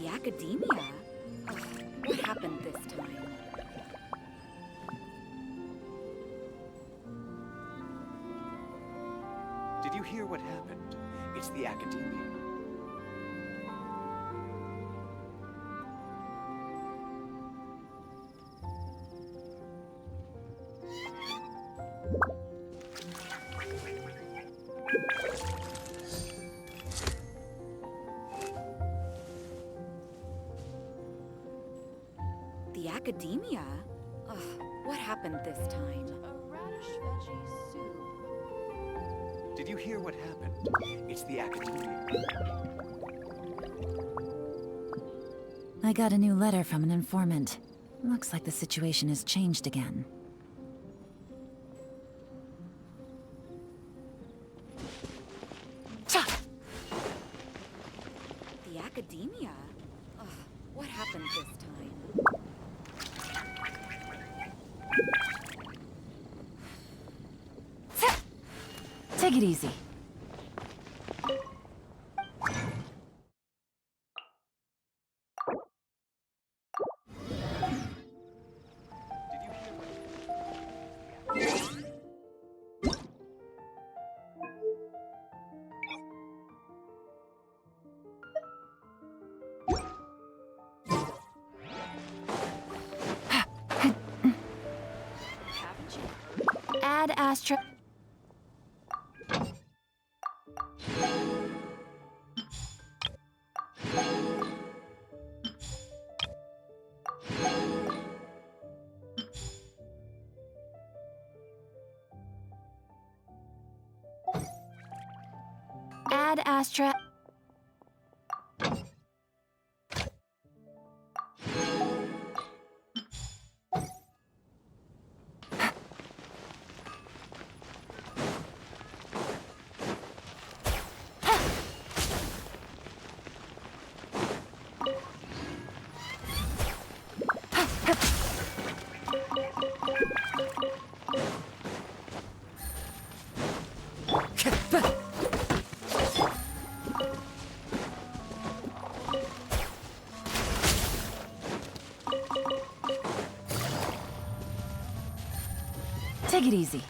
The academia? Ugh, what happened this time? Did you hear what happened? It's the academia. The academia? Ugh, what happened this time? A radish veggie soup. Did you hear what happened? It's the academia. I got a new letter from an informant. Looks like the situation has changed again. The academia? Ugh, what happened this time? Take it easy. Haven't you? Add Astra. Add Astra. Take it easy.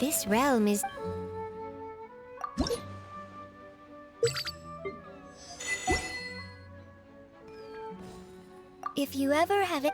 This realm is... If you ever have it...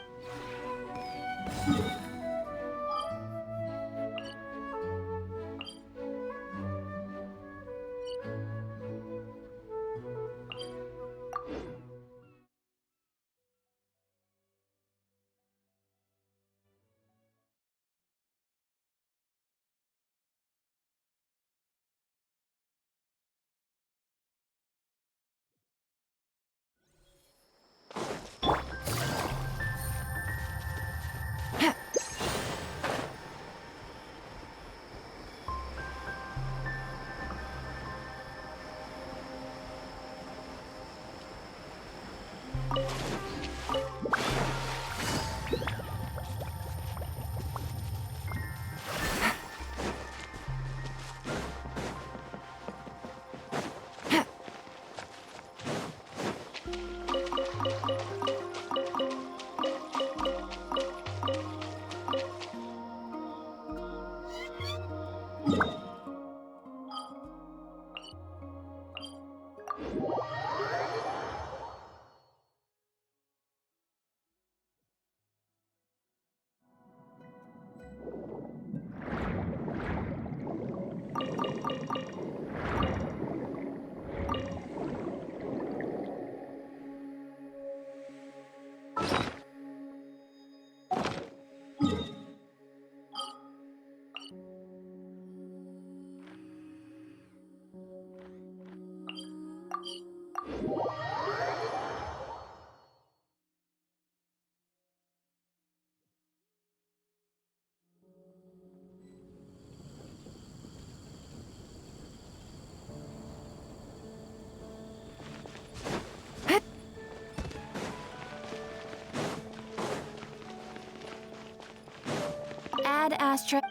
bad, Astra.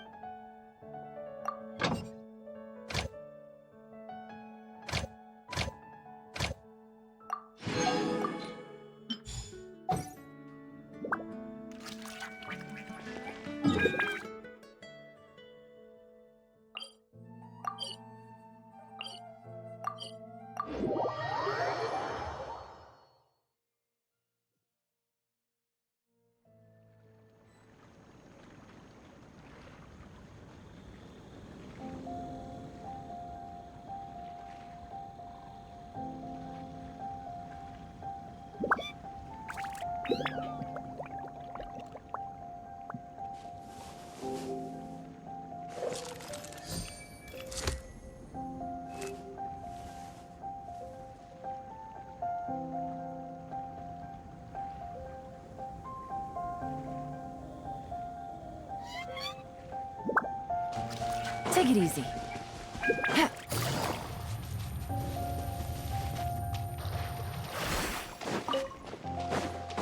Take it easy.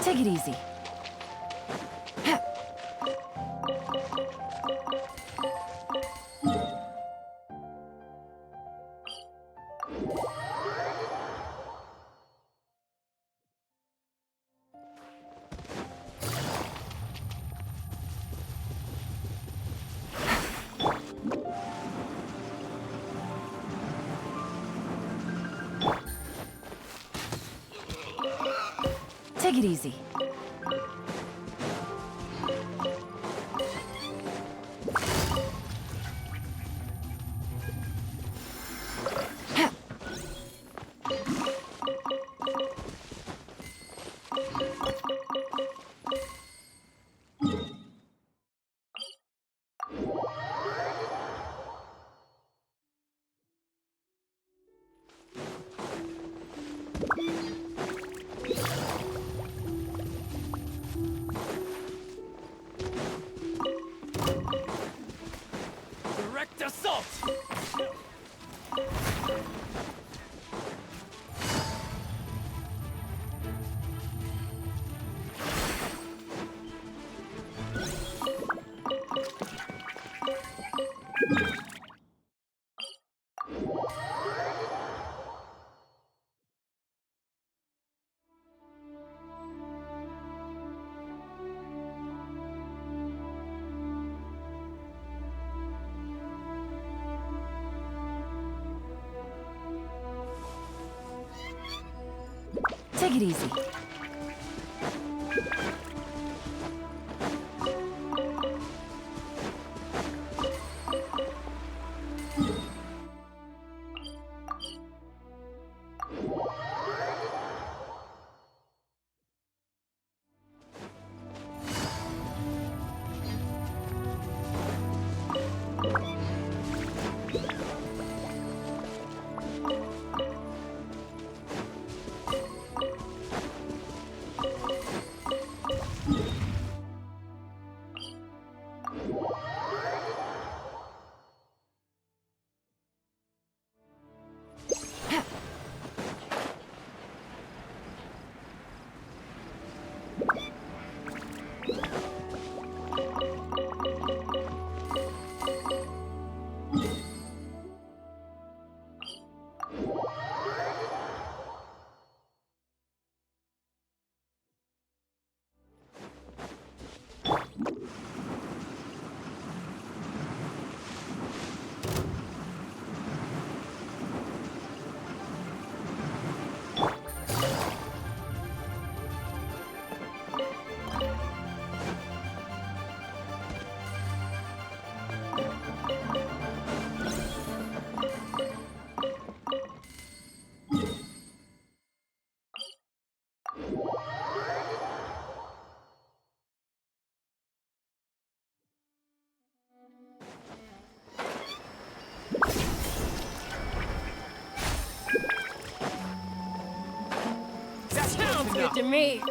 Take it easy. Take it easy. Direct assault! Take it easy. Sounds good to me.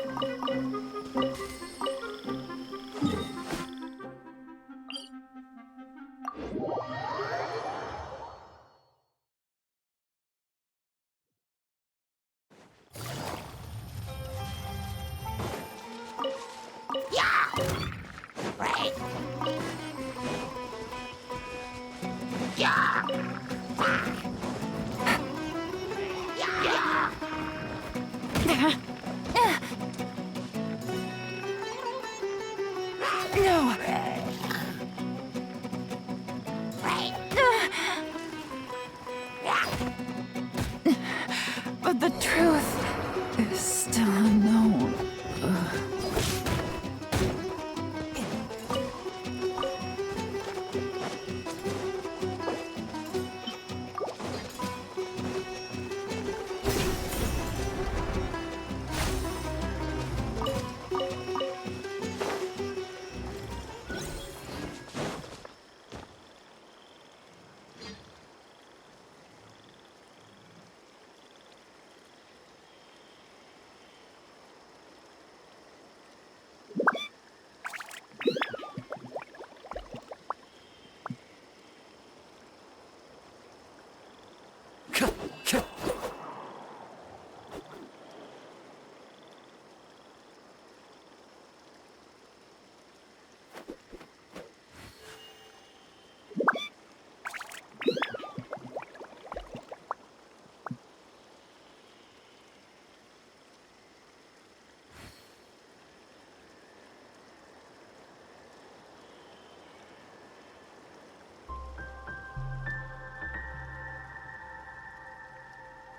No! But the truth is still unknown.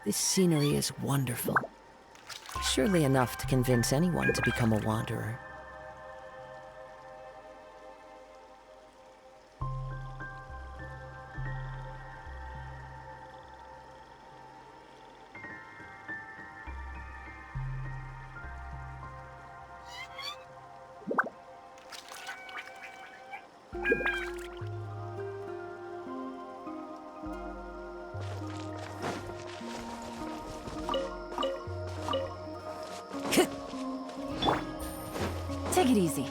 This scenery is wonderful. Surely enough to convince anyone to become a wanderer. Take it easy.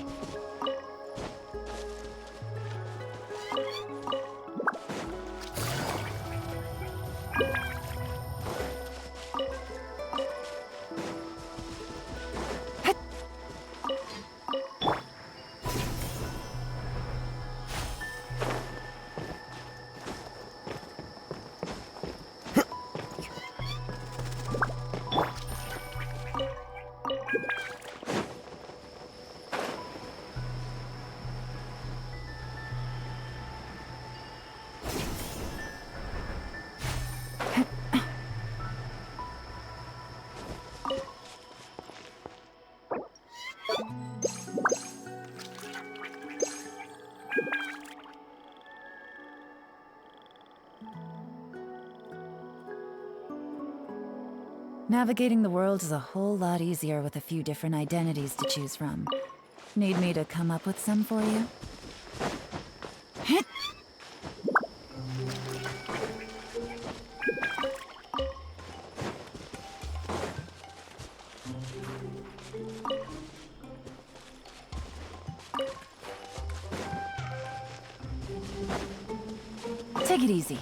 Navigating the world is a whole lot easier with a few different identities to choose from. Need me to come up with some for you? Take it easy.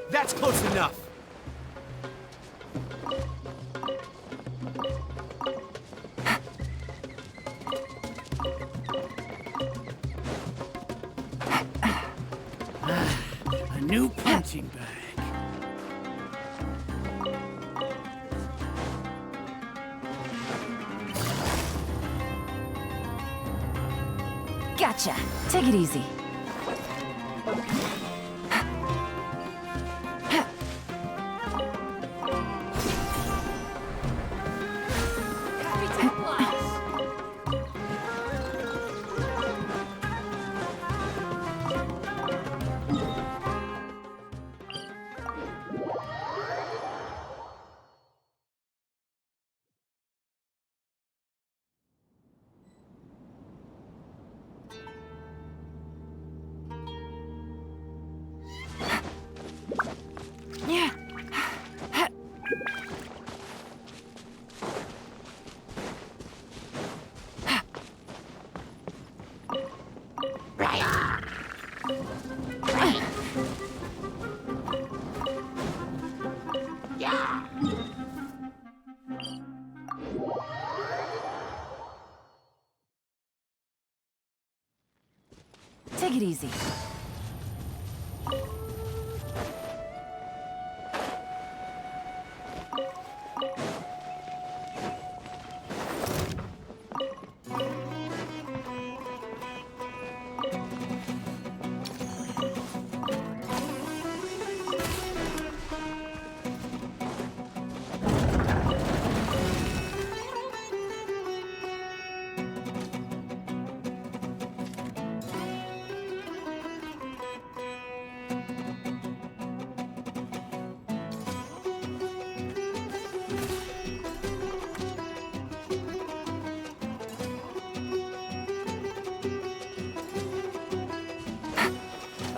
That's close enough. A new punching bag. Gotcha. Take it easy. Take it easy.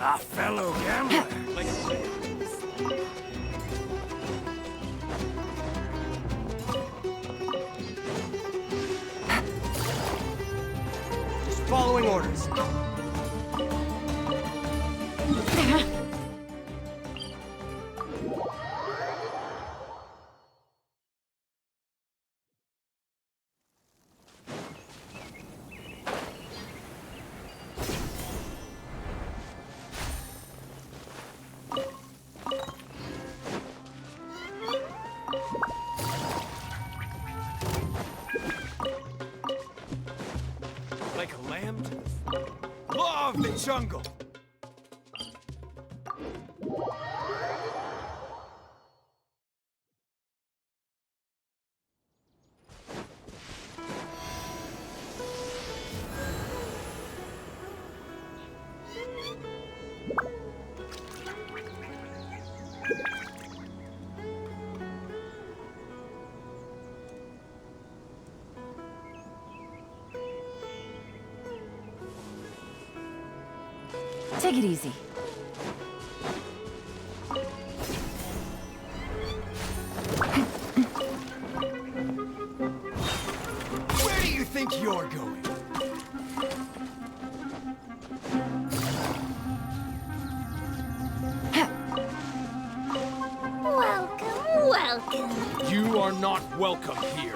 A fellow gambler. Just following orders. Like a lamb to the law of the jungle. Take it easy. Where do you think you're going? Welcome, welcome. You are not welcome here.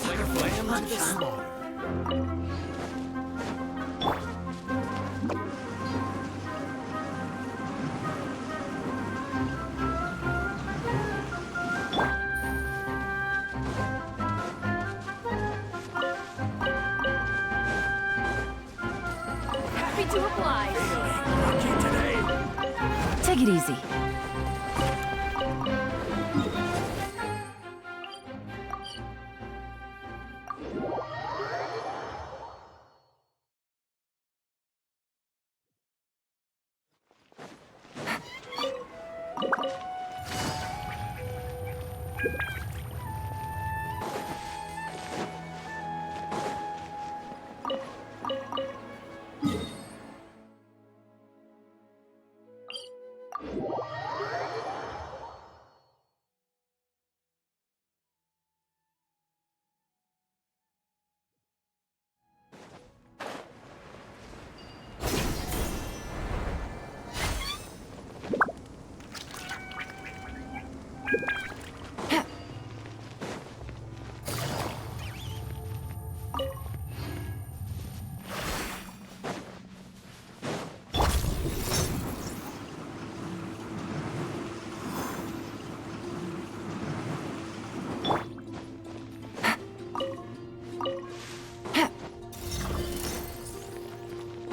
Like a lamb to the slaughter. Happy to oblige. Lucky today. Take it easy.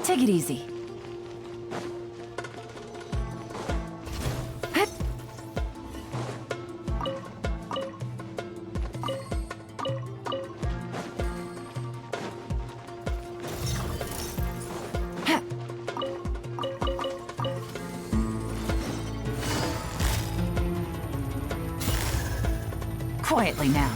Take it easy. Quietly now.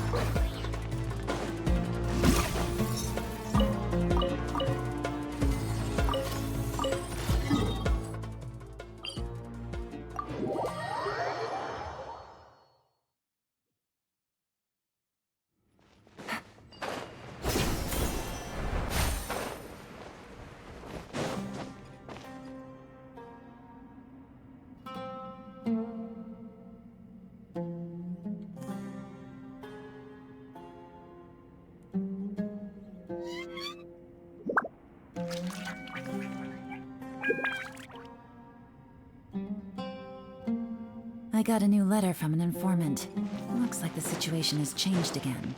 I got a new letter from an informant. Looks like the situation has changed again.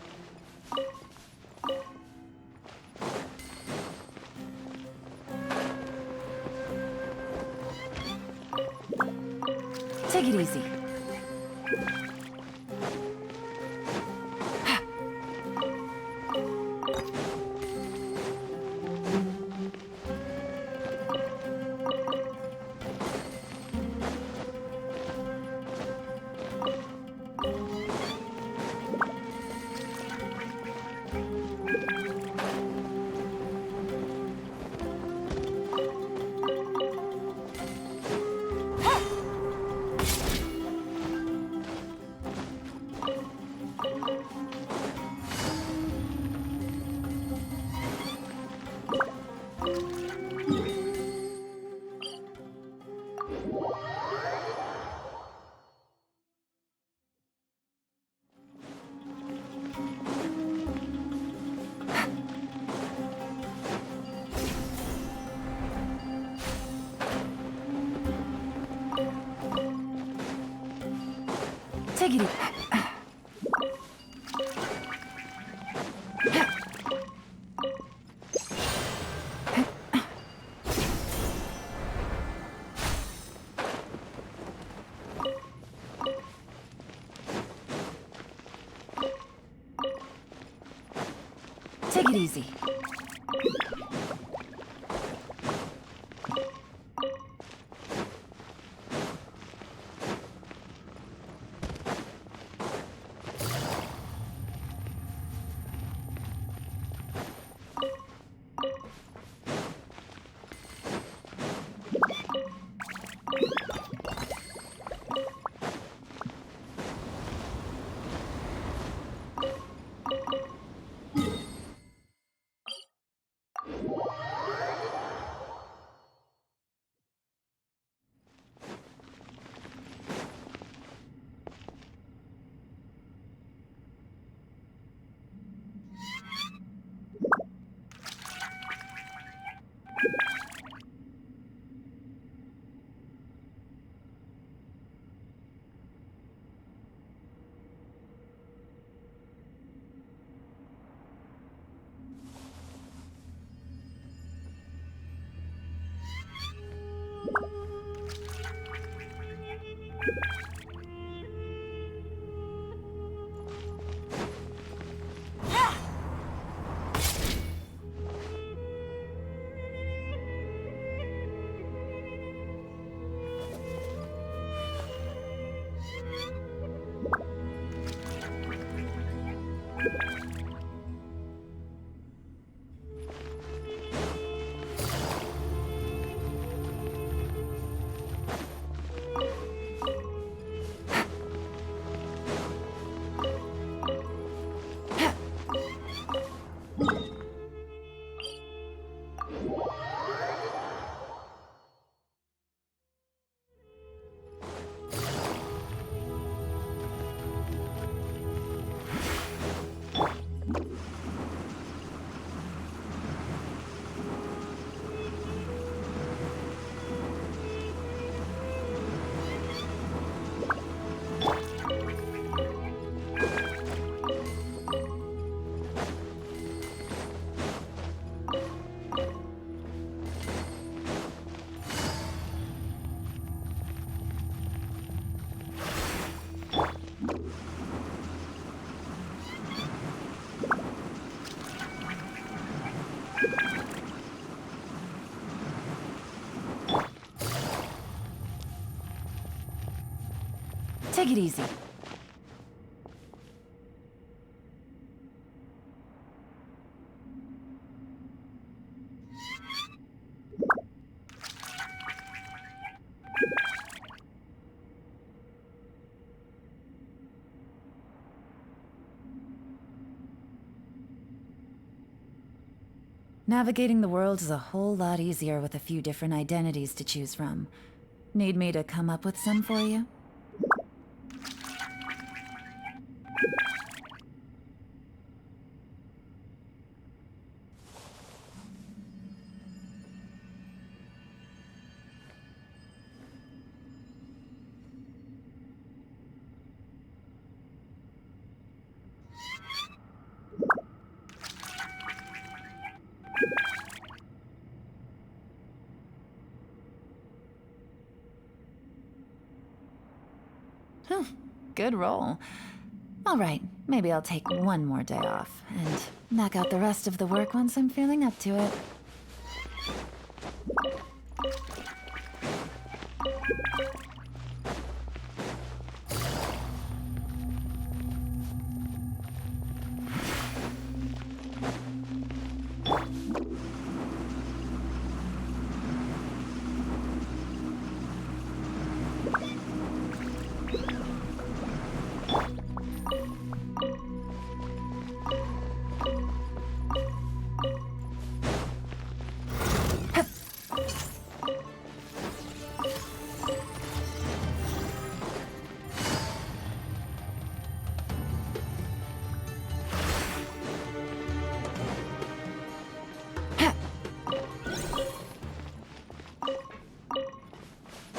Take it easy. Take it easy. Take it easy. Take it easy. Navigating the world is a whole lot easier with a few different identities to choose from. Need me to come up with some for you? Good roll. All right, maybe I'll take one more day off and knock out the rest of the work once I'm feeling up to it.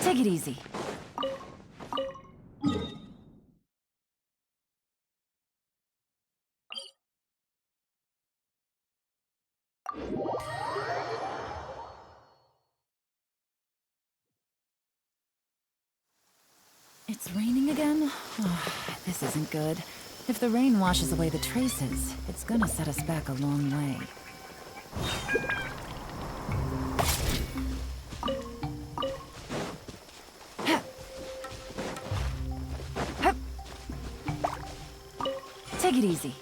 Take it easy. It's raining again? Oh, this isn't good. If the rain washes away the traces, it's gonna set us back a long way. Take it easy.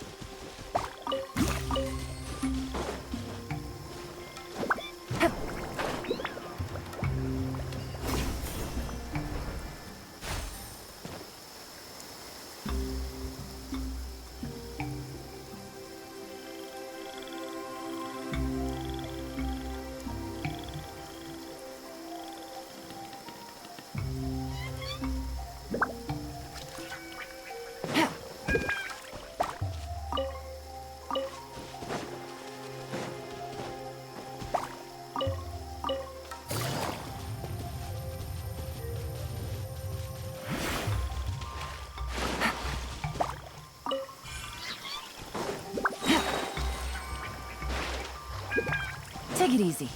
Take it easy.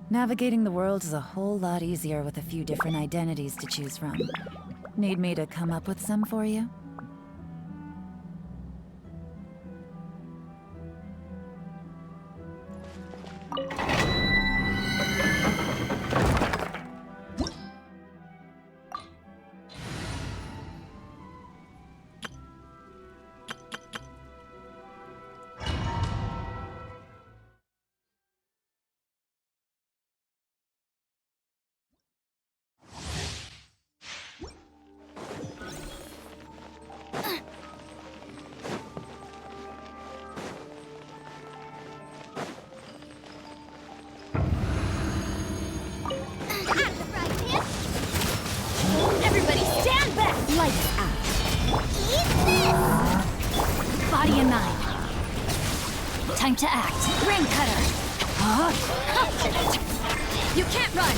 Navigating the world is a whole lot easier with a few different identities to choose from. Need me to come up with some for you? Everybody stand back! Lights out. Body in 9. Time to act. Ring cutter. Huh? You can't run!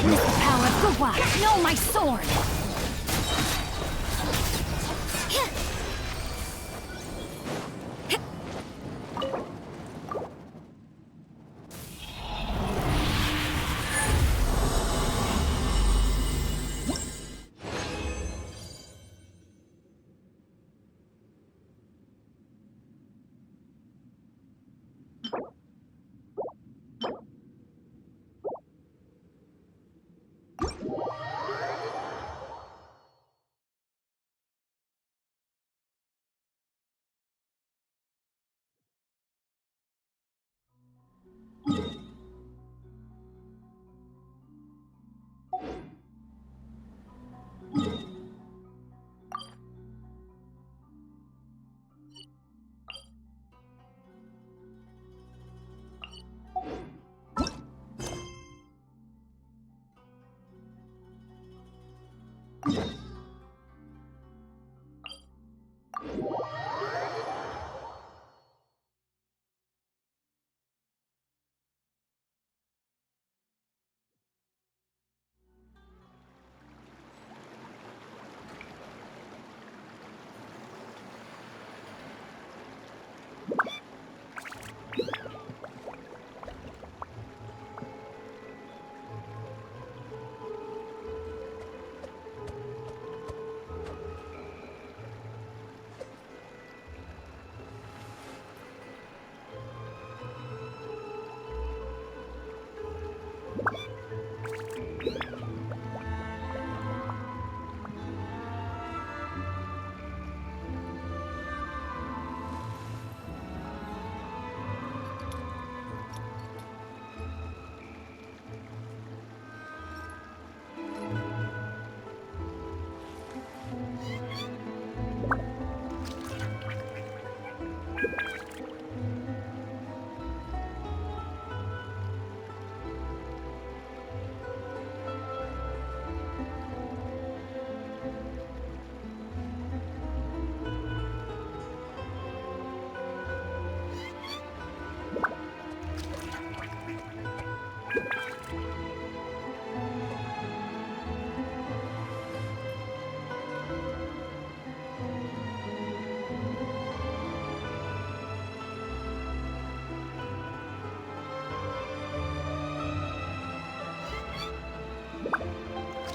Witness the power of Gwa. Know my sword.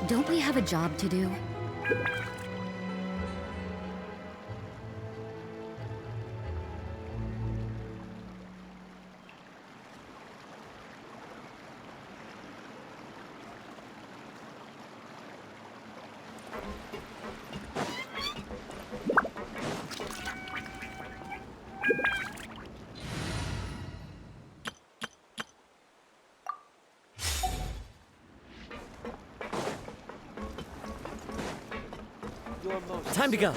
Don't we have a job to do? Your most Time to go.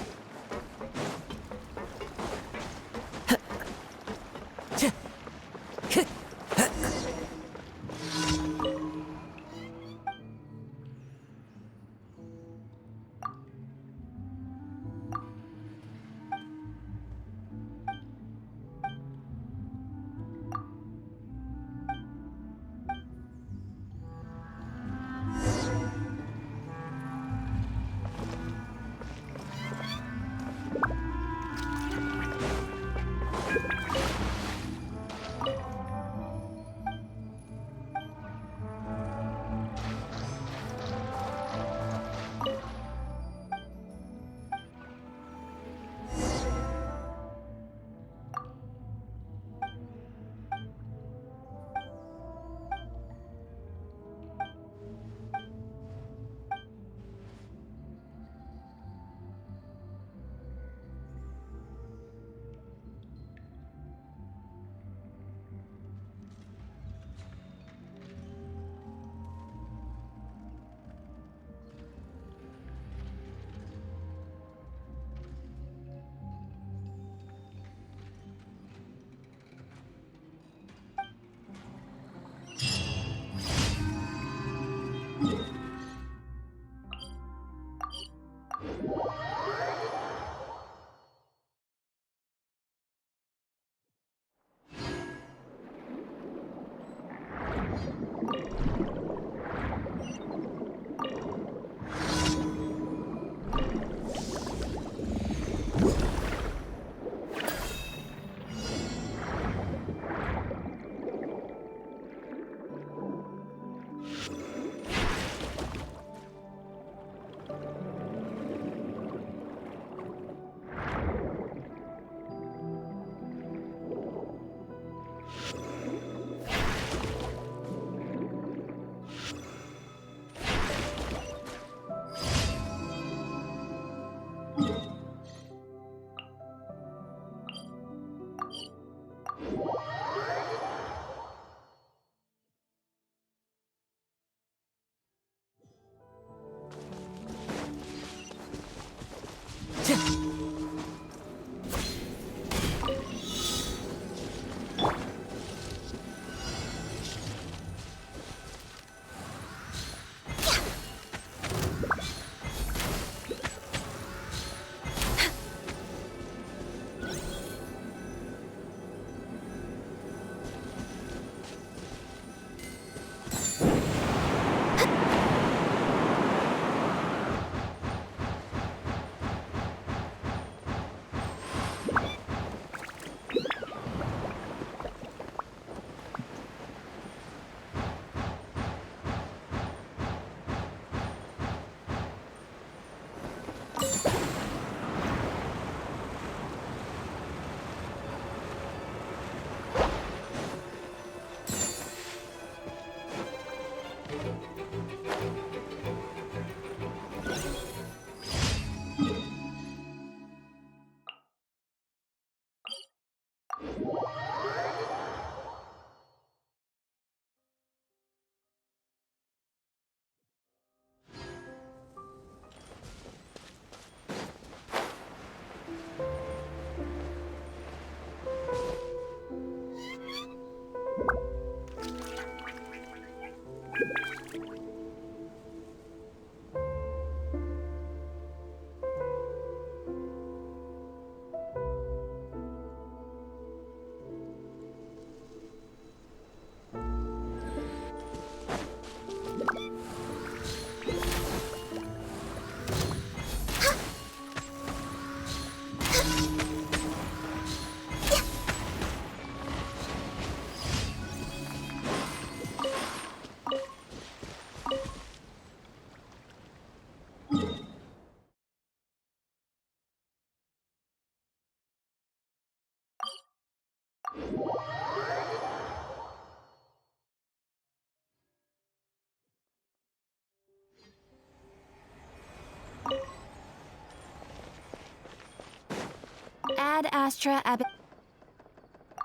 Ad Astra Ab.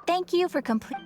Thank you for complete.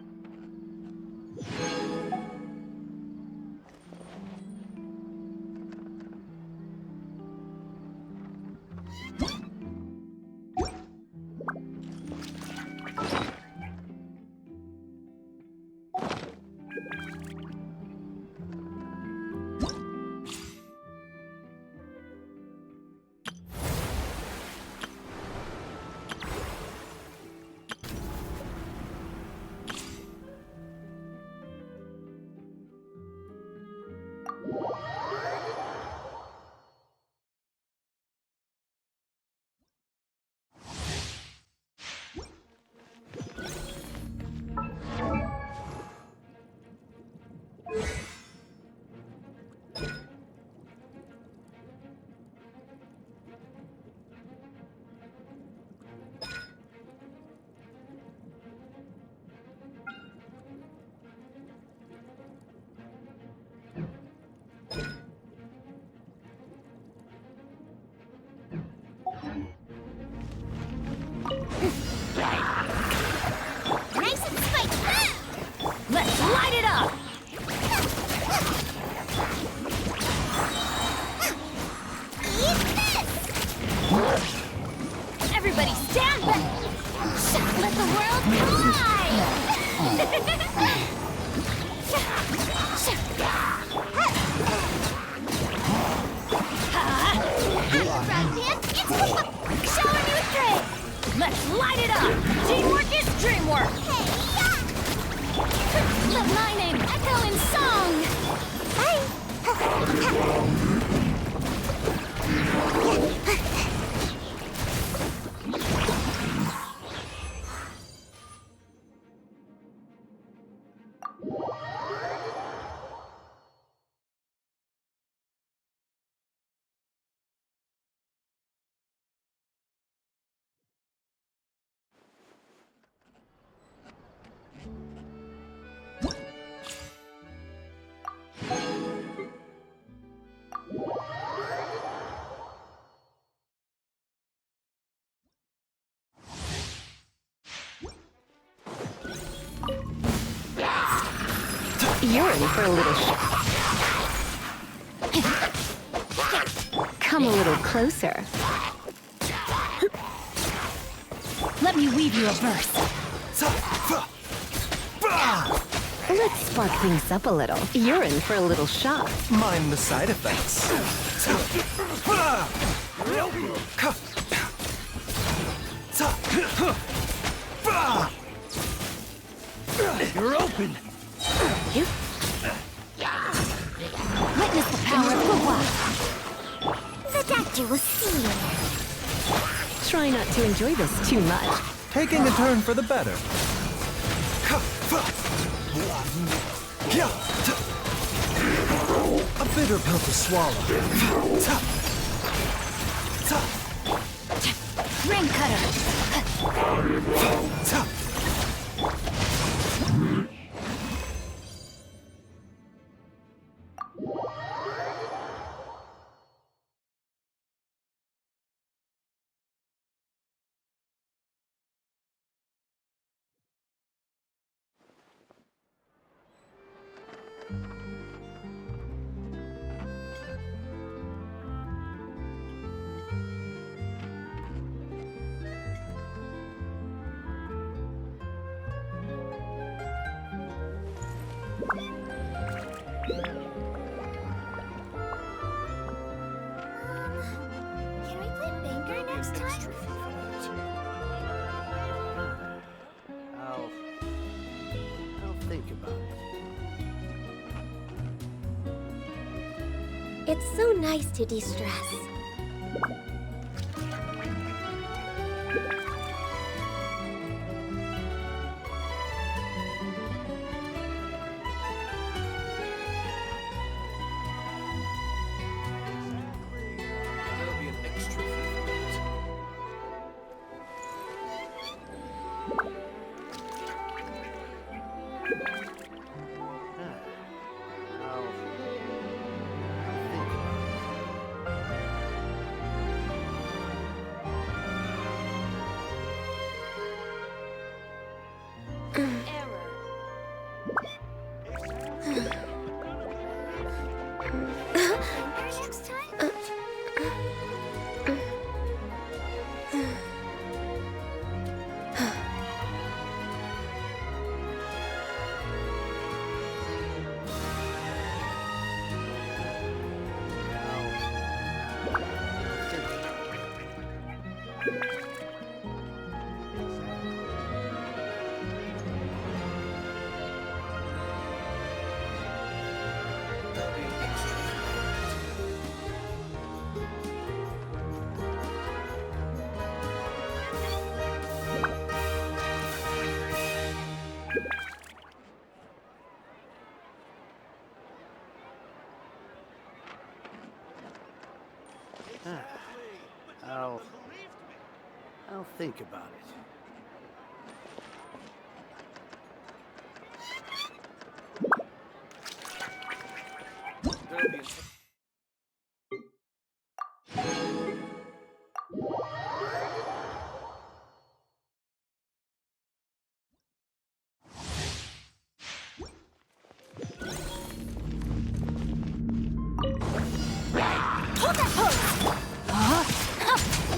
Nice and spicy. Let's light it up! Eat this. Everybody stand back! Let the world collide. Shower me with praise! Let's light it up! Teamwork is dreamwork! Let my name echo in song! You're in for a little Come a little closer. Let me weave you a verse. Let's spark things up a little. You're in for a little shock. Mind the side effects. You're open. Witness the power of Gugwa. The doctor will see you. Try not to enjoy this too much. Taking a turn for the better. A bitter pill to swallow. Ring cutter. Can we play Banger next time? I'll think about it. It's so nice to de-stress. There'll be an extra fee for it. Next time? There'll be an extra fee for it. I'll think about it. There'll be an Hold that pose!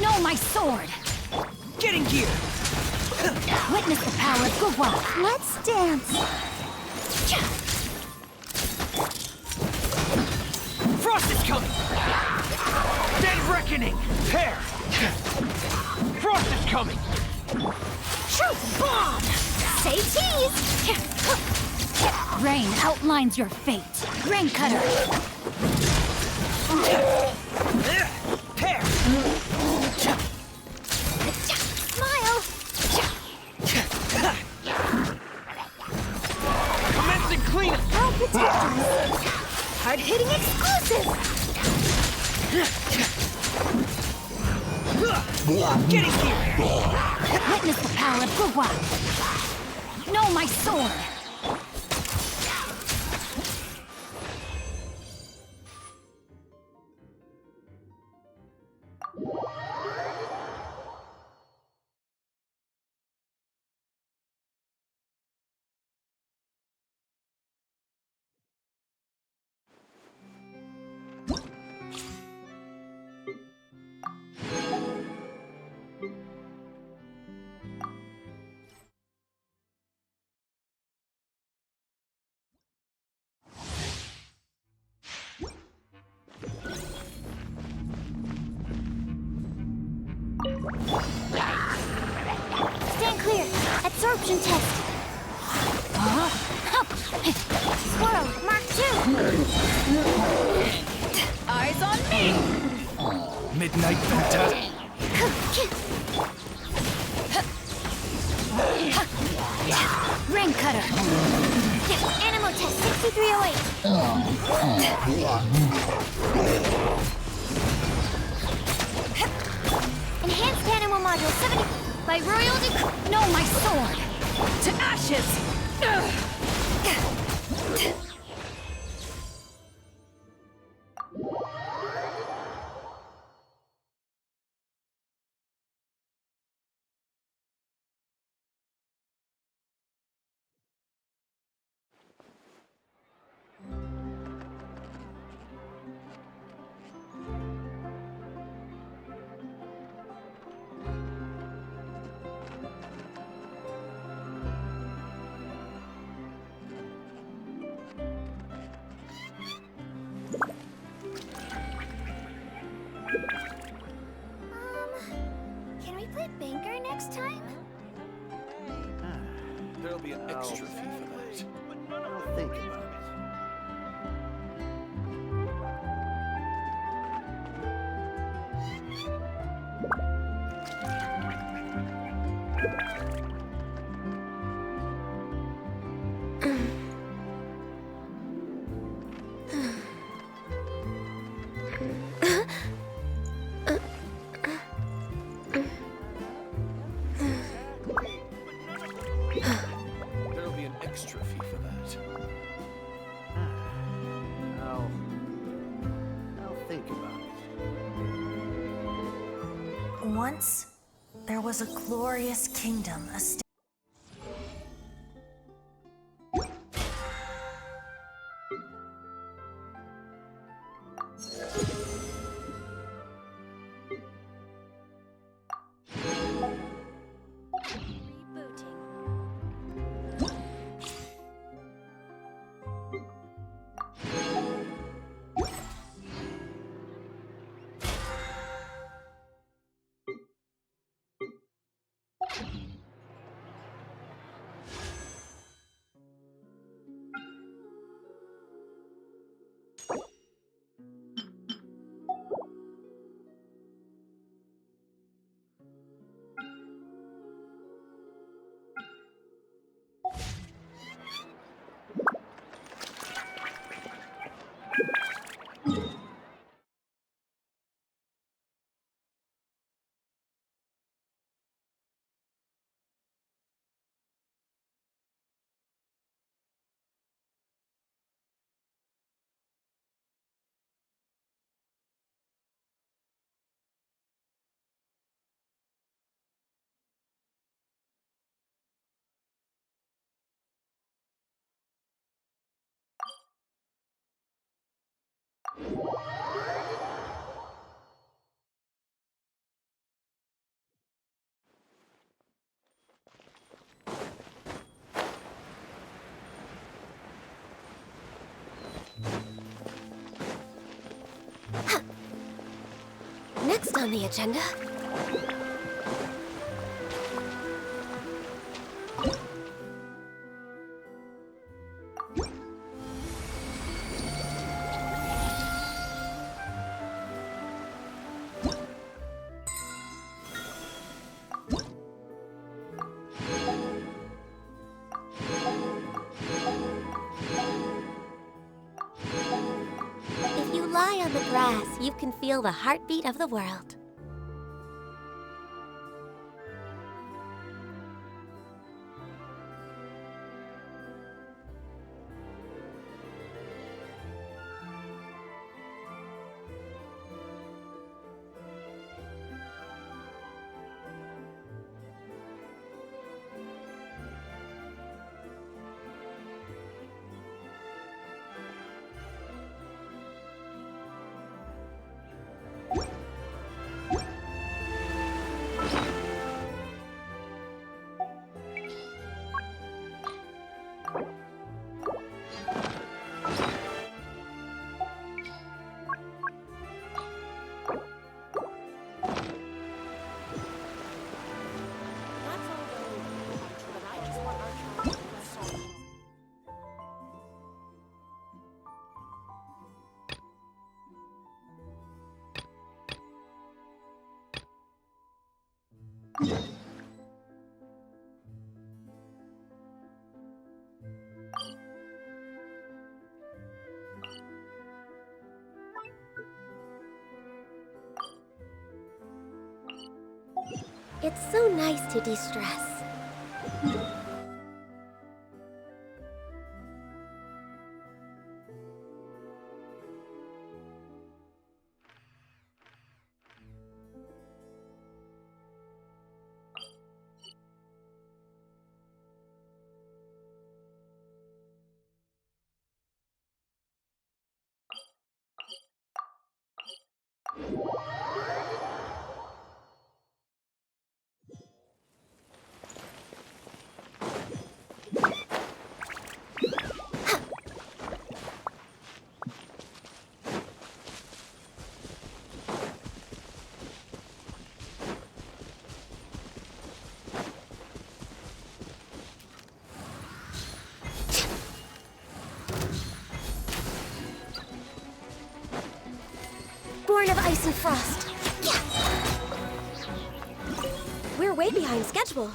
No, my sword! Get in gear! Witness the power of Gugwa. Let's dance. Frost is coming! Dead reckoning! Pair! Frost is coming! Truth bomb! Say cheese! Rain outlines your fate. Ring cutter. Pair! Smile! Commencing cleanup! I'll protect us! Hard-hitting exclusive! Get in gear! Witness the power of Gugwa. No, my sword. absorption test. Squirrel, Mark 2. Eyes on me! Midnight Phantasm. Ring cutter. Animal test 6308. Enhanced animal module 70. By royal no, my sword. To ashes! Can we play banker next time? There'll be an extra fee for that. I'll think about it. There'll be an extra fee for that. I'll think about it. Once, there was a glorious kingdom established. Next on the agenda. If you lie on the grass, you can feel the heartbeat of the world. It's so nice to de-stress. Born of ice and frost. Yeah. We're way behind schedule.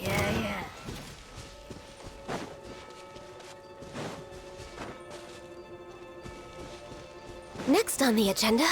Yeah. Next on the agenda.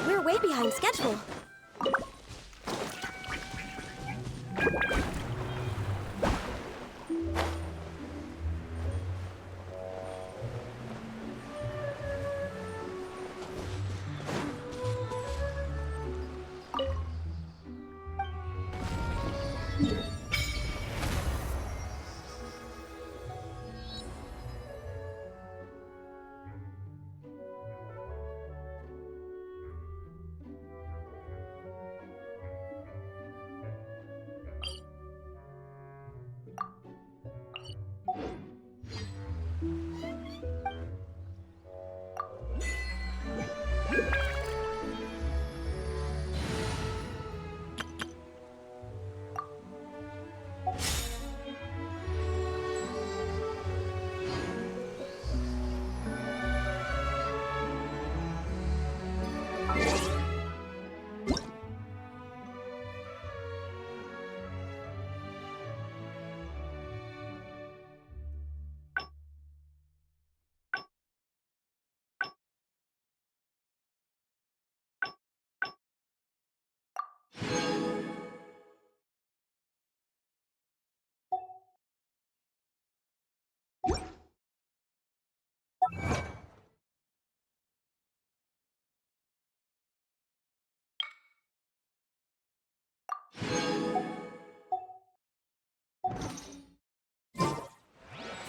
We're way behind schedule.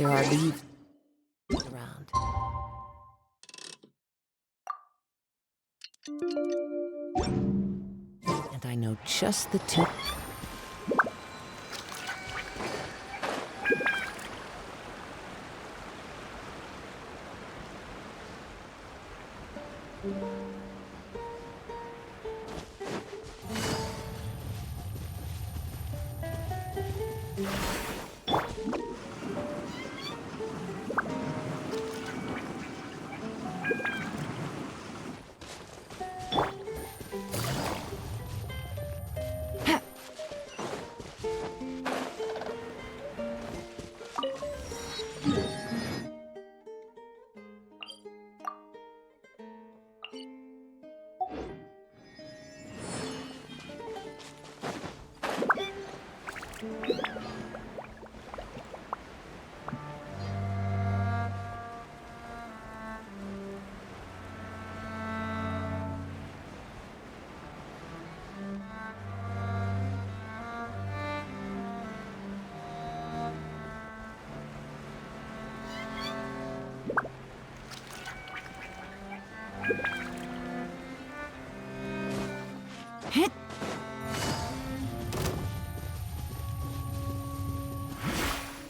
There are leaves around. And I know just the two.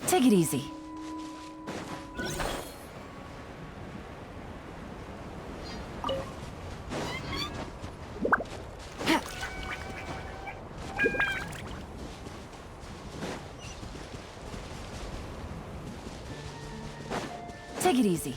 Take it easy. Take it easy.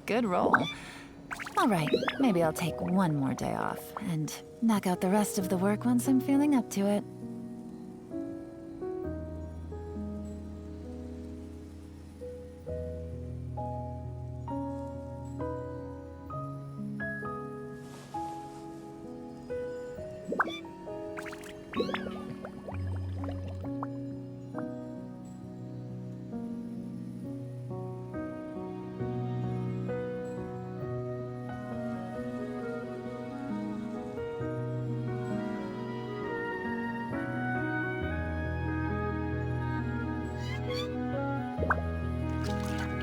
Good roll. All right, maybe I'll take one more day off and knock out the rest of the work once I'm feeling up to it.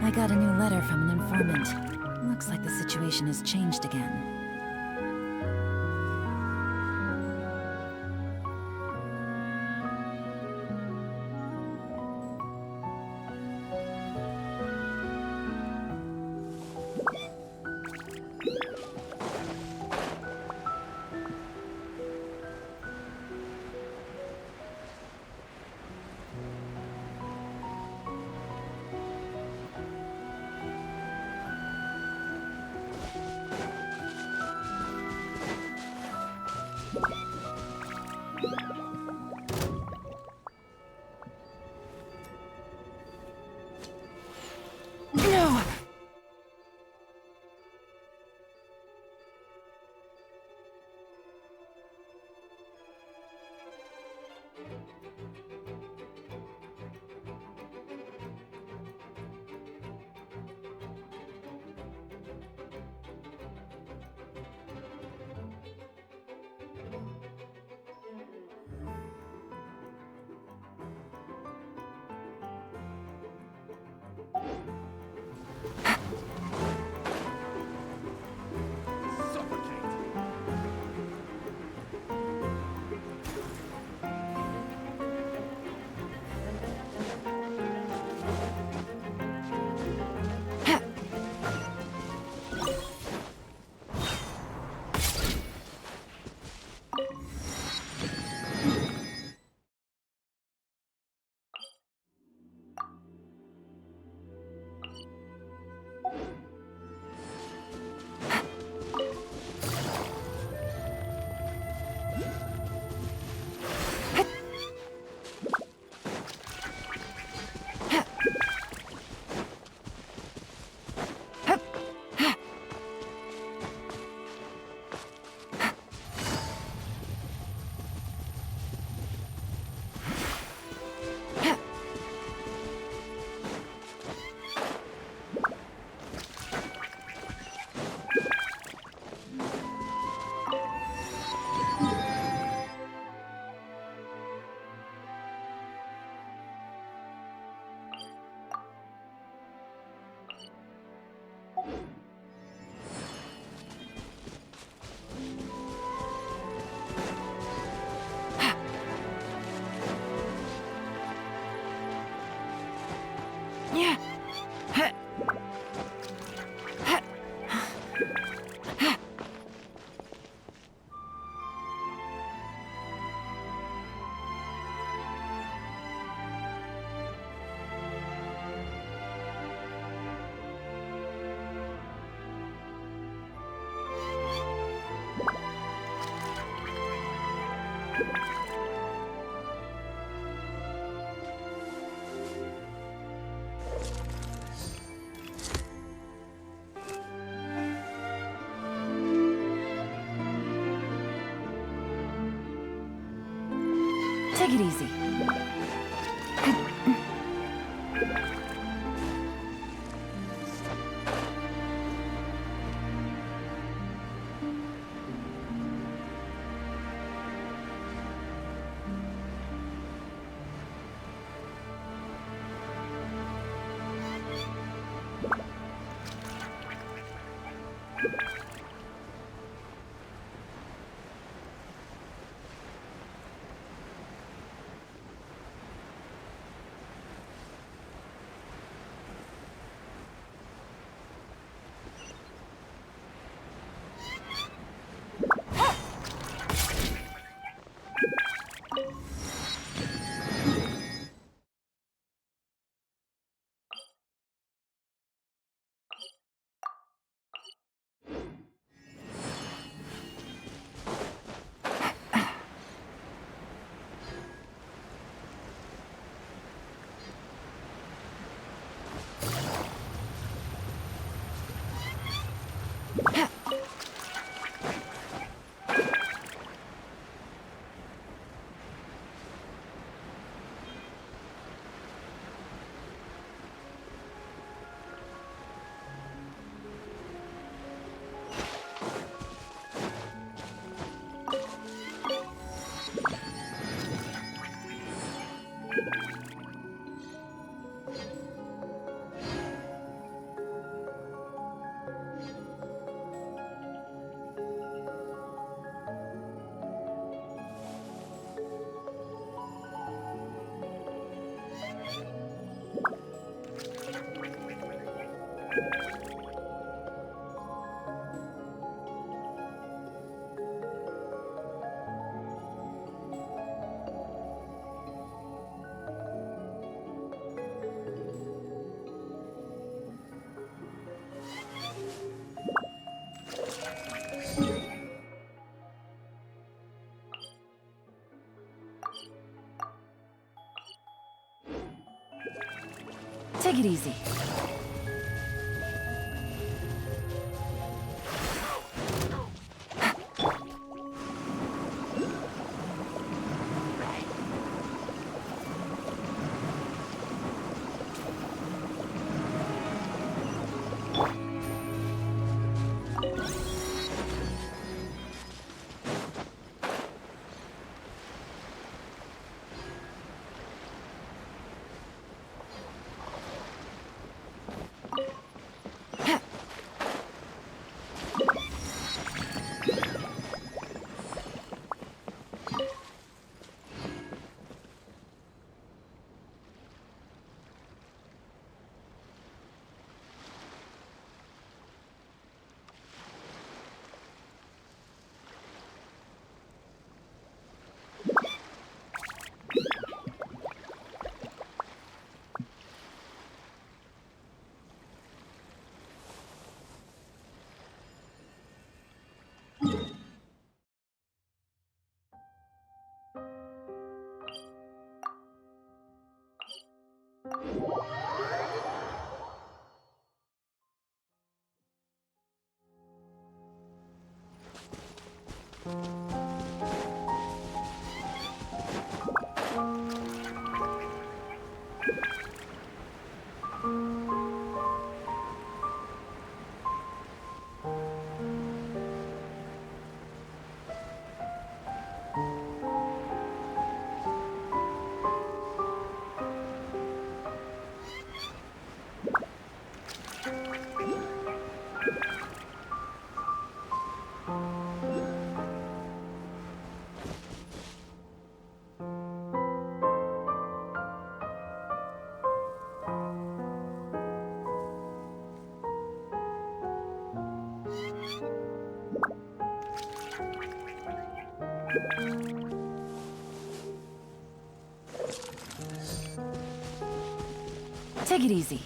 I got a new letter from an informant. Looks like the situation has changed again. Yeah. Take it easy. Take it easy. Take it easy.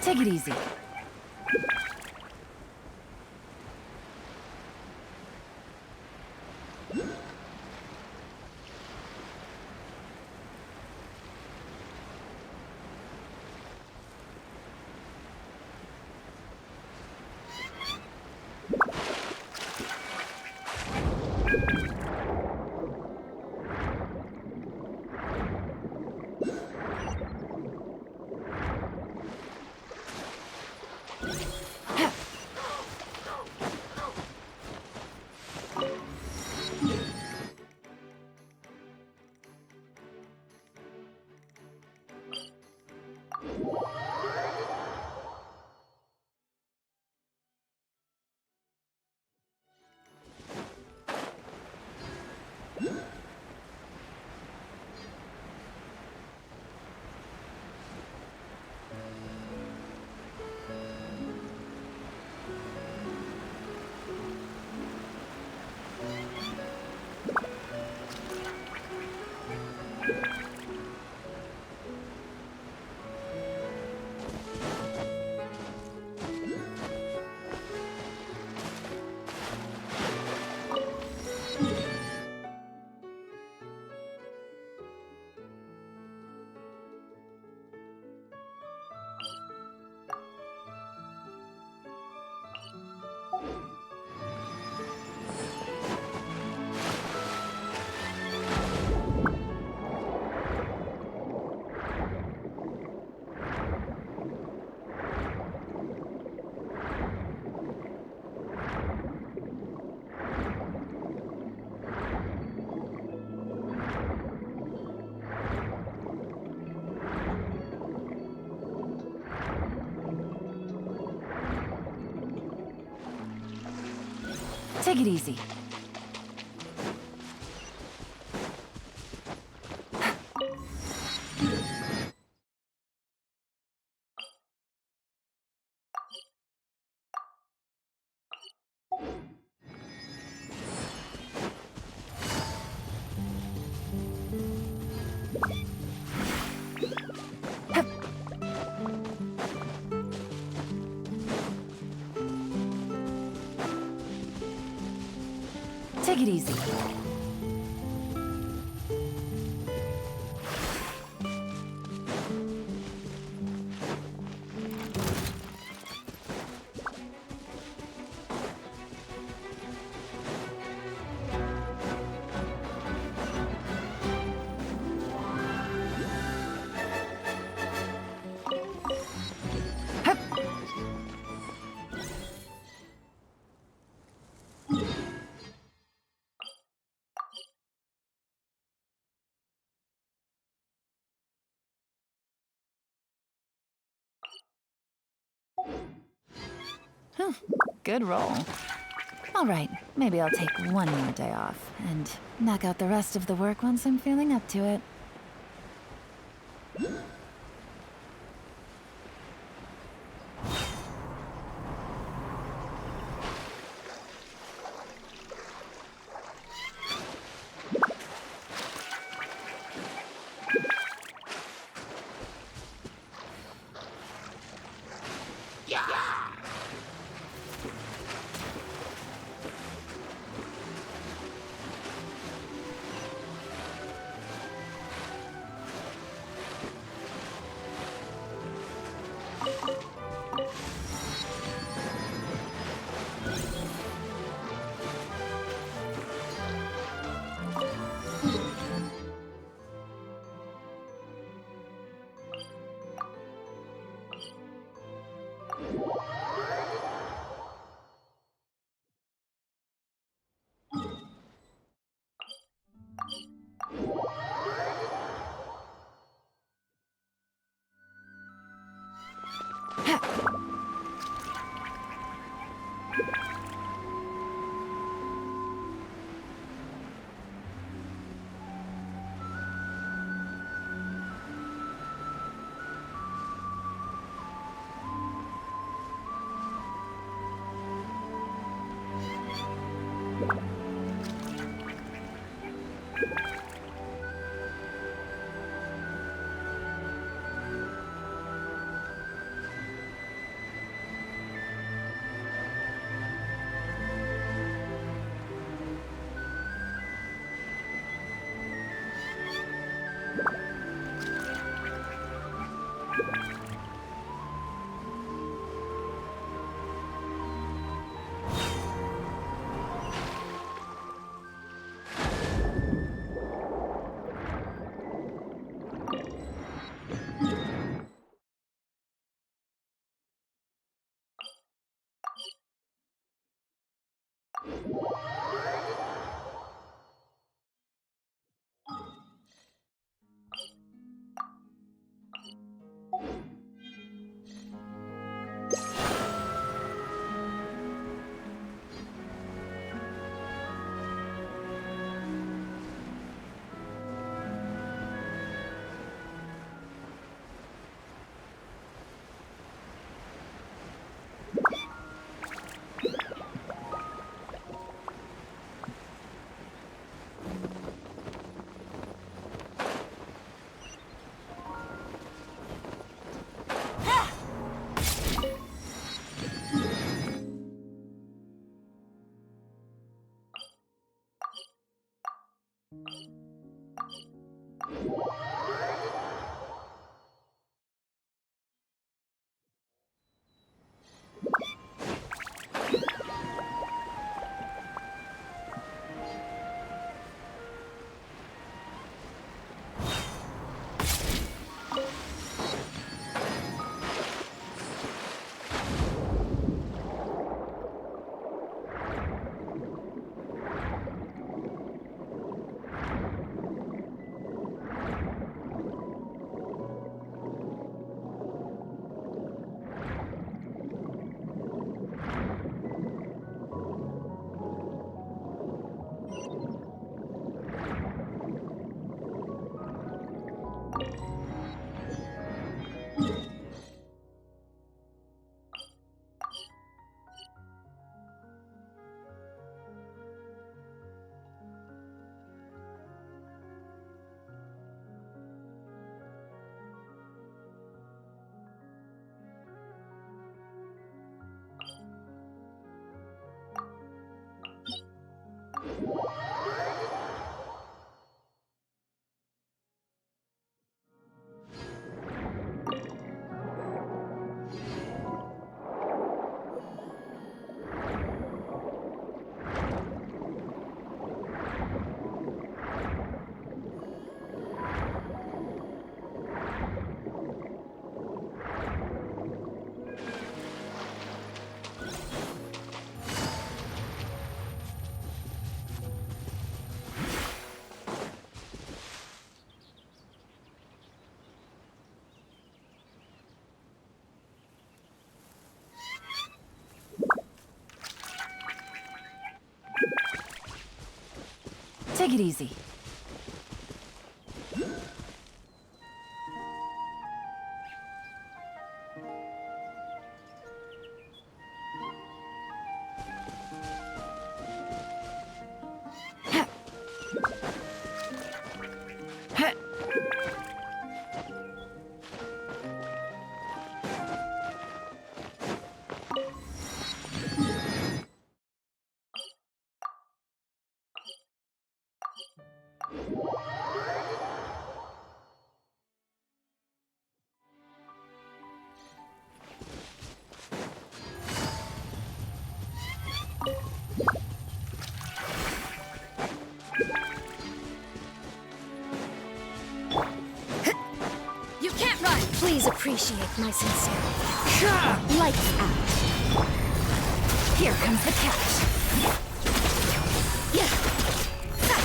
Take it easy. Take it easy. Take it easy. Good roll. All right, maybe I'll take one more day off and knock out the rest of the work once I'm feeling up to it. Take it easy. You can't run! Please appreciate my sincerity. Lights out. Here comes the catch. Yeah. Yeah.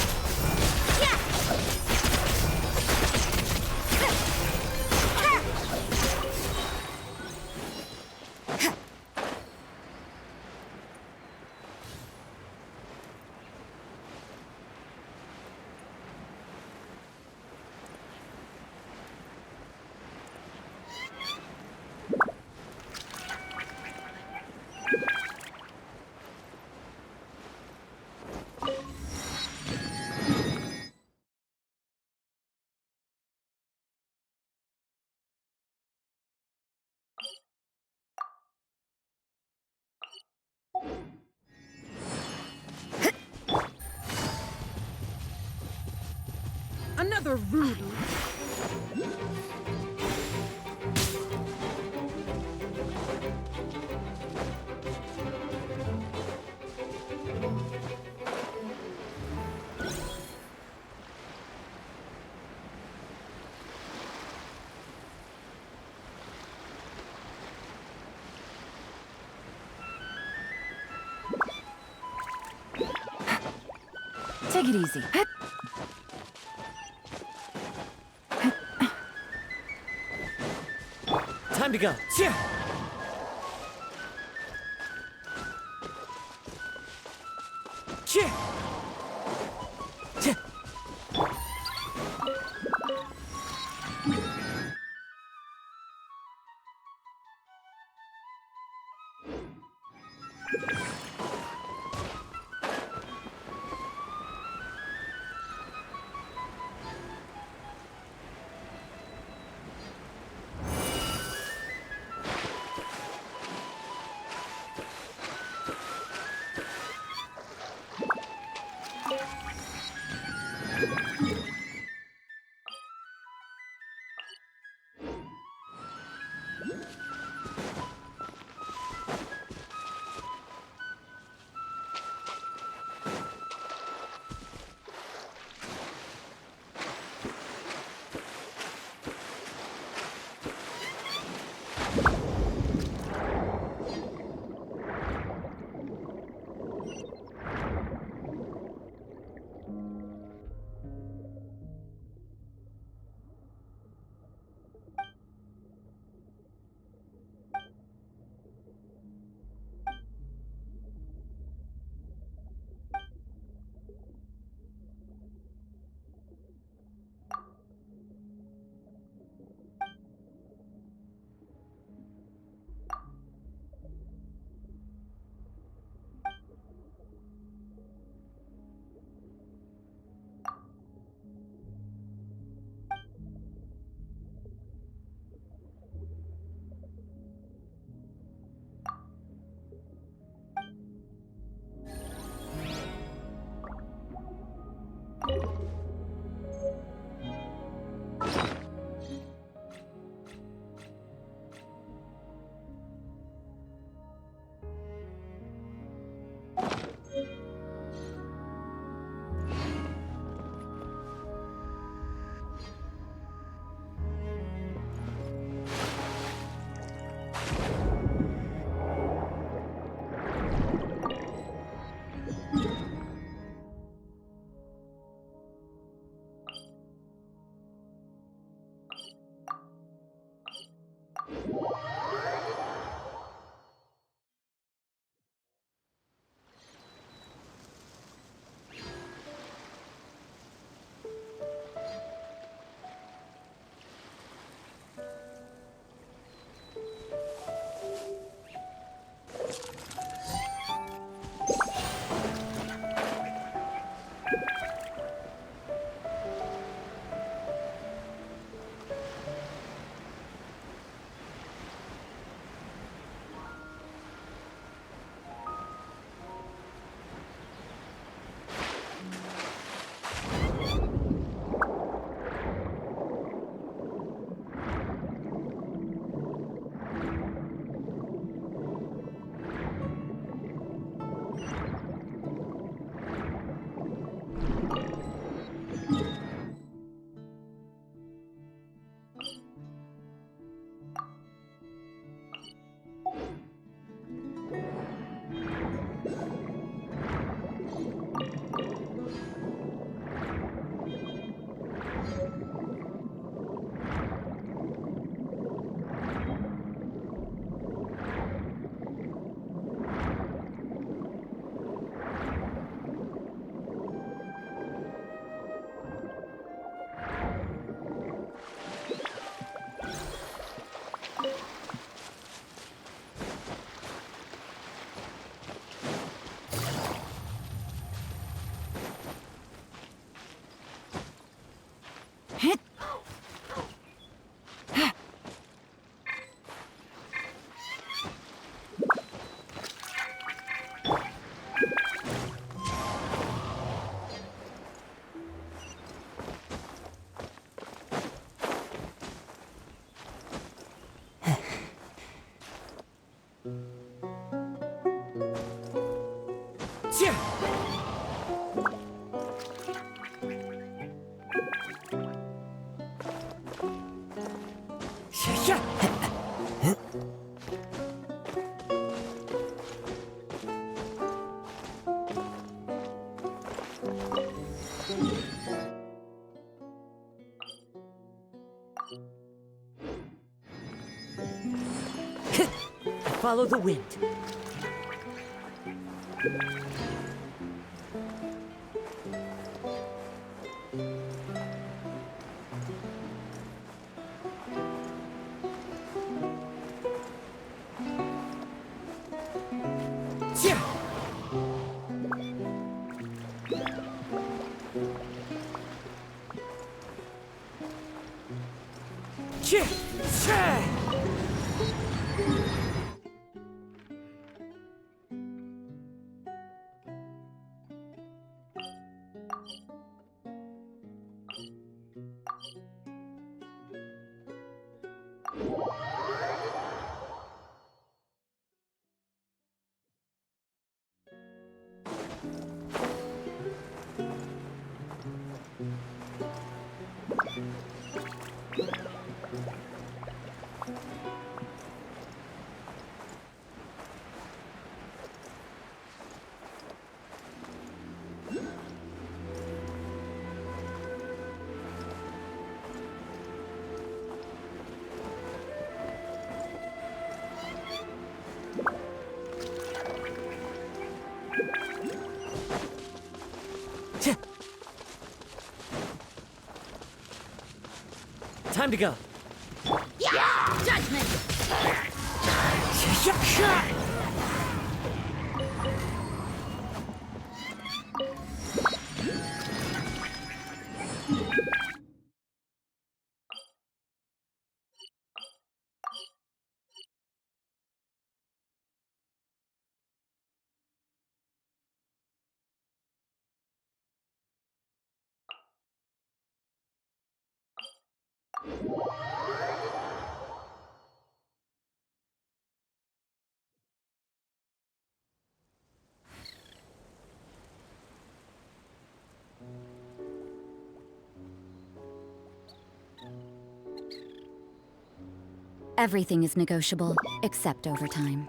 rather rude. Take it easy. Time to go. Cheer! Cheer! Cheer! 切！呀！Follow the wind. Chia! Chia! Chia! Time to go. Judgment! Everything is negotiable, except overtime.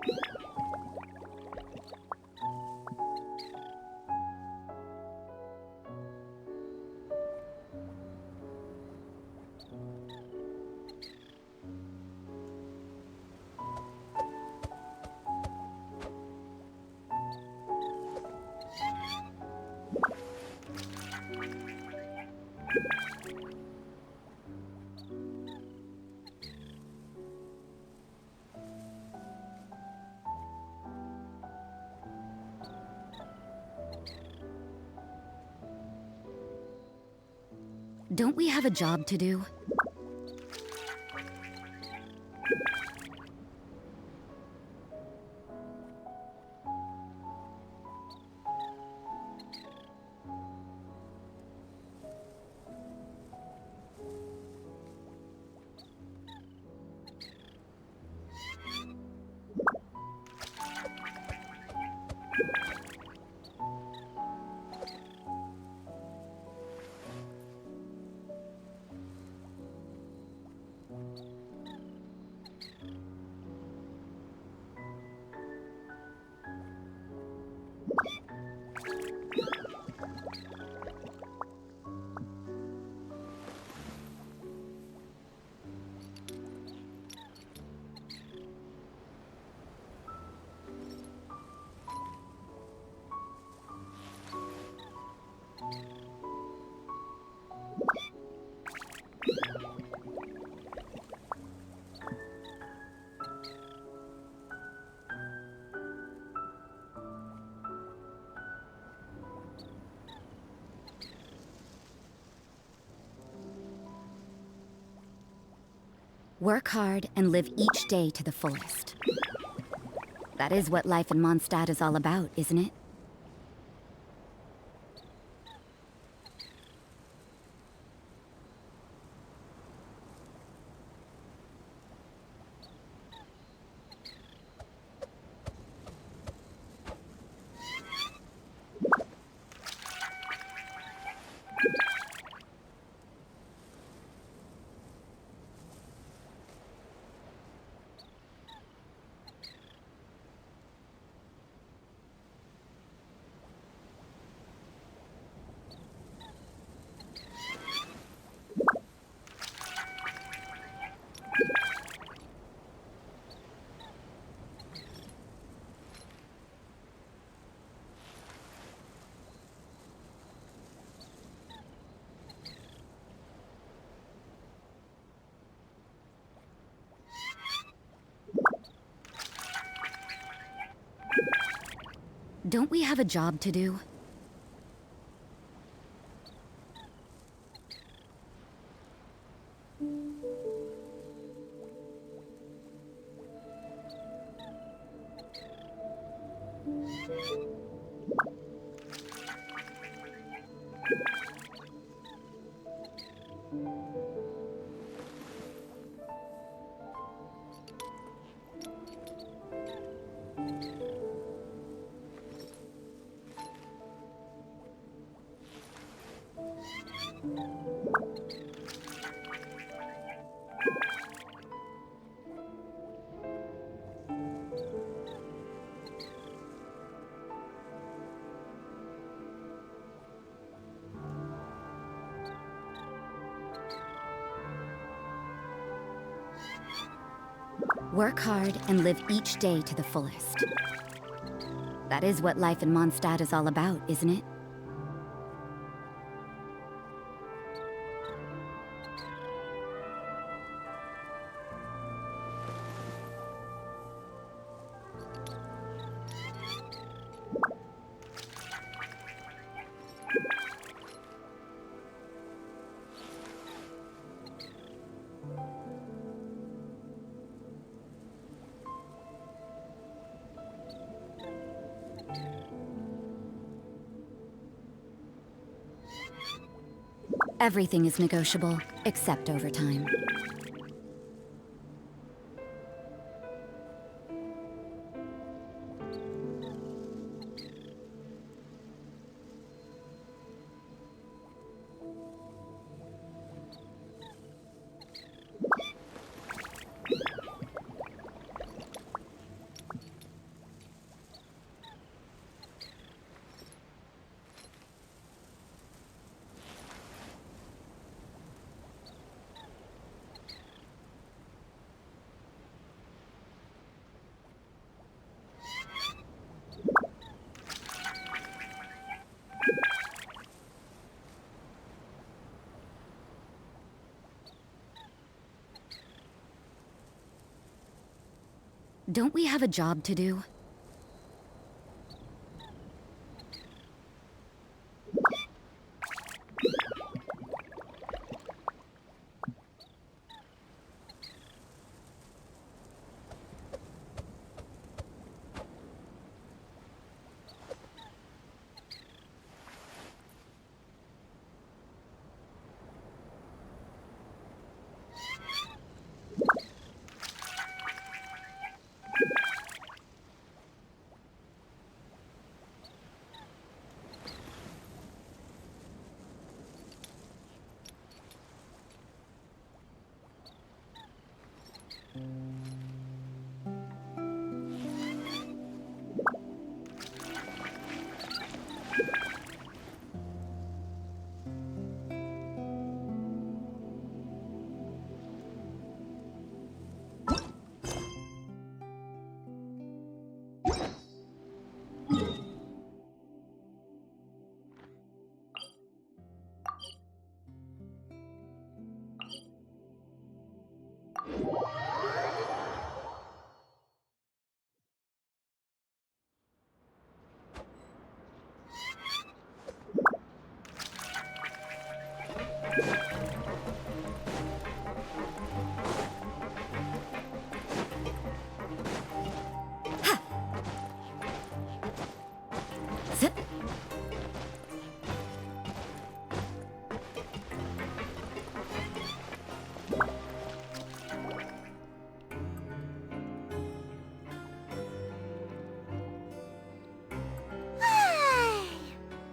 Don't we have a job to do? Work hard and live each day to the fullest. That is what life in Mondstadt is all about, isn't it? Don't we have a job to do? Work hard and live each day to the fullest. That is what life in Mondstadt is all about, isn't it? Everything is negotiable, except overtime. Don't we have a job to do?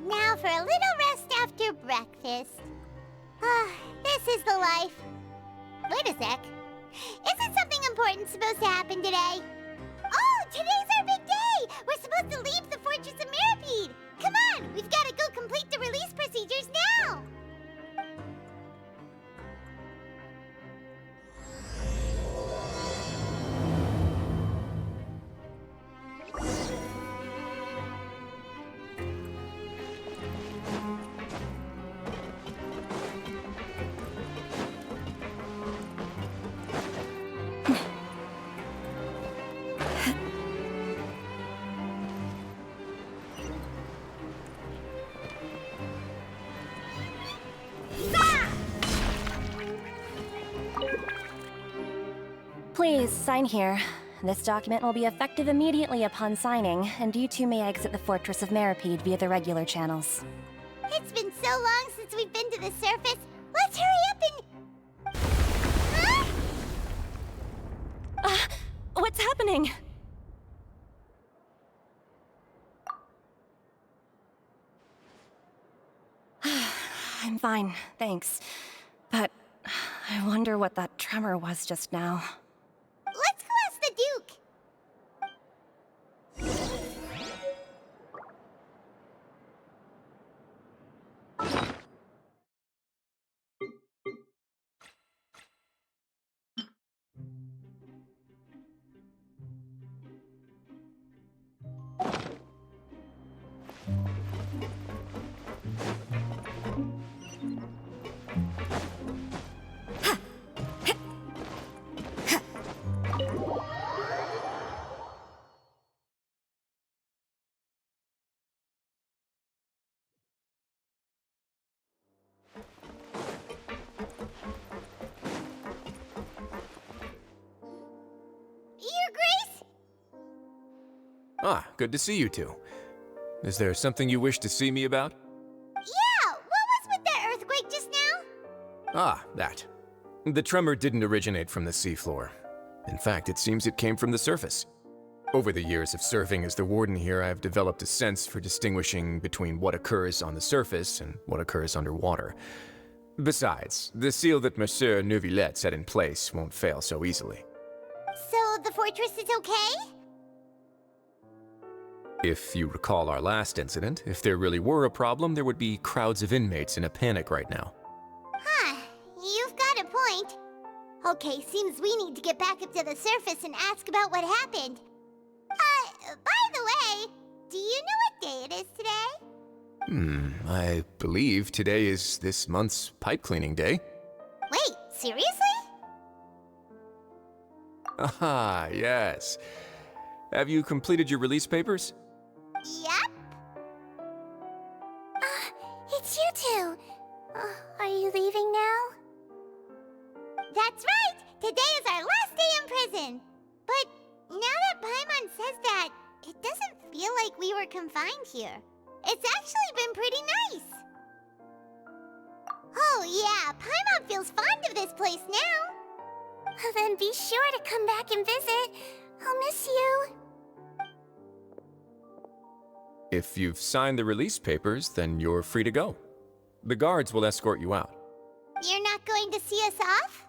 Now for a little rest after breakfast. This is the life. Wait a sec. Isn't something important supposed to happen today? Oh, today's our big day! We're supposed to leave the Fortress of Mirapede! Come on, we've got to go complete the release procedures now! Please, sign here. This document will be effective immediately upon signing, and you two may exit the Fortress of Meripede via the regular channels. It's been so long since we've been to the surface. Let's hurry up and... Huh? What's happening? I'm fine, thanks. But I wonder what that tremor was just now. Let's go ask the Duke. Your Grace? Ah, good to see you two. Is there something you wish to see me about? Yeah, what was with that earthquake just now? Ah, that. The tremor didn't originate from the seafloor. In fact, it seems it came from the surface. Over the years of serving as the warden here, I have developed a sense for distinguishing between what occurs on the surface and what occurs underwater. Besides, the seal that Monsieur Neuvillette set in place won't fail so easily. So the fortress is okay? If you recall our last incident, if there really were a problem, there would be crowds of inmates in a panic right now. Huh, you've got a point. Okay, seems we need to get back up to the surface and ask about what happened. By the way, do you know what day it is today? I believe today is this month's pipe cleaning day. Wait, seriously? Ah, yes. Have you completed your release papers? Yep. It's you two. Are you leaving now? That's right! Today is our last day in prison! But now that Paimon says that, it doesn't feel like we were confined here. It's actually been pretty nice. Oh yeah, Paimon feels fond of this place now. Then be sure to come back and visit. I'll miss you. If you've signed the release papers, then you're free to go. The guards will escort you out. You're not going to see us off?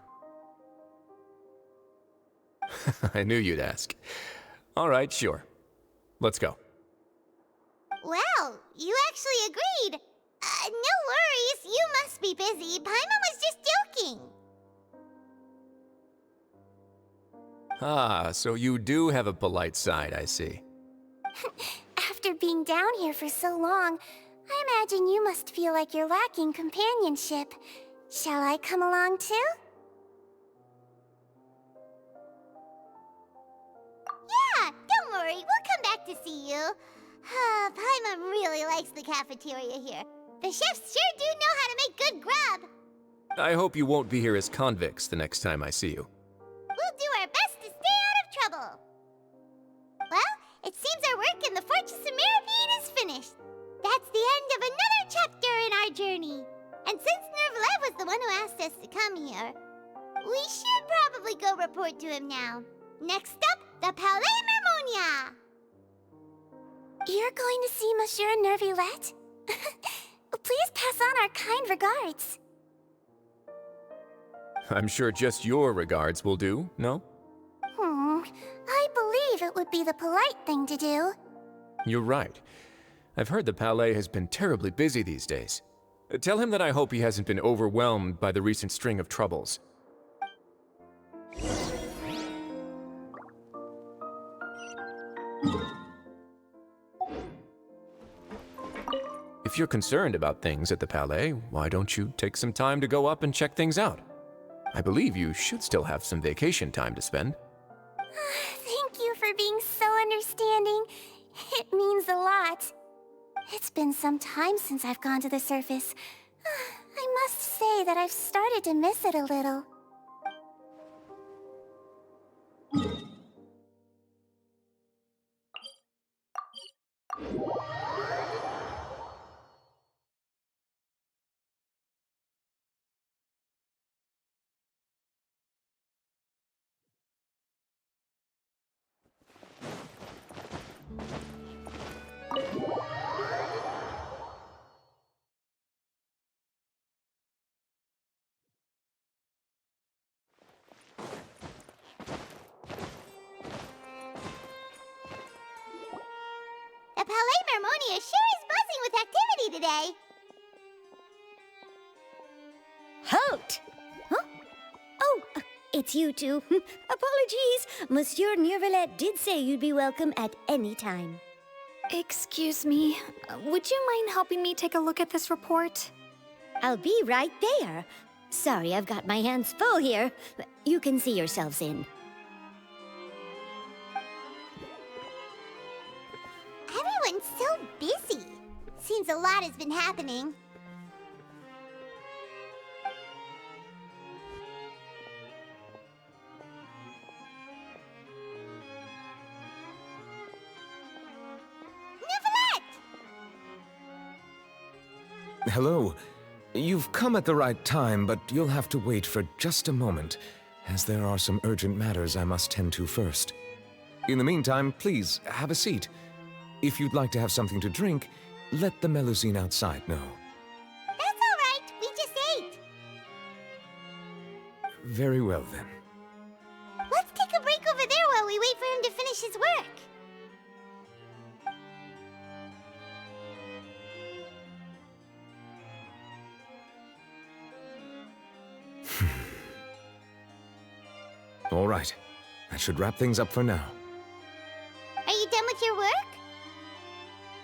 I knew you'd ask. All right, sure. Let's go. Well, you actually agreed. No worries, you must be busy. Paimon was just joking. Ah, so you do have a polite side, I see. After being down here for so long, I imagine you must feel like you're lacking companionship. Shall I come along too? Yeah, don't worry, we'll come back to see you. Paimon really likes the cafeteria here. The chefs sure do know how to make good grub. I hope you won't be here as convicts the next time I see you. We'll do our best to stay out of trouble. Well, it seems our work in the Fortress of Meripede is finished. That's the end of another chapter in our journey. And since Neuvillette was the one who asked us to come here, we should probably go report to him now. Next up, the Palais Mermonia. You're going to see Monsieur Neuvillette? Please pass on our kind regards. I'm sure just your regards will do, no? I believe it would be the polite thing to do. You're right. I've heard the Palais has been terribly busy these days. Tell him that I hope he hasn't been overwhelmed by the recent string of troubles. If you're concerned about things at the Palais, why don't you take some time to go up and check things out? I believe you should still have some vacation time to spend. Thank you for being so understanding. It means a lot. It's been some time since I've gone to the surface. I must say that I've started to miss it a little. Palais Mermonia sure is buzzing with activity today. Halt! Huh? Oh, it's you two. Apologies. Monsieur Neuvillette did say you'd be welcome at any time. Excuse me, would you mind helping me take a look at this report? I'll be right there. Sorry, I've got my hands full here. You can see yourselves in. Everyone's so busy. Seems a lot has been happening. Hello. You've come at the right time, but you'll have to wait for just a moment, as there are some urgent matters I must tend to first. In the meantime, please, have a seat. If you'd like to have something to drink, let the Melusine outside know. That's all right. We just ate. Very well, then. Let's take a break over there while we wait for him to finish his work. All right. That should wrap things up for now. Are you done with your work?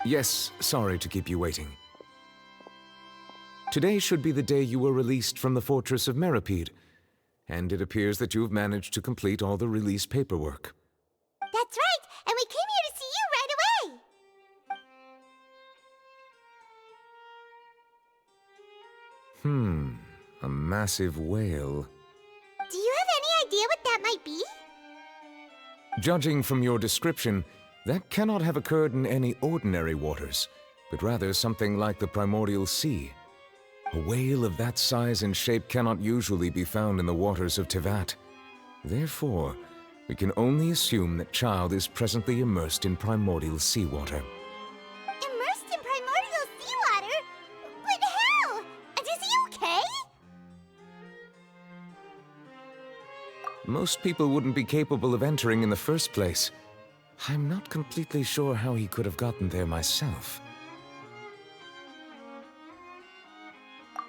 Yes, sorry to keep you waiting. Today should be the day you were released from the Fortress of Meripede, and it appears that you've managed to complete all the release paperwork. That's right, and we came here to see you right away. A massive whale. Do you have any idea what that might be? Judging from your description, that cannot have occurred in any ordinary waters, but rather something like the primordial sea. A whale of that size and shape cannot usually be found in the waters of Tevat. Therefore, we can only assume that Child is presently immersed in primordial seawater. Immersed in primordial seawater? But how? Is he okay? Most people wouldn't be capable of entering in the first place. I'm not completely sure how he could have gotten there myself.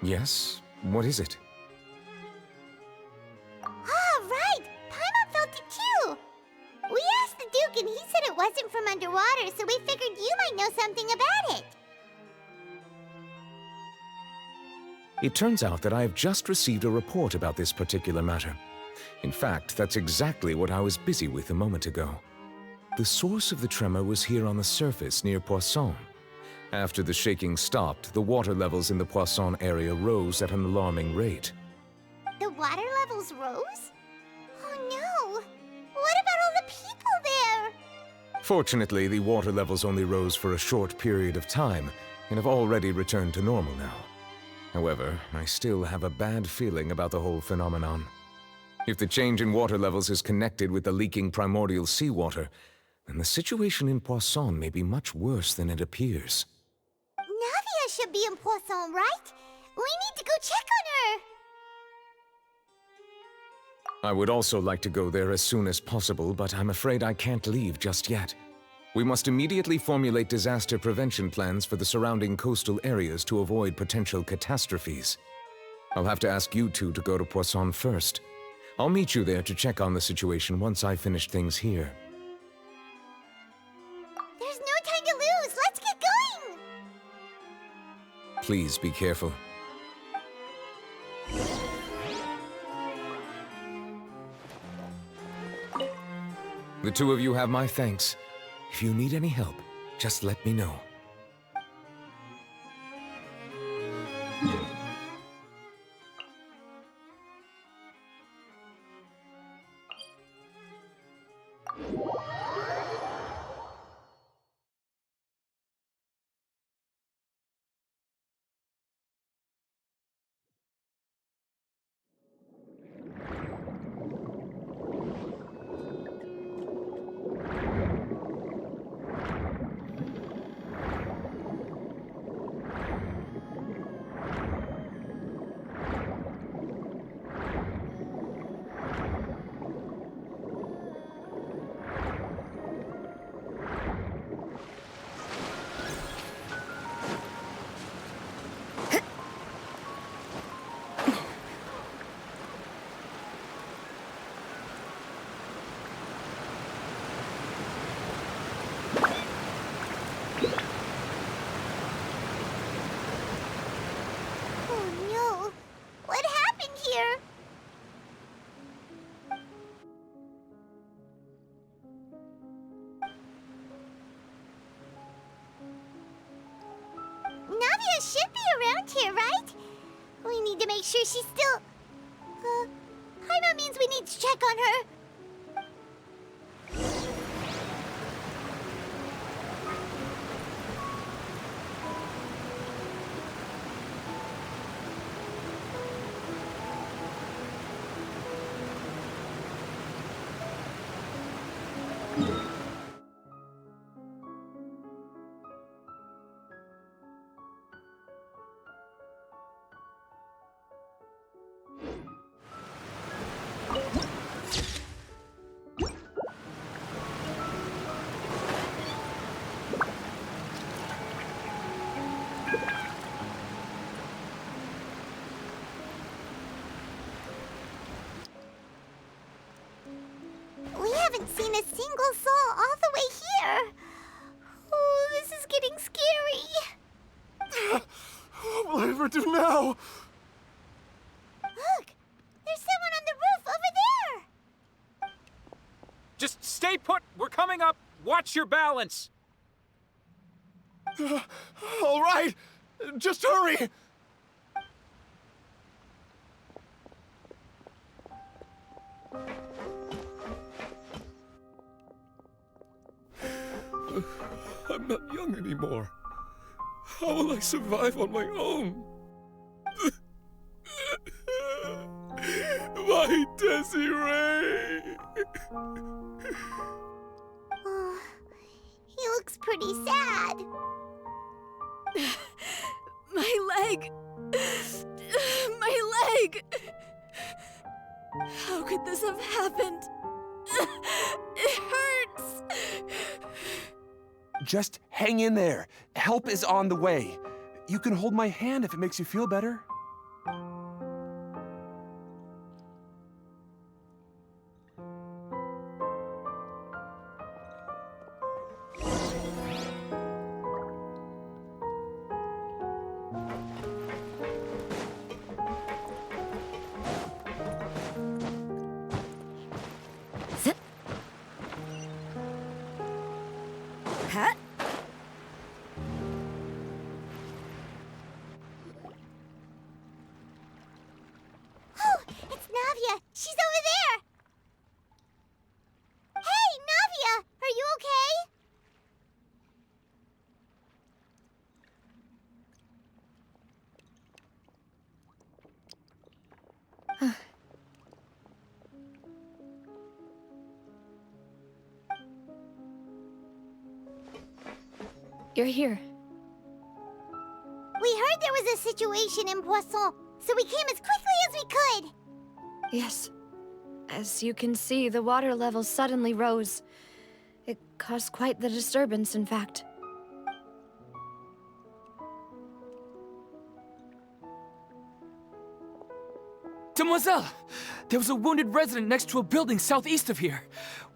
Yes? What is it? Ah, right! Paimon felt it too! We asked the Duke and he said it wasn't from underwater, so we figured you might know something about it. It turns out that I have just received a report about this particular matter. In fact, that's exactly what I was busy with a moment ago. The source of the tremor was here on the surface near Poisson. After the shaking stopped, the water levels in the Poisson area rose at an alarming rate. The water levels rose? Oh no! What about all the people there? Fortunately, the water levels only rose for a short period of time and have already returned to normal now. However, I still have a bad feeling about the whole phenomenon. If the change in water levels is connected with the leaking primordial seawater, then the situation in Poisson may be much worse than it appears. Navia should be in Poisson, right? We need to go check on her! I would also like to go there as soon as possible, but I'm afraid I can't leave just yet. We must immediately formulate disaster prevention plans for the surrounding coastal areas to avoid potential catastrophes. I'll have to ask you two to go to Poisson first. I'll meet you there to check on the situation once I finish things here. There's no time to lose! Let's get going! Please be careful. The two of you have my thanks. If you need any help, just let me know. Navia should be around here, right? We need to make sure she's still... Paimon means we need to check on her. We haven't seen a single soul all the way here. Oh, this is getting scary. What will I ever do now? Look, there's someone on the roof over there. Just stay put. We're coming up. Watch your balance. All right, just hurry. I'm not young anymore. How will I survive on my own? My Desiree! Oh, he looks pretty sad. My leg! My leg! How could this have happened? It hurts! Just hang in there. Help is on the way. You can hold my hand if it makes you feel better. Huh? Oh, it's Navia. She's over there. Hey, Navia, are you okay? You're here. We heard there was a situation in Poisson, so we came as quickly as we could. Yes. As you can see, the water level suddenly rose. It caused quite the disturbance, in fact. Demoiselle! There was a wounded resident next to a building southeast of here.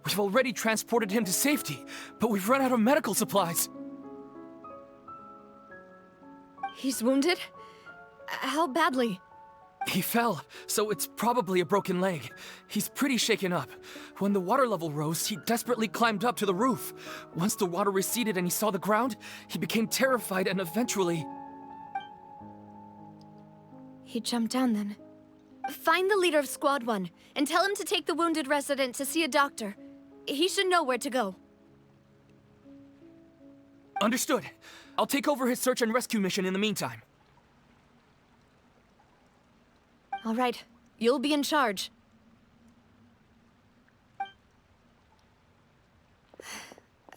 We've already transported him to safety, but we've run out of medical supplies. He's wounded? How badly? He fell, so it's probably a broken leg. He's pretty shaken up. When the water level rose, he desperately climbed up to the roof. Once the water receded and he saw the ground, he became terrified and eventually... He jumped down then. Find the leader of Squad 1 and tell him to take the wounded resident to see a doctor. He should know where to go. Understood. I'll take over his search and rescue mission in the meantime. All right. You'll be in charge.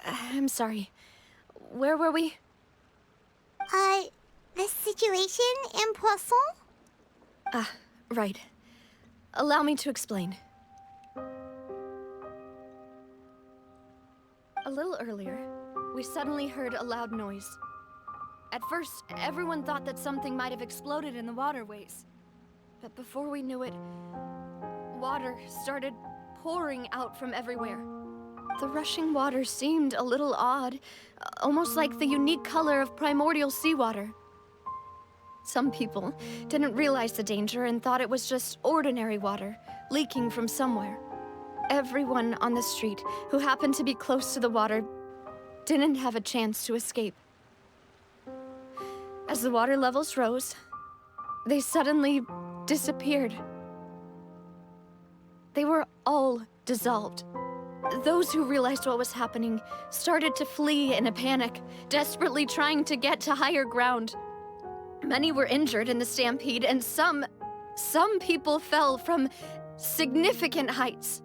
I'm sorry. Where were we? The situation in Poisson? Ah, right. Allow me to explain. A little earlier, we suddenly heard a loud noise. At first, everyone thought that something might have exploded in the waterways. But before we knew it, water started pouring out from everywhere. The rushing water seemed a little odd, almost like the unique color of primordial seawater. Some people didn't realize the danger and thought it was just ordinary water, leaking from somewhere. Everyone on the street who happened to be close to the water didn't have a chance to escape. As the water levels rose, they suddenly disappeared. They were all dissolved. Those who realized what was happening started to flee in a panic, desperately trying to get to higher ground. Many were injured in the stampede, and some people fell from significant heights.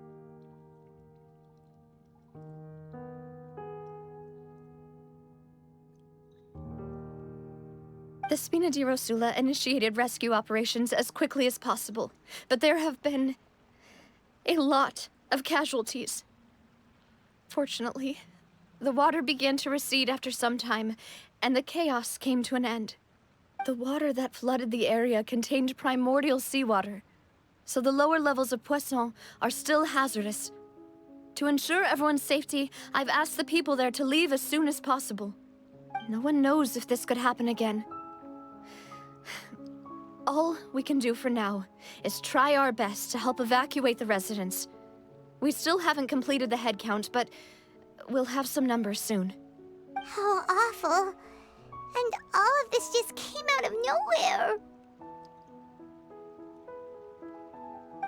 The Spina di Rosula initiated rescue operations as quickly as possible, but there have been a lot of casualties. Fortunately, the water began to recede after some time, and the chaos came to an end. The water that flooded the area contained primordial seawater, so the lower levels of Poisson are still hazardous. To ensure everyone's safety, I've asked the people there to leave as soon as possible. No one knows if this could happen again. All we can do for now is try our best to help evacuate the residents. We still haven't completed the head count, but we'll have some numbers soon. How awful. And all of this just came out of nowhere.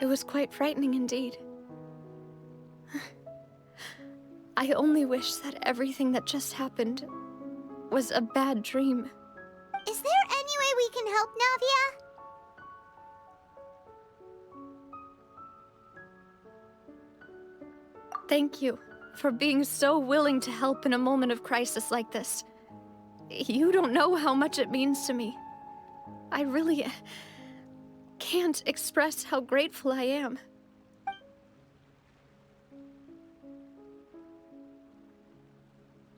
It was quite frightening indeed. I only wish that everything that just happened was a bad dream. Is there any way we can help, Navia? Thank you for being so willing to help in a moment of crisis like this. You don't know how much it means to me. I really can't express how grateful I am.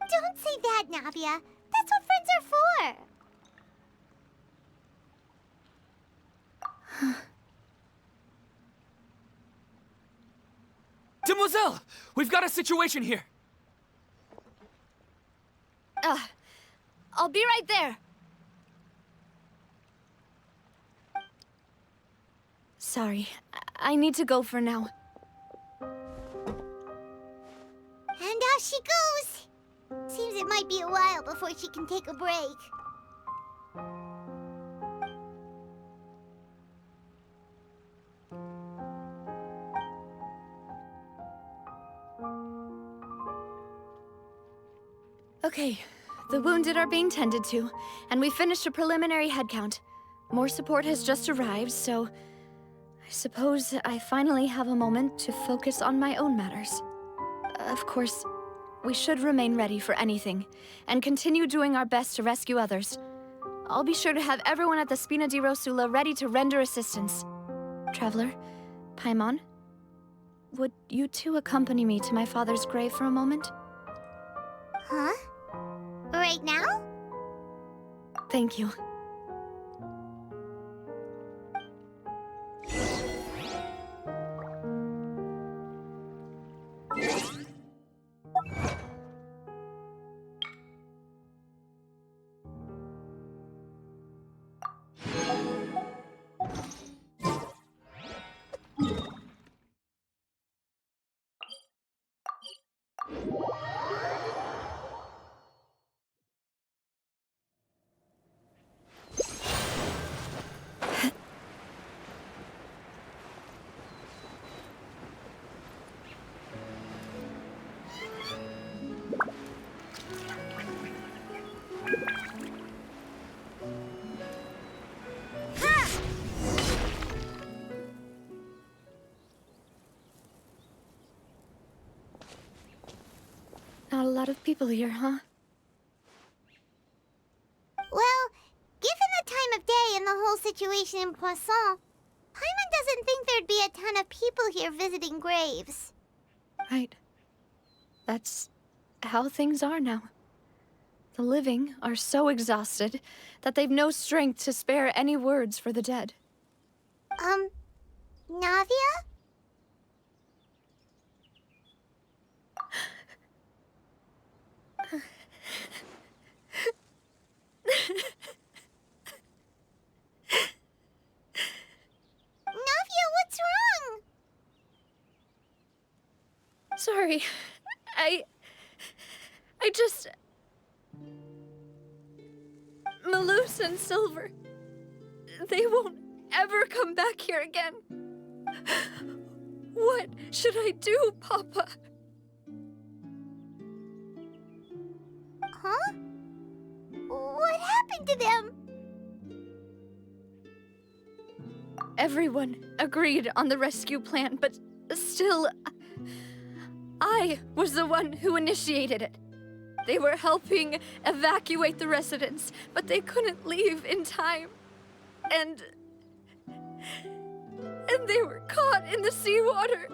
Don't say that, Navia. That's what friends are for. Demoiselle! We've got a situation here! I'll be right there. Sorry, I need to go for now. And off she goes. Seems it might be a while before she can take a break. Okay, the wounded are being tended to, and we finished a preliminary head count. More support has just arrived, so I suppose I finally have a moment to focus on my own matters. Of course, we should remain ready for anything, and continue doing our best to rescue others. I'll be sure to have everyone at the Spina di Rosula ready to render assistance. Traveler, Paimon, would you two accompany me to my father's grave for a moment? Huh? Right now? Thank you. Not a lot of people here, huh? Well, given the time of day and the whole situation in Poisson, Paimon doesn't think there'd be a ton of people here visiting graves. Right. That's how things are now. The living are so exhausted that they've no strength to spare any words for the dead. Navia? Navia, what's wrong? Sorry. I just... Malus and Silver. They won't ever come back here again. What should I do, Papa? Huh? What happened to them? Everyone agreed on the rescue plan, but still, I was the one who initiated it. They were helping evacuate the residents, but they couldn't leave in time. And they were caught in the seawater.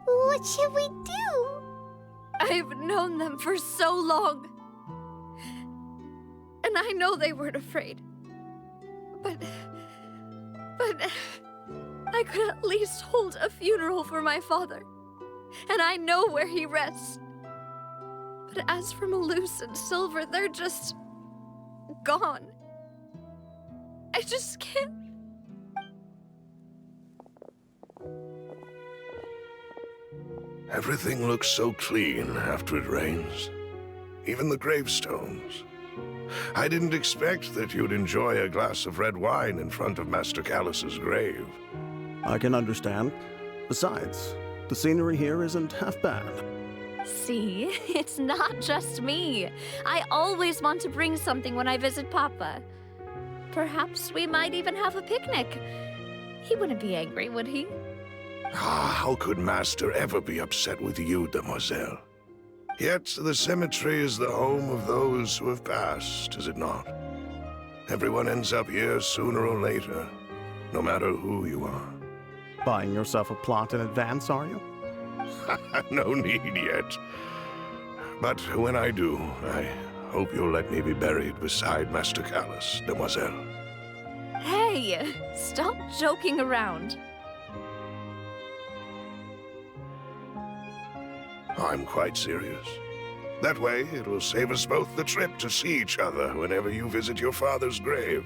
What should we do? I've known them for so long. And I know they weren't afraid. But I could at least hold a funeral for my father. And I know where he rests. But as for Malus and Silver, they're just gone. I just can't. Everything looks so clean after it rains. Even the gravestones. I didn't expect that you'd enjoy a glass of red wine in front of Master Callus's grave. I can understand. Besides, the scenery here isn't half bad. See, it's not just me. I always want to bring something when I visit Papa. Perhaps we might even have a picnic. He wouldn't be angry, would he? Ah, how could Master ever be upset with you, demoiselle? Yet the cemetery is the home of those who have passed, is it not? Everyone ends up here sooner or later, no matter who you are. Buying yourself a plot in advance, are you? No need yet. But when I do, I hope you'll let me be buried beside Master Callus, demoiselle. Hey, stop joking around. I'm quite serious. That way, it will save us both the trip to see each other whenever you visit your father's grave.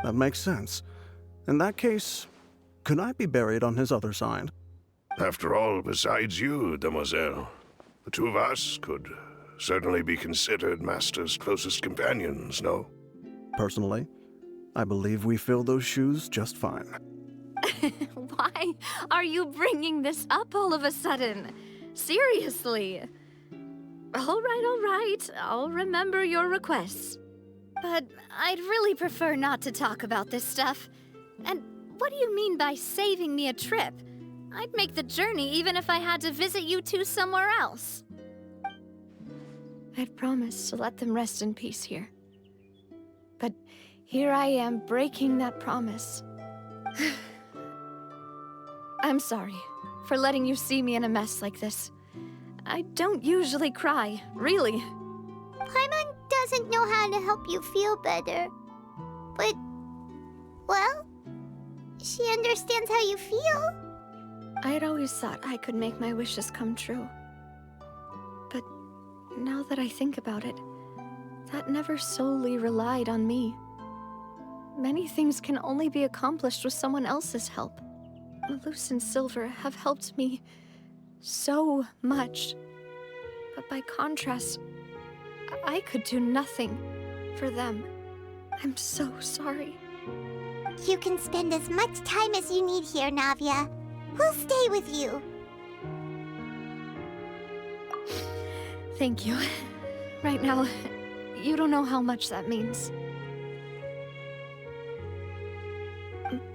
That makes sense. In that case, could I be buried on his other side? After all, besides you, demoiselle, the two of us could certainly be considered Master's closest companions, no? Personally, I believe we fill those shoes just fine. Why are you bringing this up all of a sudden? Seriously. All right. I'll remember your requests. But I'd really prefer not to talk about this stuff. And what do you mean by saving me a trip? I'd make the journey even if I had to visit you two somewhere else. I'd promised to let them rest in peace here. But here I am breaking that promise. I'm sorry for letting you see me in a mess like this. I don't usually cry, really. Paimon doesn't know how to help you feel better. But, well, she understands how you feel. I had always thought I could make my wishes come true. But now that I think about it, that never solely relied on me. Many things can only be accomplished with someone else's help. Malus and Silver have helped me so much. But by contrast, I could do nothing for them. I'm so sorry. You can spend as much time as you need here, Navia. We'll stay with you. Thank you. Right now, you don't know how much that means.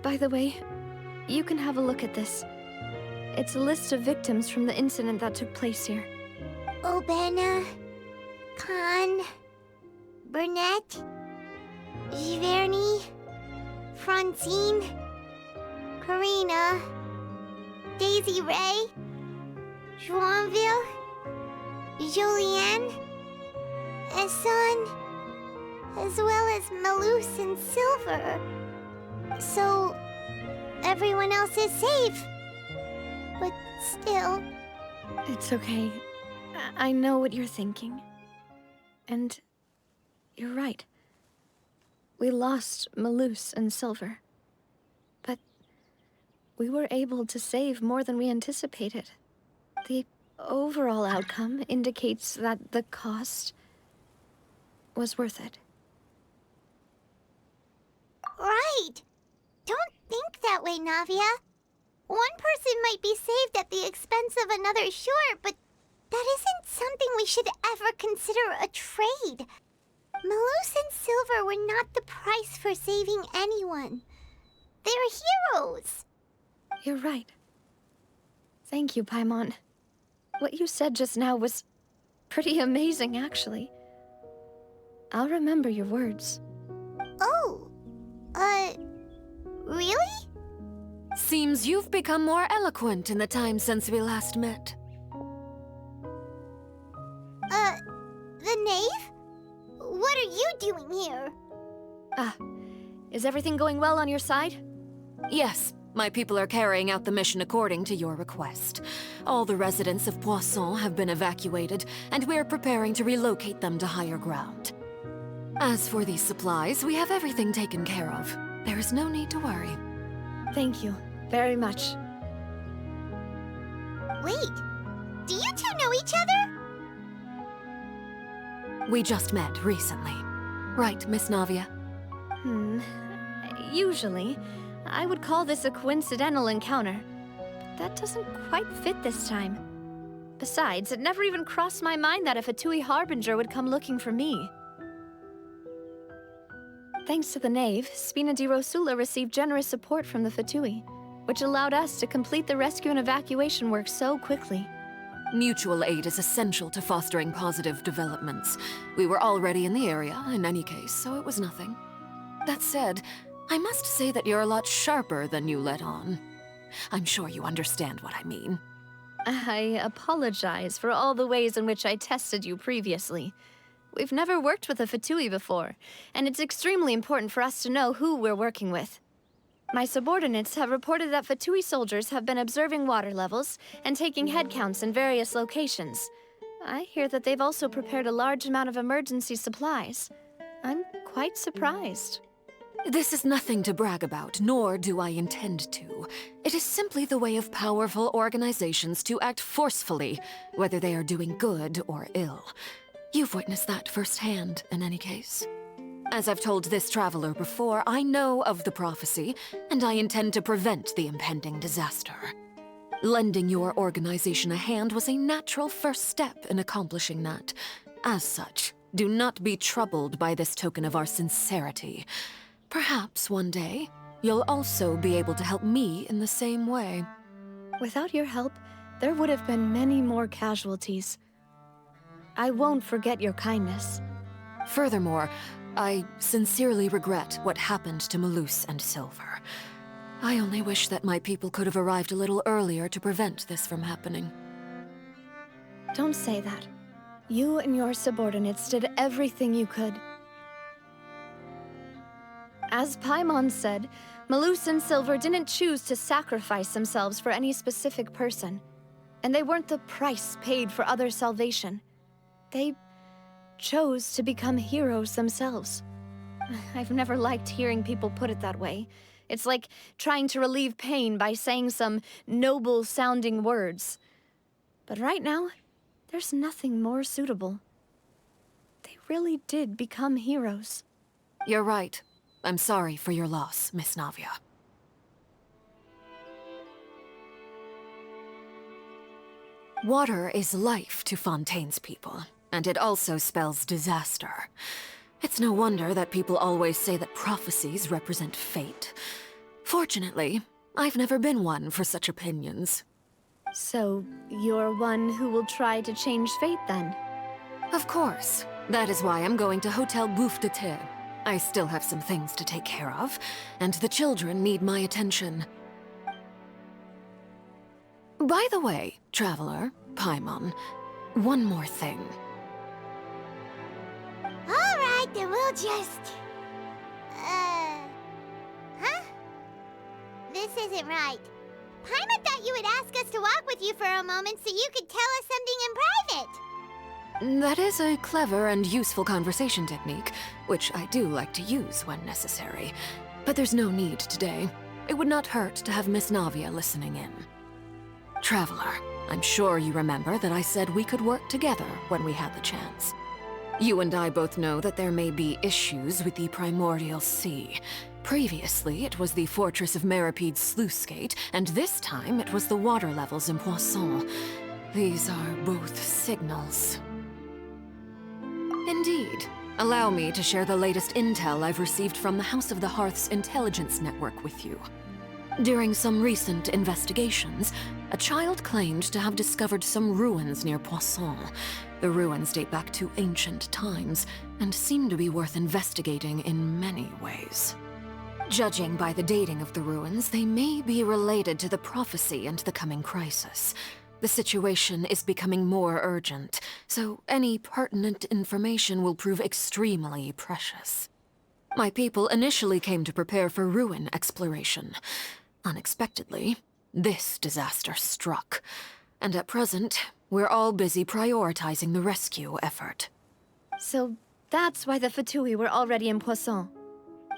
By the way, you can have a look at this. It's a list of victims from the incident that took place here. Obena, Khan, Burnett, Giverny, Francine, Karina, Daisy Ray, Joinville, Julianne, Esson, as well as Malus and Silver. So, everyone else is safe. But still... It's okay. I know what you're thinking. And you're right. We lost Malus and Silver. But we were able to save more than we anticipated. The overall outcome indicates that the cost was worth it. Right. Don't think that way, Navia. One person might be saved at the expense of another, sure, but that isn't something we should ever consider a trade. Malus and Silver were not the price for saving anyone. They're heroes. You're right. Thank you, Paimon. What you said just now was pretty amazing, actually. I'll remember your words. Oh, really? Seems you've become more eloquent in the time since we last met. The knave? What are you doing here? Is everything going well on your side? Yes, my people are carrying out the mission according to your request. All the residents of Poisson have been evacuated, and we're preparing to relocate them to higher ground. As for these supplies, we have everything taken care of. There is no need to worry. Thank you very much. Wait, do you two know each other? We just met recently. Right, Miss Navia? Usually, I would call this a coincidental encounter. But that doesn't quite fit this time. Besides, it never even crossed my mind that a Fatui Harbinger would come looking for me. Thanks to the Knave, Spina di Rosula received generous support from the Fatui, which allowed us to complete the rescue and evacuation work so quickly. Mutual aid is essential to fostering positive developments. We were already in the area, in any case, so it was nothing. That said, I must say that you're a lot sharper than you let on. I'm sure you understand what I mean. I apologize for all the ways in which I tested you previously. We've never worked with a Fatui before, and it's extremely important for us to know who we're working with. My subordinates have reported that Fatui soldiers have been observing water levels and taking head counts in various locations. I hear that they've also prepared a large amount of emergency supplies. I'm quite surprised. This is nothing to brag about, nor do I intend to. It is simply the way of powerful organizations to act forcefully, whether they are doing good or ill. You've witnessed that firsthand, in any case. As I've told this traveler before, I know of the prophecy, and I intend to prevent the impending disaster. Lending your organization a hand was a natural first step in accomplishing that. As such, do not be troubled by this token of our sincerity. Perhaps one day, you'll also be able to help me in the same way. Without your help, there would have been many more casualties. I won't forget your kindness. Furthermore, I sincerely regret what happened to Malus and Silver. I only wish that my people could have arrived a little earlier to prevent this from happening. Don't say that. You and your subordinates did everything you could. As Paimon said, Malus and Silver didn't choose to sacrifice themselves for any specific person. And they weren't the price paid for others' salvation. They chose to become heroes themselves. I've never liked hearing people put it that way. It's like trying to relieve pain by saying some noble-sounding words. But right now, there's nothing more suitable. They really did become heroes. You're right. I'm sorry for your loss, Miss Navia. Water is life to Fontaine's people, and it also spells disaster. It's no wonder that people always say that prophecies represent fate. Fortunately, I've never been one for such opinions. So, you're one who will try to change fate, then? Of course. That is why I'm going to Hotel Bouffe de Terre. I still have some things to take care of, and the children need my attention. By the way, traveler, Paimon, one more thing. Alright, then we'll just... Huh? This isn't right. Paimon thought you would ask us to walk with you for a moment so you could tell us something in private. That is a clever and useful conversation technique, which I do like to use when necessary. But there's no need today. it would not hurt to have Miss Navia listening in. Traveler, I'm sure you remember that I said we could work together when we had the chance. You and I both know that there may be issues with the Primordial Sea. Previously, it was the Fortress of Meripede's sluice gate, and this time it was the water levels in Poisson. These are both signals. Indeed. Allow me to share the latest intel I've received from the House of the Hearth's intelligence network with you. During some recent investigations, a child claimed to have discovered some ruins near Poisson. The ruins date back to ancient times, and seem to be worth investigating in many ways. Judging by the dating of the ruins, they may be related to the prophecy and the coming crisis. The situation is becoming more urgent, so any pertinent information will prove extremely precious. My people initially came to prepare for ruin exploration. Unexpectedly, this disaster struck, and at present, we're all busy prioritizing the rescue effort. So that's why the Fatui were already in Poisson.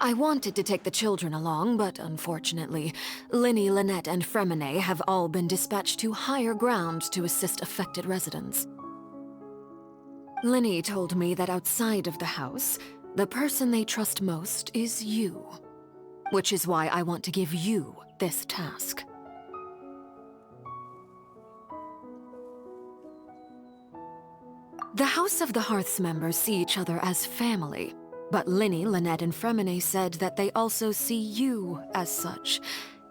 I wanted to take the children along, but unfortunately, Linny, Lynette, and Fremine have all been dispatched to higher ground to assist affected residents. Linny told me that outside of the house, the person they trust most is you. Which is why I want to give you this task. The House of the Hearth's members see each other as family. But Linny, Lynette, and Fremine said that they also see you as such,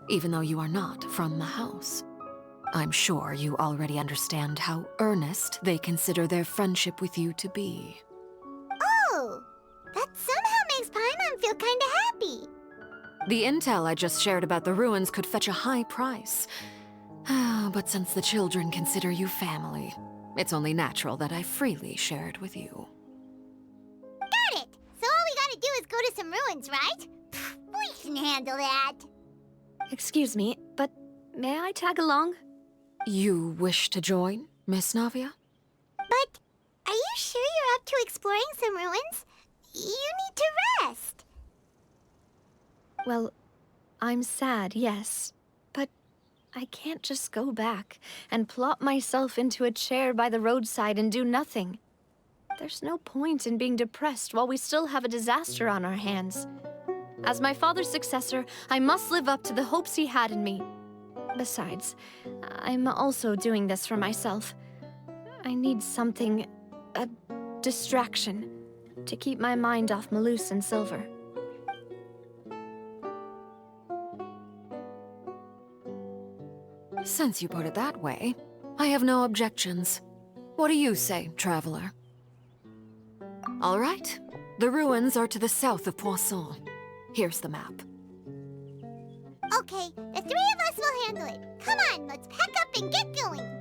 even though you are not from the house. I'm sure you already understand how earnest they consider their friendship with you to be. Oh, that somehow makes Paimon feel kinda happy. The intel I just shared about the ruins could fetch a high price. But since the children consider you family, it's only natural that I freely share it with you. Got it! So all we gotta do is go to some ruins, right? We can handle that. Excuse me, but may I tag along? You wish to join, Miss Navia? But are you sure you're up to exploring some ruins? You need to rest. Well, I'm sad, yes. But I can't just go back and plop myself into a chair by the roadside and do nothing. There's no point in being depressed while we still have a disaster on our hands. As my father's successor, I must live up to the hopes he had in me. Besides, I'm also doing this for myself. I need something, a distraction, to keep my mind off Malus and Silver. Since you put it that way, I have no objections. What do you say, traveler? All right. The ruins are to the south of Poisson. Here's the map. Okay, the three of us will handle it. Come on, let's pack up and get going.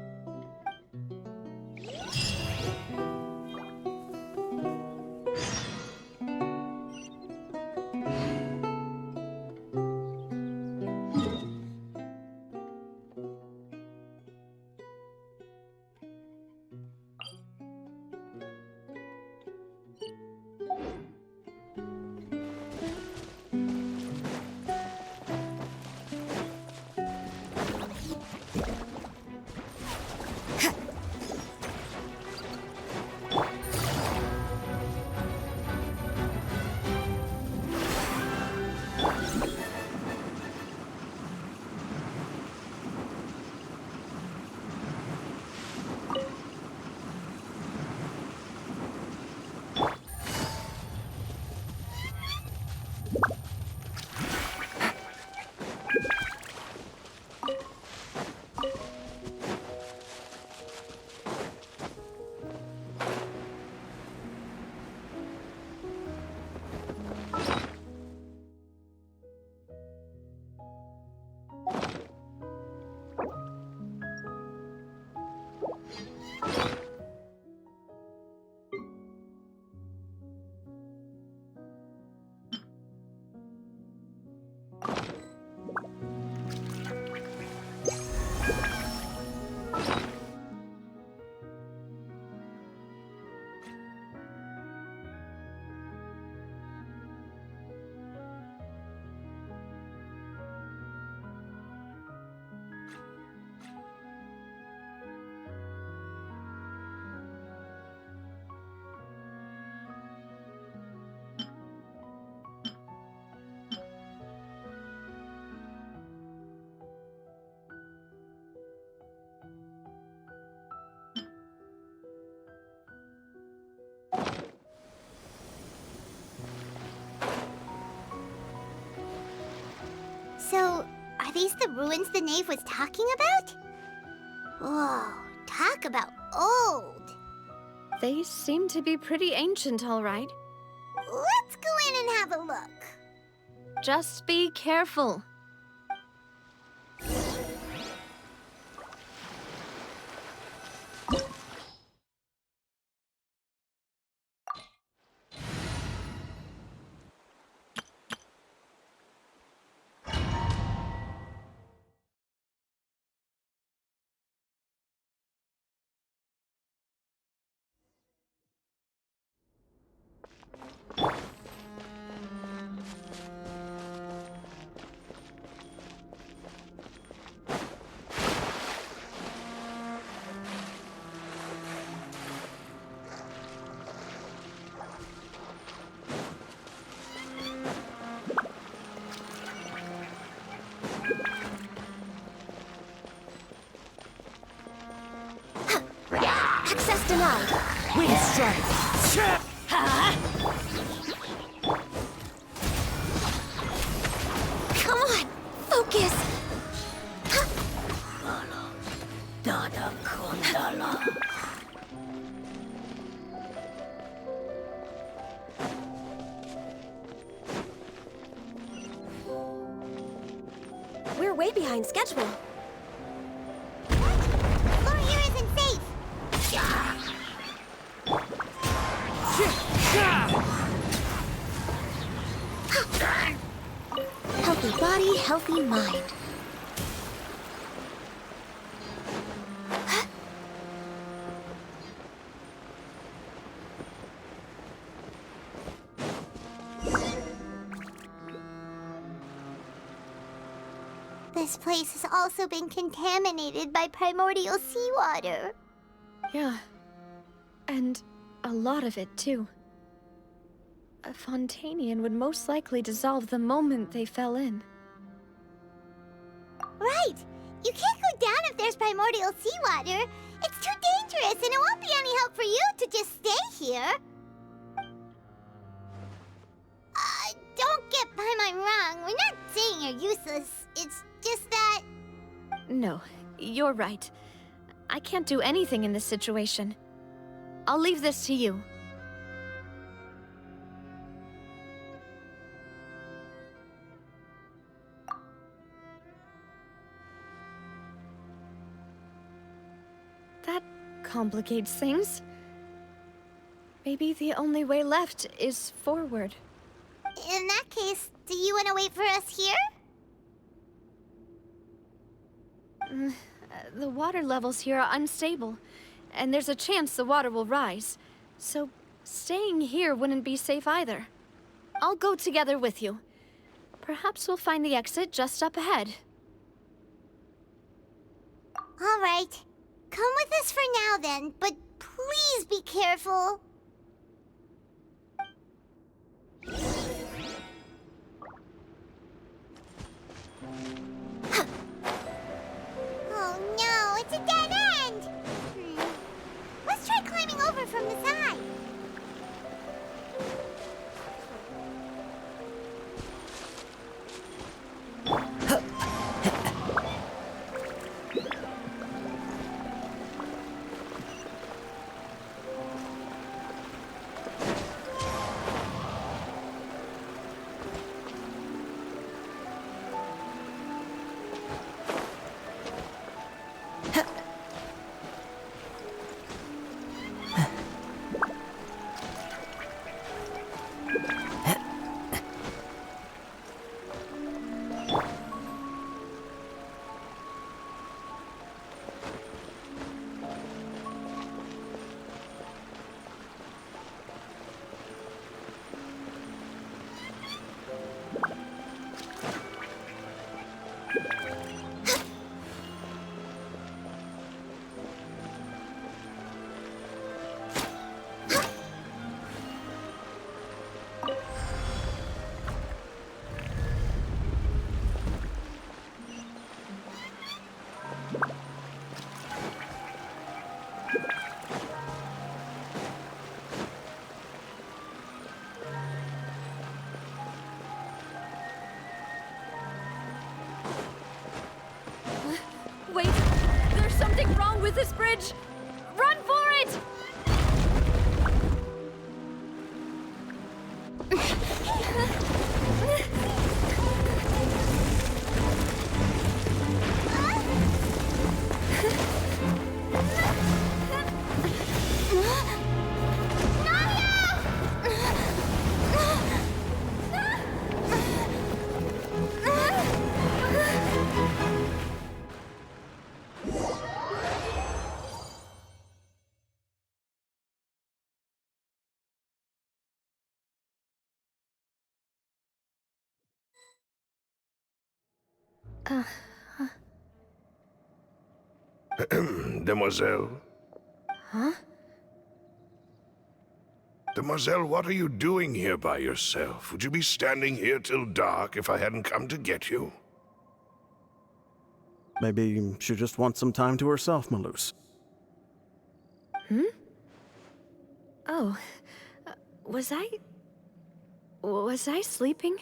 these the ruins the knave was talking about? Whoa, talk about old. They seem to be pretty ancient, all right. Let's go in and have a look. Just be careful. Access denied. Wind strike. Come on, focus. We're way behind schedule. Floor here isn't safe. Healthy body, healthy mind. This place has also been contaminated by primordial seawater. Yeah. And a lot of it, too. A Fontanian would most likely dissolve the moment they fell in. Right! You can't go down if there's primordial seawater. It's too dangerous, and it won't be any help for you to just stay here. Don't get Paimon wrong. We're not saying you're useless. It's just that... No, you're right. I can't do anything in this situation. I'll leave this to you. That complicates things. Maybe the only way left is forward. In that case, do you want to wait for us here? The water levels here are unstable, and there's a chance the water will rise. So staying here wouldn't be safe either. I'll go together with you. Perhaps we'll find the exit just up ahead. All right. Come with us for now then, but please be careful. Oh no, it's a dead end! Let's try climbing over from the side. this bridge! Run for it! Demoiselle? Huh? Demoiselle, what are you doing here by yourself? Would you be standing here till dark if I hadn't come to get you? Maybe she just wants some time to herself, Malus. Hmm? Oh. Was I sleeping?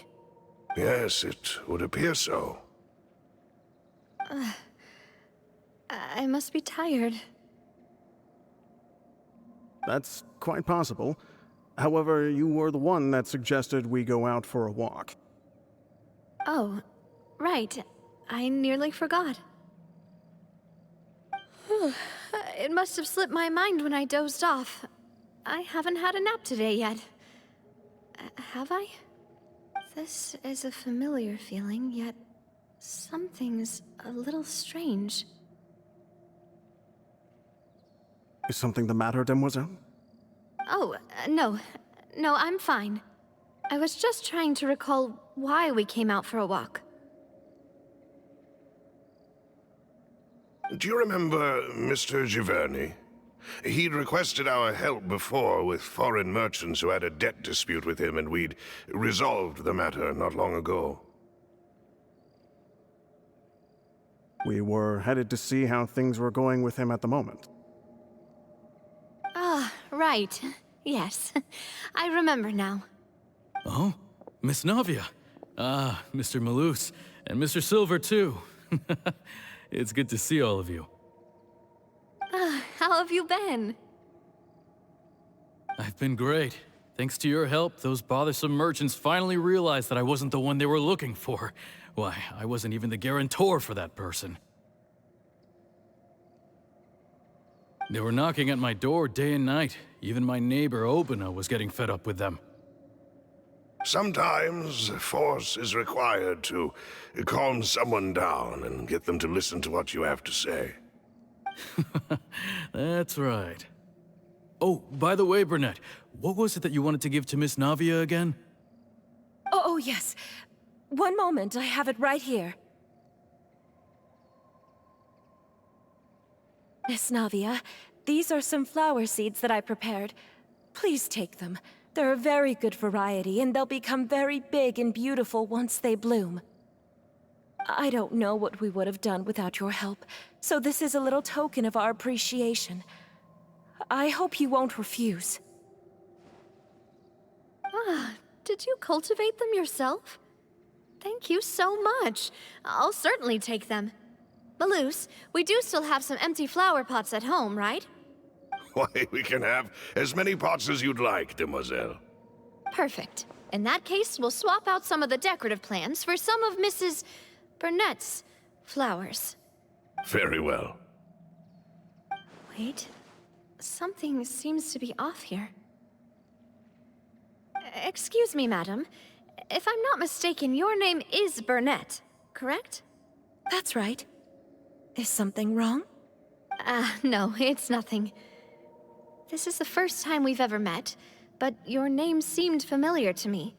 Yes, it would appear so. I must be tired. That's quite possible. However, you were the one that suggested we go out for a walk. Oh, right. I nearly forgot. It must have slipped my mind when I dozed off. I haven't had a nap today yet. Have I? This is a familiar feeling, yet something's a little strange. Is something the matter, Demoiselle? Oh, no. No, I'm fine. I was just trying to recall why we came out for a walk. Do you remember Mr. Giverny? He'd requested our help before with foreign merchants who had a debt dispute with him, and we'd resolved the matter not long ago. We were headed to see how things were going with him at the moment. Ah, right. Yes. I remember now. Oh? Miss Navia. Ah, Mr. Malus. And Mr. Silver, too. It's good to see all of you. How have you been? I've been great. Thanks to your help, those bothersome merchants finally realized that I wasn't the one they were looking for. Why, I wasn't even the guarantor for that person. They were knocking at my door day and night. Even my neighbor, Obina, was getting fed up with them. Sometimes force is required to calm someone down and get them to listen to what you have to say. That's right. Oh, by the way, Burnett, what was it that you wanted to give to Miss Navia again? Oh, yes. One moment, I have it right here. Miss Navia, these are some flower seeds that I prepared. Please take them. They're a very good variety, and they'll become very big and beautiful once they bloom. I don't know what we would have done without your help, so this is a little token of our appreciation. I hope you won't refuse. Ah, did you cultivate them yourself? Thank you so much. I'll certainly take them. Malus, we do still have some empty flower pots at home, right? Why, we can have as many pots as you'd like, demoiselle. Perfect. In that case, we'll swap out some of the decorative plants for some of Mrs. Burnett's flowers. Very well. Wait. Something seems to be off here. Excuse me, madam. If I'm not mistaken, your name is Burnett, correct? That's right. Is something wrong? No, it's nothing. This is the first time we've ever met, but your name seemed familiar to me.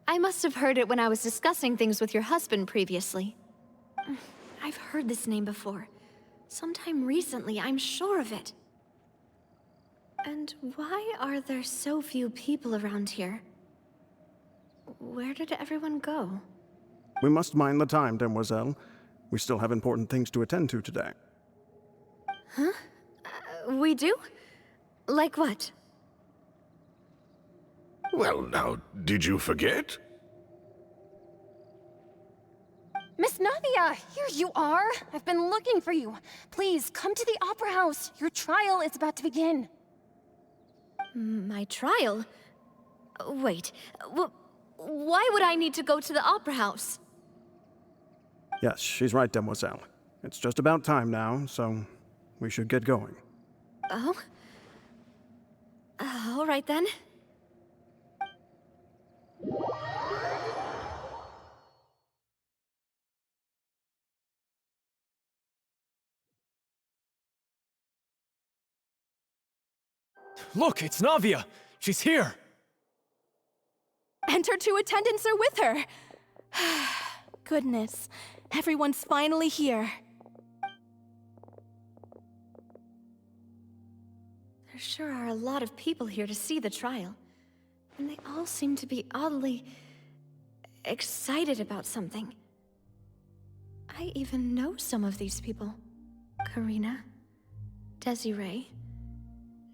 I must have heard it when I was discussing things with your husband previously. I've heard this name before. Sometime recently, I'm sure of it. And why are there so few people around here? Where did everyone go? We must mind the time, demoiselle. We still have important things to attend to today. Huh? We do? Like what? Well, now, did you forget? Miss Navia, here you are! I've been looking for you. Please, come to the Opera House. Your trial is about to begin. My trial? Wait, why would I need to go to the Opera House? Yes, she's right, Demoiselle. It's just about time now, so we should get going. Oh? All right then. Look, it's Navia! She's here! And her 2 attendants are with her. Goodness, everyone's finally here. There sure are a lot of people here to see the trial. And they all seem to be oddly excited about something. I even know some of these people. Karina, Desiree,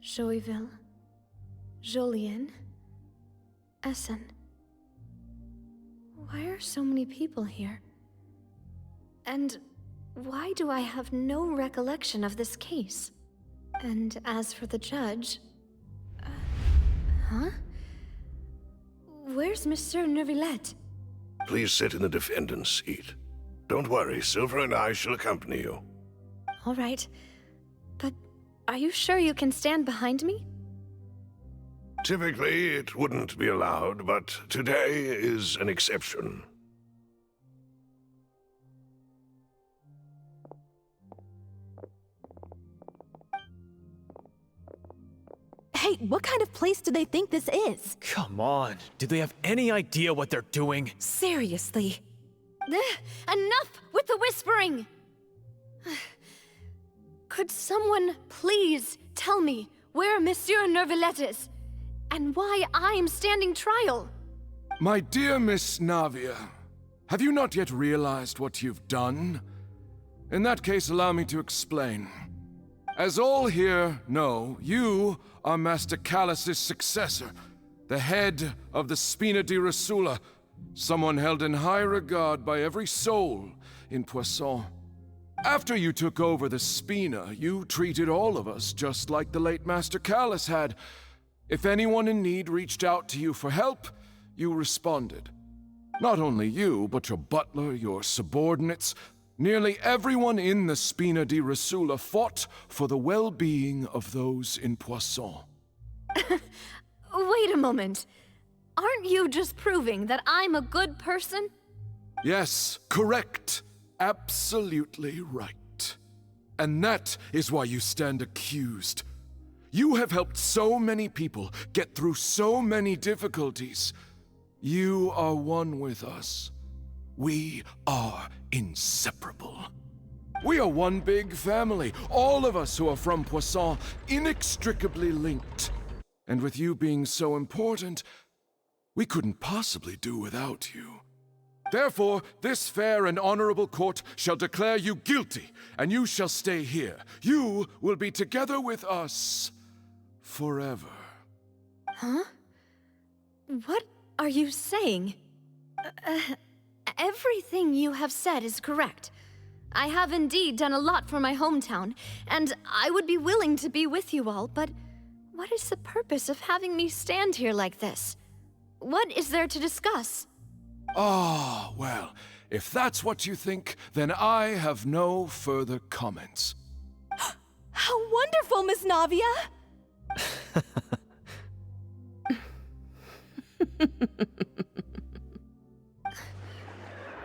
Joyville, Jolien, Essen. Why are so many people here? And why do I have no recollection of this case? And as for the judge... huh? Where's Monsieur Neuvillette? Please sit in the defendant's seat. Don't worry, Silver and I shall accompany you. All right. But are you sure you can stand behind me? Typically, it wouldn't be allowed, but today is an exception. Hey, what kind of place do they think this is? Come on, do they have any idea what they're doing? Seriously. Enough with the whispering! Could someone please tell me where Monsieur Neuvillette is? And why I'm standing trial? My dear Miss Navia, have you not yet realized what you've done? In that case, allow me to explain. As all here know, you are Master Callus's successor, the head of the Spina di Rosula, someone held in high regard by every soul in Poisson. After you took over the Spina, you treated all of us just like the late Master Callus had. If anyone in need reached out to you for help, you responded. Not only you, but your butler, your subordinates, nearly everyone in the Spina di Rosula fought for the well-being of those in Poisson. Wait a moment. Aren't you just proving that I'm a good person? Yes, correct. Absolutely right. And that is why you stand accused. You have helped so many people get through so many difficulties. You are one with us. We are inseparable. We are one big family, all of us who are from Poisson, inextricably linked. And with you being so important, we couldn't possibly do without you. Therefore, this fair and honorable court shall declare you guilty, and you shall stay here. You will be together with us forever. Huh? What are you saying? Everything you have said is correct. I have indeed done a lot for my hometown, and I would be willing to be with you all, but what is the purpose of having me stand here like this? What is there to discuss? Ah, well, if that's what you think, then I have no further comments. How wonderful, Miss Navia!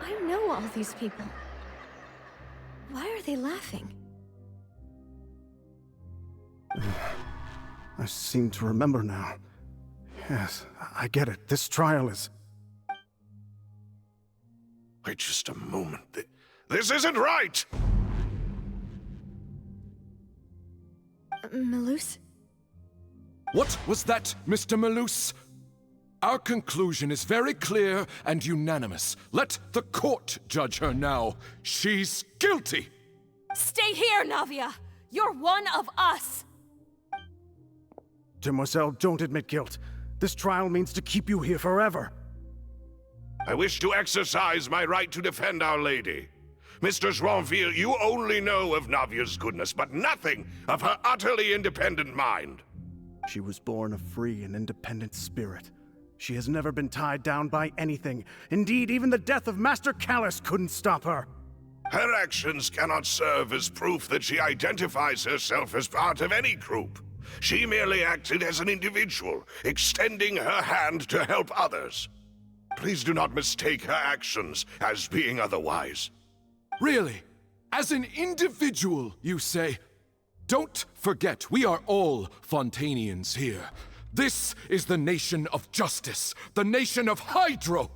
I know all these people. Why are they laughing? I seem to remember now. Yes, I get it. This trial is... Wait just a moment. This isn't right! Melus? What was that, Mr. Melus? Our conclusion is very clear and unanimous. Let the court judge her now. She's guilty! Stay here, Navia! You're one of us! Demoiselle, don't admit guilt. This trial means to keep you here forever. I wish to exercise my right to defend Our Lady. Mr. Joinville, you only know of Navia's goodness, but nothing of her utterly independent mind. She was born a free and independent spirit. She has never been tied down by anything. Indeed, even the death of Master Callus couldn't stop her. Her actions cannot serve as proof that she identifies herself as part of any group. She merely acted as an individual, extending her hand to help others. Please do not mistake her actions as being otherwise. Really? As an individual, you say? Don't forget, we are all Fontanians here. This is the nation of justice, the nation of Hydro!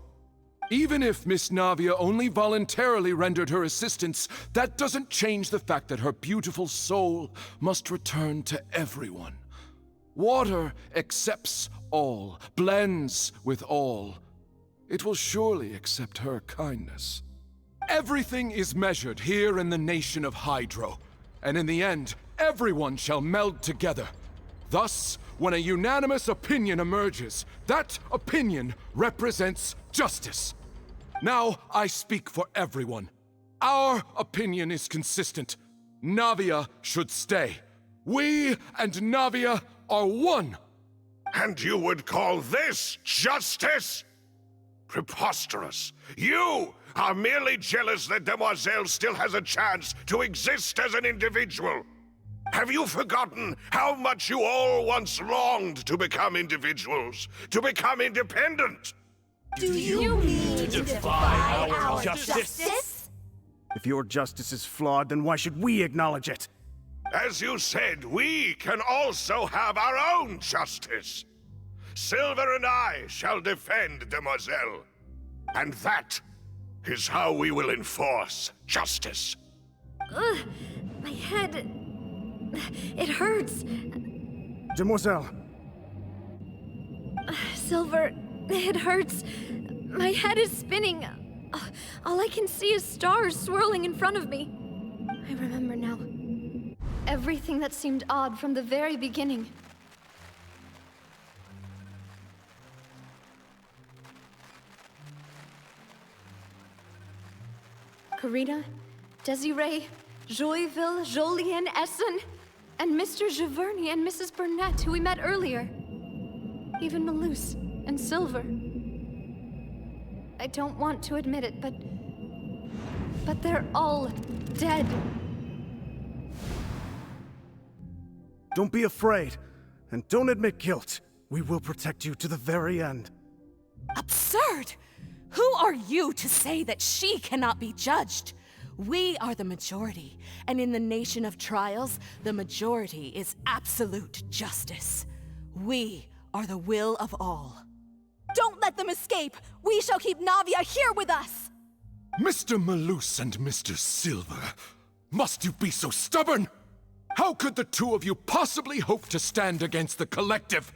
Even if Miss Navia only voluntarily rendered her assistance, that doesn't change the fact that her beautiful soul must return to everyone. Water accepts all, blends with all. It will surely accept her kindness. Everything is measured here in the nation of Hydro, and in the end, everyone shall meld together. Thus, when a unanimous opinion emerges, that opinion represents justice. Now I speak for everyone. Our opinion is consistent. Navia should stay. We and Navia are one. And you would call this justice? Preposterous. You are merely jealous that Demoiselle still has a chance to exist as an individual. Have you forgotten how much you all once longed to become individuals, to become independent? Do you mean to defy our justice? If your justice is flawed, then why should we acknowledge it? As you said, we can also have our own justice. Silver and I shall defend Demoiselle. And that is how we will enforce justice. Ugh, my head... it hurts. Demoiselle. Silver, it hurts. My head is spinning. All I can see is stars swirling in front of me. I remember now. Everything that seemed odd from the very beginning. Karina, Desiree, Joyville, Jolien, Essen, and Mr. Giverny and Mrs. Burnett, who we met earlier. Even Malus and Silver. I don't want to admit it, but they're all dead. Don't be afraid, and don't admit guilt. We will protect you to the very end. Absurd! Who are you to say that she cannot be judged? We are the majority, and in the nation of trials, the majority is absolute justice. We are the will of all. Don't let them escape! We shall keep Navia here with us! Mr. Malus and Mr. Silver, must you be so stubborn? How could the two of you possibly hope to stand against the collective?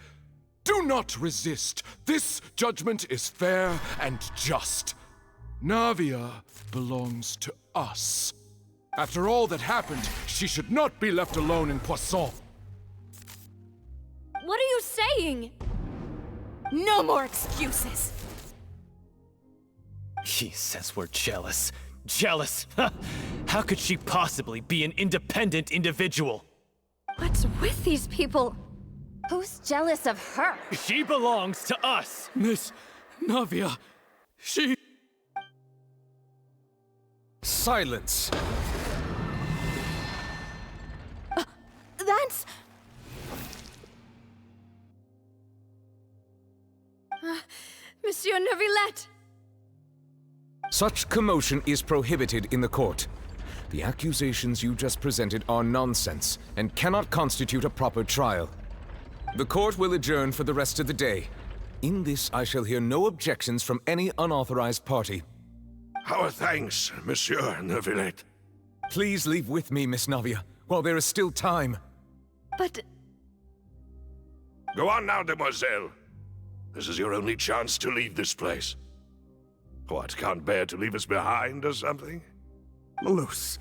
Do not resist. This judgment is fair and just. Navia belongs to us. After all that happened, she should not be left alone in Poisson. What are you saying? No more excuses! He says we're jealous. Jealous? How could she possibly be an independent individual? What's with these people? Who's jealous of her? She belongs to us! Miss Navia, she... Silence! That's... Monsieur Neuvillette! Such commotion is prohibited in the court. The accusations you just presented are nonsense and cannot constitute a proper trial. The court will adjourn for the rest of the day. In this, I shall hear no objections from any unauthorized party. Our thanks, Monsieur Neuvillette. Please leave with me, Miss Navia, while there is still time. But... Go on now, Demoiselle. This is your only chance to leave this place. What, can't bear to leave us behind or something? Malus.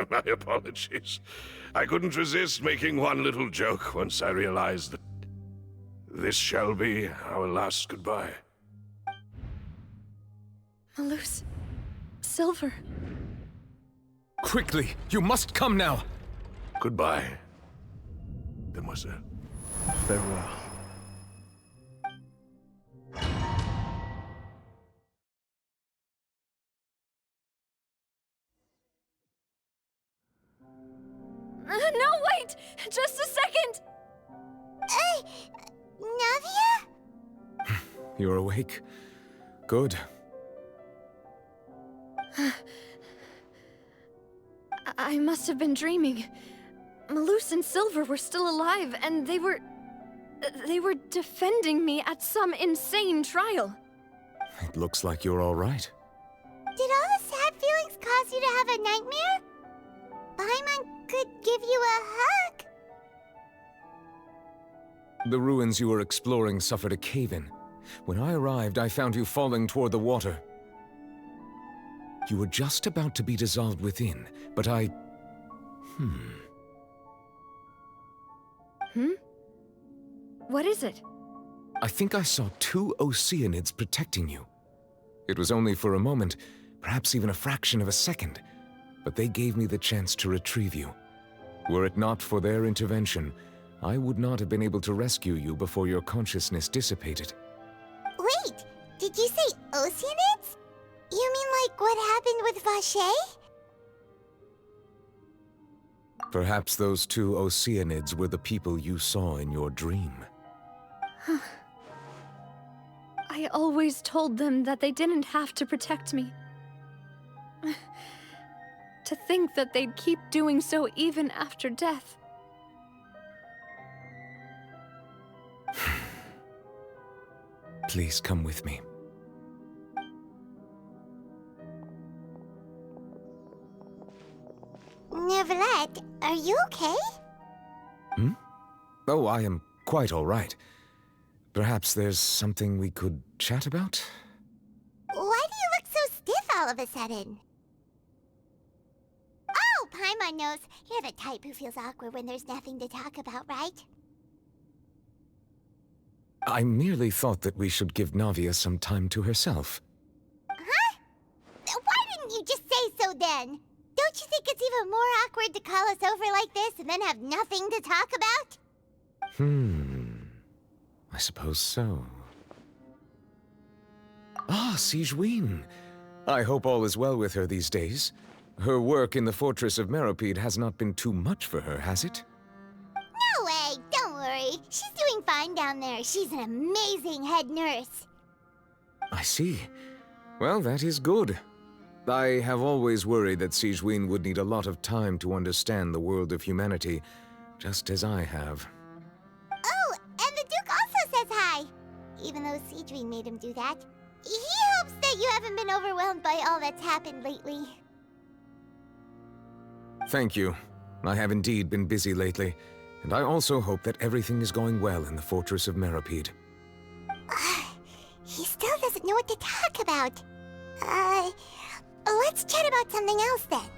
My apologies. I couldn't resist making one little joke once I realized that this shall be our last goodbye. Malus. Silver. Quickly! You must come now! Goodbye, demoiselle. Farewell. No, wait! Just a second! Navia? You're awake? Good. I must have been dreaming. Malus and Silver were still alive, and they were defending me at some insane trial. It looks like you're all right. Did all the sad feelings cause you to have a nightmare? Paimon could give you a hug. The ruins you were exploring suffered a cave-in. When I arrived, I found you falling toward the water. You were just about to be dissolved within, but I... What is it? I think I saw 2 Oceanids protecting you. It was only for a moment, perhaps even a fraction of a second, but they gave me the chance to retrieve you. Were it not for their intervention, I would not have been able to rescue you before your consciousness dissipated. Wait, did you say Oceanids? You mean like what happened with Vache? Perhaps those 2 Oceanids were the people you saw in your dream. I always told them that they didn't have to protect me. To think that they'd keep doing so even after death. Please come with me. Neverlet, are you okay? Oh, I am quite all right. Perhaps there's something we could chat about? Why do you look so stiff all of a sudden? Oh, Paimon knows. You're the type who feels awkward when there's nothing to talk about, right? I merely thought that we should give Navia some time to herself. Huh? Why didn't you just say so then? Don't you think it's even more awkward to call us over like this and then have nothing to talk about? I suppose so. Ah, Sigewinne. I hope all is well with her these days. Her work in the Fortress of Meropide has not been too much for her, has it? No way, don't worry. She's doing fine down there. She's an amazing head nurse. I see. Well, that is good. I have always worried that Sigewinne would need a lot of time to understand the world of humanity, just as I have. Oh, and the Duke also says hi. Even though Sigewinne made him do that. He hopes that you haven't been overwhelmed by all that's happened lately. Thank you. I have indeed been busy lately, and I also hope that everything is going well in the Fortress of Meropide. He still doesn't know what to talk about. Let's chat about something else then.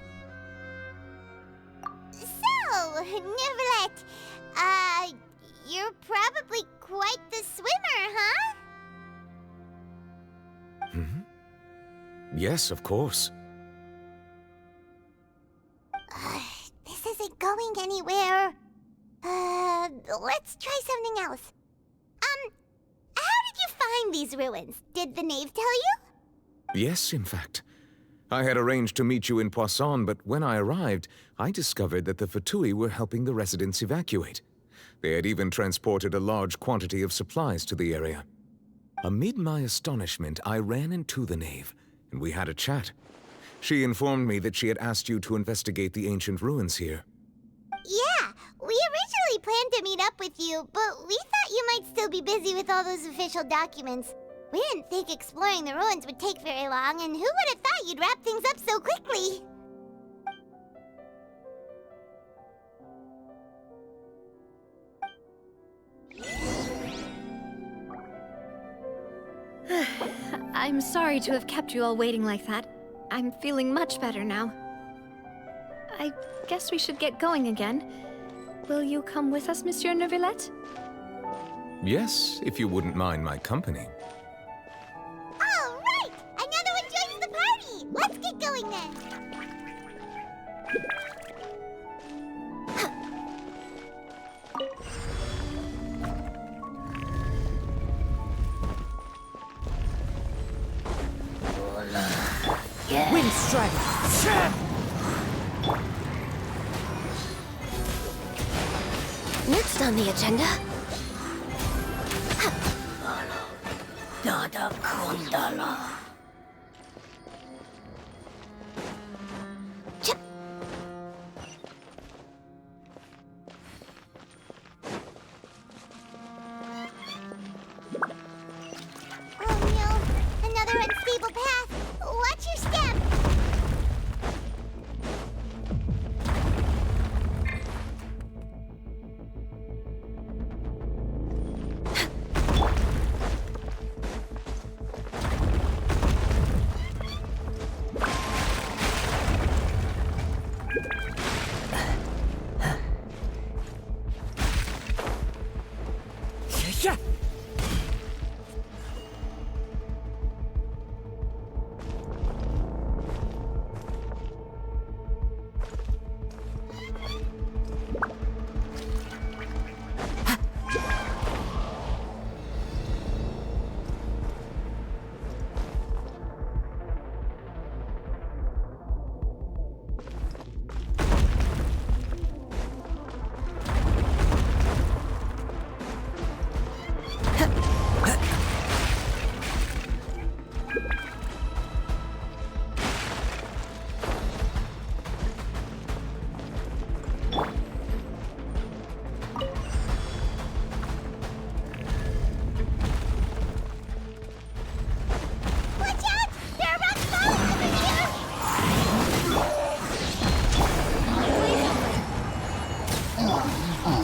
So, Neverlet, you're probably quite the swimmer, huh? Yes, of course. This isn't going anywhere. Let's try something else. How did you find these ruins? Did the knave tell you? Yes, in fact. I had arranged to meet you in Poisson, but when I arrived, I discovered that the Fatui were helping the residents evacuate. They had even transported a large quantity of supplies to the area. Amid my astonishment, I ran into the knave, and we had a chat. She informed me that she had asked you to investigate the ancient ruins here. Yeah, we originally planned to meet up with you, but we thought you might still be busy with all those official documents. We didn't think exploring the ruins would take very long, and who would have thought you'd wrap things up so quickly? I'm sorry to have kept you all waiting like that. I'm feeling much better now. I guess we should get going again. Will you come with us, Monsieur Neuvillette? Yes, if you wouldn't mind my company. All right! Another one joins Next on the agenda... Dada Kundala. Oh no, another unstable path. Watch your step.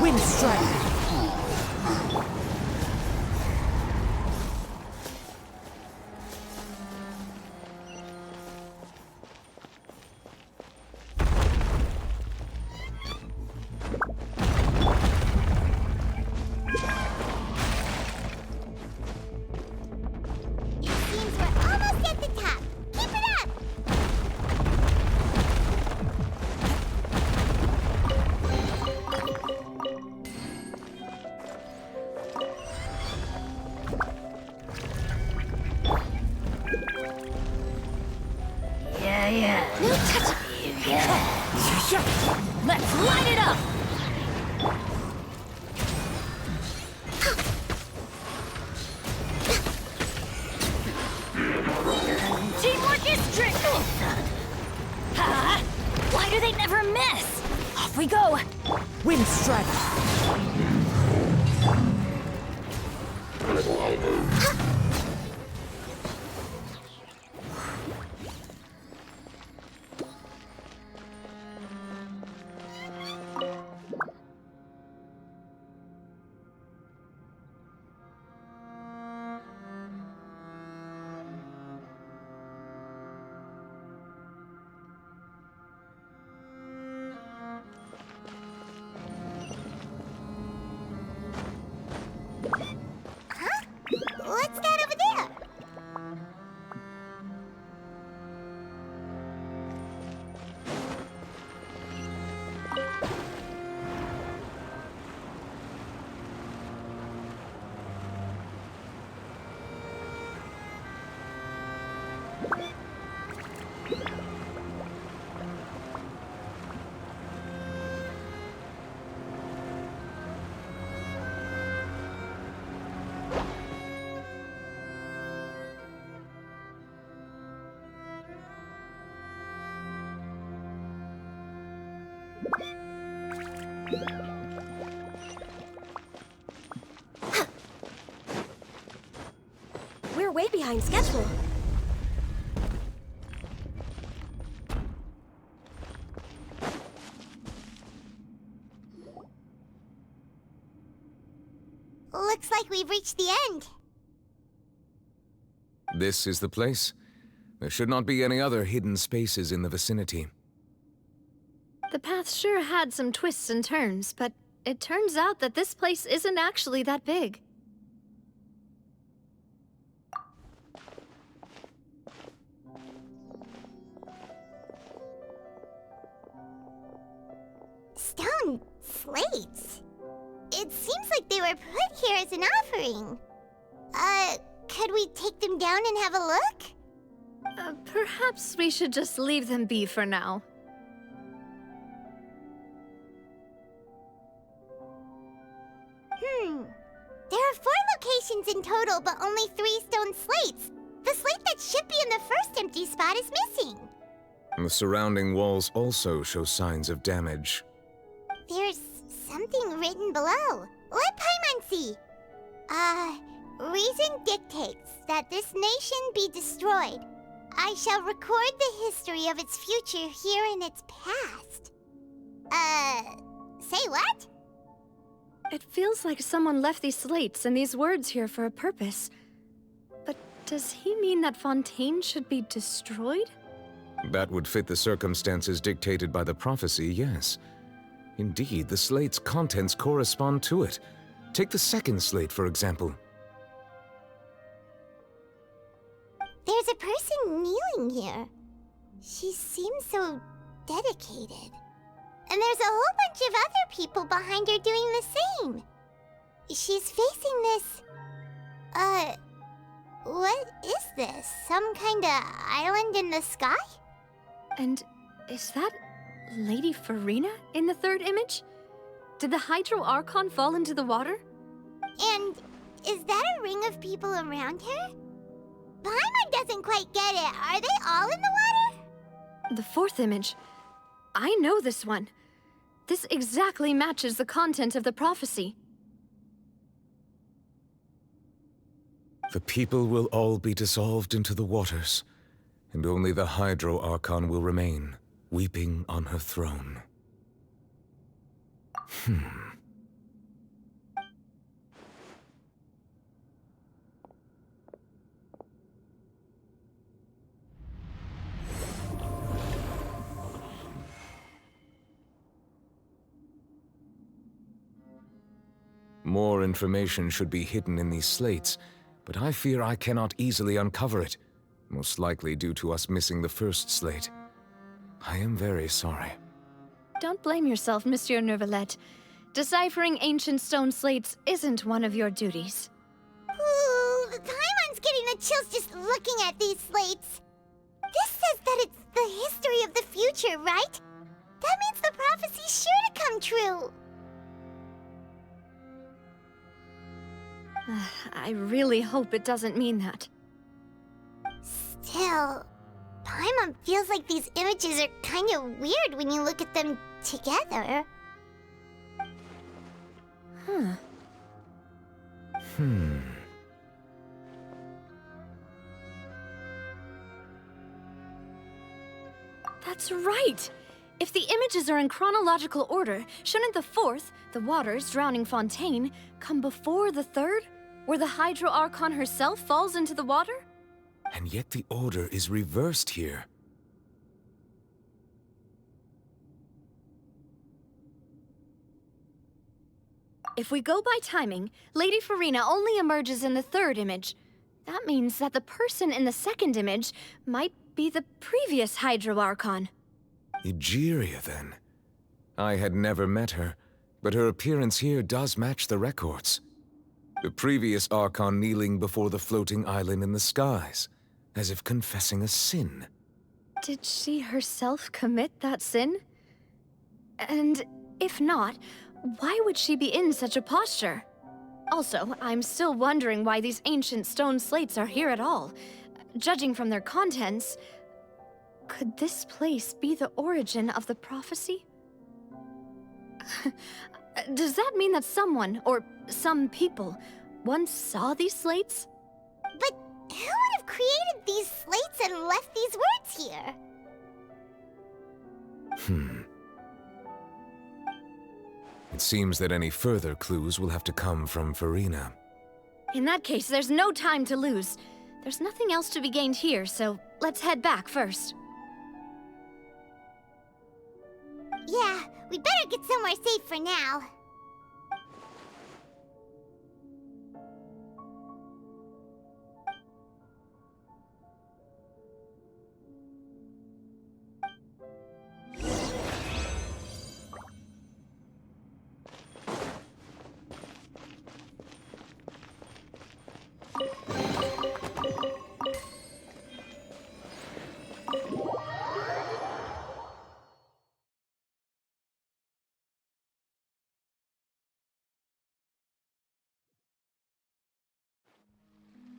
Wind strike! Let's light it up! Teamwork is tricky! Ha! Why do they never miss? Off we go! Wind strike! What's that over there? We're way behind schedule. Looks like we've reached the end. This is the place. There should not be any other hidden spaces in the vicinity. The path sure had some twists and turns, but it turns out that this place isn't actually that big. Stone slates. It seems like they were put here as an offering. Could we take them down and have a look? Perhaps we should just leave them be for now. There are 4 locations in total, but only 3 stone slates. The slate that should be in the first empty spot is missing. The surrounding walls also show signs of damage. There's something written below. Let Paimon see. Reason dictates that this nation be destroyed. I shall record the history of its future here in its past. Say what? It feels like someone left these slates and these words here for a purpose. But does he mean that Fontaine should be destroyed? That would fit the circumstances dictated by the prophecy, yes. Indeed, the slate's contents correspond to it. Take the second slate, for example. There's a person kneeling here. She seems so dedicated. And there's a whole bunch of other people behind her doing the same. She's facing this... what is this? Some kind of island in the sky? And is that Lady Farina in the third image? Did the Hydro Archon fall into the water? And is that a ring of people around her? Paimon doesn't quite get it. Are they all in the water? The fourth image. I know this one. This exactly matches the content of the prophecy. The people will all be dissolved into the waters, and only the Hydro Archon will remain, weeping on her throne. More information should be hidden in these slates, but I fear I cannot easily uncover it, most likely due to us missing the first slate. I am very sorry. Don't blame yourself, Monsieur Neuvillette. Deciphering ancient stone slates isn't one of your duties. Ooh, Paimon's getting the chills just looking at these slates. This says that it's the history of the future, right? That means the prophecy's sure to come true. I really hope it doesn't mean that. Still, Paimon feels like these images are kind of weird when you look at them together. That's right! If the images are in chronological order, shouldn't the fourth, the waters drowning Fontaine, come before the third, where the Hydro Archon herself falls into the water? And yet the order is reversed here. If we go by timing, Lady Farina only emerges in the third image. That means that the person in the second image might be the previous Hydro Archon. Egeria, then. I had never met her, but her appearance here does match the records. The previous Archon kneeling before the floating island in the skies, as if confessing a sin. Did she herself commit that sin? And if not, why would she be in such a posture? Also, I'm still wondering why these ancient stone slates are here at all. Judging from their contents, could this place be the origin of the prophecy? Does that mean that someone, or some people, once saw these slates? But who would have created these slates and left these words here? It seems that any further clues will have to come from Farina. In that case, there's no time to lose. There's nothing else to be gained here, so let's head back first. Yeah, we better get somewhere safe for now.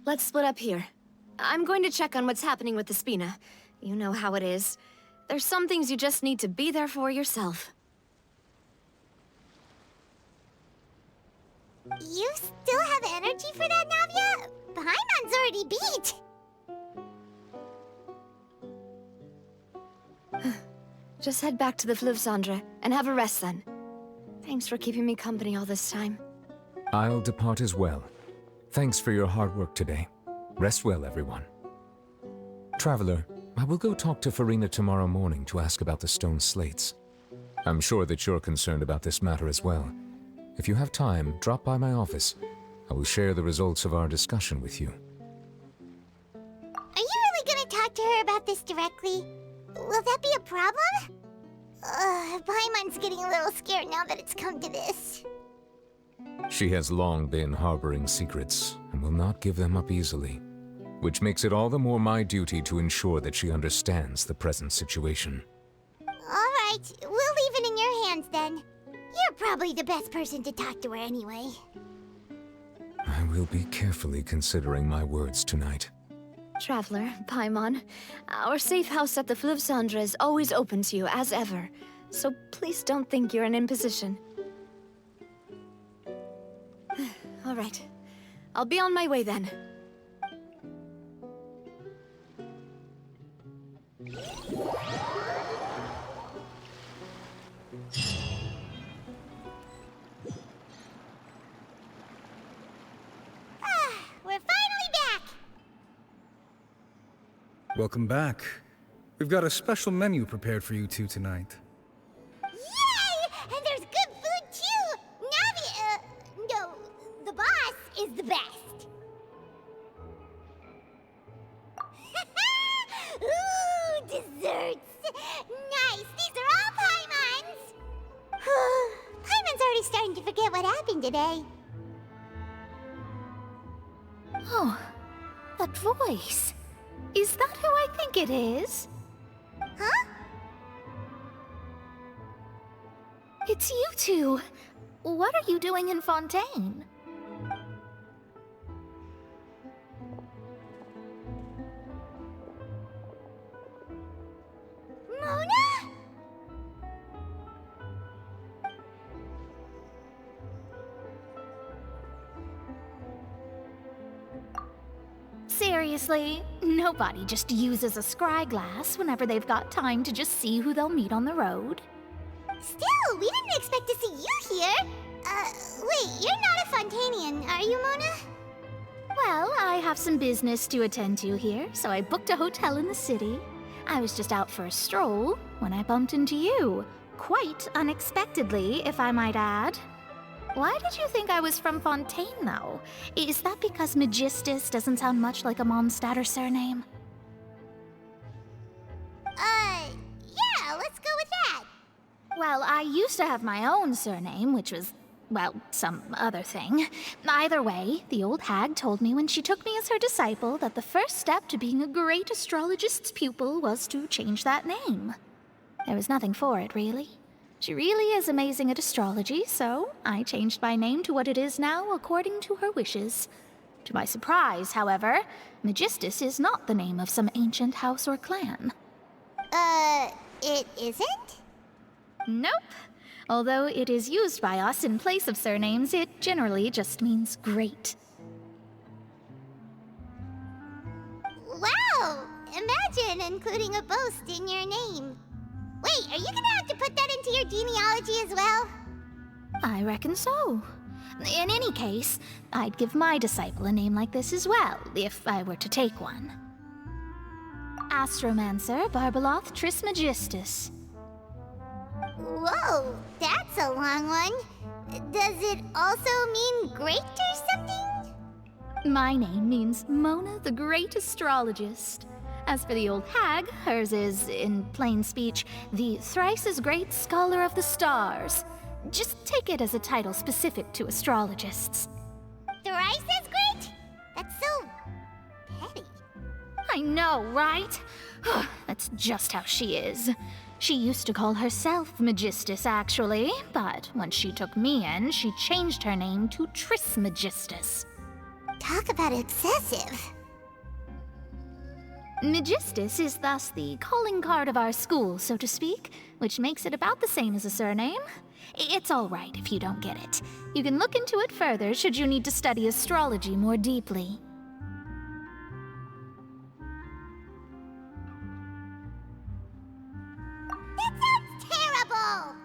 let's split up here. I'm going to check on what's happening with the Spina. You know how it is. There's some things you just need to be there for yourself. You still have energy for that, Navia? Paimon's already beat! Just head back to the Fluvsandre and have a rest then. Thanks for keeping me company all this time. I'll depart as well. Thanks for your hard work today. Rest well, everyone. Traveler, I will go talk to Farina tomorrow morning to ask about the stone slates. I'm sure that you're concerned about this matter as well. If you have time, drop by my office. I will share the results of our discussion with you. Are you really gonna talk to her about this directly? Will that be a problem? Paimon's getting a little scared now that it's come to this. She has long been harboring secrets and will not give them up easily, which makes it all the more my duty to ensure that she understands the present situation. Alright, we'll leave it in your hands then. You're probably the best person to talk to her anyway. I will be carefully considering my words tonight. Traveler, Paimon, our safe house at the Fluvsandre is always open to you as ever, so please don't think you're an imposition. All right, I'll be on my way then. We're finally back! Welcome back. We've got a special menu prepared for you two tonight. Yay! And there's good food too! Navi, no, the boss is the best. Ooh, desserts! Nice, these are all Paimon's! Paimon's already starting to forget what happened today. Oh, that voice. Is that who I think it is? Huh? It's you two. What are you doing in Fontaine? Mona? Seriously, nobody just uses a scry glass whenever they've got time to just see who they'll meet on the road. Still, we didn't expect to see you here. Wait, you're not a Fontanian, are you, Mona? Well, I have some business to attend to here, so I booked a hotel in the city. I was just out for a stroll when I bumped into you. Quite unexpectedly, if I might add. Why did you think I was from Fontaine, though? Is that because Magistus doesn't sound much like a Mondstatter surname? Yeah, let's go with that. Well, I used to have my own surname, which was, well, some other thing. Either way, the old hag told me when she took me as her disciple that the first step to being a great astrologist's pupil was to change that name. There was nothing for it, really. She really is amazing at astrology, so I changed my name to what it is now according to her wishes. To my surprise, however, Magistus is not the name of some ancient house or clan. It isn't? Nope. Although it is used by us in place of surnames, it generally just means great. Wow! Imagine including a boast in your name. Wait, are you gonna have to put that into your genealogy as well? I reckon so. In any case, I'd give my disciple a name like this as well, if I were to take one. Astromancer Barbeloth Trismegistus. Whoa, that's a long one. Does it also mean great or something? My name means Mona the Great Astrologist. As for the old hag, hers is, in plain speech, the thrice-as-great Scholar of the Stars. Just take it as a title specific to astrologists. Thrice as great? That's so petty. I know, right? That's just how she is. She used to call herself Magistus, actually, but when she took me in, she changed her name to Trismegistus. Talk about excessive. Megistus is thus the calling card of our school, so to speak, which makes it about the same as a surname. It's all right if you don't get it. You can look into it further should you need to study astrology more deeply. That sounds terrible!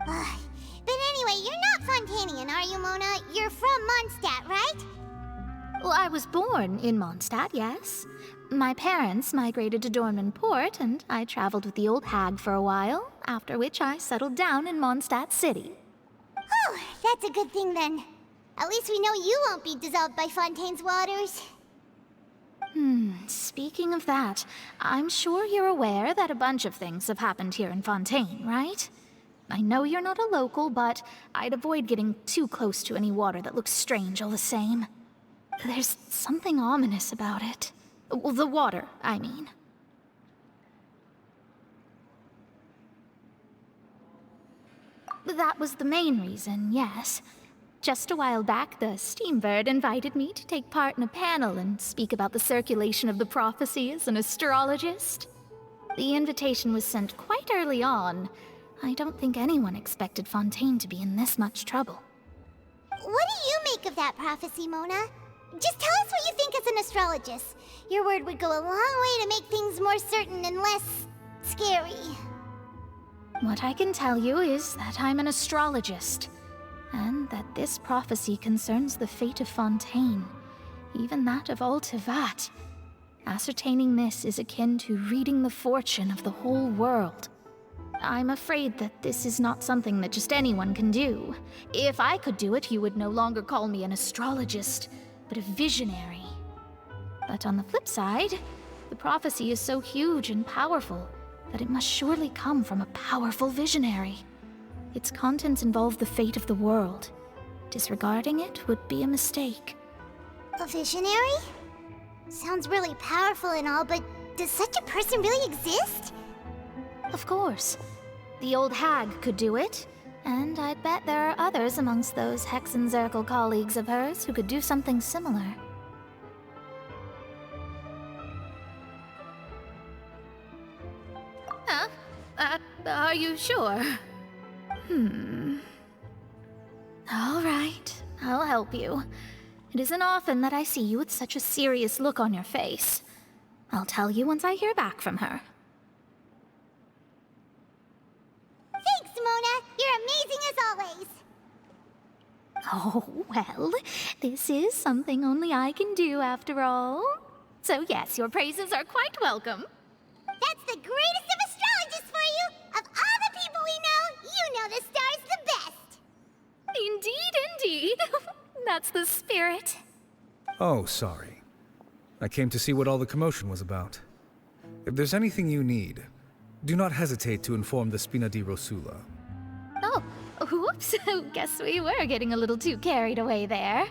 Ugh. But anyway, you're not Fontanian, are you, Mona? You're from Mondstadt, right? Well, I was born in Mondstadt, yes. My parents migrated to Dornman Port, and I traveled with the old hag for a while, after which I settled down in Mondstadt City. Oh, that's a good thing then. At least we know you won't be dissolved by Fontaine's waters. Speaking of that, I'm sure you're aware that a bunch of things have happened here in Fontaine, right? I know you're not a local, but I'd avoid getting too close to any water that looks strange all the same. There's something ominous about it. Well, the water, I mean. That was the main reason, yes. Just a while back, the Steambird invited me to take part in a panel and speak about the circulation of the prophecy as an astrologist. The invitation was sent quite early on. I don't think anyone expected Fontaine to be in this much trouble. What do you make of that prophecy, Mona? Just tell us what you think as an astrologist. Your word would go a long way to make things more certain and less scary. What I can tell you is that I'm an astrologist, and that this prophecy concerns the fate of Fontaine, even that of all Tevat. Ascertaining this is akin to reading the fortune of the whole world. I'm afraid that this is not something that just anyone can do. If I could do it, you would no longer call me an astrologist, but a visionary. But on the flip side, the prophecy is so huge and powerful that it must surely come from a powerful visionary. Its contents involve the fate of the world. Disregarding it would be a mistake. A visionary? Sounds really powerful and all, but does such a person really exist? Of course. The old hag could do it, and I'd bet there are others amongst those Hexenzirkel colleagues of hers who could do something similar. Huh? Are you sure? All right, I'll help you. It isn't often that I see you with such a serious look on your face. I'll tell you once I hear back from her. Thanks, Mona! You're amazing as always! Oh, well, this is something only I can do after all. So yes, your praises are quite welcome. That's the greatest of astrologists for you! Of all the people we know, you know the stars the best! Indeed. That's the spirit. Oh, sorry. I came to see what all the commotion was about. If there's anything you need, do not hesitate to inform the Spina di Rosula. Oh, whoops. Guess we were getting a little too carried away there.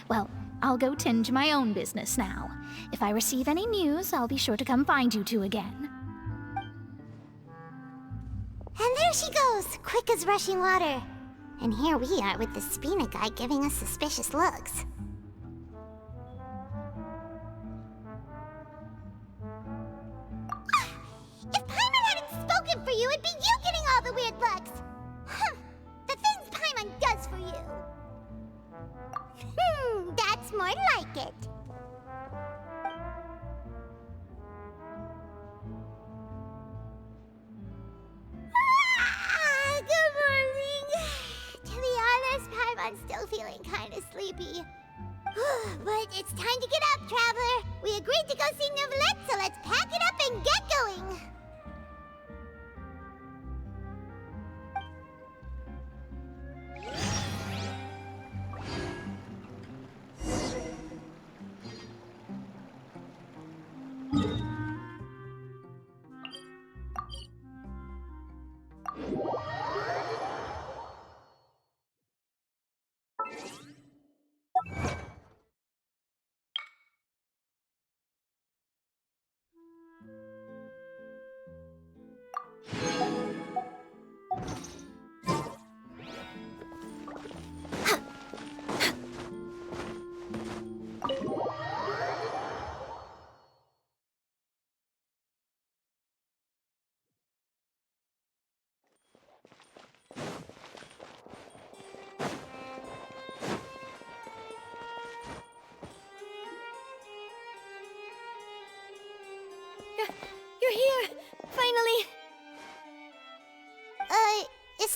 Well, I'll go tend to my own business now. If I receive any news, I'll be sure to come find you two again. And there she goes, quick as rushing water. And here we are with the Spina guy giving us suspicious looks. If Paimon hadn't spoken for you, it'd be you getting all the weird looks! The things Paimon does for you! That's more like it. Good morning. To be honest, Paimon's still feeling kind of sleepy. But it's time to get up, Traveler. We agreed to go see Neuvillette, so let's pack it up and get going.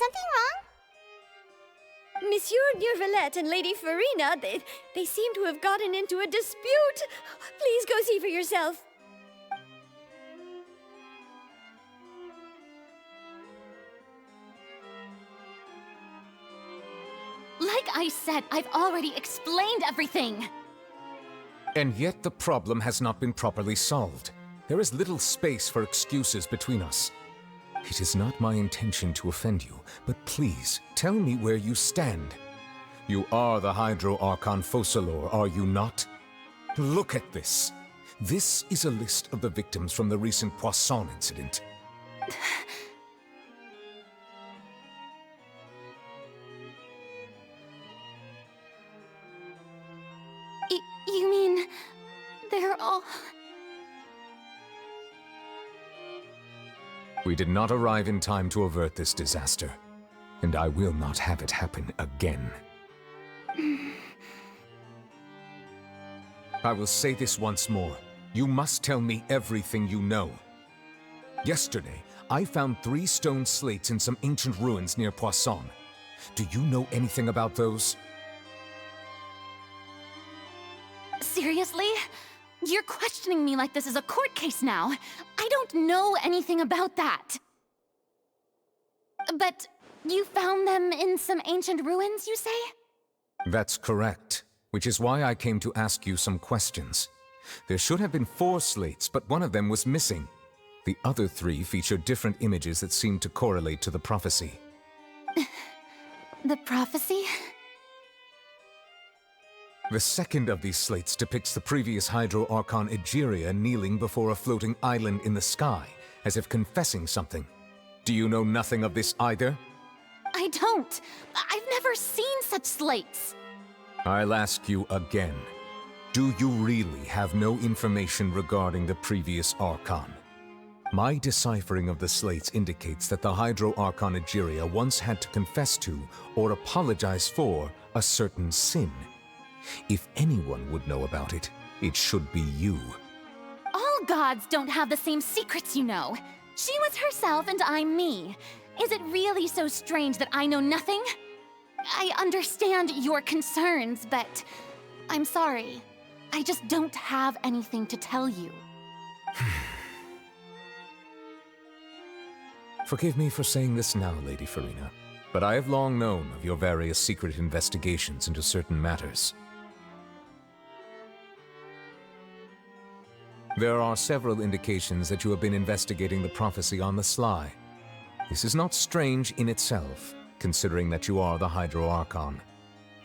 something wrong? Monsieur Neurvalette and Lady Farina, they seem to have gotten into a dispute. Please go see for yourself. Like I said, I've already explained everything. And yet the problem has not been properly solved. There is little space for excuses between us. It is not my intention to offend you, but please, tell me where you stand. You are the Hydro Archon Focalor, are you not? Look at this. This is a list of the victims from the recent Poisson incident. You mean... they're all... We did not arrive in time to avert this disaster, and I will not have it happen again. I will say this once more. You must tell me everything you know. Yesterday, I found 3 stone slates in some ancient ruins near Poisson. Do you know anything about those? Seriously? You're questioning me like this is a court case now. I don't know anything about that. But you found them in some ancient ruins, you say? That's correct, which is why I came to ask you some questions. There should have been 4 slates, but one of them was missing. The other 3 feature different images that seem to correlate to the prophecy. The prophecy? The second of these slates depicts the previous Hydro Archon Egeria kneeling before a floating island in the sky, as if confessing something. Do you know nothing of this either? I don't. I've never seen such slates. I'll ask you again. Do you really have no information regarding the previous Archon? My deciphering of the slates indicates that the Hydro Archon Egeria once had to confess to, or apologize for, a certain sin. If anyone would know about it, it should be you. All gods don't have the same secrets, you know. She was herself and I'm me. Is it really so strange that I know nothing? I understand your concerns, but I'm sorry. I just don't have anything to tell you. Forgive me for saying this now, Lady Farina, but I have long known of your various secret investigations into certain matters. There are several indications that you have been investigating the prophecy on the sly. This is not strange in itself, considering that you are the Hydro Archon.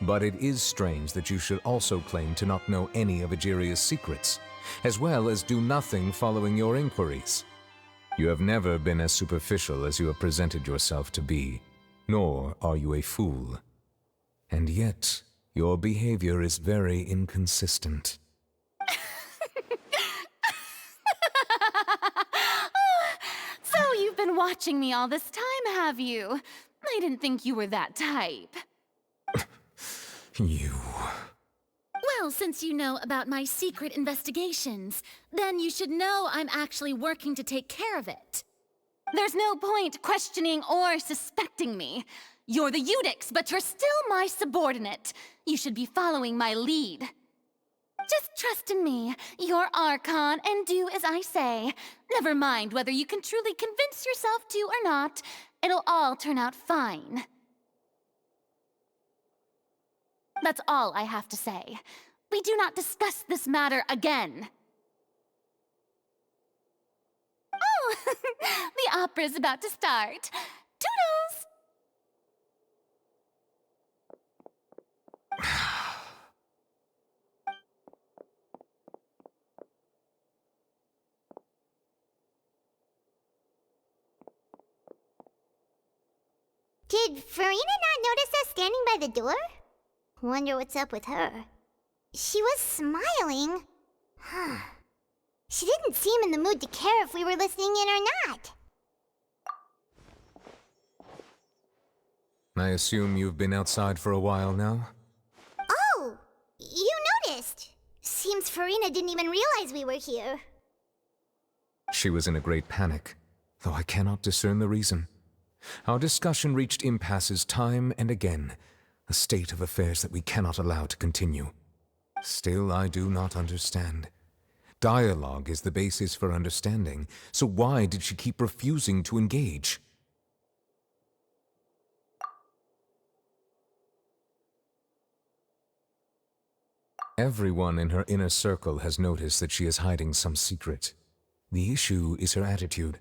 But it is strange that you should also claim to not know any of Egeria's secrets, as well as do nothing following your inquiries. You have never been as superficial as you have presented yourself to be, nor are you a fool. And yet, your behavior is very inconsistent. So you've been watching me all this time, have you? I didn't think you were that type. You... Well, since you know about my secret investigations, then you should know I'm actually working to take care of it. There's no point questioning or suspecting me. You're the Eudix, but you're still my subordinate. You should be following my lead. Just trust in me, you're Archon, and do as I say. Never mind whether you can truly convince yourself to or not. It'll all turn out fine. That's all I have to say. We do not discuss this matter again. Oh, the opera's about to start. Toodles! Did Farina not notice us standing by the door? Wonder what's up with her. She was smiling. Huh. She didn't seem in the mood to care if we were listening in or not. I assume you've been outside for a while now? Oh! You noticed! Seems Farina didn't even realize we were here. She was in a great panic, though I cannot discern the reason. Our discussion reached impasses time and again, a state of affairs that we cannot allow to continue. Still, I do not understand. Dialogue is the basis for understanding, so why did she keep refusing to engage? Everyone in her inner circle has noticed that she is hiding some secret. The issue is her attitude.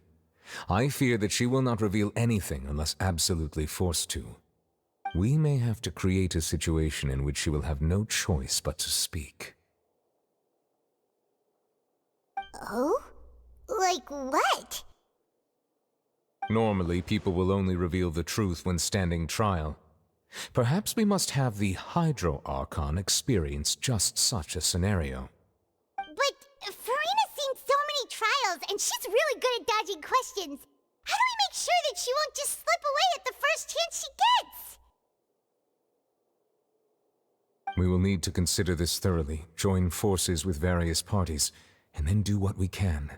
I fear that she will not reveal anything unless absolutely forced to. We may have to create a situation in which she will have no choice but to speak. Oh? Like what? Normally, people will only reveal the truth when standing trial. Perhaps we must have the Hydro Archon experience just such a scenario. But Farina's seen so many trials, and she's really good at dodging questions. How do we make sure that she won't just slip away at the first chance she gets? We will need to consider this thoroughly, join forces with various parties, and then do what we can.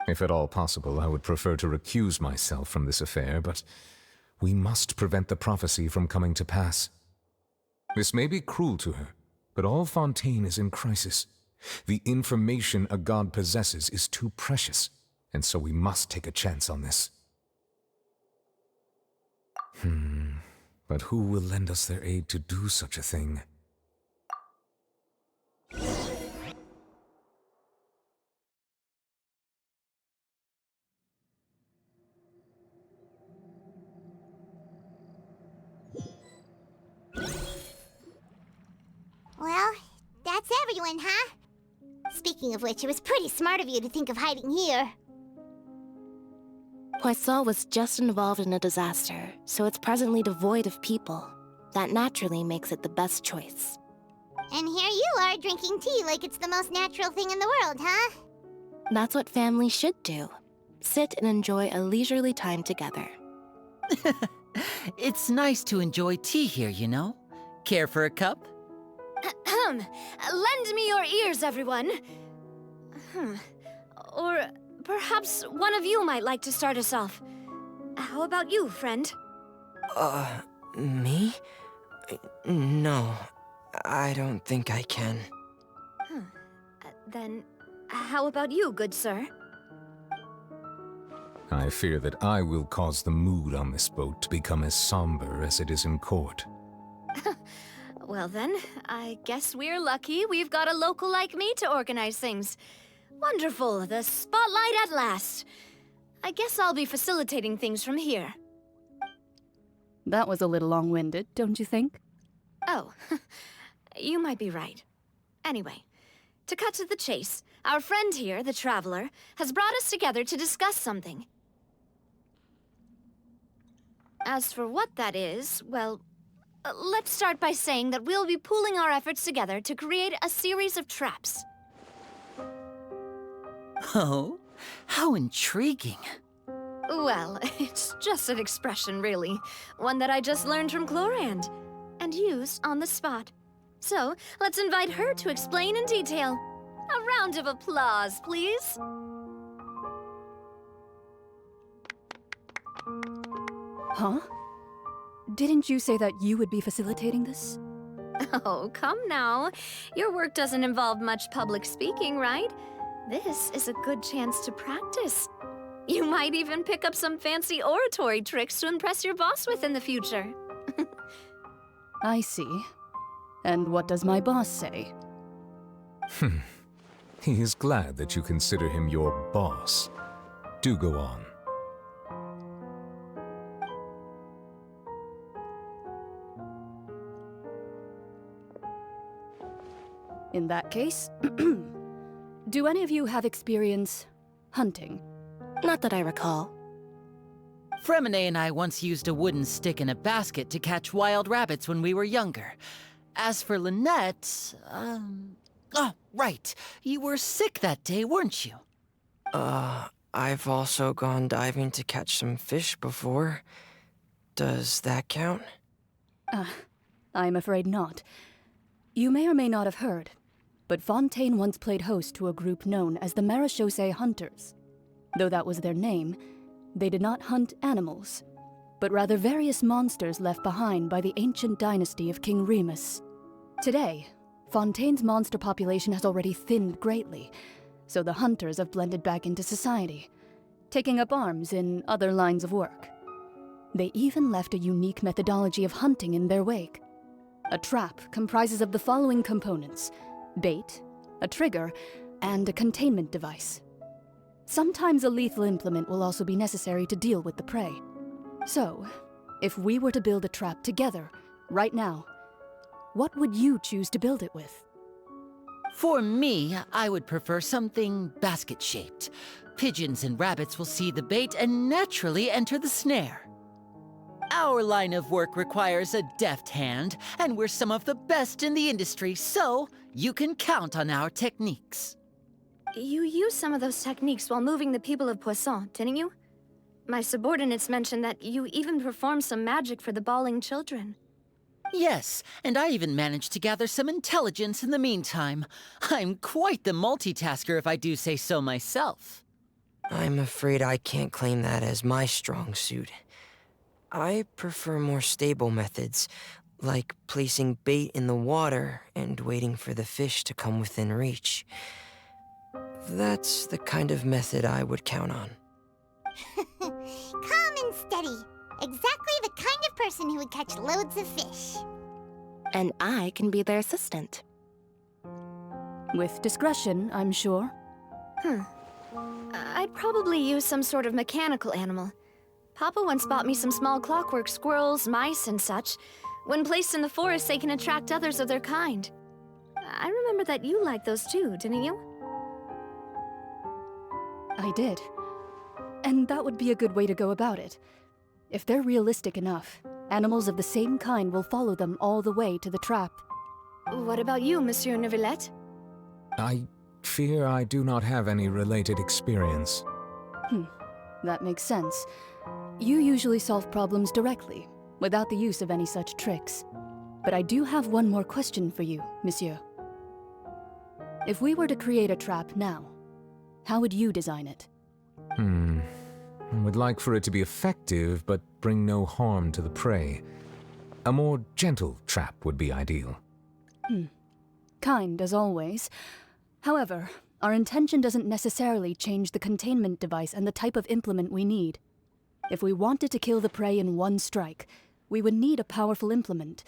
If at all possible, I would prefer to recuse myself from this affair, but we must prevent the prophecy from coming to pass. This may be cruel to her, but all Fontaine is in crisis. The information a god possesses is too precious, and so we must take a chance on this. But who will lend us their aid to do such a thing? Well, that's everyone, huh? Speaking of which, it was pretty smart of you to think of hiding here. Poisson was just involved in a disaster, so it's presently devoid of people. That naturally makes it the best choice. And here you are drinking tea like it's the most natural thing in the world, huh? That's what families should do. Sit and enjoy a leisurely time together. It's nice to enjoy tea here, you know? Care for a cup? Lend me your ears, everyone. Or perhaps one of you might like to start us off. How about you, friend? Me? No, I don't think I can. Then, how about you, good sir? I fear that I will cause the mood on this boat to become as somber as it is in court. Well then, I guess we're lucky we've got a local like me to organize things. Wonderful, the spotlight at last. I guess I'll be facilitating things from here. That was a little long-winded, don't you think? Oh, you might be right. Anyway, to cut to the chase, our friend here, the Traveler, has brought us together to discuss something. As for what that is, well, let's start by saying that we'll be pooling our efforts together to create a series of traps. Oh, how intriguing. Well, it's just an expression, really. One that I just learned from Chlorand, and used on the spot. So, let's invite her to explain in detail. A round of applause, please. Huh? Didn't you say that you would be facilitating this? Oh, come now. Your work doesn't involve much public speaking, right? This is a good chance to practice. You might even pick up some fancy oratory tricks to impress your boss with in the future. I see. And what does my boss say? He is glad that you consider him your boss. Do go on. In that case, do any of you have experience hunting? Not that I recall. Fremine and I once used a wooden stick in a basket to catch wild rabbits when we were younger. As for Lynette, oh, right. You were sick that day, weren't you? I've also gone diving to catch some fish before. Does that count? I'm afraid not. You may or may not have heard, but Fontaine once played host to a group known as the Marechaussee Hunters. Though that was their name, they did not hunt animals, but rather various monsters left behind by the ancient dynasty of King Remus. Today, Fontaine's monster population has already thinned greatly, so the hunters have blended back into society, taking up arms in other lines of work. They even left a unique methodology of hunting in their wake. A trap comprises of the following components: bait, a trigger, and a containment device. Sometimes a lethal implement will also be necessary to deal with the prey. So, if we were to build a trap together, right now, what would you choose to build it with? For me, I would prefer something basket-shaped. Pigeons and rabbits will see the bait and naturally enter the snare. Our line of work requires a deft hand, and we're some of the best in the industry, so you can count on our techniques. You used some of those techniques while moving the people of Poisson, didn't you? My subordinates mentioned that you even performed some magic for the bawling children. Yes, and I even managed to gather some intelligence in the meantime. I'm quite the multitasker if I do say so myself. I'm afraid I can't claim that as my strong suit. I prefer more stable methods, like placing bait in the water and waiting for the fish to come within reach. That's the kind of method I would count on. Calm and steady. Exactly the kind of person who would catch loads of fish. And I can be their assistant. With discretion, I'm sure. I'd probably use some sort of mechanical animal. Papa once bought me some small clockwork squirrels, mice, and such. When placed in the forest, they can attract others of their kind. I remember that you liked those too, didn't you? I did. And that would be a good way to go about it. If they're realistic enough, animals of the same kind will follow them all the way to the trap. What about you, Monsieur Neuvillette? I fear I do not have any related experience. That makes sense. You usually solve problems directly, without the use of any such tricks. But I do have one more question for you, Monsieur. If we were to create a trap now, how would you design it? I would like for it to be effective, but bring no harm to the prey. A more gentle trap would be ideal. Kind, as always. However, our intention doesn't necessarily change the containment device and the type of implement we need. If we wanted to kill the prey in one strike, we would need a powerful implement.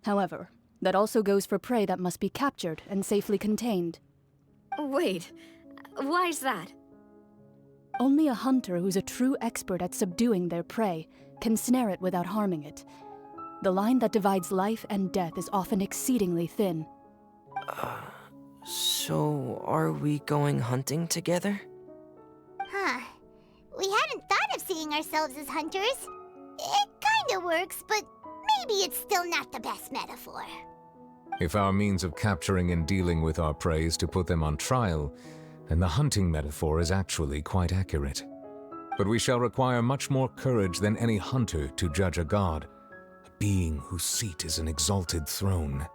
However, that also goes for prey that must be captured and safely contained. Wait, why's that? Only a hunter who's a true expert at subduing their prey can snare it without harming it. The line that divides life and death is often exceedingly thin. So are we going hunting together? Huh. We hadn't thought of seeing ourselves as hunters. It kinda works, but maybe it's still not the best metaphor. If our means of capturing and dealing with our prey is to put them on trial, then the hunting metaphor is actually quite accurate. But we shall require much more courage than any hunter to judge a god, a being whose seat is an exalted throne.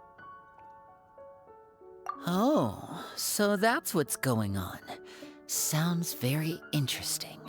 Oh, so that's what's going on. Sounds very interesting.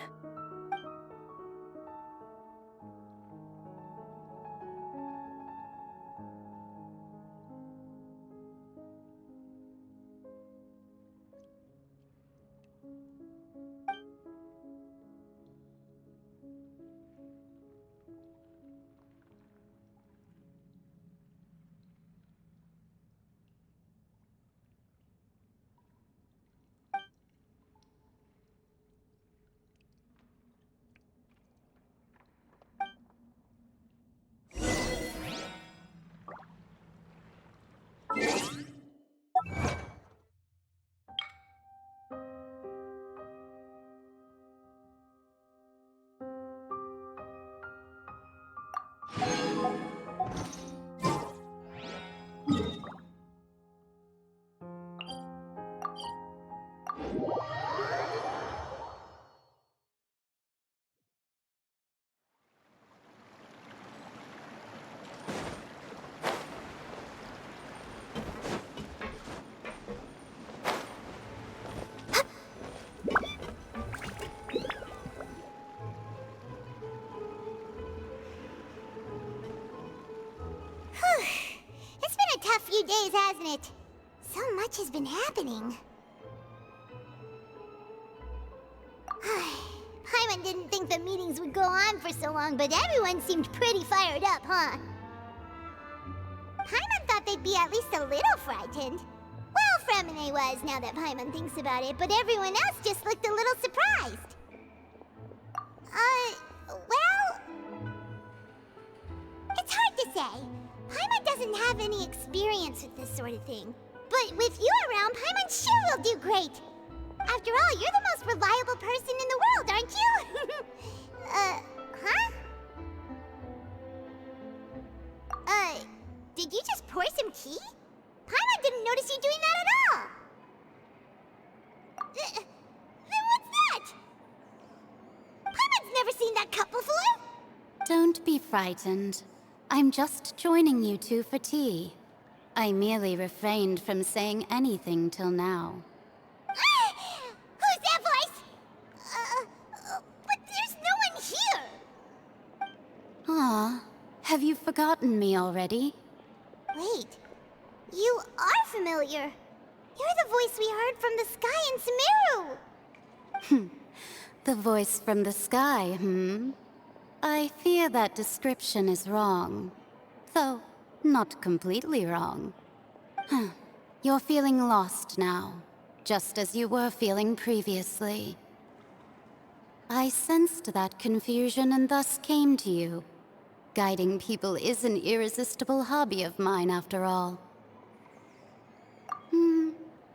It's been a tough few days, hasn't it? So much has been happening. Paimon didn't think the meetings would go on for so long, but everyone seemed pretty fired up, huh? Paimon thought they'd be at least a little frightened. Well, Fremine was, now that Paimon thinks about it, but everyone else just looked a little surprised. Well... It's hard to say. Paimon doesn't have any experience with this sort of thing. But with you around, Paimon sure will do great. After all, you're the most reliable person in the world, aren't you? Huh? Did you just pour some tea? Paimon didn't notice you doing that at all. Then what's that? Paimon's never seen that cup before. Don't be frightened. I'm just joining you two for tea. I merely refrained from saying anything till now. Who's that voice? But there's no one here. Ah, have you forgotten me already? Wait, you are familiar. You're the voice we heard from the sky in Sumeru. The voice from the sky, I fear that description is wrong. Though, not completely wrong. You're feeling lost now, just as you were feeling previously. I sensed that confusion and thus came to you. Guiding people is an irresistible hobby of mine, after all.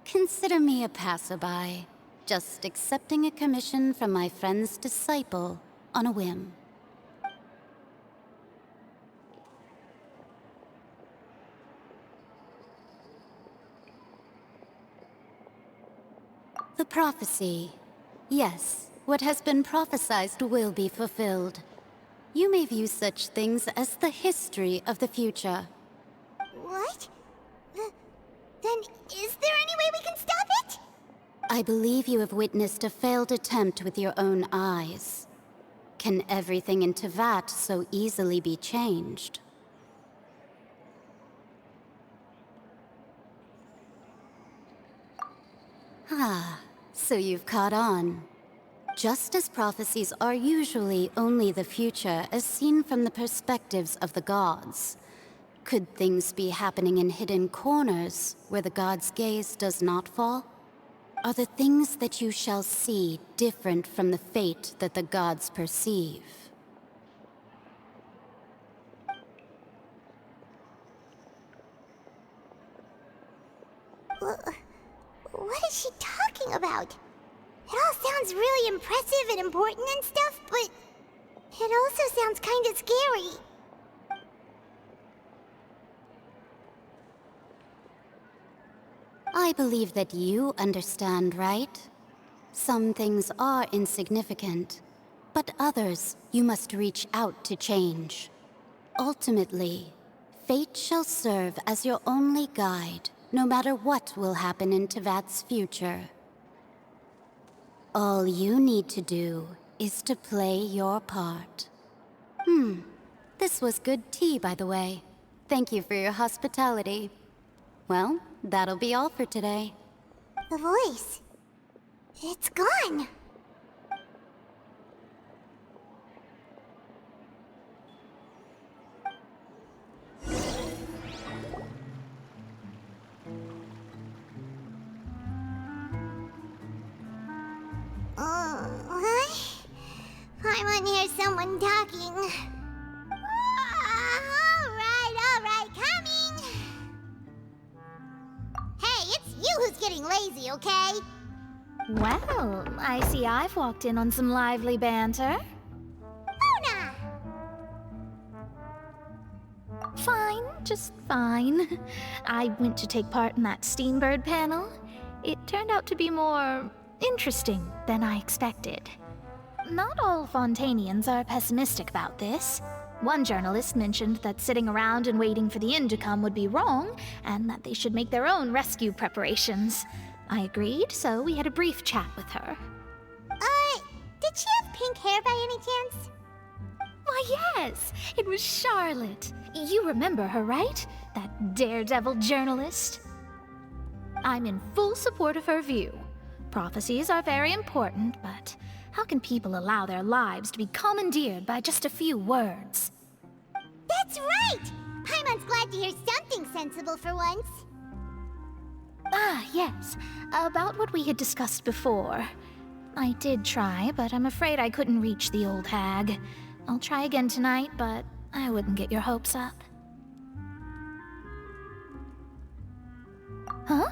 Consider me a passerby, just accepting a commission from my friend's disciple on a whim. The prophecy. Yes, what has been prophesied will be fulfilled. You may view such things as the history of the future. What? Then is there any way we can stop it? I believe you have witnessed a failed attempt with your own eyes. Can everything in Tevat so easily be changed? So you've caught on. Just as prophecies are usually only the future as seen from the perspectives of the gods, could things be happening in hidden corners where the gods' gaze does not fall? Are the things that you shall see different from the fate that the gods perceive? What is she talking about? It all sounds really impressive and important and stuff, but it also sounds kind of scary. I believe that you understand, right? Some things are insignificant, but others you must reach out to change. Ultimately, fate shall serve as your only guide, no matter what will happen in Tevat's future. All you need to do is to play your part. This was good tea, by the way. Thank you for your hospitality. Well, that'll be all for today. The voice. It's gone. What? Paimon hears someone talking. All right, coming. Hey, it's you who's getting lazy, okay? Well, I see I've walked in on some lively banter. Luna! Fine, just fine. I went to take part in that Steambird panel. It turned out to be more interesting than I expected. Not all Fontanians are pessimistic about this. One journalist mentioned that sitting around and waiting for the end to come would be wrong, and that they should make their own rescue preparations. I agreed, so we had a brief chat with her. Did she have pink hair by any chance? Why, yes! It was Charlotte. You remember her, right? That daredevil journalist? I'm in full support of her view. Prophecies are very important, but how can people allow their lives to be commandeered by just a few words? That's right! Paimon's glad to hear something sensible for once. Ah, yes. About what we had discussed before. I did try, but I'm afraid I couldn't reach the old hag. I'll try again tonight, but I wouldn't get your hopes up. Huh?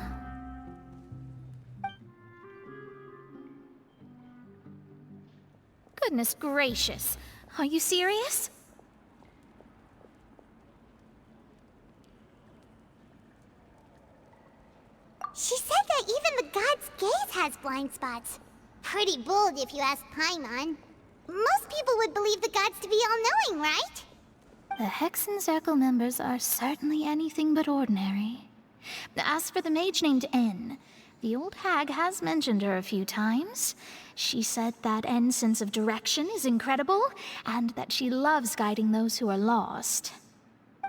Goodness gracious. Are you serious? She said that even the god's gaze has blind spots. Pretty bold if you ask Paimon. Most people would believe the gods to be all-knowing, right? The Hexen Circle members are certainly anything but ordinary. As for the mage named N, the old hag has mentioned her a few times. She said that N's sense of direction is incredible, and that she loves guiding those who are lost.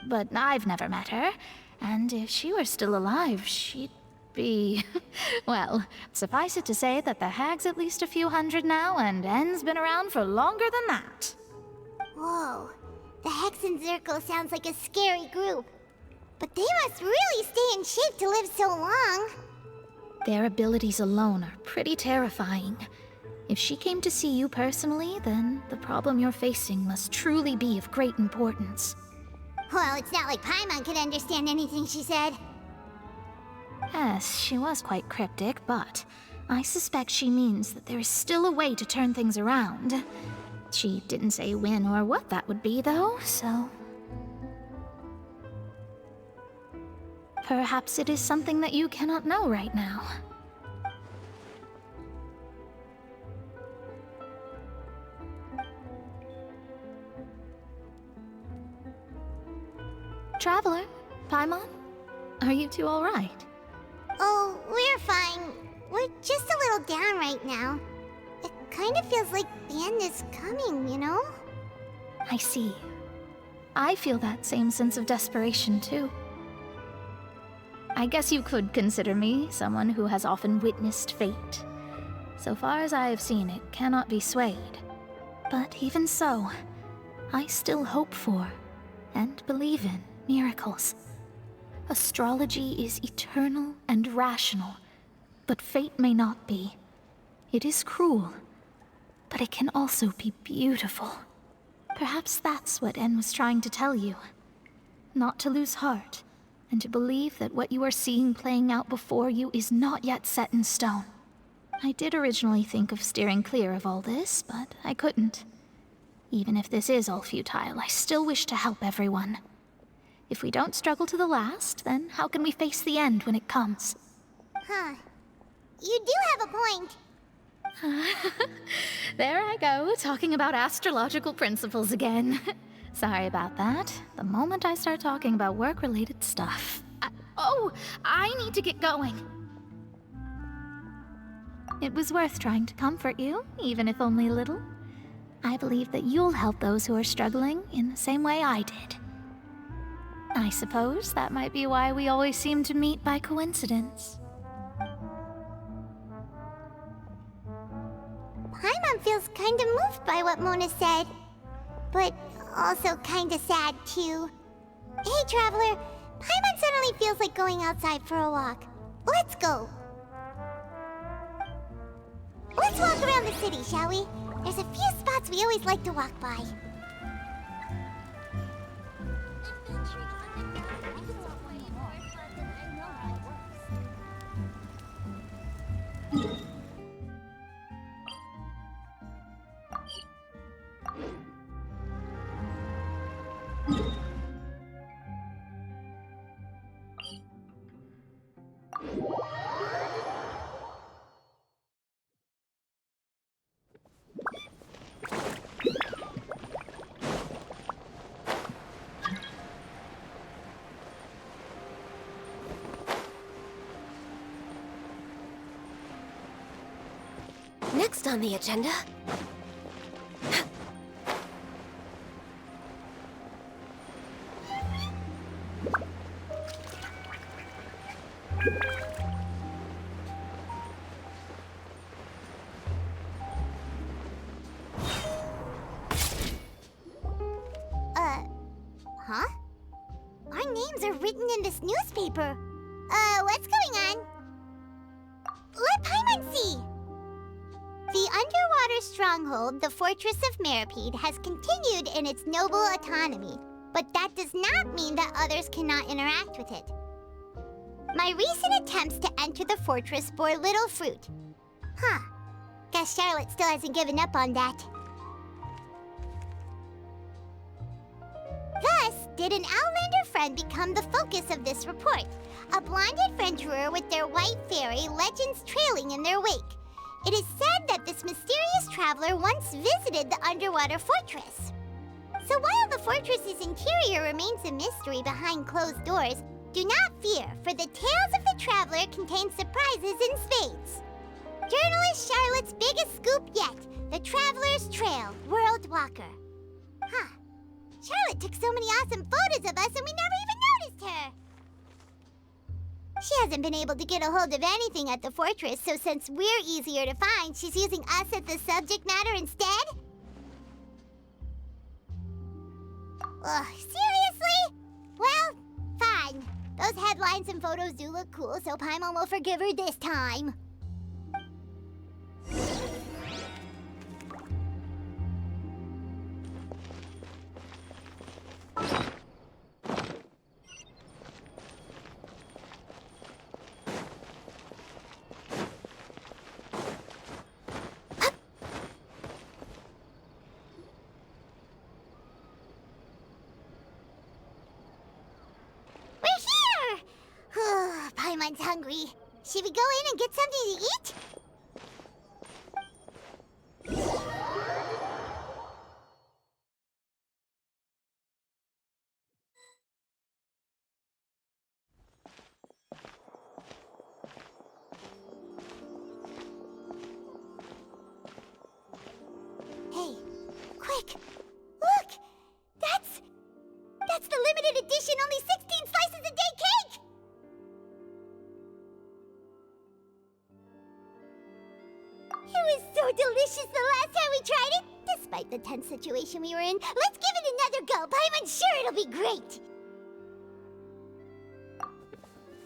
But I've never met her, and if she were still alive, she'd be... well, suffice it to say that the hag's at least a few hundred now, and N's been around for longer than that. Whoa, the Hexen Circle sounds like a scary group. But they must really stay in shape to live so long. Their abilities alone are pretty terrifying. If she came to see you personally, then the problem you're facing must truly be of great importance. Well, it's not like Paimon could understand anything she said. Yes, she was quite cryptic, but I suspect she means that there is still a way to turn things around. She didn't say when or what that would be, though, so... perhaps it is something that you cannot know right now. Traveler, Paimon, are you two all right? Oh, we're fine. We're just a little down right now. It kind of feels like the end is coming, you know? I see. I feel that same sense of desperation, too. I guess you could consider me someone who has often witnessed fate. So far as I have seen, it cannot be swayed. But even so, I still hope for, and believe in, miracles. Astrology is eternal and rational, but fate may not be. It is cruel, but it can also be beautiful. Perhaps that's what En was trying to tell you. Not to lose heart, and to believe that what you are seeing playing out before you is not yet set in stone. I did originally think of steering clear of all this, but I couldn't. Even if this is all futile, I still wish to help everyone. If we don't struggle to the last, then how can we face the end when it comes? Huh. You do have a point. There I go, talking about astrological principles again. Sorry about that. The moment I start talking about work-related stuff... I need to get going. It was worth trying to comfort you, even if only a little. I believe that you'll help those who are struggling in the same way I did. I suppose that might be why we always seem to meet by coincidence. Paimon feels kinda moved by what Mona said. But also kinda sad, too. Hey, Traveler. Paimon suddenly feels like going outside for a walk. Let's go. Let's walk around the city, shall we? There's a few spots we always like to walk by. Next on the agenda... Huh? Our names are written in this newspaper. What's going on? Let Paimon see! The underwater stronghold, the Fortress of Meripede, has continued in its noble autonomy, but that does not mean that others cannot interact with it. My recent attempts to enter the fortress bore little fruit. Huh. Guess Charlotte still hasn't given up on that. Thus, did an Outlander friend become the focus of this report? A blonde adventurer with their white fairy, legends trailing in their wake. It is said that this mysterious traveler once visited the underwater fortress. So while the fortress's interior remains a mystery behind closed doors, do not fear, for the tales of the traveler contain surprises in spades. Journalist Charlotte's biggest scoop yet, the Traveler's Trail, World Walker. Huh. Charlotte took so many awesome photos of us and we never even noticed her. She hasn't been able to get a hold of anything at the fortress, so since we're easier to find, she's using us as the subject matter instead? Ugh, seriously? Well, fine. Those headlines and photos do look cool, so Paimon will forgive her this time. Paimon's hungry. Should we go in and get something to eat? Hey, quick! Look! That's the limited edition only 16 slices a day cake! It was so delicious the last time we tried it! Despite the tense situation we were in, let's give it another go! I'm sure it'll be great!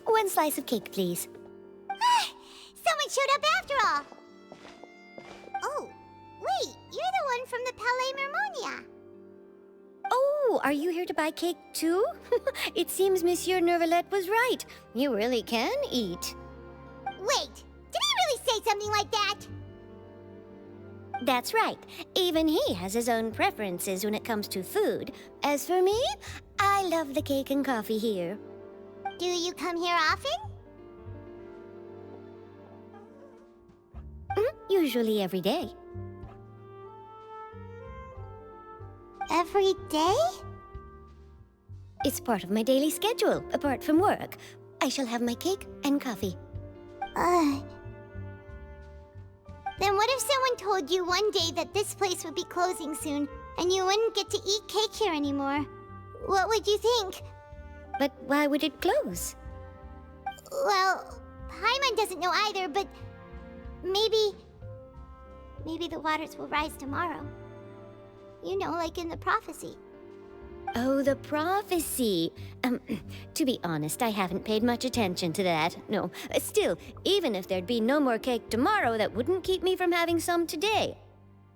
One slice of cake, please. Someone showed up after all! Oh, wait, you're the one from the Palais Mermonia. Oh, are you here to buy cake too? It seems Monsieur Neuvillette was right. You really can eat. Wait, did he really say something like that? That's right. Even he has his own preferences when it comes to food. As for me, I love the cake and coffee here. Do you come here often? Usually every day. Every day? It's part of my daily schedule, apart from work. I shall have my cake and coffee. Then what if someone told you one day that this place would be closing soon, and you wouldn't get to eat cake here anymore? What would you think? But why would it close? Well, Paimon doesn't know either, but maybe the waters will rise tomorrow. You know, like in the prophecy. Oh, the prophecy. To be honest, I haven't paid much attention to that. No. Still, even if there'd be no more cake tomorrow, that wouldn't keep me from having some today.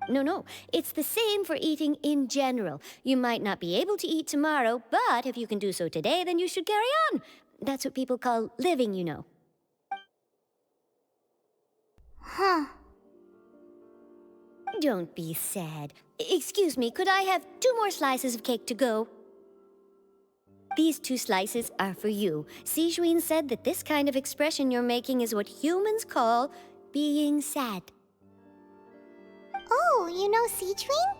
No. It's the same for eating in general. You might not be able to eat tomorrow, but if you can do so today, then you should carry on. That's what people call living, you know. Huh. Don't be sad. Excuse me, could I have 2 more slices of cake to go? These 2 slices are for you. Sijuin said that this kind of expression you're making is what humans call being sad. Oh, you know Sijuin?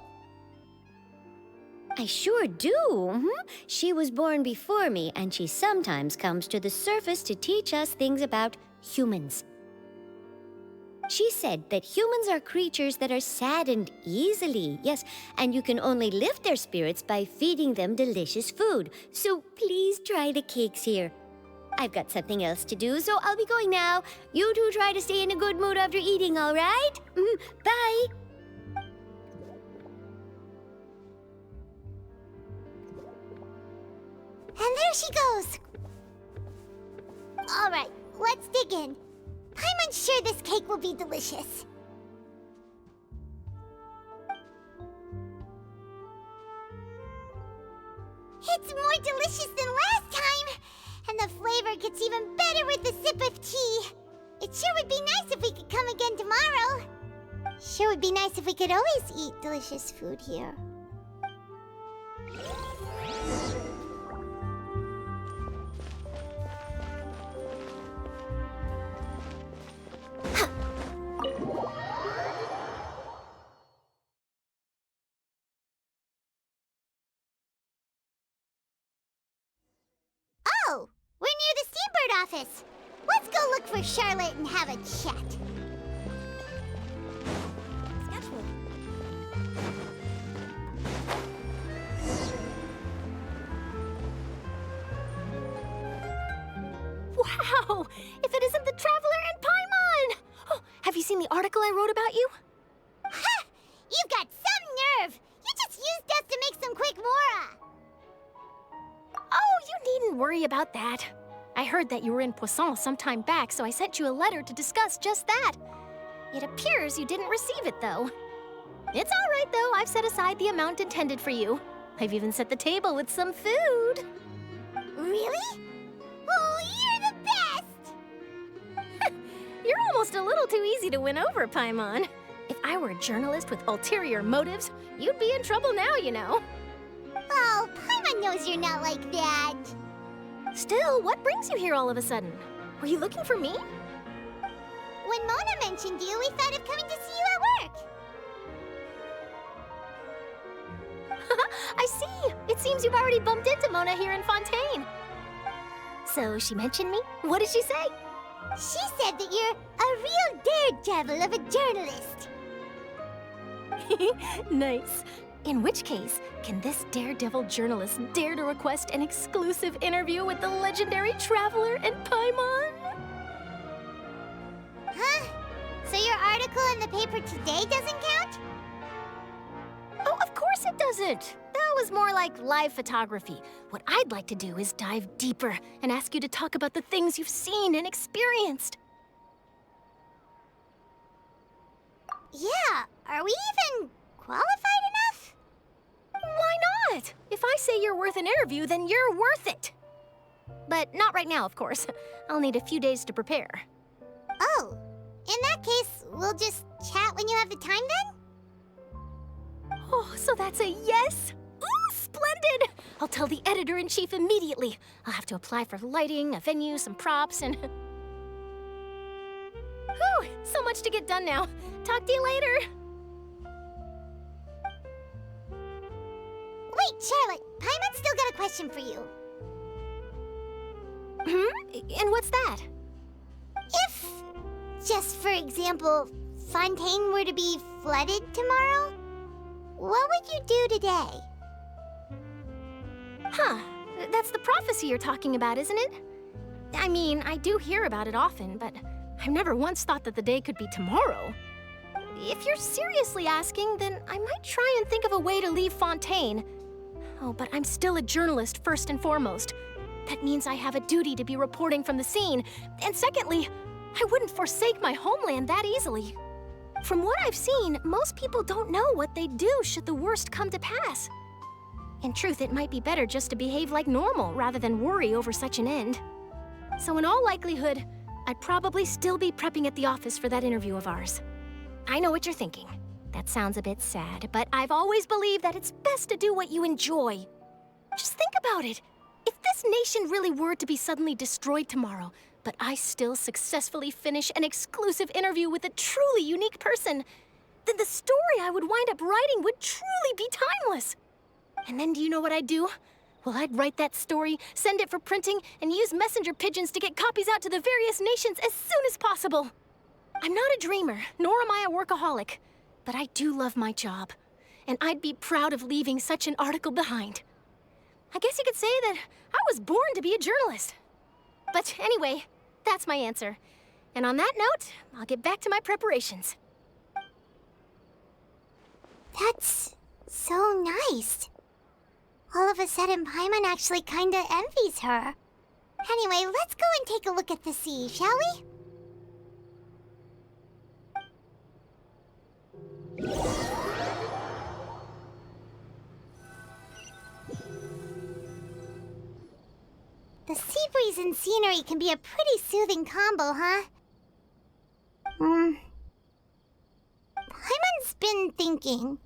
I sure do. She was born before me, and she sometimes comes to the surface to teach us things about humans. She said that humans are creatures that are saddened easily, yes, and you can only lift their spirits by feeding them delicious food. So please try the cakes here. I've got something else to do, so I'll be going now. You two try to stay in a good mood after eating, all right? Bye! There she goes! Alright, let's dig in. I'm unsure this cake will be delicious. It's more delicious than last time! And the flavor gets even better with a sip of tea. It sure would be nice if we could come again tomorrow. Sure would be nice if we could always eat delicious food here. Oh, we're near the Steambird office. Let's go look for Charlotte and have a chat. Wow! If it isn't the Traveler and Paimon! Oh, have you seen the article I wrote about you? Ha! You've got some nerve! You just used us to make some quick mora! Oh, you needn't worry about that. I heard that you were in Poisson some time back, so I sent you a letter to discuss just that. It appears you didn't receive it, though. It's all right, though. I've set aside the amount intended for you. I've even set the table with some food. Really? Oh, you're the best! You're almost a little too easy to win over, Paimon. If I were a journalist with ulterior motives, you'd be in trouble now, you know. Oh, Paimon knows you're not like that. Still, what brings you here all of a sudden? Were you looking for me? When Mona mentioned you, we thought of coming to see you at work. I see. It seems you've already bumped into Mona here in Fontaine. So she mentioned me? What did she say? She said that you're a real daredevil of a journalist. Nice. In which case, can this daredevil journalist dare to request an exclusive interview with the legendary Traveler and Paimon? Huh? So your article in the paper today doesn't count? Oh, of course it doesn't. That was more like live photography. What I'd like to do is dive deeper and ask you to talk about the things you've seen and experienced. Yeah, are we even qualified enough? Why not? If I say you're worth an interview, then you're worth it. But not right now, of course. I'll need a few days to prepare. Oh, in that case, we'll just chat when you have the time then? Oh, so that's a yes? Ooh, splendid! I'll tell the editor-in-chief immediately. I'll have to apply for lighting, a venue, some props, and... Whew, so much to get done now. Talk to you later. Wait, Charlotte, Paimon's still got a question for you. And what's that? If, just for example, Fontaine were to be flooded tomorrow, what would you do today? Huh, that's the prophecy you're talking about, isn't it? I mean, I do hear about it often, but I've never once thought that the day could be tomorrow. If you're seriously asking, then I might try and think of a way to leave Fontaine. Oh, but I'm still a journalist first and foremost. That means I have a duty to be reporting from the scene. And secondly, I wouldn't forsake my homeland that easily. From what I've seen, most people don't know what they'd do should the worst come to pass. In truth, it might be better just to behave like normal rather than worry over such an end. So in all likelihood, I'd probably still be prepping at the office for that interview of ours. I know what you're thinking. That sounds a bit sad, but I've always believed that it's best to do what you enjoy. Just think about it. If this nation really were to be suddenly destroyed tomorrow, but I still successfully finish an exclusive interview with a truly unique person, then the story I would wind up writing would truly be timeless. And then do you know what I'd do? Well, I'd write that story, send it for printing, and use messenger pigeons to get copies out to the various nations as soon as possible. I'm not a dreamer, nor am I a workaholic, but I do love my job, and I'd be proud of leaving such an article behind. I guess you could say that I was born to be a journalist. But anyway, that's my answer. And on that note, I'll get back to my preparations. That's so nice. All of a sudden, Paimon actually kinda envies her. Anyway, let's go and take a look at the sea, shall we? The sea breeze and scenery can be a pretty soothing combo, huh? Paimon's been thinking.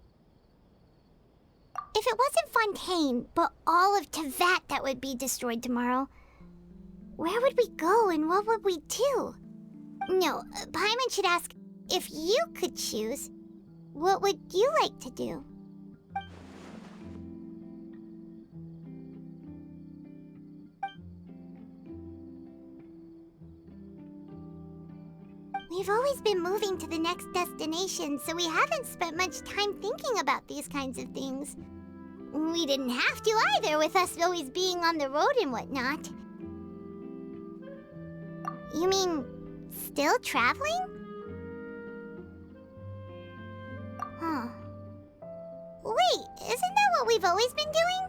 If it wasn't Fontaine, but all of Tevat that would be destroyed tomorrow, where would we go and what would we do? No, Paimon should ask, if you could choose, what would you like to do? We've always been moving to the next destination, so we haven't spent much time thinking about these kinds of things. We didn't have to either, with us always being on the road and whatnot. You mean, still traveling? Huh. Wait, isn't that what we've always been doing?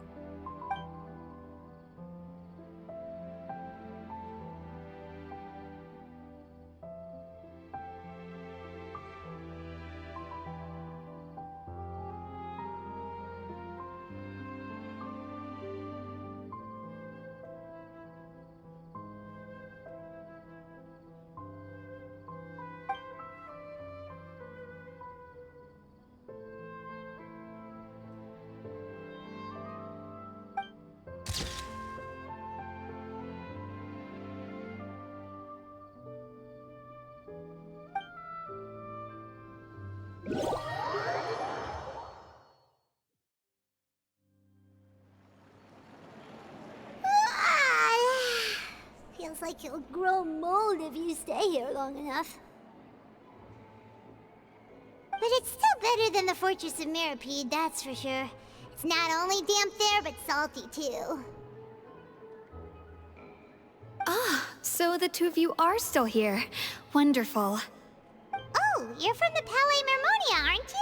Feels like you'll grow mold if you stay here long enough. But it's still better than the Fortress of Meripede, that's for sure. It's not only damp there, but salty too. Ah, so the two of you are still here. Wonderful. Oh, you're from the Palais Mermonia, aren't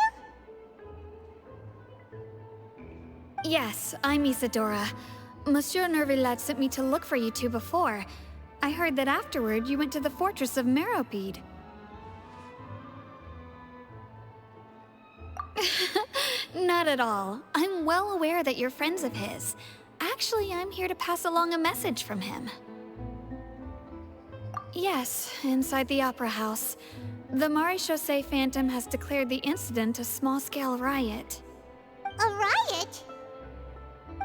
you? Yes, I'm Isadora. Monsieur Nervillet sent me to look for you two before. I heard that afterward you went to the Fortress of Meripede. Not at all. I'm well aware that you're friends of his. Actually, I'm here to pass along a message from him. Yes, inside the Opera House. The Maréchaussée Phantom has declared the incident a small-scale riot. A riot?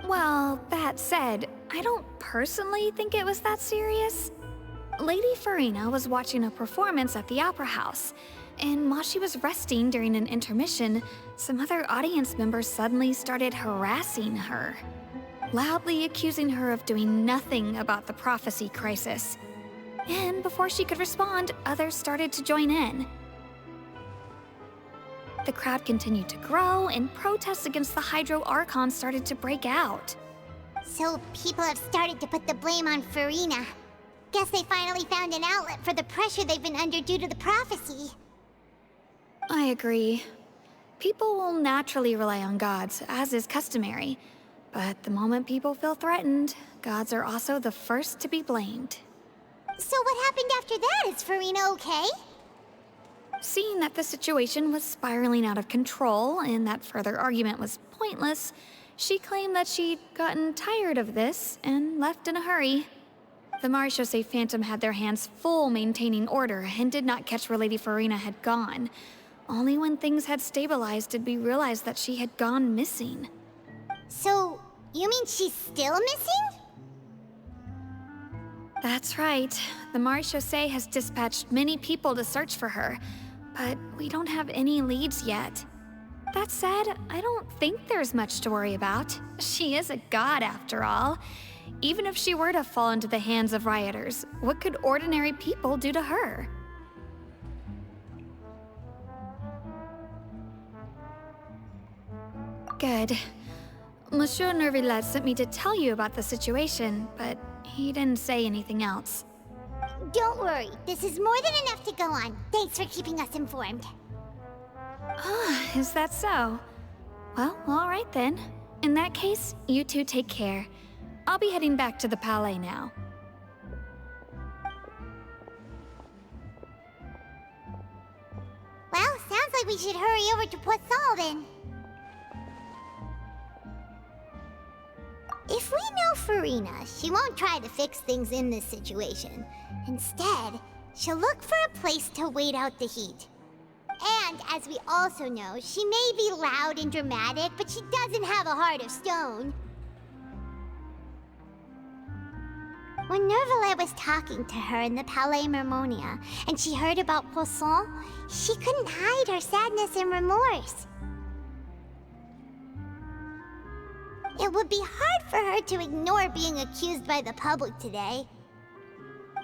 Well, that said, I don't personally think it was that serious. Lady Farina was watching a performance at the Opera House, and while she was resting during an intermission, some other audience members suddenly started harassing her, loudly accusing her of doing nothing about the prophecy crisis. And before she could respond, others started to join in. The crowd continued to grow, and protests against the Hydro Archon started to break out. So people have started to put the blame on Farina. Guess they finally found an outlet for the pressure they've been under due to the prophecy. I agree. People will naturally rely on gods, as is customary. But the moment people feel threatened, gods are also the first to be blamed. So what happened after that? Is Farina okay? Seeing that the situation was spiraling out of control and that further argument was pointless, she claimed that she'd gotten tired of this and left in a hurry. The Maréchaussée Phantom had their hands full maintaining order and did not catch where Lady Farina had gone. Only when things had stabilized did we realize that she had gone missing. So, you mean she's still missing? That's right. The Maréchaussée has dispatched many people to search for her, but we don't have any leads yet. That said, I don't think there's much to worry about. She is a god, after all. Even if she were to fall into the hands of rioters, what could ordinary people do to her? Good. Monsieur Nervillet sent me to tell you about the situation, but he didn't say anything else. Don't worry, this is more than enough to go on. Thanks for keeping us informed. Ah, is that so? Well, all right then. In that case, you two take care. I'll be heading back to the Palais now. Well, sounds like we should hurry over to Poisson then. If we know Farina, she won't try to fix things in this situation. Instead, she'll look for a place to wait out the heat. And, as we also know, she may be loud and dramatic, but she doesn't have a heart of stone. When Nervalet was talking to her in the Palais Mermonia, and she heard about Poisson, she couldn't hide her sadness and remorse. It would be hard for her to ignore being accused by the public today.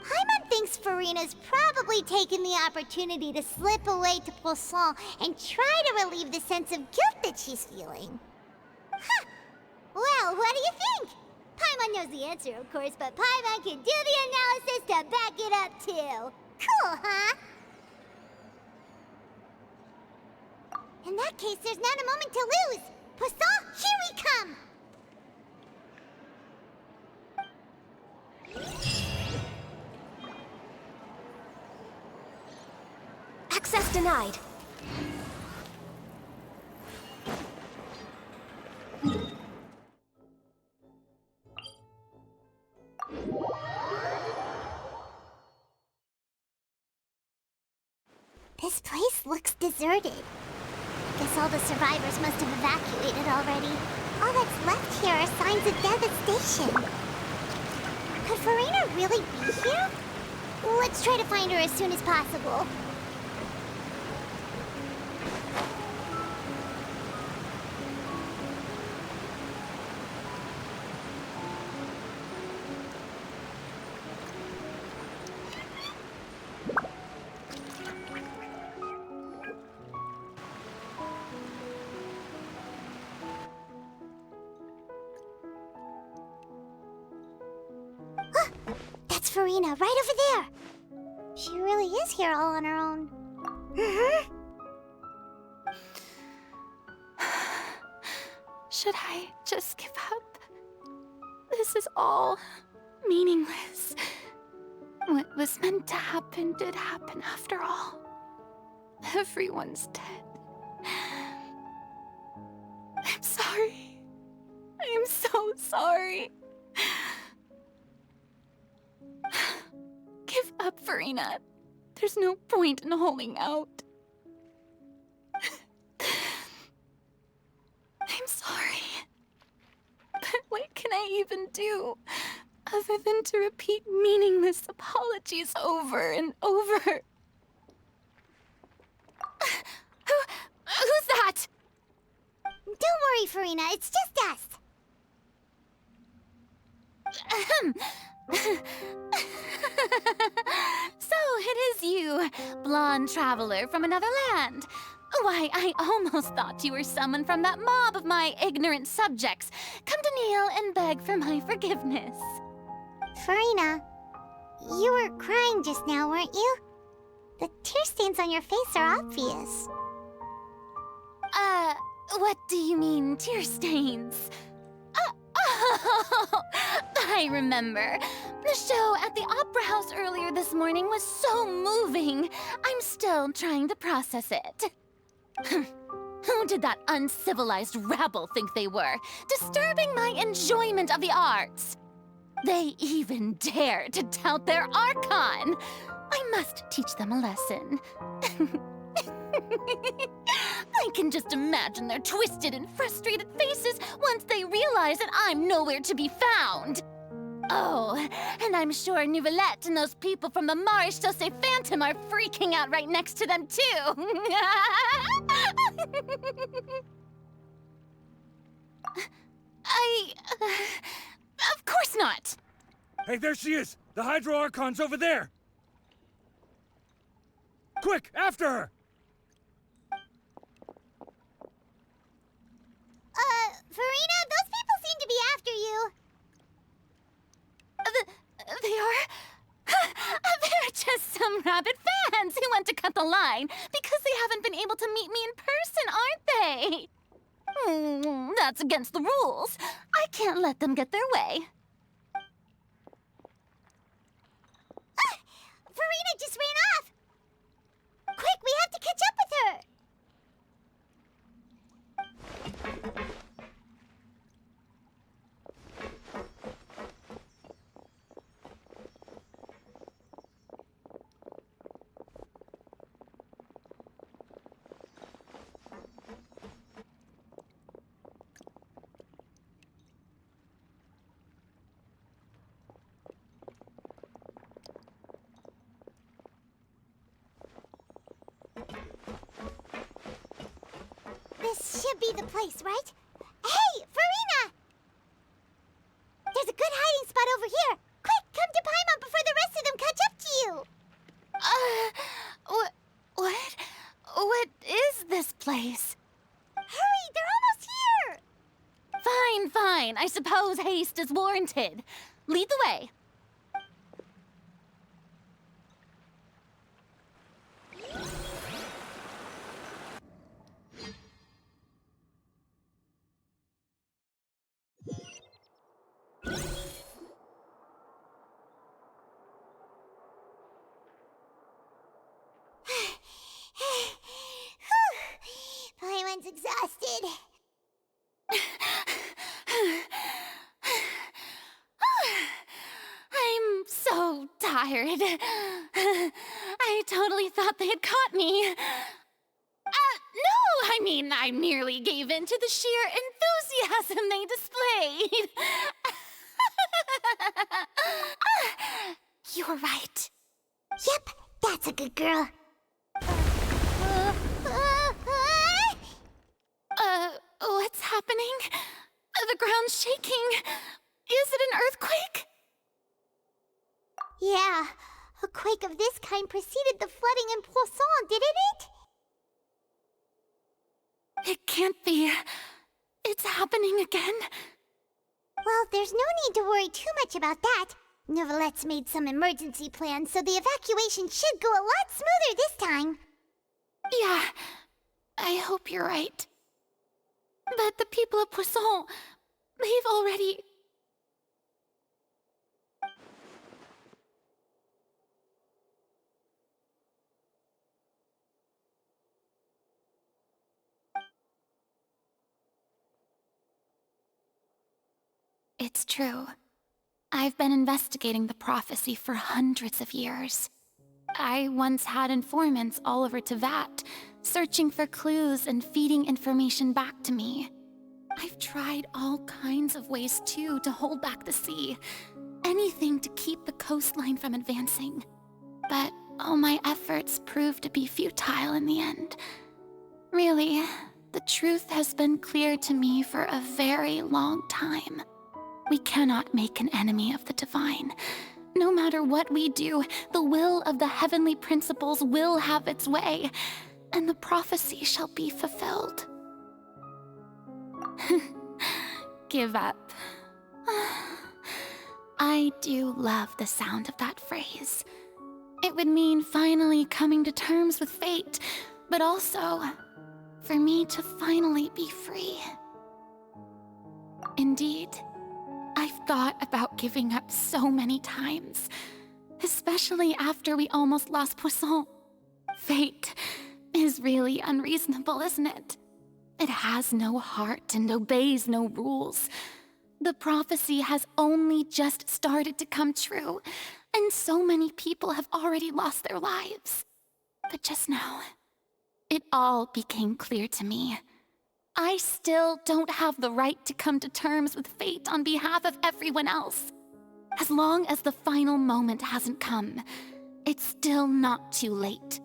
Paimon thinks Farina's probably taken the opportunity to slip away to Poisson and try to relieve the sense of guilt that she's feeling. Huh. Well, what do you think? Paimon knows the answer, of course, but Paimon can do the analysis to back it up, too. Cool, huh? In that case, there's not a moment to lose. Poisson, here we come! Access denied. This place looks deserted. Guess all the survivors must have evacuated already. All that's left here are signs of devastation. Could Farina really be here? Let's try to find her as soon as possible. That's Farina, right over there. She really is here all on her own. Should I just give up? This is all meaningless. What was meant to happen did happen after all. Everyone's dead. I'm sorry. I'm so sorry. Give up, Farina. There's no point in holding out. I'm sorry. But what can I even do other than to repeat meaningless apologies over and over? Who's that? Don't worry, Farina. It's just us. So it is you, blonde traveler from another land. Why, I almost thought you were someone from that mob of my ignorant subjects, come to kneel and beg for my forgiveness. Farina, you were crying just now, weren't you? The tear stains on your face are obvious. What do you mean, tear stains? Oh, I remember. The show at the Opera House earlier this morning was so moving. I'm still trying to process it. Who did that uncivilized rabble think they were, disturbing my enjoyment of the arts? They even dare to tout their Archon. I must teach them a lesson. I can just imagine their twisted and frustrated faces once they realize that I'm nowhere to be found. Oh, and I'm sure Nouvellette and those people from the Marche Chaussee Phantom are freaking out right next to them, too. Of course not. Hey, there she is! The Hydro Archon's over there! Quick, after her! Farina, those people seem to be after you. They are? They're just some rabid fans who want to cut the line because they haven't been able to meet me in person, aren't they? That's against the rules. I can't let them get their way. Farina just ran off! Quick, we have to catch up with her! This should be the place, right? Hey, Farina! There's a good hiding spot over here. Quick, come to Paimon before the rest of them catch up to you. What is this place? Hurry, they're almost here! Fine. I suppose haste is warranted. Lead the way. Paimon's exhausted. I'm so tired. I totally thought they had caught me. No, I merely gave in to the sheer enthusiasm they displayed. You were right. Yep, that's a good girl. What's happening? The ground's shaking. Is it an earthquake? Yeah, a quake of this kind preceded the flooding in Poisson, didn't it? It can't be. It's happening again. Well, there's no need to worry too much about that. Novelette's made some emergency plans, so the evacuation should go a lot smoother this time. Yeah, I hope you're right. But the people of Poisson, they've already... It's true. I've been investigating the prophecy for hundreds of years. I once had informants all over Tevat, searching for clues and feeding information back to me. I've tried all kinds of ways, too, to hold back the sea. Anything to keep the coastline from advancing. But all my efforts proved to be futile in the end. Really, the truth has been clear to me for a very long time. We cannot make an enemy of the divine. No matter what we do, the will of the heavenly principles will have its way, and the prophecy shall be fulfilled. Give up. I do love the sound of that phrase. It would mean finally coming to terms with fate, but also for me to finally be free. Indeed, I've thought about giving up so many times, especially after we almost lost Poisson. Fate is really unreasonable, isn't it? It has no heart and obeys no rules. The prophecy has only just started to come true, and so many people have already lost their lives. But just now, it all became clear to me. I still don't have the right to come to terms with fate on behalf of everyone else. As long as the final moment hasn't come, it's still not too late.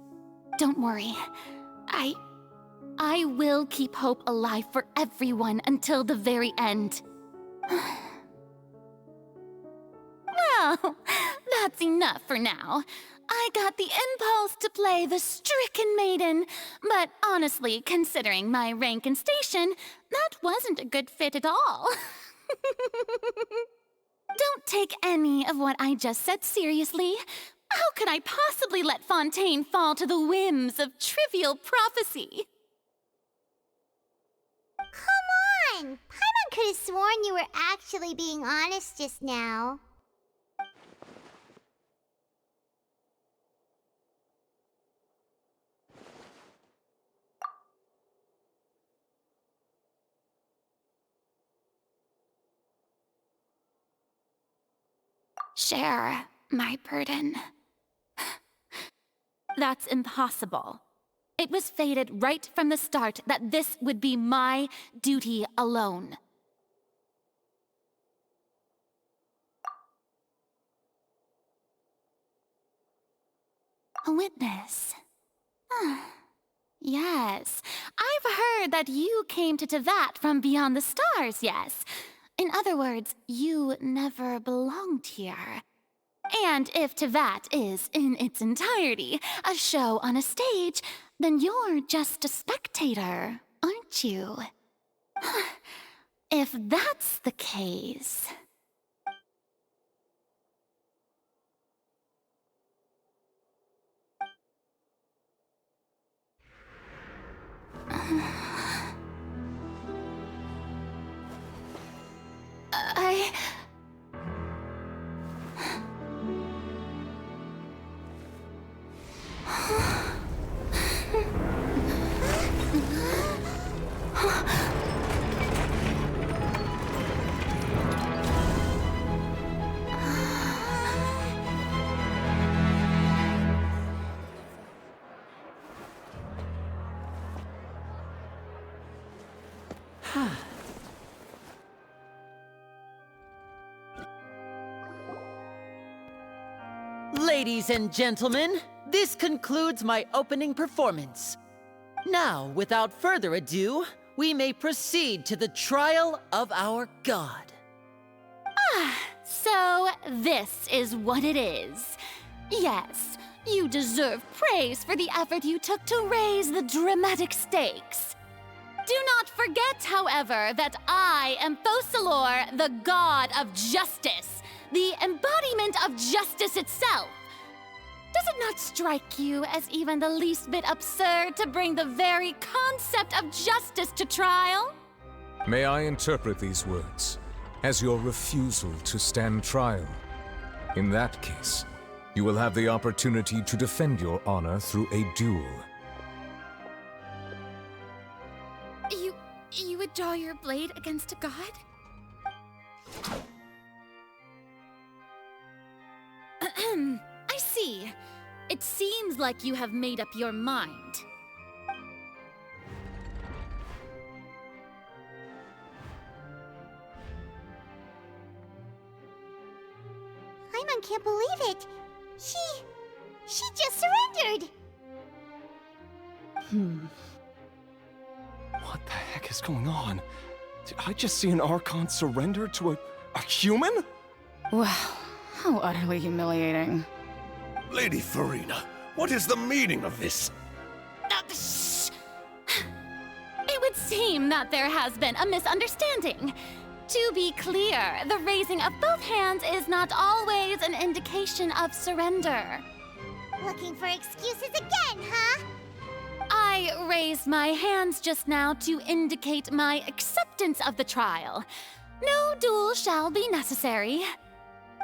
Don't worry. I will keep hope alive for everyone until the very end. Well, that's enough for now. I got the impulse to play the stricken maiden, but honestly, considering my rank and station, that wasn't a good fit at all. Don't take any of what I just said seriously. How could I possibly let Fontaine fall to the whims of trivial prophecy? Come on! Paimon could have sworn you were actually being honest just now. Share my burden. That's impossible. It was fated right from the start that this would be my duty alone. A witness. Yes, I've heard that you came to Tevat from beyond the stars, yes. In other words, you never belonged here. And if Tevat is, in its entirety, a show on a stage, then you're just a spectator, aren't you? If that's the case... Ladies and gentlemen, this concludes my opening performance. Now, without further ado, we may proceed to the trial of our god. So this is what it is. Yes, you deserve praise for the effort you took to raise the dramatic stakes. Do not forget, however, that I am Focalor, the god of justice, the embodiment of justice itself. Does it not strike you as even the least bit absurd to bring the very concept of justice to trial? May I interpret these words as your refusal to stand trial? In that case, you will have the opportunity to defend your honor through a duel. You would draw your blade against a god? I see. It seems like you have made up your mind. Paimon can't believe it. She just surrendered. What the heck is going on? Did I just see an Archon surrender to a human? Wow, how utterly humiliating. Lady Farina, what is the meaning of this? Shh! It would seem that there has been a misunderstanding. To be clear, the raising of both hands is not always an indication of surrender. Looking for excuses again, huh? I raised my hands just now to indicate my acceptance of the trial. No duel shall be necessary.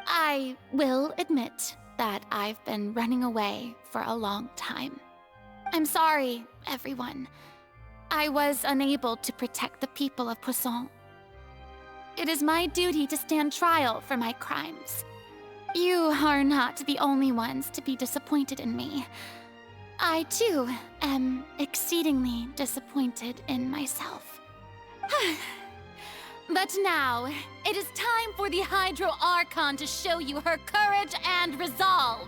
I will admit that I've been running away for a long time. I'm sorry, everyone. I was unable to protect the people of Poisson. It is my duty to stand trial for my crimes. You are not the only ones to be disappointed in me. I, too, am exceedingly disappointed in myself. But now, it is time for the Hydro Archon to show you her courage and resolve.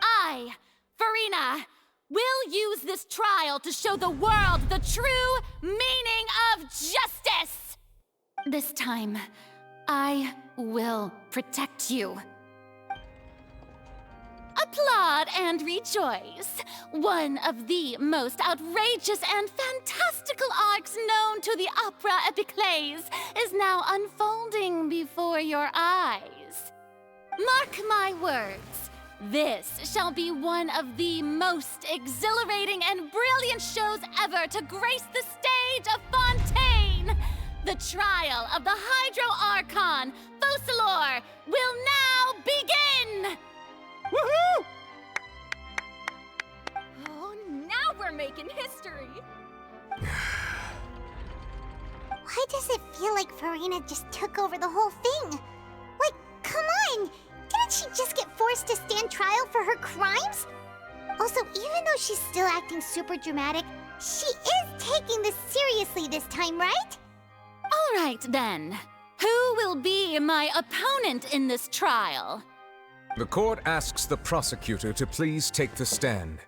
I, Farina, will use this trial to show the world the true meaning of justice! This time, I will protect you. Applaud and rejoice! One of the most outrageous and fantastical arcs known to the opera epiclese is now unfolding before your eyes. Mark my words, this shall be one of the most exhilarating and brilliant shows ever to grace the stage of Fontaine! The trial of the Hydro Archon, Focalor, will now begin! Woohoo! Oh, now we're making history! Why does it feel like Farina just took over the whole thing? Like, come on! Didn't she just get forced to stand trial for her crimes? Also, even though she's still acting super dramatic, she is taking this seriously this time, right? All right, then. Who will be my opponent in this trial? The court asks the prosecutor to please take the stand.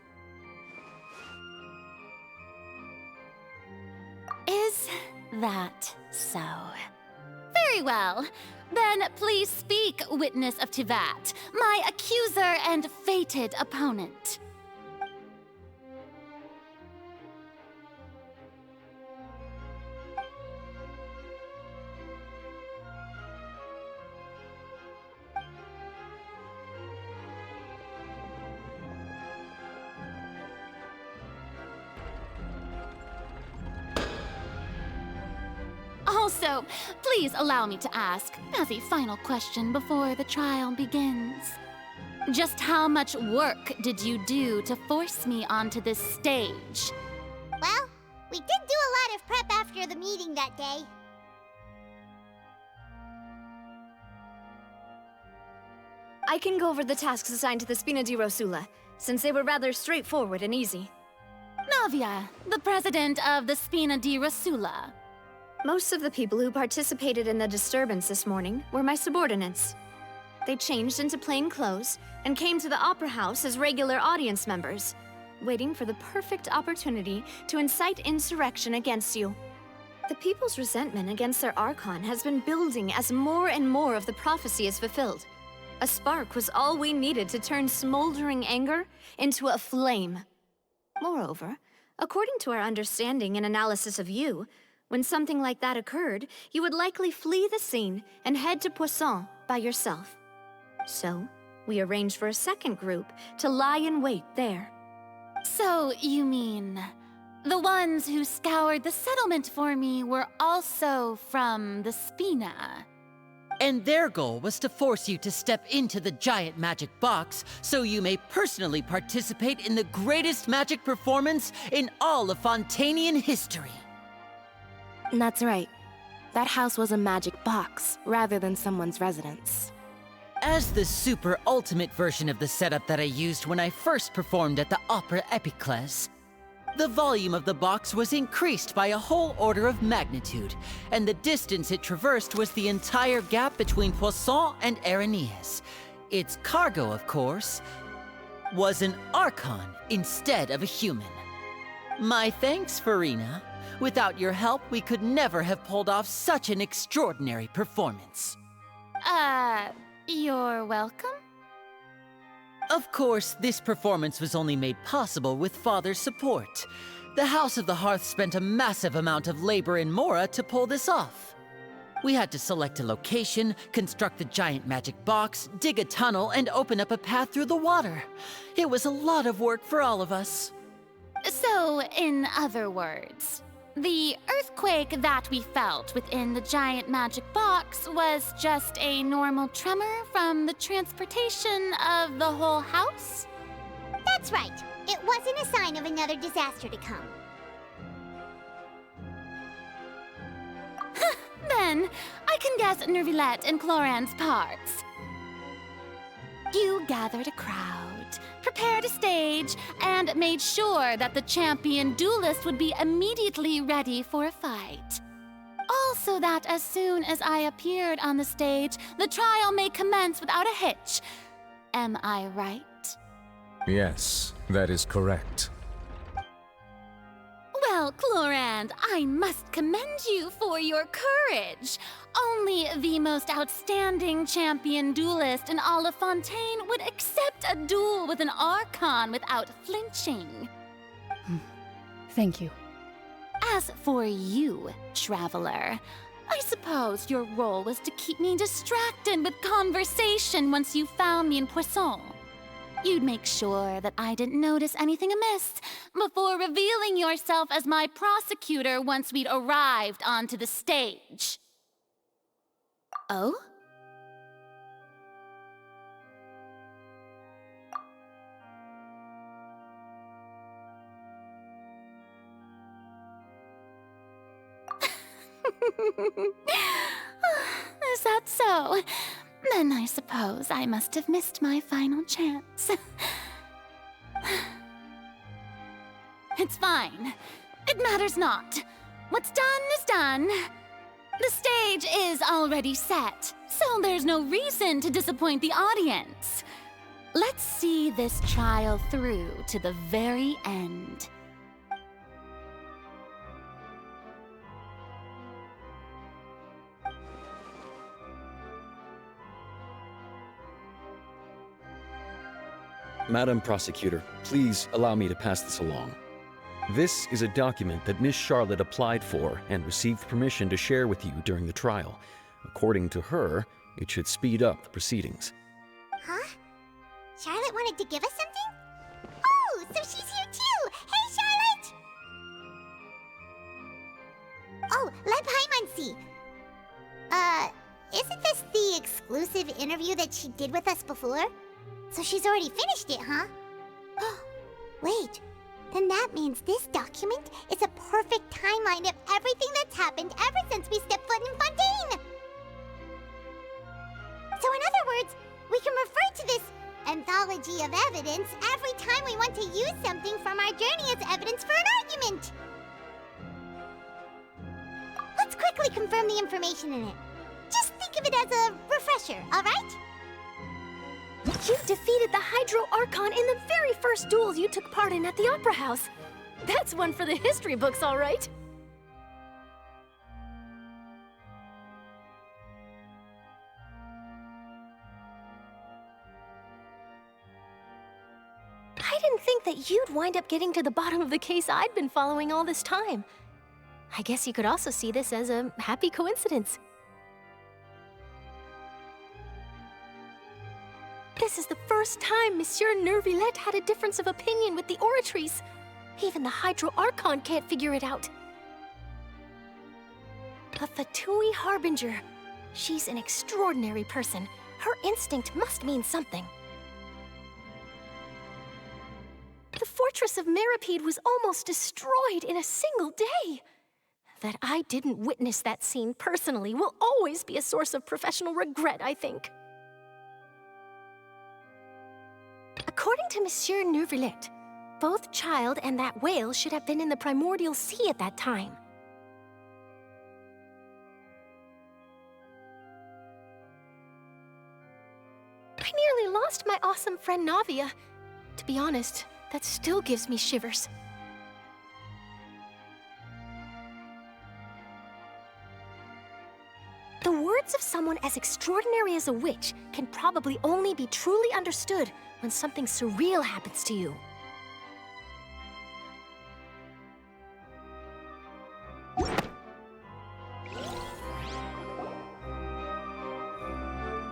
Is that so? Very well. Then please speak, witness of Tivat, my accuser and fated opponent. Also, please allow me to ask, as a final question before the trial begins. Just how much work did you do to force me onto this stage? Well, we did do a lot of prep after the meeting that day. I can go over the tasks assigned to the Spina di Rosula, since they were rather straightforward and easy. Navia, the president of the Spina di Rosula. Most of the people who participated in the disturbance this morning were my subordinates. They changed into plain clothes and came to the Opera House as regular audience members, waiting for the perfect opportunity to incite insurrection against you. The people's resentment against their Archon has been building as more and more of the prophecy is fulfilled. A spark was all we needed to turn smoldering anger into a flame. Moreover, according to our understanding and analysis of you, when something like that occurred, you would likely flee the scene and head to Poisson by yourself. So, we arranged for a second group to lie in wait there. So, you mean, the ones who scoured the settlement for me were also from the Spina? And their goal was to force you to step into the giant magic box so you may personally participate in the greatest magic performance in all of Fontanian history. That's right. That house was a magic box, rather than someone's residence. As the super ultimate version of the setup that I used when I first performed at the Opera Epiclese, the volume of the box was increased by a whole order of magnitude, and the distance it traversed was the entire gap between Poisson and Aranias. Its cargo, of course, was an Archon instead of a human. My thanks, Farina. Without your help, we could never have pulled off such an extraordinary performance. You're welcome? Of course, this performance was only made possible with Father's support. The House of the Hearth spent a massive amount of labor in Mora to pull this off. We had to select a location, construct the giant magic box, dig a tunnel, and open up a path through the water. It was a lot of work for all of us. So, in other words, the earthquake that we felt within the giant magic box was just a normal tremor from the transportation of the whole house? That's right. It wasn't a sign of another disaster to come. Then, I can guess Nervilette and Cloran's parts. You gathered a crowd, prepared a stage, and made sure that the champion duelist would be immediately ready for a fight. Also that as soon as I appeared on the stage, the trial may commence without a hitch. Am I right? Yes, that is correct. Well, Clorand, I must commend you for your courage. Only the most outstanding champion duelist in all of Fontaine would accept a duel with an Archon without flinching. Thank you. As for you, Traveler, I suppose your role was to keep me distracted with conversation once you found me in Poisson. You'd make sure that I didn't notice anything amiss before revealing yourself as my prosecutor once we'd arrived onto the stage. Oh? Is that so? Then I suppose I must have missed my final chance. It's fine. It matters not. What's done is done. The stage is already set, so there's no reason to disappoint the audience. Let's see this trial through to the very end. Madam Prosecutor, please allow me to pass this along. This is a document that Miss Charlotte applied for and received permission to share with you during the trial. According to her, it should speed up the proceedings. Huh? Charlotte wanted to give us something? Oh, so she's here too! Hey, Charlotte! Oh, let Paimon see. Isn't this the exclusive interview that she did with us before? So she's already finished it, huh? Wait, then that means this document is a perfect timeline of everything that's happened ever since we stepped foot in Fontaine! So in other words, we can refer to this anthology of evidence every time we want to use something from our journey as evidence for an argument! Let's quickly confirm the information in it. Just think of it as a refresher, alright? You defeated the Hydro Archon in the very first duels you took part in at the Opera House. That's one for the history books, all right. I didn't think that you'd wind up getting to the bottom of the case I'd been following all this time. I guess you could also see this as a happy coincidence. This is the first time Monsieur Neuvillette had a difference of opinion with the Oratrice. Even the Hydro Archon can't figure it out. A Fatui Harbinger. She's an extraordinary person. Her instinct must mean something. The fortress of Meripede was almost destroyed in a single day. That I didn't witness that scene personally will always be a source of professional regret, I think. According to Monsieur Neuvillette, both Child and that whale should have been in the primordial sea at that time. I nearly lost my awesome friend Navia. To be honest, that still gives me shivers. The words of someone as extraordinary as a witch can probably only be truly understood when something surreal happens to you.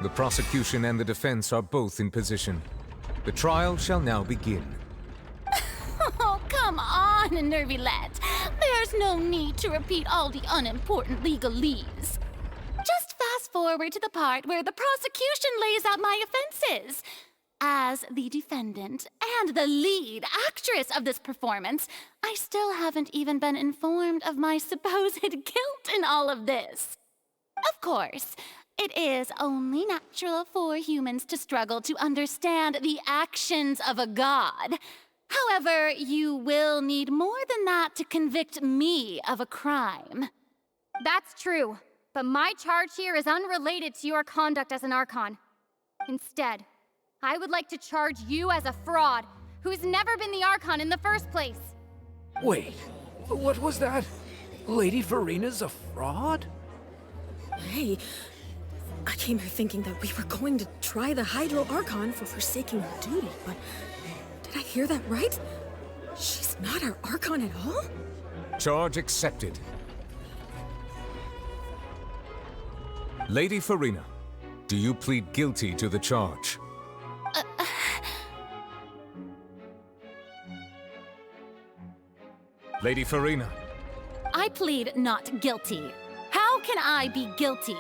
The prosecution and the defense are both in position. The trial shall now begin. Oh, come on, Neuvillette. There's no need to repeat all the unimportant legalese. Just fast forward to the part where the prosecution lays out my offenses. As the defendant and the lead actress of this performance, I still haven't even been informed of my supposed guilt in all of this. Of course, it is only natural for humans to struggle to understand the actions of a god. However, you will need more than that to convict me of a crime. That's true, but my charge here is unrelated to your conduct as an Archon. Instead, I would like to charge you as a fraud who's never been the Archon in the first place. Wait, what was that? Lady Farina's a fraud? Hey, I came here thinking that we were going to try the Hydro Archon for forsaking her duty, but did I hear that right? She's not our Archon at all? Charge accepted. Lady Farina, do you plead guilty to the charge? Lady Farina. I plead not guilty. How can I be guilty?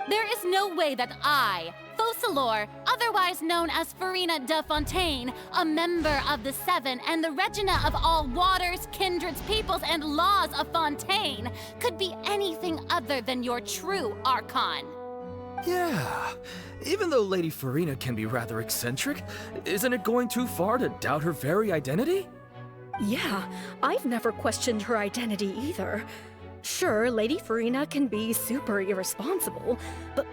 There is no way that I, Focalor, otherwise known as Farina de Fontaine, a member of the Seven and the Regina of all waters, kindreds, peoples, and laws of Fontaine, could be anything other than your true Archon. Yeah, even though Lady Farina can be rather eccentric, isn't it going too far to doubt her very identity? Yeah, I've never questioned her identity either. Sure, Lady Farina can be super irresponsible, but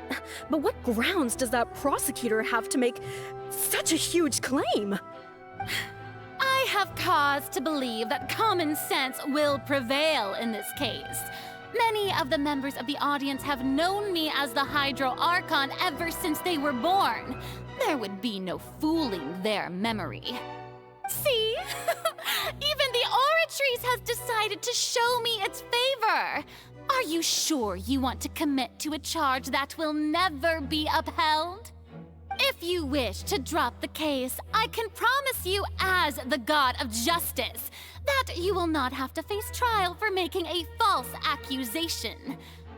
what grounds does that prosecutor have to make such a huge claim? I have cause to believe that common sense will prevail in this case. Many of the members of the audience have known me as the Hydro Archon ever since they were born. There would be no fooling their memory. See? Even the Oratrice has decided to show me its favor. Are you sure you want to commit to a charge that will never be upheld? If you wish to drop the case, I can promise you as the God of Justice that you will not have to face trial for making a false accusation.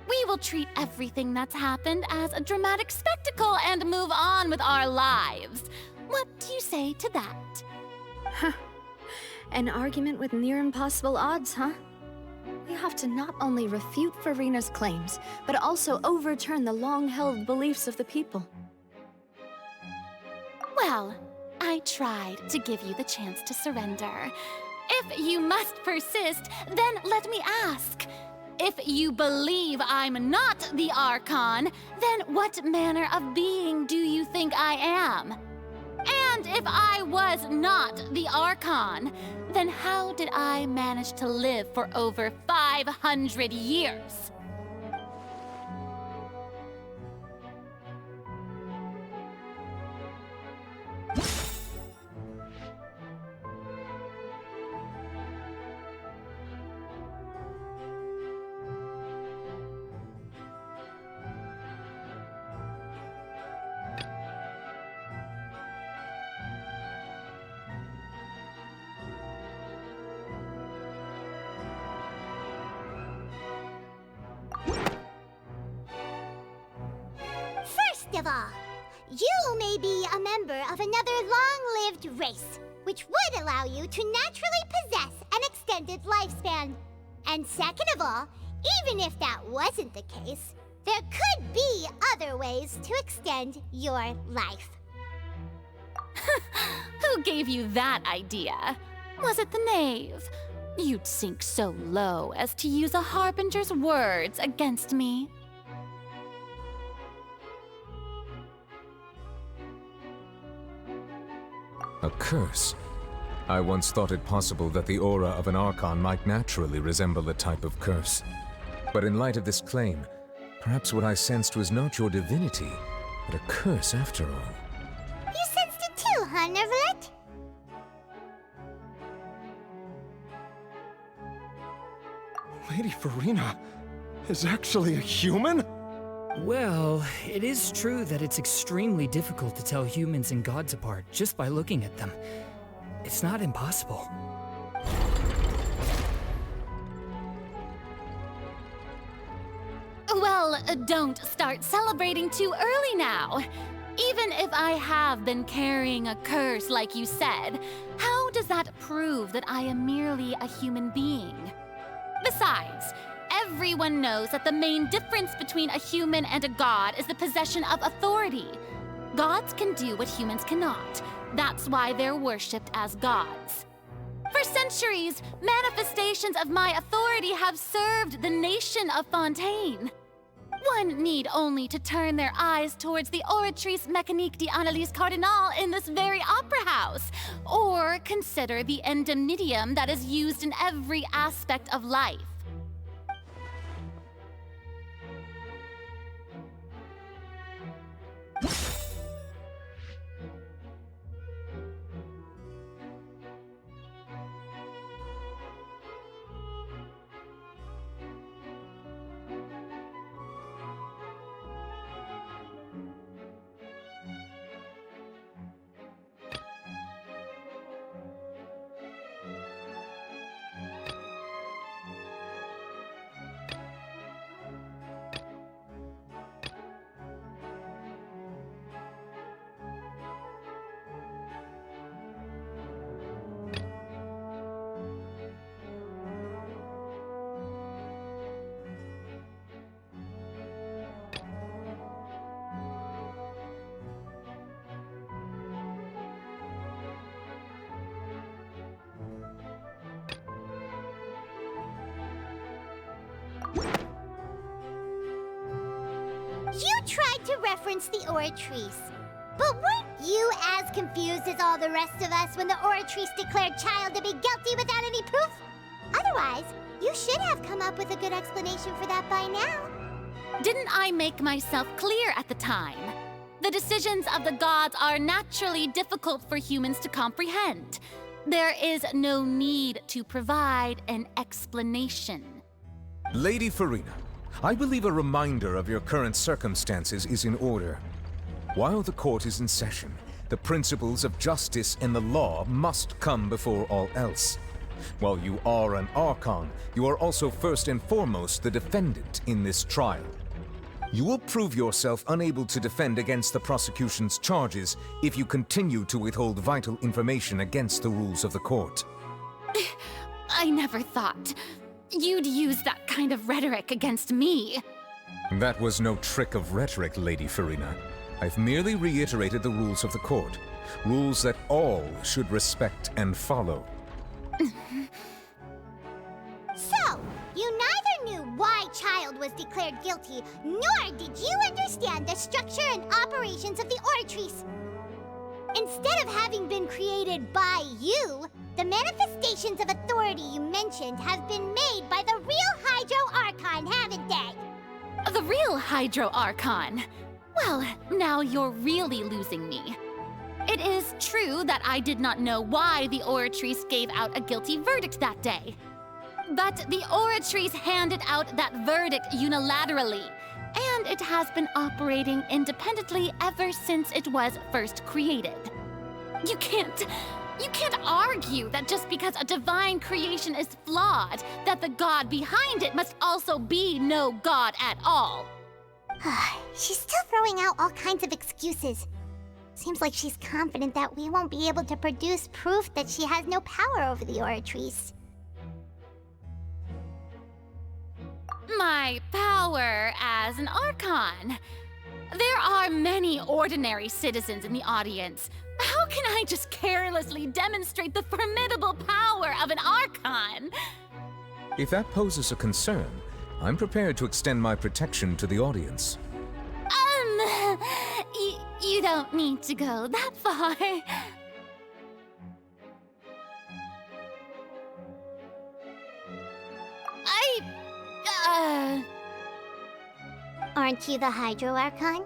We will treat everything that's happened as a dramatic spectacle and move on with our lives. What do you say to that? Huh. An argument with near impossible odds, huh? We have to not only refute Farina's claims, but also overturn the long-held beliefs of the people. Well, I tried to give you the chance to surrender. If you must persist, then let me ask. If you believe I'm not the Archon, then what manner of being do you think I am? And if I was not the Archon, then how did I manage to live for over 500 years? First of all, you may be a member of another long-lived race, which would allow you to naturally possess an extended lifespan. And second of all, even if that wasn't the case, there could be other ways to extend your life. Who gave you that idea? Was it the knave? You'd sink so low as to use a harbinger's words against me. A curse? I once thought it possible that the aura of an Archon might naturally resemble a type of curse. But in light of this claim, perhaps what I sensed was not your divinity, but a curse after all. You sensed it too, huh, Nervalet? Lady Farina is actually a human? Well, it is true that it's extremely difficult to tell humans and gods apart just by looking at them. It's not impossible. Well, don't start celebrating too early now. Even if I have been carrying a curse like you said, how does that prove that I am merely a human being? Besides, everyone knows that the main difference between a human and a god is the possession of authority. Gods can do what humans cannot. That's why they're worshipped as gods. For centuries, manifestations of my authority have served the nation of Fontaine. One need only to turn their eyes towards the Oratrice Mécanique d'Analyse Cardinal in this very opera house, or consider the endemnitium that is used in every aspect of life. referenced the Oratrice. But weren't you as confused as all the rest of us when the Oratrice declared Child to be guilty without any proof? Otherwise, you should have come up with a good explanation for that by now. Didn't I make myself clear at the time? The decisions of the gods are naturally difficult for humans to comprehend. There is no need to provide an explanation. Lady Farina, I believe a reminder of your current circumstances is in order. While the court is in session, the principles of justice and the law must come before all else. While you are an Archon, you are also first and foremost the defendant in this trial. You will prove yourself unable to defend against the prosecution's charges if you continue to withhold vital information against the rules of the court. I never thought you'd use that kind of rhetoric against me. That was no trick of rhetoric, Lady Farina. I've merely reiterated the rules of the court. Rules that all should respect and follow. So, you neither knew why Child was declared guilty, nor did you understand the structure and operations of the Oratrice. Instead of having been created by you, the manifestations of authority you mentioned have been made by the real Hydro Archon, haven't they? The real Hydro Archon? Well, now you're really losing me. It is true that I did not know why the Oratrice gave out a guilty verdict that day. But the Oratrice handed out that verdict unilaterally, and it has been operating independently ever since it was first created. You can't argue that just because a divine creation is flawed, that the god behind it must also be no god at all. She's still throwing out all kinds of excuses. Seems like she's confident that we won't be able to produce proof that she has no power over the Oratrice. My power as an Archon. There are many ordinary citizens in the audience. How can I just carelessly demonstrate the formidable power of an Archon? If that poses a concern, I'm prepared to extend my protection to the audience. You don't need to go that far. Aren't you the Hydro Archon?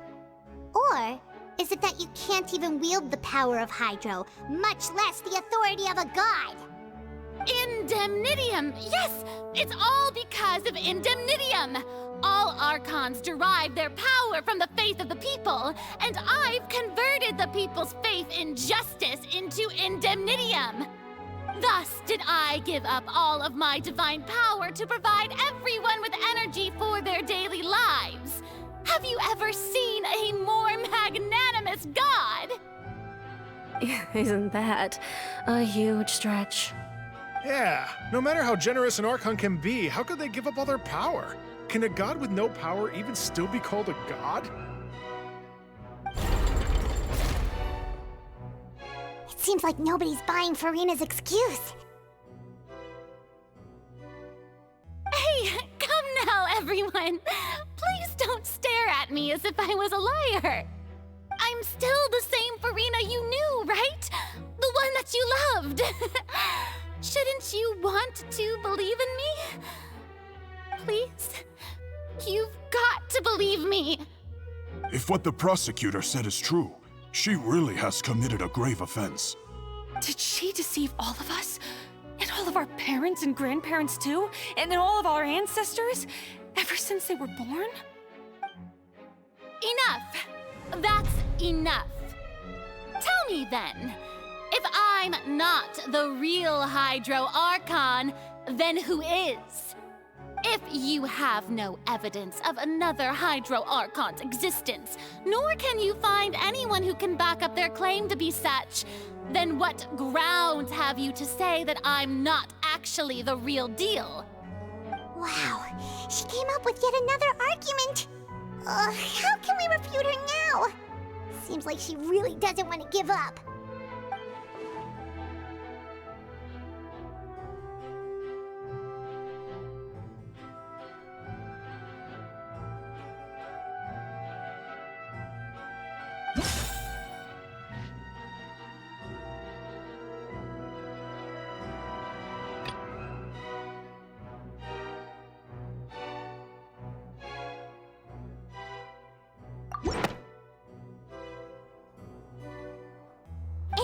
Or is it that you can't even wield the power of Hydro, much less the authority of a god? Indemnitium! Yes! It's all because of Indemnitium! All Archons derive their power from the faith of the people, and I've converted the people's faith in justice into Indemnitium! Thus did I give up all of my divine power to provide everyone with energy for their daily lives. Have you ever seen a more magnanimous god? Isn't that a huge stretch? Yeah, no matter how generous an Archon can be, how could they give up all their power? Can a god with no power even still be called a god? It seems like nobody's buying Farina's excuse. Hey, come now, everyone. Please don't stare at me as if I was a liar. I'm still the same Farina you knew, right? The one that you loved. Shouldn't you want to believe in me? Please? You've got to believe me. If what the prosecutor said is true, she really has committed a grave offense. Did she deceive all of us? And all of our parents and grandparents too? And then all of our ancestors? Ever since they were born? Enough! That's enough. Tell me then, if I'm not the real Hydro Archon, then who is? If you have no evidence of another Hydro Archon's existence, nor can you find anyone who can back up their claim to be such, then what grounds have you to say that I'm not actually the real deal? Wow, she came up with yet another argument. How can we refute her now? Seems like she really doesn't want to give up.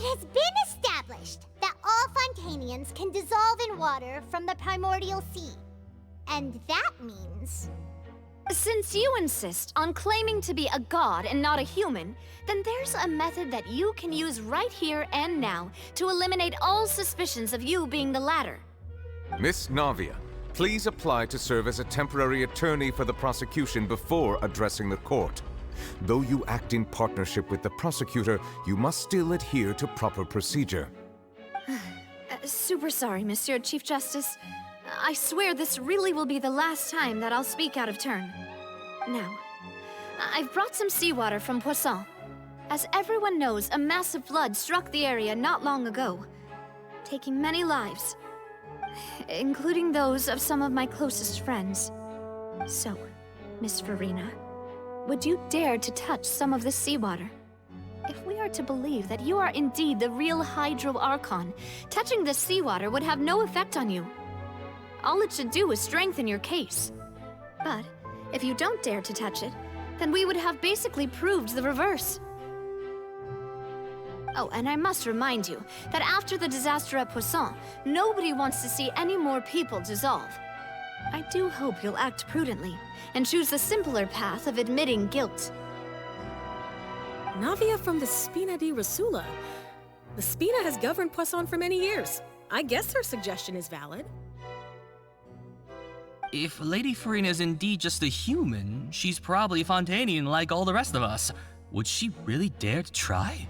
has been established that all Fontanians can dissolve in water from the primordial sea. And that means... Since you insist on claiming to be a god and not a human, then there's a method that you can use right here and now to eliminate all suspicions of you being the latter. Miss Navia, please apply to serve as a temporary attorney for the prosecution before addressing the court. Though you act in partnership with the prosecutor, you must still adhere to proper procedure. Super sorry, Monsieur Chief Justice. I swear this really will be the last time that I'll speak out of turn. Now, I've brought some seawater from Poisson. As everyone knows, a massive flood struck the area not long ago, taking many lives, including those of some of my closest friends. So, Miss Farina, would you dare to touch some of the seawater? If we are to believe that you are indeed the real Hydro Archon, touching the seawater would have no effect on you. All it should do is strengthen your case. But if you don't dare to touch it, then we would have basically proved the reverse. Oh, and I must remind you that after the disaster at Poisson, nobody wants to see any more people dissolve. I do hope you'll act prudently and choose the simpler path of admitting guilt. Navia from the Spina di Rosula. The Spina has governed Poisson for many years. I guess her suggestion is valid. If Lady Farina is indeed just a human, she's probably Fontanian like all the rest of us. Would she really dare to try?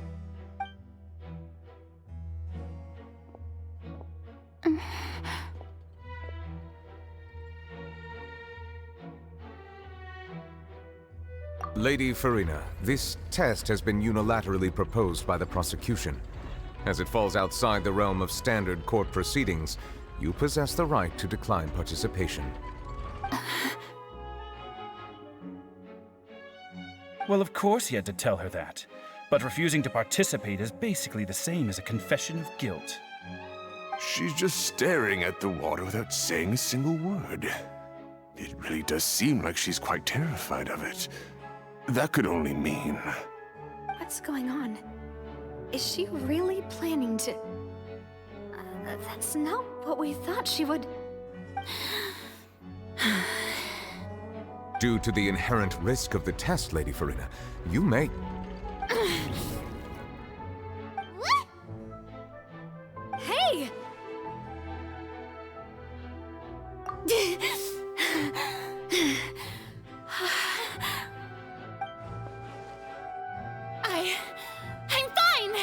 Lady Farina, this test has been unilaterally proposed by the prosecution. As it falls outside the realm of standard court proceedings, you possess the right to decline participation. Well, of course he had to tell her that. But refusing to participate is basically the same as a confession of guilt. She's just staring at the water without saying a single word. It really does seem like she's quite terrified of it. That could only mean... What's going on? Is she really planning to... that's not what we thought she would... Due to the inherent risk of the test, Lady Farina, you may... Hey! I'm fine!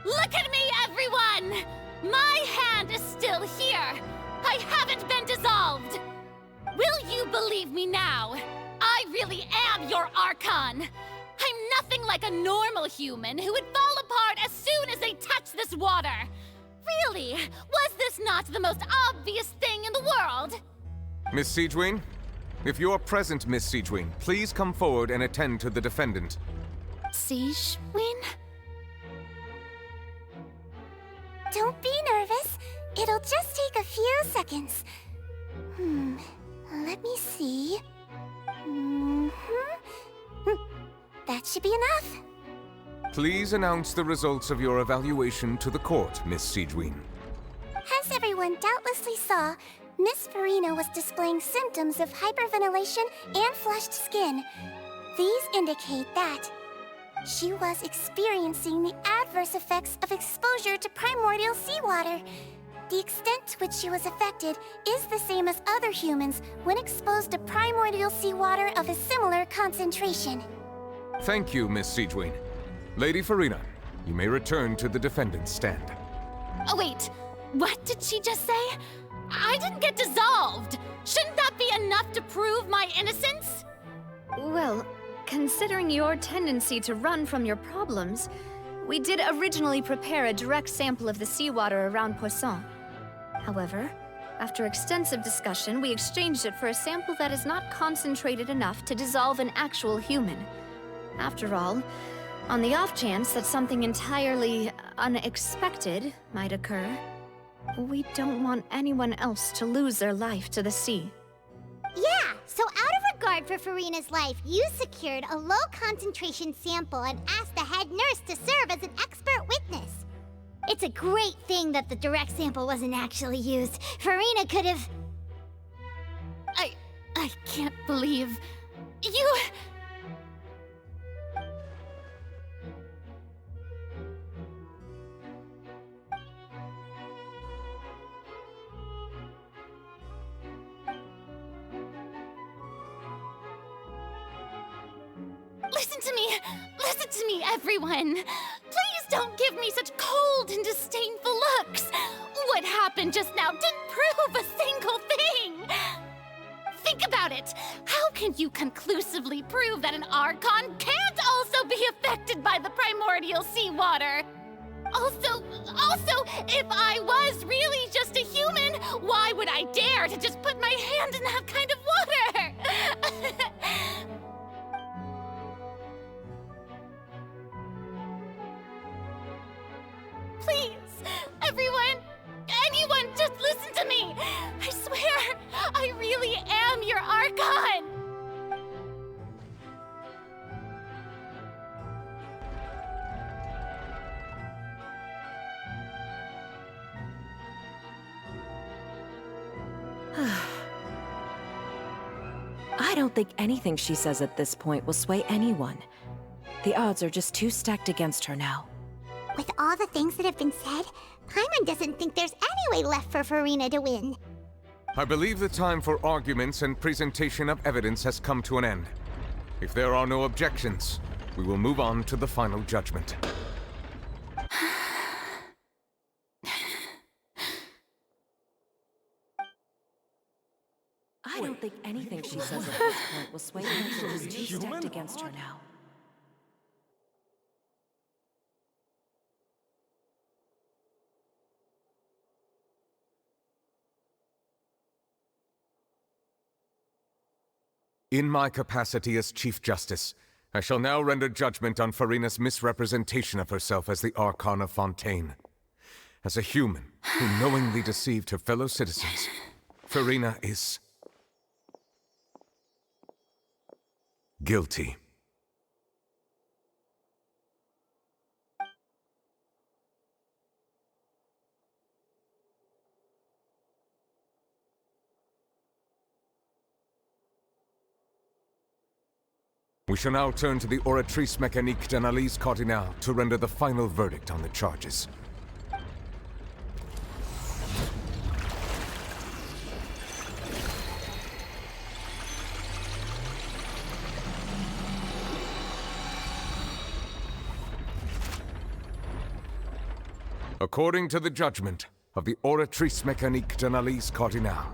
Look at me, everyone! My hand is still here! I haven't been dissolved! Will you believe me now? I really am your Archon! I'm nothing like a normal human who would fall apart as soon as they touch this water! Really, was this not the most obvious thing in the world? Miss Siegewien? If you're present, Miss Siegewien, please come forward and attend to the defendant. Siegewien? Don't be nervous. It'll just take a few seconds. Let me see. That should be enough. Please announce the results of your evaluation to the court, Miss Siegewien. As everyone doubtlessly saw, Miss Farina was displaying symptoms of hyperventilation and flushed skin. These indicate that she was experiencing the adverse effects of exposure to primordial seawater. The extent to which she was affected is the same as other humans when exposed to primordial seawater of a similar concentration. Thank you, Miss Siegewien. Lady Farina, you may return to the defendant's stand. Oh wait, what did she just say? I didn't get dissolved! Shouldn't that be enough to prove my innocence? Well, considering your tendency to run from your problems, we did originally prepare a direct sample of the seawater around Poisson. However, after extensive discussion, we exchanged it for a sample that is not concentrated enough to dissolve an actual human. After all, on the off chance that something entirely unexpected might occur, we don't want anyone else to lose their life to the sea. Yeah, so out of regard for Farina's life, you secured a low-concentration sample and asked the head nurse to serve as an expert witness. It's a great thing that the direct sample wasn't actually used. Farina could have... I can't believe... you... Listen to me, everyone! Please don't give me such cold and disdainful looks! What happened just now didn't prove a single thing! Think about it! How can you conclusively prove that an Archon can't also be affected by the primordial seawater? Also, if I was really just a human, why would I dare to just put my hand in that kind of water? Please, everyone, anyone, just listen to me! I swear, I really am your Archon! I don't think anything she says at this point will sway anyone. The odds are just too stacked against her now. With all the things that have been said, Paimon doesn't think there's any way left for Farina to win. I believe the time for arguments and presentation of evidence has come to an end. If there are no objections, we will move on to the final judgment. I don't think anything she says at this point will sway anyone. She's too stacked against her now. In my capacity as Chief Justice, I shall now render judgment on Farina's misrepresentation of herself as the Archon of Fontaine. As a human who knowingly deceived her fellow citizens, Farina is... guilty. We shall now turn to the Oratrice Mécanique d'Analyse Cardinale to render the final verdict on the charges. According to the judgment of the Oratrice Mécanique d'Analyse Cardinale,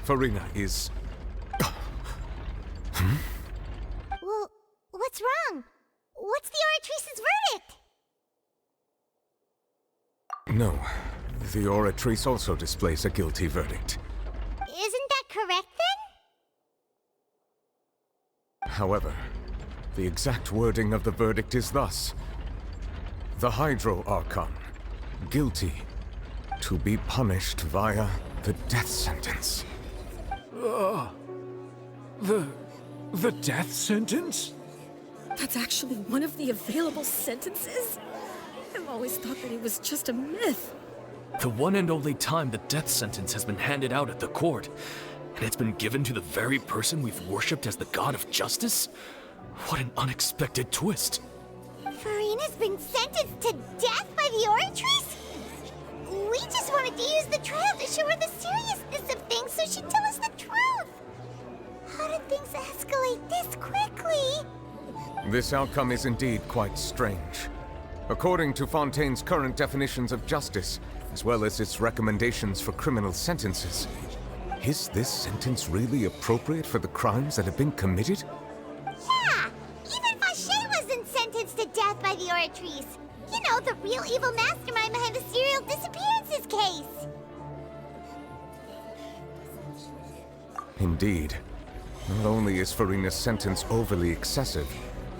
Farina is... Well, what's wrong? What's the Oratrice's verdict? No, the Oratrice also displays a guilty verdict. Isn't that correct, then? However, the exact wording of the verdict is thus. The Hydro Archon, guilty, to be punished via the death sentence. The death sentence? That's actually one of the available sentences? I've always thought that it was just a myth. The one and only time the death sentence has been handed out at the court, and it's been given to the very person we've worshipped as the god of justice? What an unexpected twist. Farina's been sentenced to death by the Oratrice? We just wanted to use the trial to show her the seriousness of things so she'd tell us the truth. How did things escalate this quickly? This outcome is indeed quite strange. According to Fontaine's current definitions of justice, as well as its recommendations for criminal sentences, is this sentence really appropriate for the crimes that have been committed? Yeah! Even Fauché wasn't sentenced to death by the Oratrice. You know, the real evil mastermind behind the serial disappearances case. Indeed. Not only is Farina's sentence overly excessive,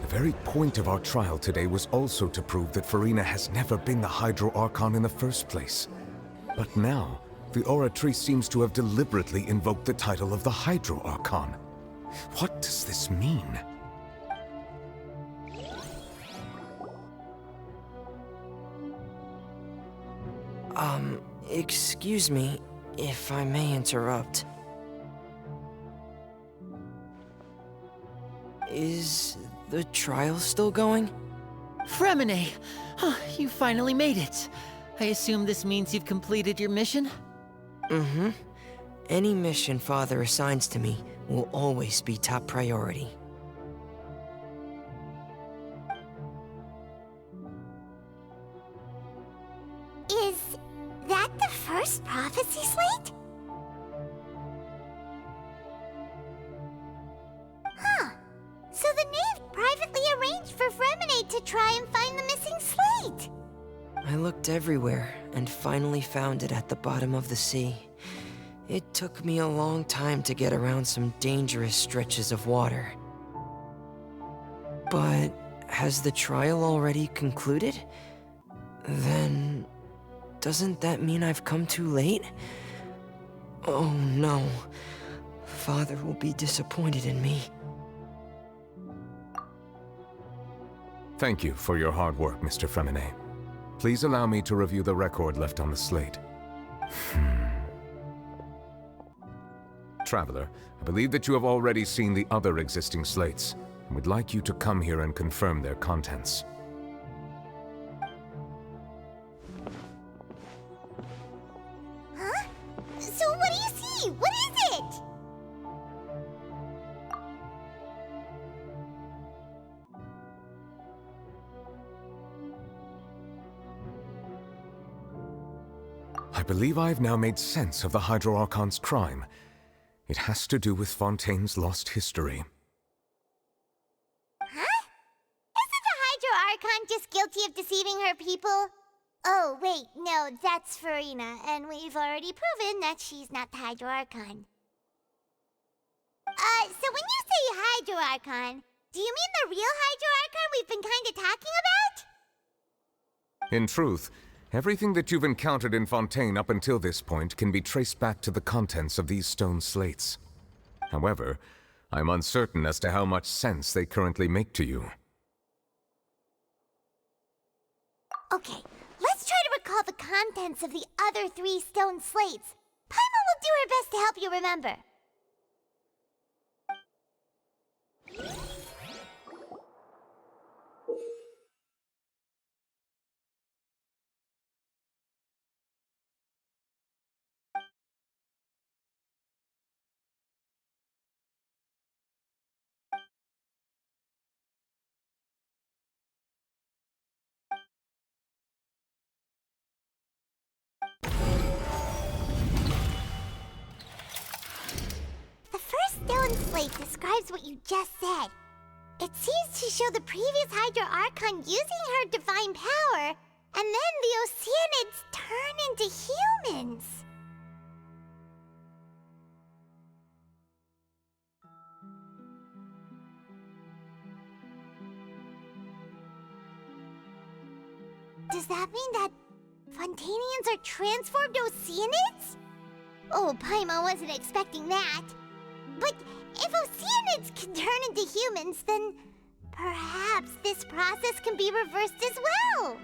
the very point of our trial today was also to prove that Farina has never been the Hydro Archon in the first place. But now, the Oratrice seems to have deliberately invoked the title of the Hydro Archon. What does this mean? Excuse me, if I may interrupt. Is the trial still going? Fremine! Oh, you finally made it. I assume this means you've completed your mission? Mm-hmm. Any mission Father assigns to me will always be top priority. Is that the first prophecy slate? Huh. So the knave privately arranged for Fremine to try and find the missing slate. I looked everywhere and finally found it at the bottom of the sea. It took me a long time to get around some dangerous stretches of water. But has the trial already concluded? Then doesn't that mean I've come too late? Oh no. Father will be disappointed in me. Thank you for your hard work, Mr. Fremine. Please allow me to review the record left on the slate. Traveler, I believe that you have already seen the other existing slates, and would like you to come here and confirm their contents. Huh? So what do you see? What is it? I believe I have now made sense of the Hydro Archon's crime. It has to do with Fontaine's lost history. Huh? Isn't the Hydro Archon just guilty of deceiving her people? Oh, wait, no, that's Farina, and we've already proven that she's not the Hydro Archon. So when you say Hydro Archon, do you mean the real Hydro Archon we've been kinda talking about? In truth, everything that you've encountered in Fontaine up until this point can be traced back to the contents of these stone slates. However, I'm uncertain as to how much sense they currently make to you. Okay, let's try to recall the contents of the other 3 stone slates. Paimon will do her best to help you remember. The first stone slate describes what you just said. It seems to show the previous Hydro Archon using her divine power, and then the Oceanids turn into humans. Does that mean that Fontanians are transformed Oceanids? Oh, Paimon wasn't expecting that. But if Oceanids can turn into humans, then perhaps this process can be reversed as well.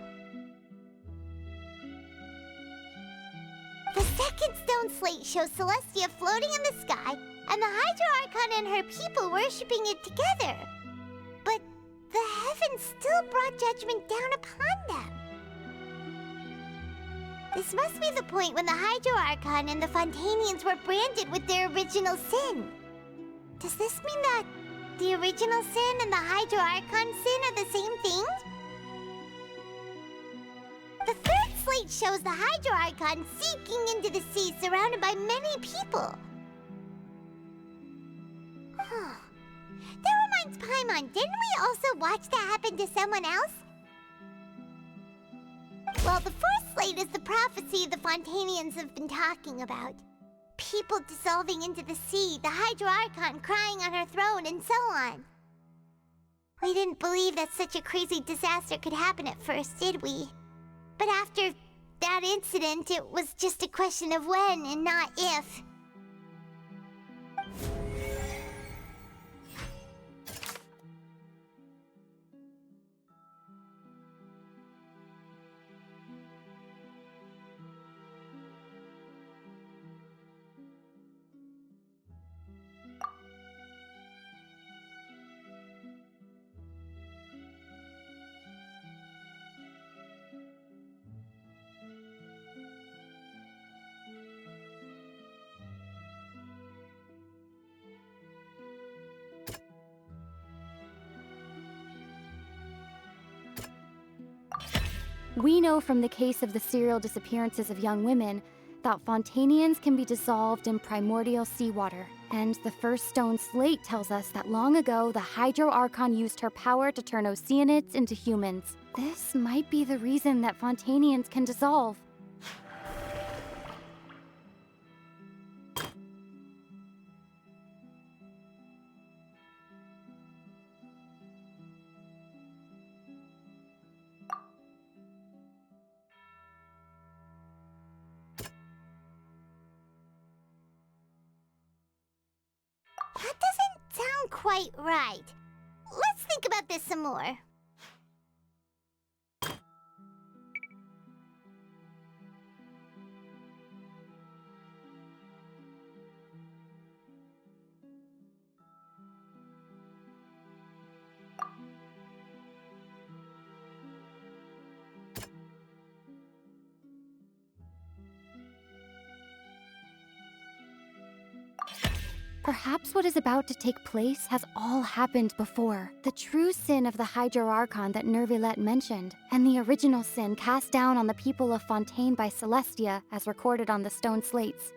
The second stone slate shows Celestia floating in the sky, and the Hydro Archon and her people worshipping it together. But the heavens still brought judgment down upon them. This must be the point when the Hydro Archon and the Fontanians were branded with their original sin. Does this mean that the original sin and the Hydro Archon sin are the same thing? The third slate shows the Hydro Archon sinking into the sea surrounded by many people. Huh. That reminds Paimon, didn't we also watch that happen to someone else? Well, the fourth slate is the prophecy the Fontanians have been talking about. People dissolving into the sea, the Hydro Archon crying on her throne, and so on. We didn't believe that such a crazy disaster could happen at first, did we? But after that incident, it was just a question of when and not if. We know from the case of the serial disappearances of young women that Fontanians can be dissolved in primordial seawater. And the first stone slate tells us that long ago, the Hydro Archon used her power to turn Oceanids into humans. This might be the reason that Fontanians can dissolve. That doesn't sound quite right. Let's think about this some more. Perhaps what is about to take place has all happened before. The true sin of the Hydro Archon that Nervilette mentioned, and the original sin cast down on the people of Fontaine by Celestia, as recorded on the stone slates.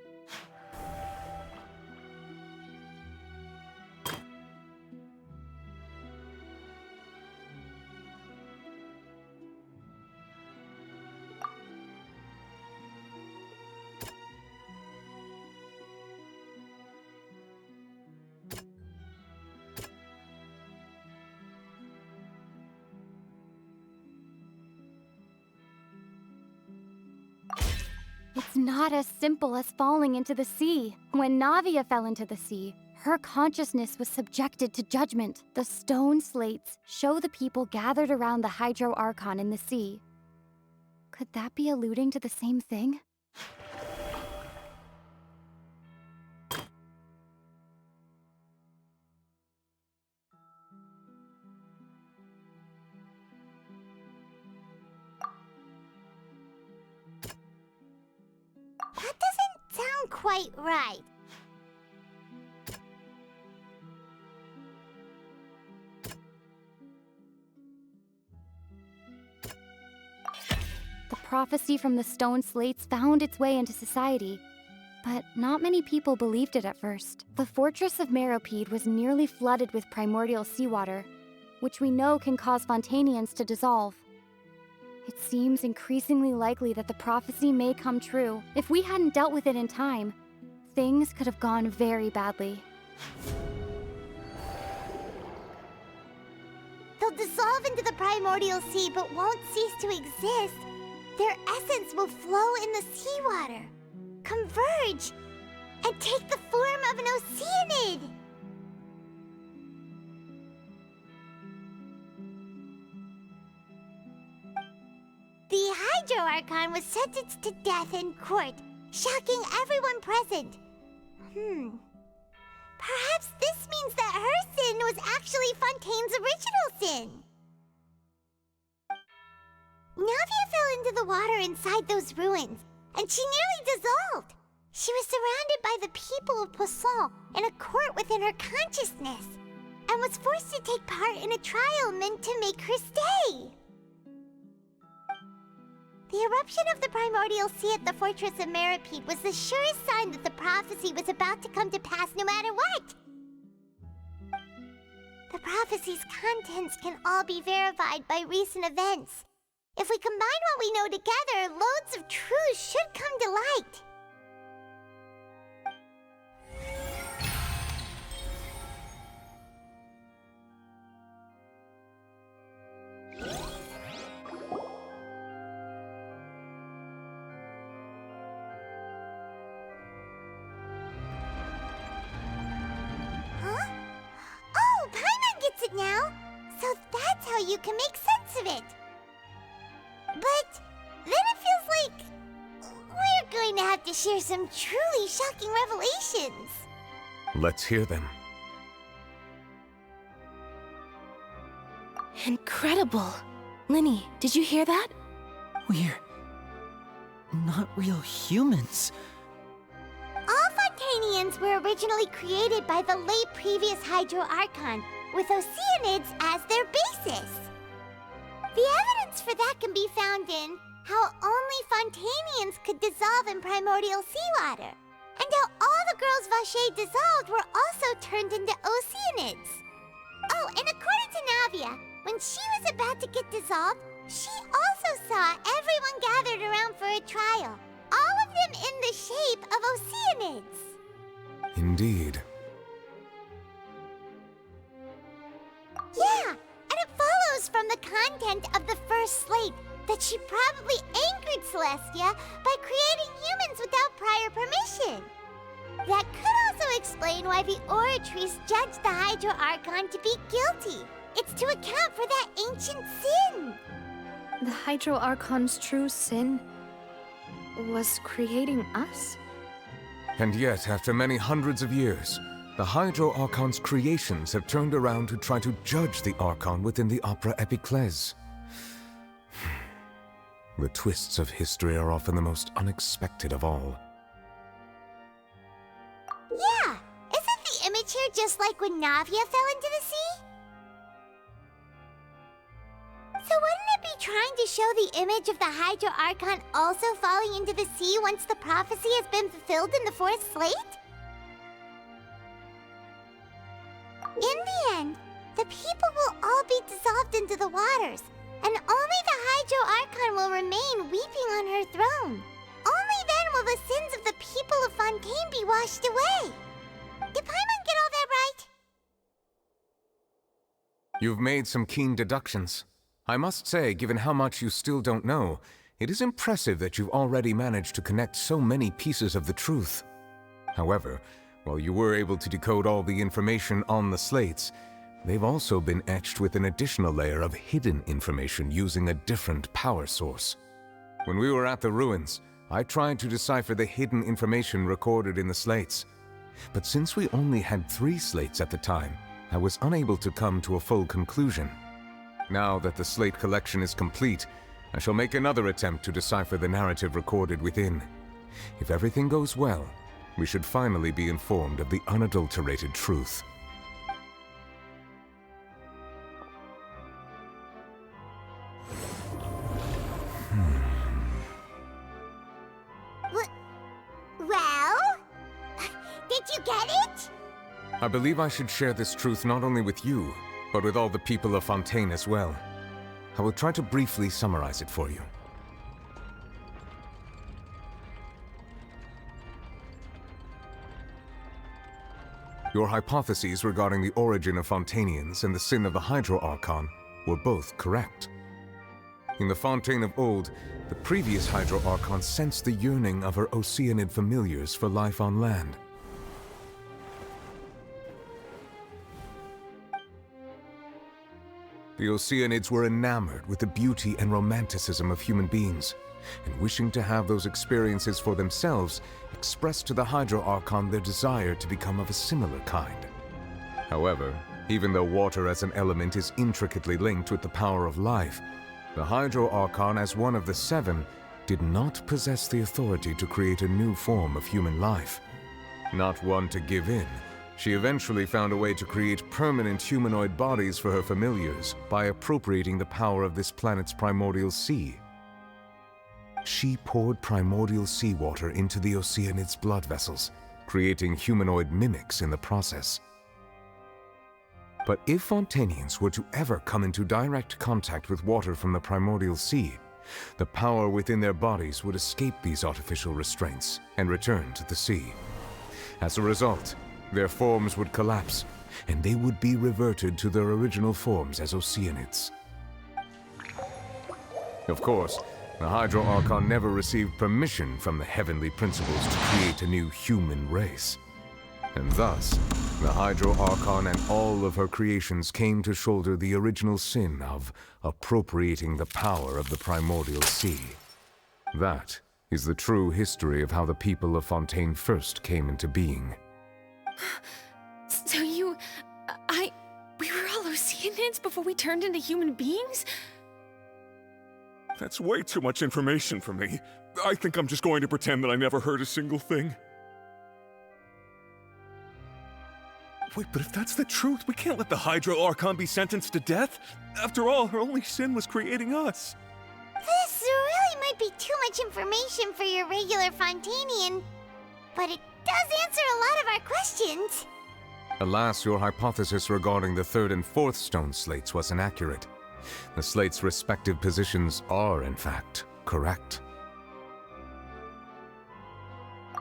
It's not as simple as falling into the sea. When Navia fell into the sea, her consciousness was subjected to judgment. The stone slates show the people gathered around the Hydro Archon in the sea. Could that be alluding to the same thing? That doesn't sound quite right. The prophecy from the stone slates found its way into society, but not many people believed it at first. The fortress of Meropide was nearly flooded with primordial seawater, which we know can cause Fontanians to dissolve. It seems increasingly likely that the prophecy may come true. If we hadn't dealt with it in time, things could have gone very badly. They'll dissolve into the primordial sea but won't cease to exist. Their essence will flow in the seawater, converge, and take the form of an Oceanid. The Hydro Archon was sentenced to death in court, shocking everyone present. Perhaps this means that her sin was actually Fontaine's original sin. Navia fell into the water inside those ruins, and she nearly dissolved. She was surrounded by the people of Poisson in a court within her consciousness, and was forced to take part in a trial meant to make her stay. The eruption of the primordial sea at the fortress of Meropide was the surest sign that the prophecy was about to come to pass no matter what. The prophecy's contents can all be verified by recent events. If we combine what we know together, loads of truths should come to light. Huh? Oh, Paimon gets it now! So that's how you can make sense of it! But then it feels like we're going to have to share some truly shocking revelations. Let's hear them. Incredible. Linny, did you hear that? We're not real humans. All Fontanians were originally created by the late previous Hydro Archon, with Oceanids as their basis. The evidence evidence for that can be found in how only Fontanians could dissolve in primordial seawater, and how all the girls Vacher dissolved were also turned into Oceanids. Oh, and according to Navia, when she was about to get dissolved, she also saw everyone gathered around for a trial, all of them in the shape of Oceanids. Indeed. Yeah, and it follows from the content of the first slate that she probably angered Celestia by creating humans without prior permission. That could also explain why the Oratrice judged the Hydro Archon to be guilty. It's to account for that ancient sin. The Hydro Archon's true sin was creating us? And yet, after many hundreds of years, the Hydro Archon's creations have turned around to try to judge the Archon within the Opera Epiclese. The twists of history are often the most unexpected of all. Yeah, isn't the image here just like when Navia fell into the sea? So wouldn't it be trying to show the image of the Hydro Archon also falling into the sea once the prophecy has been fulfilled in the fourth slate? In the end, the people will all be dissolved into the waters, and only the Hydro Archon will remain weeping on her throne. Only then will the sins of the people of Fontaine be washed away. Did Paimon get all that right? You've made some keen deductions. I must say, given how much you still don't know, it is impressive that you've already managed to connect so many pieces of the truth. However, while you were able to decode all the information on the slates, they've also been etched with an additional layer of hidden information using a different power source. When we were at the ruins, I tried to decipher the hidden information recorded in the slates. But since we only had 3 slates at the time, I was unable to come to a full conclusion. Now that the slate collection is complete, I shall make another attempt to decipher the narrative recorded within. If everything goes well, we should finally be informed of the unadulterated truth. Well? Did you get it? I believe I should share this truth not only with you, but with all the people of Fontaine as well. I will try to briefly summarize it for you. Your hypotheses regarding the origin of Fontanians and the sin of the Hydro Archon were both correct. In the Fontaine of old, the previous Hydro Archon sensed the yearning of her Oceanid familiars for life on land. The Oceanids were enamored with the beauty and romanticism of human beings, and wishing to have those experiences for themselves, expressed to the Hydro Archon their desire to become of a similar kind. However, even though water as an element is intricately linked with the power of life, the Hydro Archon, as one of the 7, did not possess the authority to create a new form of human life. Not one to give in, she eventually found a way to create permanent humanoid bodies for her familiars by appropriating the power of this planet's primordial sea. She poured primordial seawater into the Oceanids' blood vessels, creating humanoid mimics in the process. But if Fontanians were to ever come into direct contact with water from the primordial sea, the power within their bodies would escape these artificial restraints and return to the sea. As a result, their forms would collapse, and they would be reverted to their original forms as Oceanids. Of course, the Hydro Archon never received permission from the heavenly principles to create a new human race. And thus, the Hydro Archon and all of her creations came to shoulder the original sin of appropriating the power of the primordial sea. That is the true history of how the people of Fontaine first came into being. So we were all Oceanids before we turned into human beings? That's way too much information for me. I think I'm just going to pretend that I never heard a single thing. Wait, but if that's the truth, we can't let the Hydro Archon be sentenced to death. After all, her only sin was creating us. This really might be too much information for your regular Fontanian, but it does answer a lot of our questions. Alas, your hypothesis regarding the third and fourth stone slates was inaccurate. The slates' respective positions are, in fact, correct.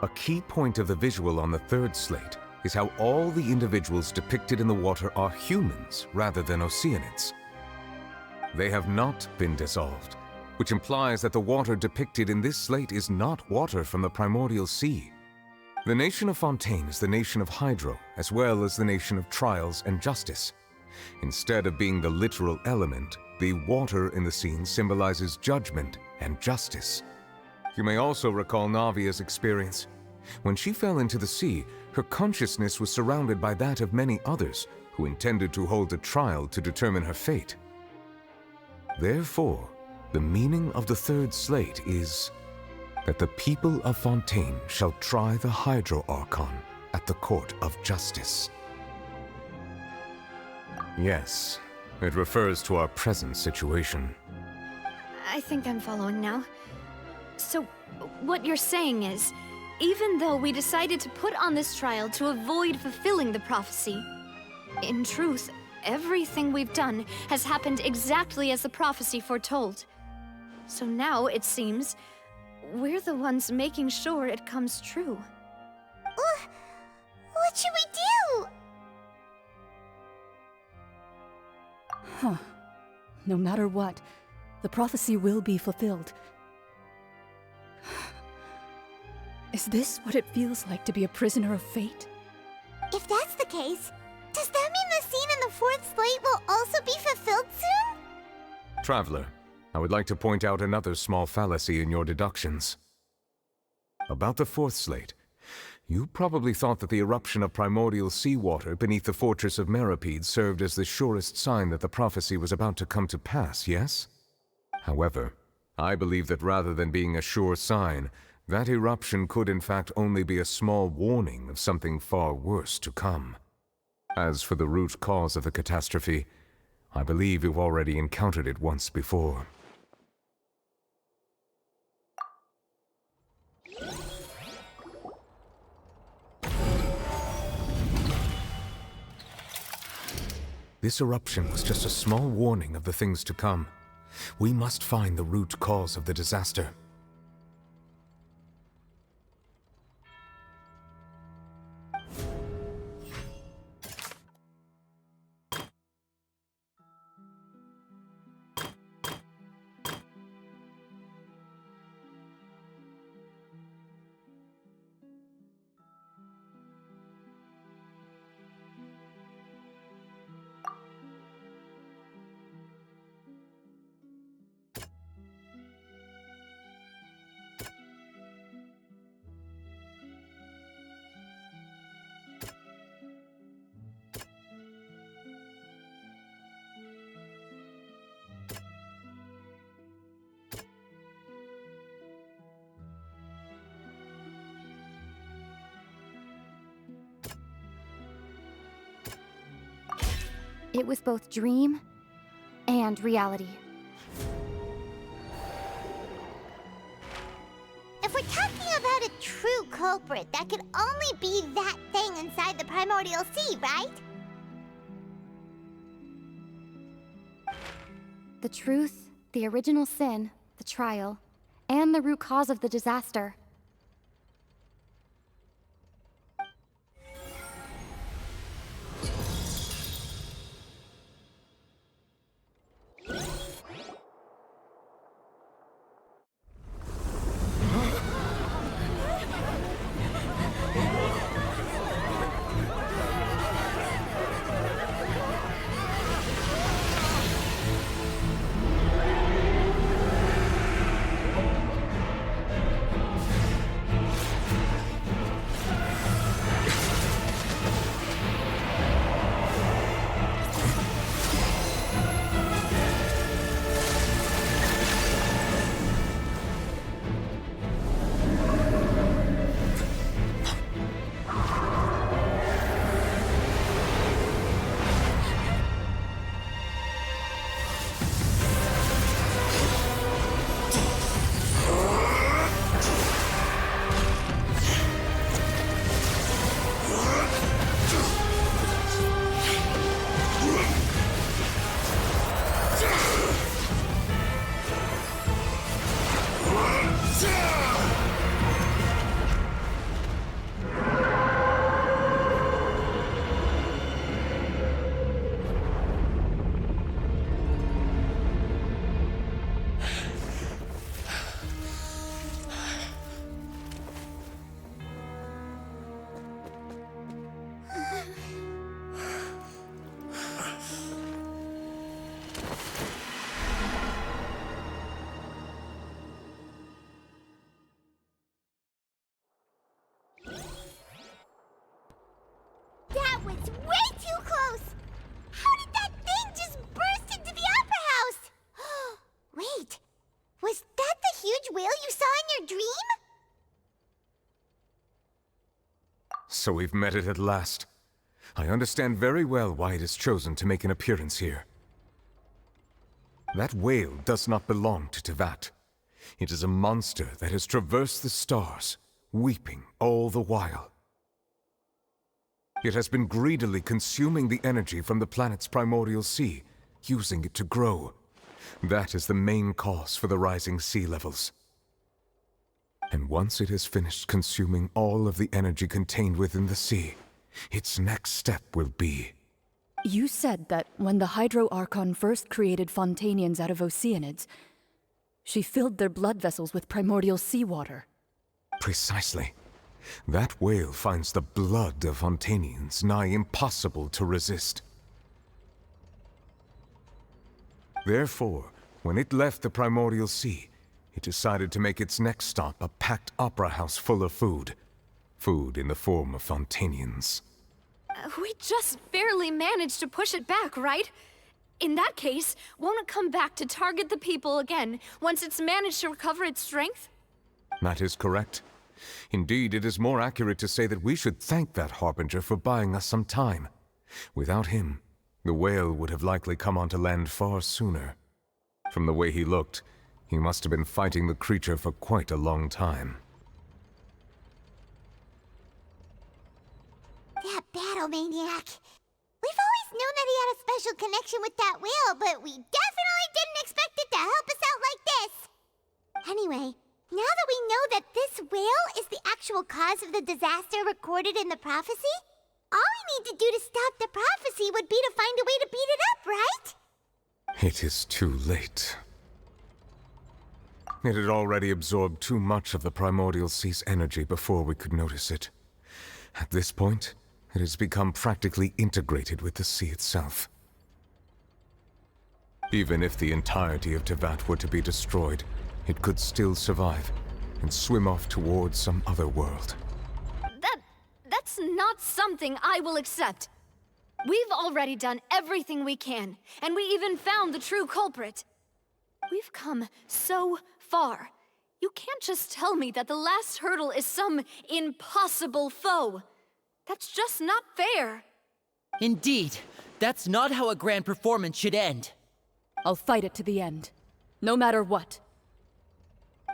A key point of the visual on the third slate is how all the individuals depicted in the water are humans rather than Oceanids. They have not been dissolved, which implies that the water depicted in this slate is not water from the primordial sea. The nation of Fontaine is the nation of Hydro, as well as the nation of Trials and Justice. Instead of being the literal element, the water in the scene symbolizes judgment and justice. You may also recall Navia's experience. When she fell into the sea, her consciousness was surrounded by that of many others who intended to hold a trial to determine her fate. Therefore, the meaning of the third slate is that the people of Fontaine shall try the Hydro Archon at the court of justice. Yes, it refers to our present situation. I think I'm following now. So, what you're saying is, even though we decided to put on this trial to avoid fulfilling the prophecy, in truth, everything we've done has happened exactly as the prophecy foretold. So now, it seems, we're the ones making sure it comes true. What should we do? Huh. No matter what, the prophecy will be fulfilled. Is this what it feels like to be a prisoner of fate? If that's the case, does that mean the scene in the fourth slate will also be fulfilled soon? Traveler, I would like to point out another small fallacy in your deductions. About the fourth slate, you probably thought that the eruption of primordial seawater beneath the fortress of Meripede served as the surest sign that the prophecy was about to come to pass, yes? However, I believe that rather than being a sure sign, that eruption could in fact only be a small warning of something far worse to come. As for the root cause of the catastrophe, I believe you've already encountered it once before. This eruption was just a small warning of the things to come. We must find the root cause of the disaster. It was both dream and reality. If we're talking about a true culprit, that could only be that thing inside the primordial sea, right? The truth, the original sin, the trial, and the root cause of the disaster. That's way too close! How did that thing just burst into the Opera House? Wait, was that the huge whale you saw in your dream? So we've met it at last. I understand very well why it has chosen to make an appearance here. That whale does not belong to Teyvat. It is a monster that has traversed the stars, weeping all the while. It has been greedily consuming the energy from the planet's primordial sea, using it to grow. That is the main cause for the rising sea levels. And once it has finished consuming all of the energy contained within the sea, its next step will be... You said that when the Hydro Archon first created Fontanians out of Oceanids, she filled their blood vessels with primordial seawater. Precisely. That whale finds the blood of Fontanians nigh impossible to resist. Therefore, when it left the primordial sea, it decided to make its next stop a packed opera house full of food. Food in the form of Fontanians. We just barely managed to push it back, right? In that case, won't it come back to target the people again once it's managed to recover its strength? That is correct. Indeed, it is more accurate to say that we should thank that Harbinger for buying us some time. Without him, the whale would have likely come onto land far sooner. From the way he looked, he must have been fighting the creature for quite a long time. That battle maniac. We've always known that he had a special connection with that whale, but we definitely didn't expect it to help us out like this. Anyway, now that we know that this whale is the actual cause of the disaster recorded in the prophecy, all we need to do to stop the prophecy would be to find a way to beat it up, right? It is too late. It had already absorbed too much of the primordial sea's energy before we could notice it. At this point, it has become practically integrated with the sea itself. Even if the entirety of Teyvat were to be destroyed, it could still survive and swim off towards some other world. That's not something I will accept. We've already done everything we can, and we even found the true culprit. We've come so far. You can't just tell me that the last hurdle is some impossible foe. That's just not fair. Indeed, that's not how a grand performance should end. I'll fight it to the end, no matter what.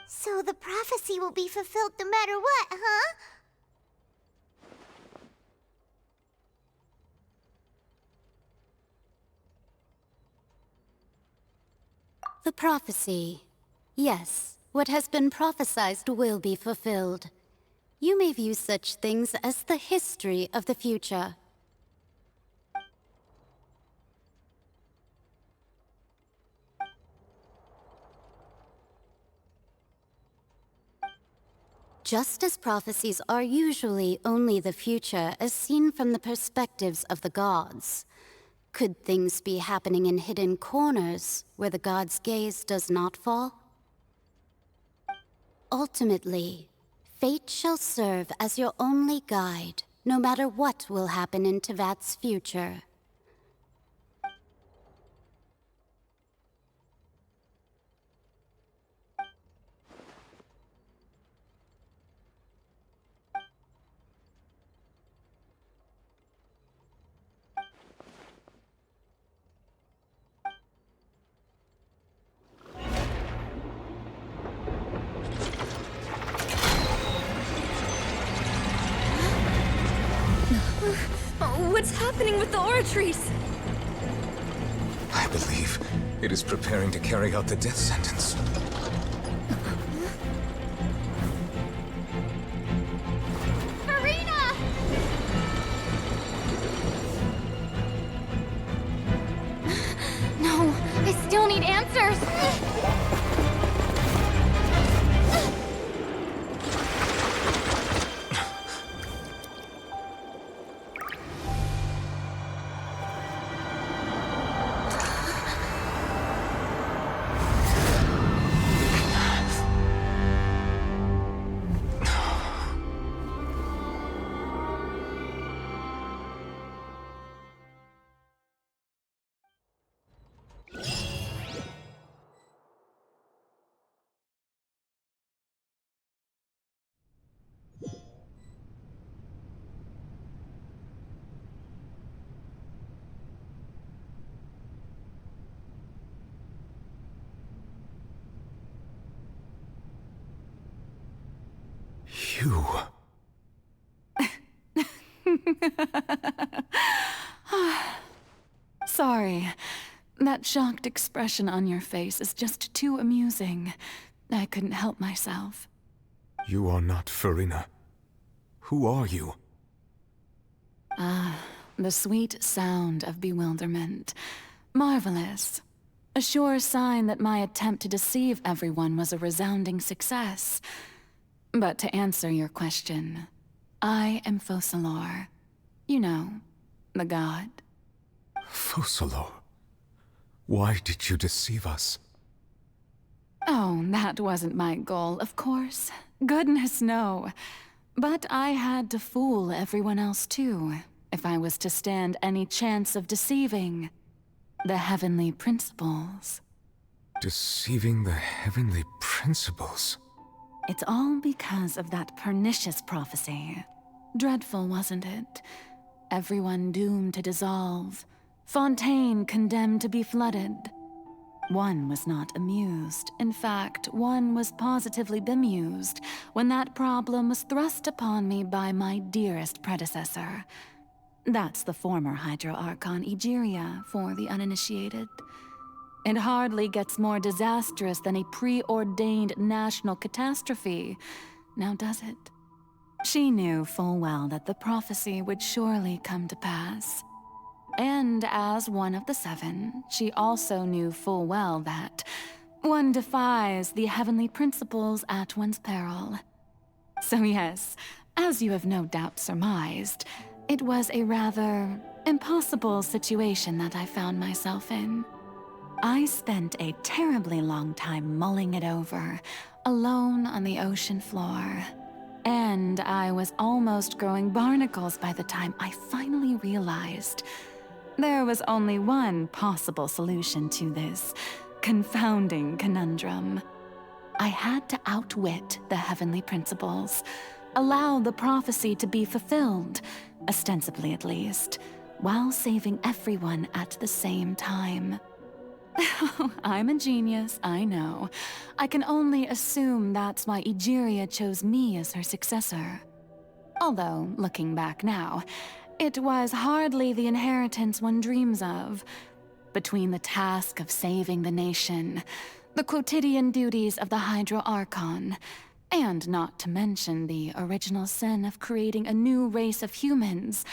So the prophecy will be fulfilled no matter what, huh? The prophecy. Yes, what has been prophesied will be fulfilled. You may view such things as the history of the future. Just as prophecies are usually only the future as seen from the perspectives of the gods, could things be happening in hidden corners where the gods' gaze does not fall? Ultimately, fate shall serve as your only guide, no matter what will happen in Teyvat's future. What's happening with the oratories? I believe it is preparing to carry out the death sentence. Marina! No, I still need answers. You... Sorry. That shocked expression on your face is just too amusing. I couldn't help myself. You are not Farina. Who are you? Ah, the sweet sound of bewilderment. Marvelous. A sure sign that my attempt to deceive everyone was a resounding success. But to answer your question, I am Focalor. You know, the god. Focalor? Why did you deceive us? Oh, that wasn't my goal, of course. Goodness, no. But I had to fool everyone else too, if I was to stand any chance of deceiving the heavenly principles. Deceiving the heavenly principles? It's all because of that pernicious prophecy. Dreadful, wasn't it? Everyone doomed to dissolve. Fontaine condemned to be flooded. One was not amused. In fact, one was positively bemused when that problem was thrust upon me by my dearest predecessor. That's the former Hydro Archon Egeria, for the uninitiated. It hardly gets more disastrous than a preordained national catastrophe, now does it? She knew full well that the prophecy would surely come to pass. And as one of the seven, she also knew full well that one defies the heavenly principles at one's peril. So yes, as you have no doubt surmised, it was a rather impossible situation that I found myself in. I spent a terribly long time mulling it over, alone on the ocean floor. And I was almost growing barnacles by the time I finally realized there was only one possible solution to this confounding conundrum. I had to outwit the heavenly principles, allow the prophecy to be fulfilled, ostensibly at least, while saving everyone at the same time. I'm a genius, I know. I can only assume that's why Egeria chose me as her successor. Although, looking back now, it was hardly the inheritance one dreams of. Between the task of saving the nation, the quotidian duties of the Hydro Archon, and not to mention the original sin of creating a new race of humans,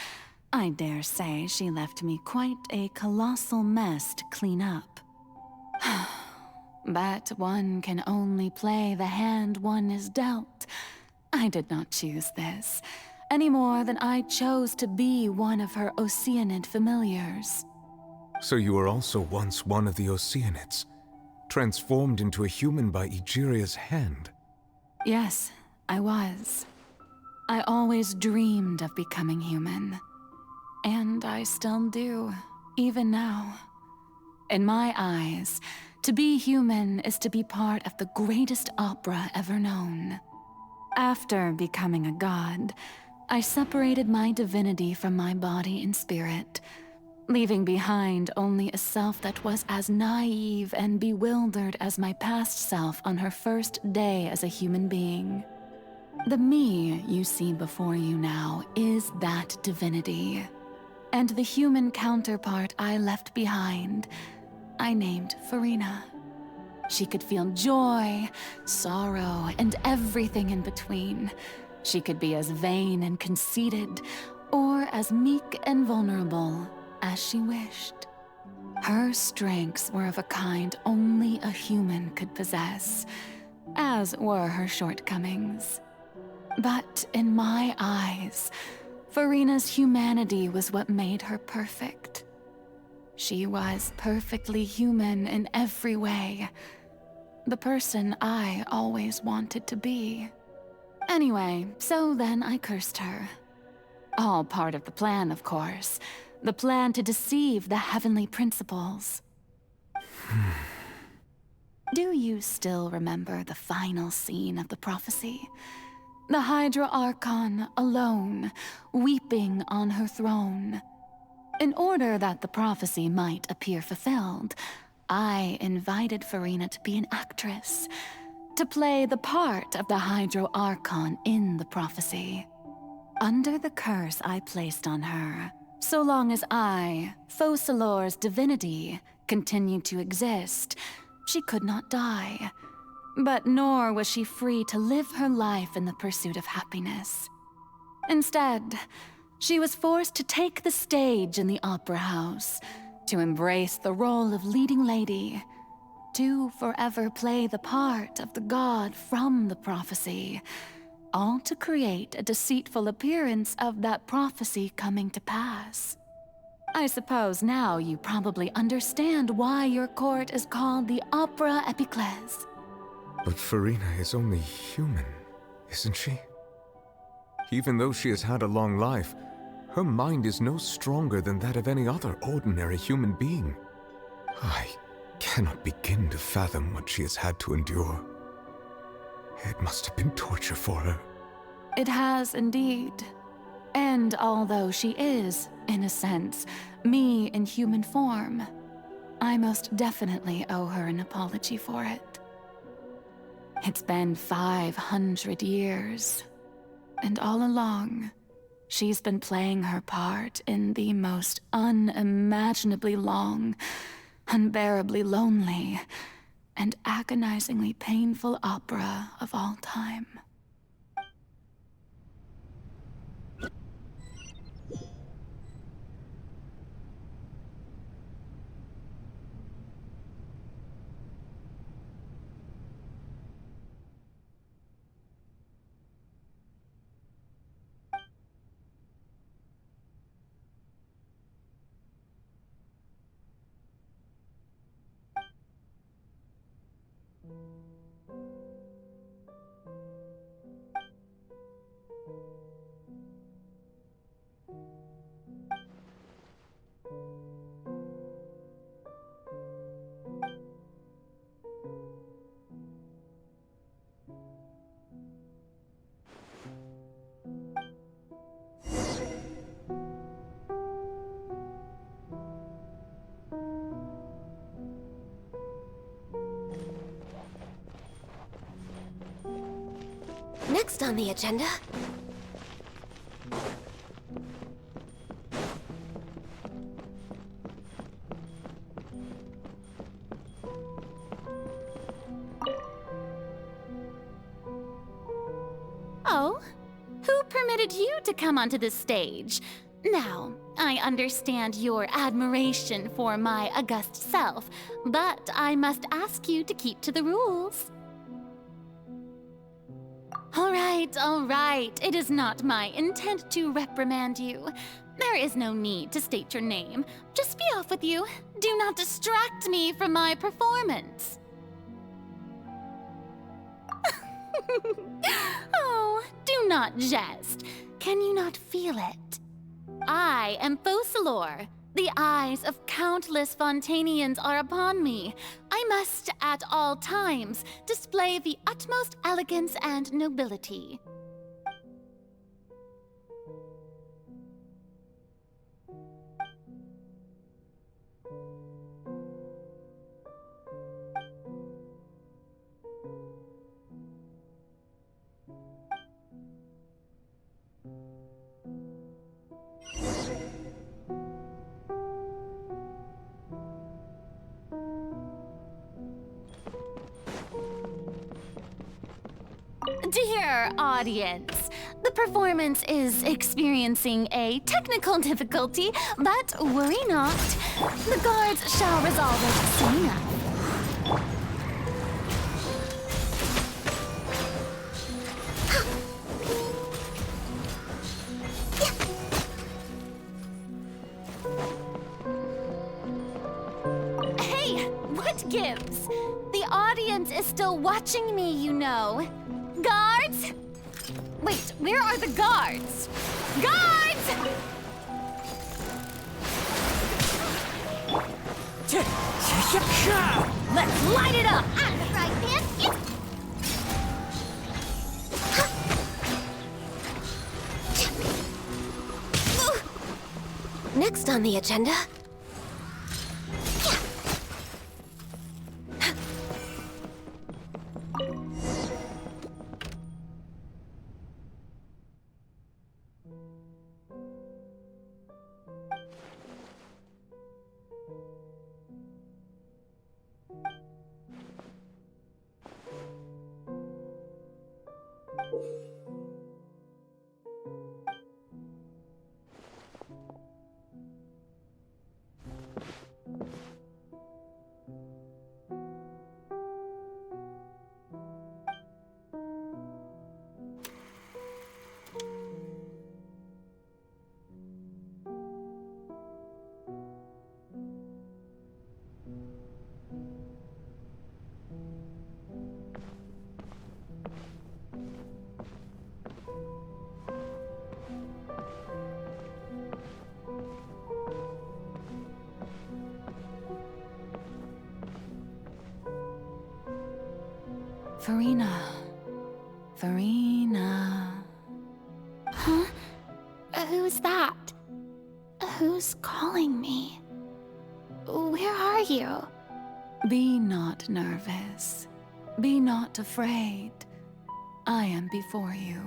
I dare say she left me quite a colossal mess to clean up. But one can only play the hand one is dealt. I did not choose this, any more than I chose to be one of her Oceanid familiars. So you were also once one of the Oceanids, transformed into a human by Egeria's hand? Yes, I was. I always dreamed of becoming human. And I still do, even now. In my eyes, to be human is to be part of the greatest opera ever known. After becoming a god, I separated my divinity from my body and spirit, leaving behind only a self that was as naive and bewildered as my past self on her first day as a human being. The me you see before you now is that divinity. And the human counterpart I left behind, I named Farina. She could feel joy, sorrow, and everything in between. She could be as vain and conceited, or as meek and vulnerable as she wished. Her strengths were of a kind only a human could possess, as were her shortcomings. But in my eyes, Farina's humanity was what made her perfect. She was perfectly human in every way. The person I always wanted to be. Anyway, so then I cursed her. All part of the plan, of course. The plan to deceive the heavenly principles. Do you still remember the final scene of the prophecy? The Hydra Archon alone, weeping on her throne. In order that the prophecy might appear fulfilled, I invited Farina to be an actress. to play the part of the Hydro Archon in the prophecy. Under the curse I placed on her, so long as I, Focalor's divinity, continued to exist, she could not die. But nor was she free to live her life in the pursuit of happiness. Instead, she was forced to take the stage in the opera house, to embrace the role of leading lady, to forever play the part of the god from the prophecy, all to create a deceitful appearance of that prophecy coming to pass. I suppose now you probably understand why your court is called the Opera Epiclese. But Farina is only human, isn't she? Even though she has had a long life, her mind is no stronger than that of any other ordinary human being. I cannot begin to fathom what she has had to endure. It must have been torture for her. It has indeed. And although she is, in a sense, me in human form, I most definitely owe her an apology for it. It's been 500 years, and all along, she's been playing her part in the most unimaginably long, unbearably lonely, and agonizingly painful opera of all time. Next on the agenda... Oh? Who permitted you to come onto the stage? Now, I understand your admiration for my august self, but I must ask you to keep to the rules. All right. It is not my intent to reprimand you. There is no need to state your name. Just be off with you. Do not distract me from my performance. Oh, do not jest. Can you not feel it? I am Focalor. The eyes of countless Fontanians are upon me. I must, at all times, display the utmost elegance and nobility. Dear audience, the performance is experiencing a technical difficulty, but worry not. The guards shall resolve it soon enough. Hey, what gives? The audience is still watching me, you know. Guards? Wait, where are the guards? Guards! Let's light it up! That's right, man. Next on the agenda... Farina. Farina. Huh? Who's that? Who's calling me? Where are you? Be not nervous. Be not afraid. I am before you.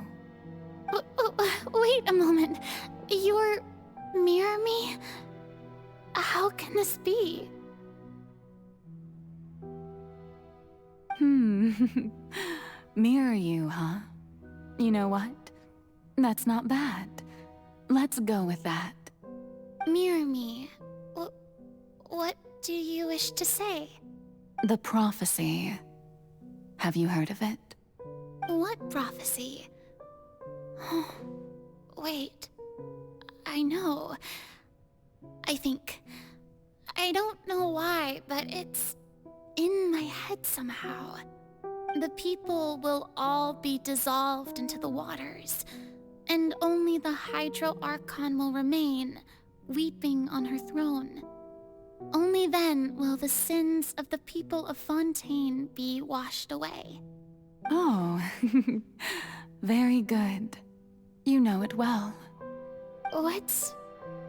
Wait a moment. You're... Mirror me? How can this be? Mirror you, huh? You know what? That's not bad. Let's go with that. Mirror me. What do you wish to say? The prophecy. Have you heard of it? What prophecy? Wait. I know. I think... I don't know why, but it's in my head somehow. The people will all be dissolved into the waters, and only the Hydro Archon will remain, weeping on her throne. Only then will the sins of the people of Fontaine be washed away. Oh, very good. You know it well. What's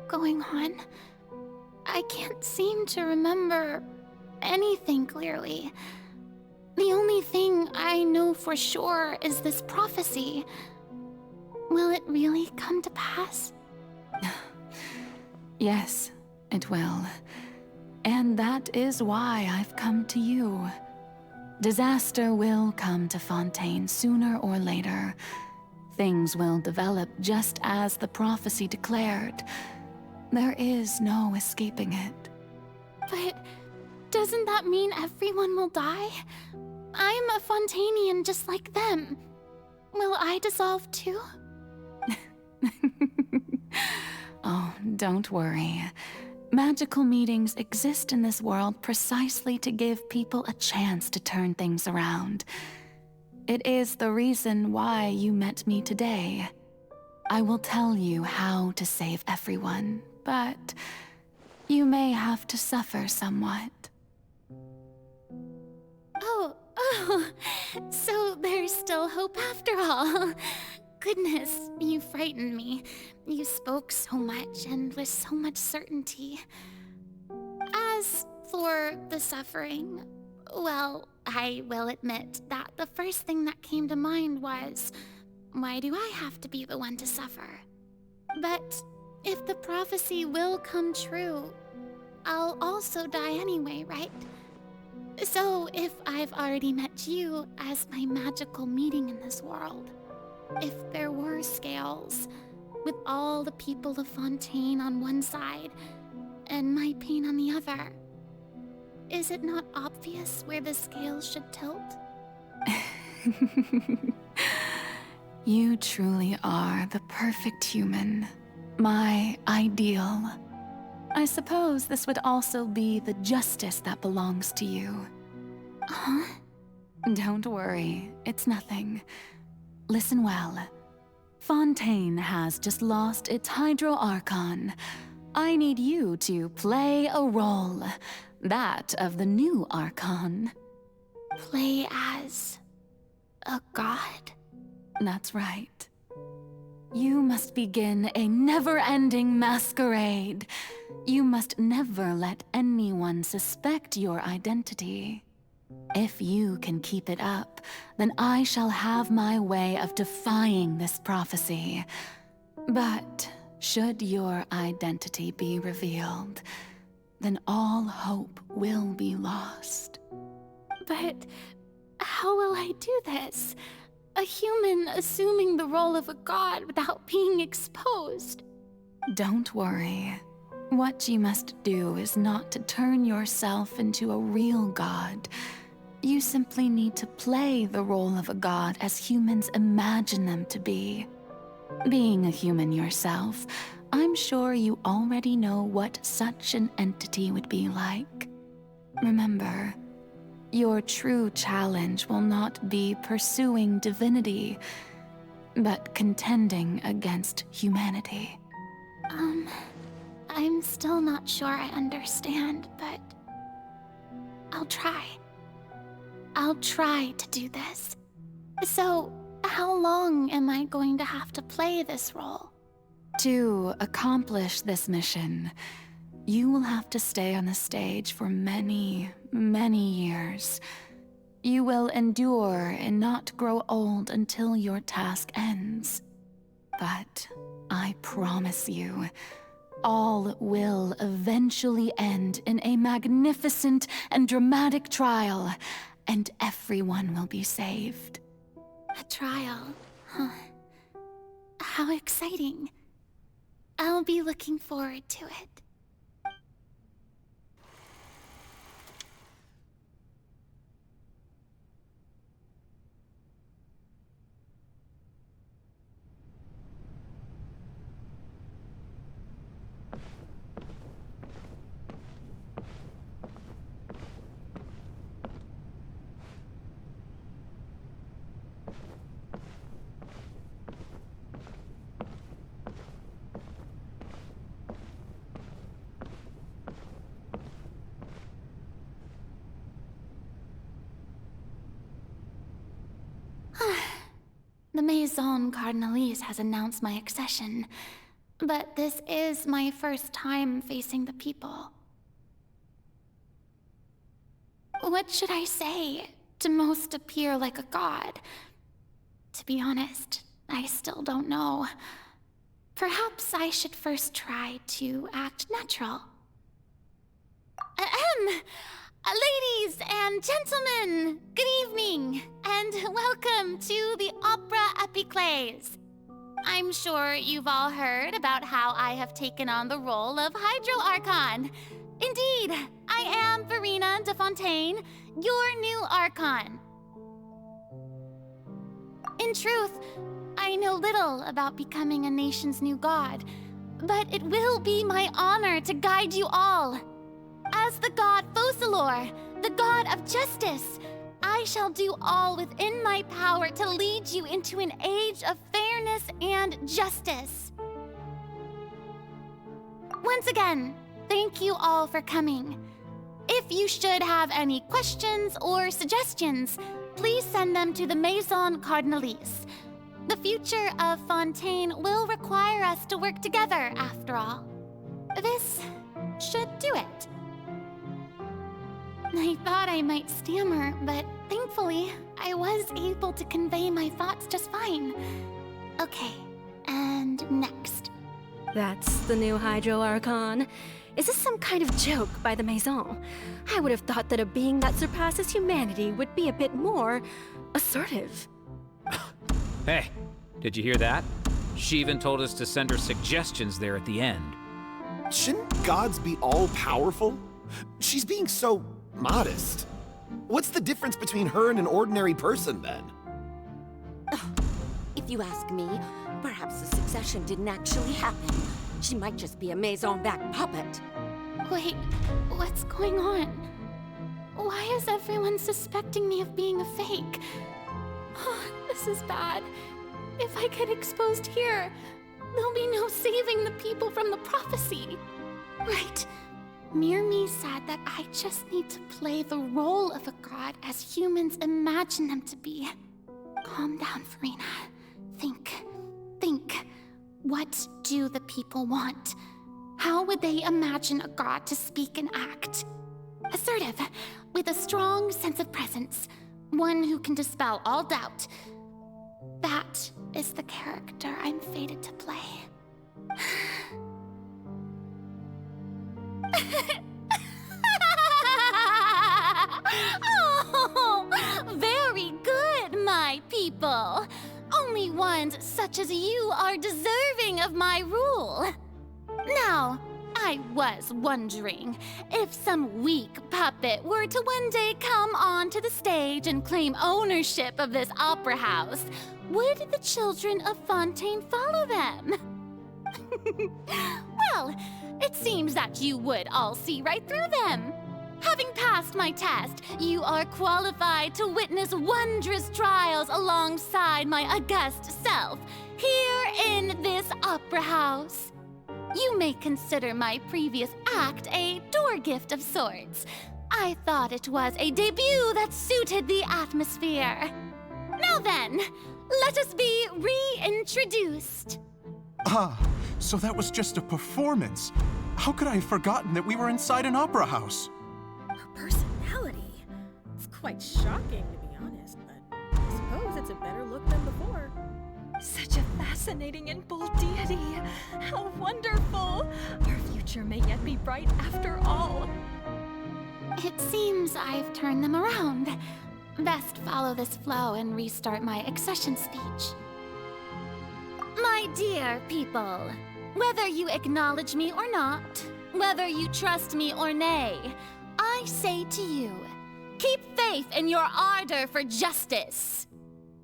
going on? I can't seem to remember anything clearly. The only thing I know for sure is this prophecy. Will it really come to pass? Yes, it will. And that is why I've come to you. Disaster will come to Fontaine sooner or later. Things will develop just as the prophecy declared. There is no escaping it. But doesn't that mean everyone will die? I'm a Fontainian just like them. Will I dissolve too? Oh, don't worry. Magical meetings exist in this world precisely to give people a chance to turn things around. It is the reason why you met me today. I will tell you how to save everyone, but you may have to suffer somewhat. Oh, so there's still hope after all. Goodness, you frightened me. You spoke so much and with so much certainty. As for the suffering, well, I will admit that the first thing that came to mind was, why do I have to be the one to suffer? But if the prophecy will come true, I'll also die anyway, right? So if I've already met you as my magical meeting in this world, if there were scales, with all the people of Fontaine on one side, and my pain on the other, is it not obvious where the scales should tilt? You truly are the perfect human. My ideal. I suppose this would also be the justice that belongs to you. Huh? Don't worry, it's nothing. Listen well. Fontaine has just lost its Hydro Archon. I need you to play a role. That of the new Archon. Play as... a god? That's right. You must begin a never-ending masquerade. You must never let anyone suspect your identity. If you can keep it up, then I shall have my way of defying this prophecy. But should your identity be revealed, then all hope will be lost. But how will I do this? A human assuming the role of a god without being exposed. Don't worry. What you must do is not to turn yourself into a real god. You simply need to play the role of a god as humans imagine them to be. Being a human yourself, I'm sure you already know what such an entity would be like. Remember, your true challenge will not be pursuing divinity, but contending against humanity. I'm still not sure I understand, but I'll try. I'll try to do this. So, how long am I going to have to play this role? To accomplish this mission, you will have to stay on the stage for many, many years. You will endure and not grow old until your task ends. But I promise you, all will eventually end in a magnificent and dramatic trial, and everyone will be saved. A trial, huh? How exciting. I'll be looking forward to it. The Maison Cardinalise has announced my accession, but this is my first time facing the people. What should I say to most appear like a god? To be honest, I still don't know. Perhaps I should first try to act natural. Ladies and gentlemen, good evening, and welcome to the Opera Epiclese. I'm sure you've all heard about how I have taken on the role of Hydro Archon. Indeed, I am Verena de Fontaine, your new Archon. In truth, I know little about becoming a nation's new god, but it will be my honor to guide you all. As the god Focalor, the god of justice, I shall do all within my power to lead you into an age of fairness and justice. Once again, thank you all for coming. If you should have any questions or suggestions, please send them to the Maison Cardinalise. The future of Fontaine will require us to work together, after all. This should do it. I thought I might stammer, but thankfully, I was able to convey my thoughts just fine. Okay, and next. That's the new Hydro Archon. Is this some kind of joke by the Maison? I would have thought that a being that surpasses humanity would be a bit more assertive. Hey, did you hear that? She even told us to send her suggestions there at the end. Shouldn't gods be all-powerful? She's being so modest. What's the difference between her and an ordinary person, then? If you ask me, perhaps the succession didn't actually happen. She might just be a Maison-backed puppet. Wait, what's going on? Why is everyone suspecting me of being a fake? This is bad. If I get exposed here, there'll be no saving the people from the prophecy. Right. Mirmi said that I just need to play the role of a god as humans imagine them to be. Calm down, Verena. Think. What do the people want? How would they imagine a god to speak and act? Assertive, with a strong sense of presence. One who can dispel all doubt. That is the character I'm fated to play. Oh, very good, my people. people. Only ones such as you are deserving of my rule. Now, I was wondering if some weak puppet were to one day come onto the stage and claim ownership of this opera house, would the children of Fontaine follow them? Well, it seems that you would all see right through them. Having passed my test, you are qualified to witness wondrous trials alongside my august self, here in this opera house. You may consider my previous act a door gift of sorts. I thought it was a debut that suited the atmosphere. Now then, let us be reintroduced. Ah, so that was just a performance. How could I have forgotten that we were inside an opera house? Her personality. It's quite shocking, to be honest, but I suppose it's a better look than before. Such a fascinating and bold deity. How wonderful! Our future may yet be bright after all. It seems I've turned them around. Best follow this flow and restart my accession speech. My dear people, whether you acknowledge me or not, whether you trust me or nay, I say to you, keep faith in your ardor for justice.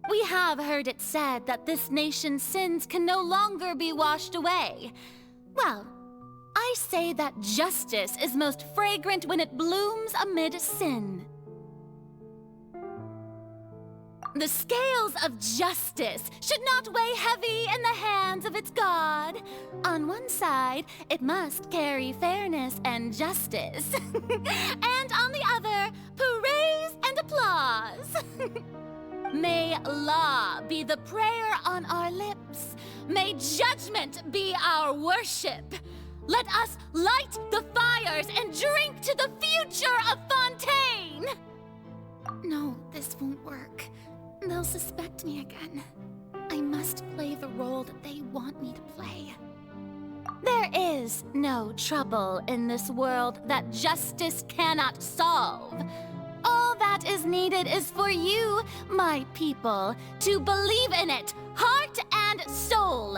We have heard it said that this nation's sins can no longer be washed away. Well, I say that justice is most fragrant when it blooms amid sin. The scales of justice should not weigh heavy in the hands of its God. On one side, it must carry fairness and justice. And on the other, praise and applause. May law be the prayer on our lips. May judgment be our worship. Let us light the fires and drink to the future of Fontaine! No, this won't work. They'll suspect me again. I must play the role that they want me to play. There is no trouble in this world that justice cannot solve. All that is needed is for you, my people, to believe in it, heart and soul.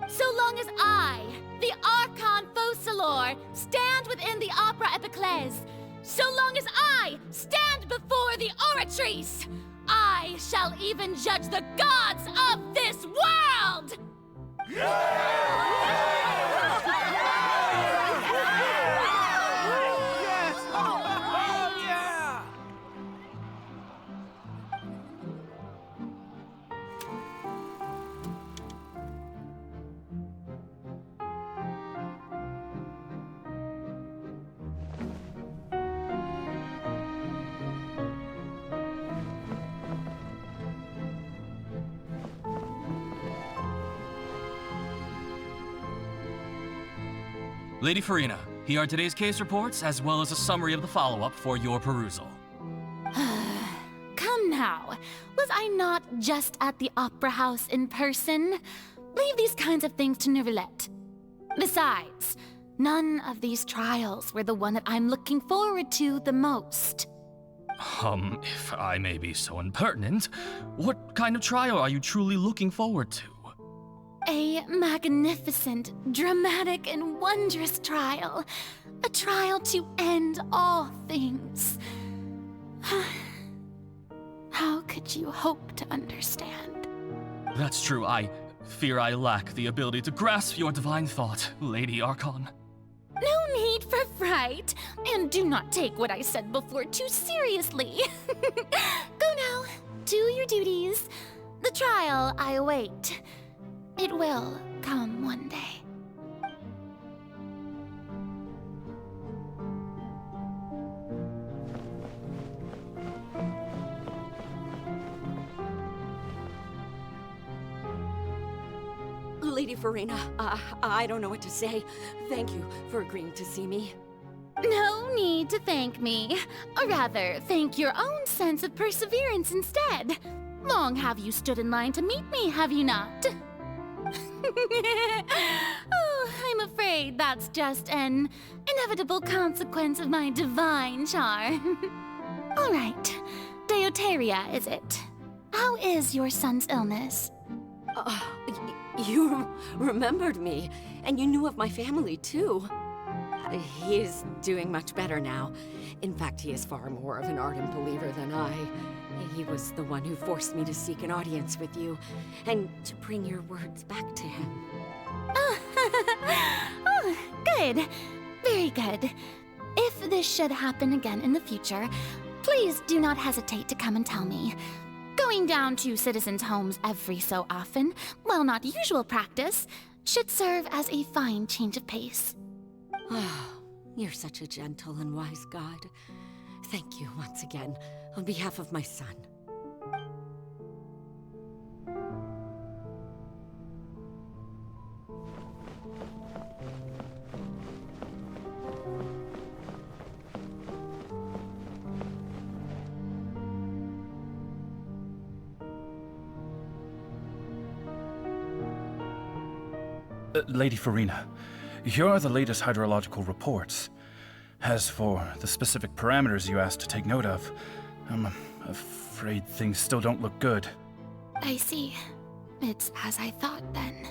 So long as I, the Archon Focalor, stand within the Opera Epiclese, so long as I stand before the Oratrice, I shall even judge the gods of this world! Lady Farina, here are today's case reports, as well as a summary of the follow-up for your perusal. Come now, was I not just at the Opera House in person? Leave these kinds of things to Neuvillette. Besides, none of these trials were the one that I'm looking forward to the most. If I may be so impertinent, what kind of trial are you truly looking forward to? A magnificent, dramatic, and wondrous trial. A trial to end all things. How could you hope to understand? That's true. I fear I lack the ability to grasp your divine thought, Lady Archon. No need for fright, and do not take what I said before too seriously. Go now, do your duties. The trial I await. It will come one day. Lady Farina, I don't know what to say. Thank you for agreeing to see me. No need to thank me. Or rather, thank your own sense of perseverance instead. Long have you stood in line to meet me, have you not? Oh, I'm afraid that's just an inevitable consequence of my divine charm. All right, Deoteria, is it? How is your son's illness? You remembered me, and you knew of my family, too. He is doing much better now. In fact, he is far more of an ardent believer than I. He was the one who forced me to seek an audience with you, and to bring your words back to him. Oh, good. Very good. If this should happen again in the future, please do not hesitate to come and tell me. Going down to citizens' homes every so often, while not usual practice, should serve as a fine change of pace. You're such a gentle and wise god. Thank you once again, on behalf of my son. Lady Farina, here are the latest hydrological reports. As for the specific parameters you asked to take note of, I'm afraid things still don't look good. I see. It's as I thought, then.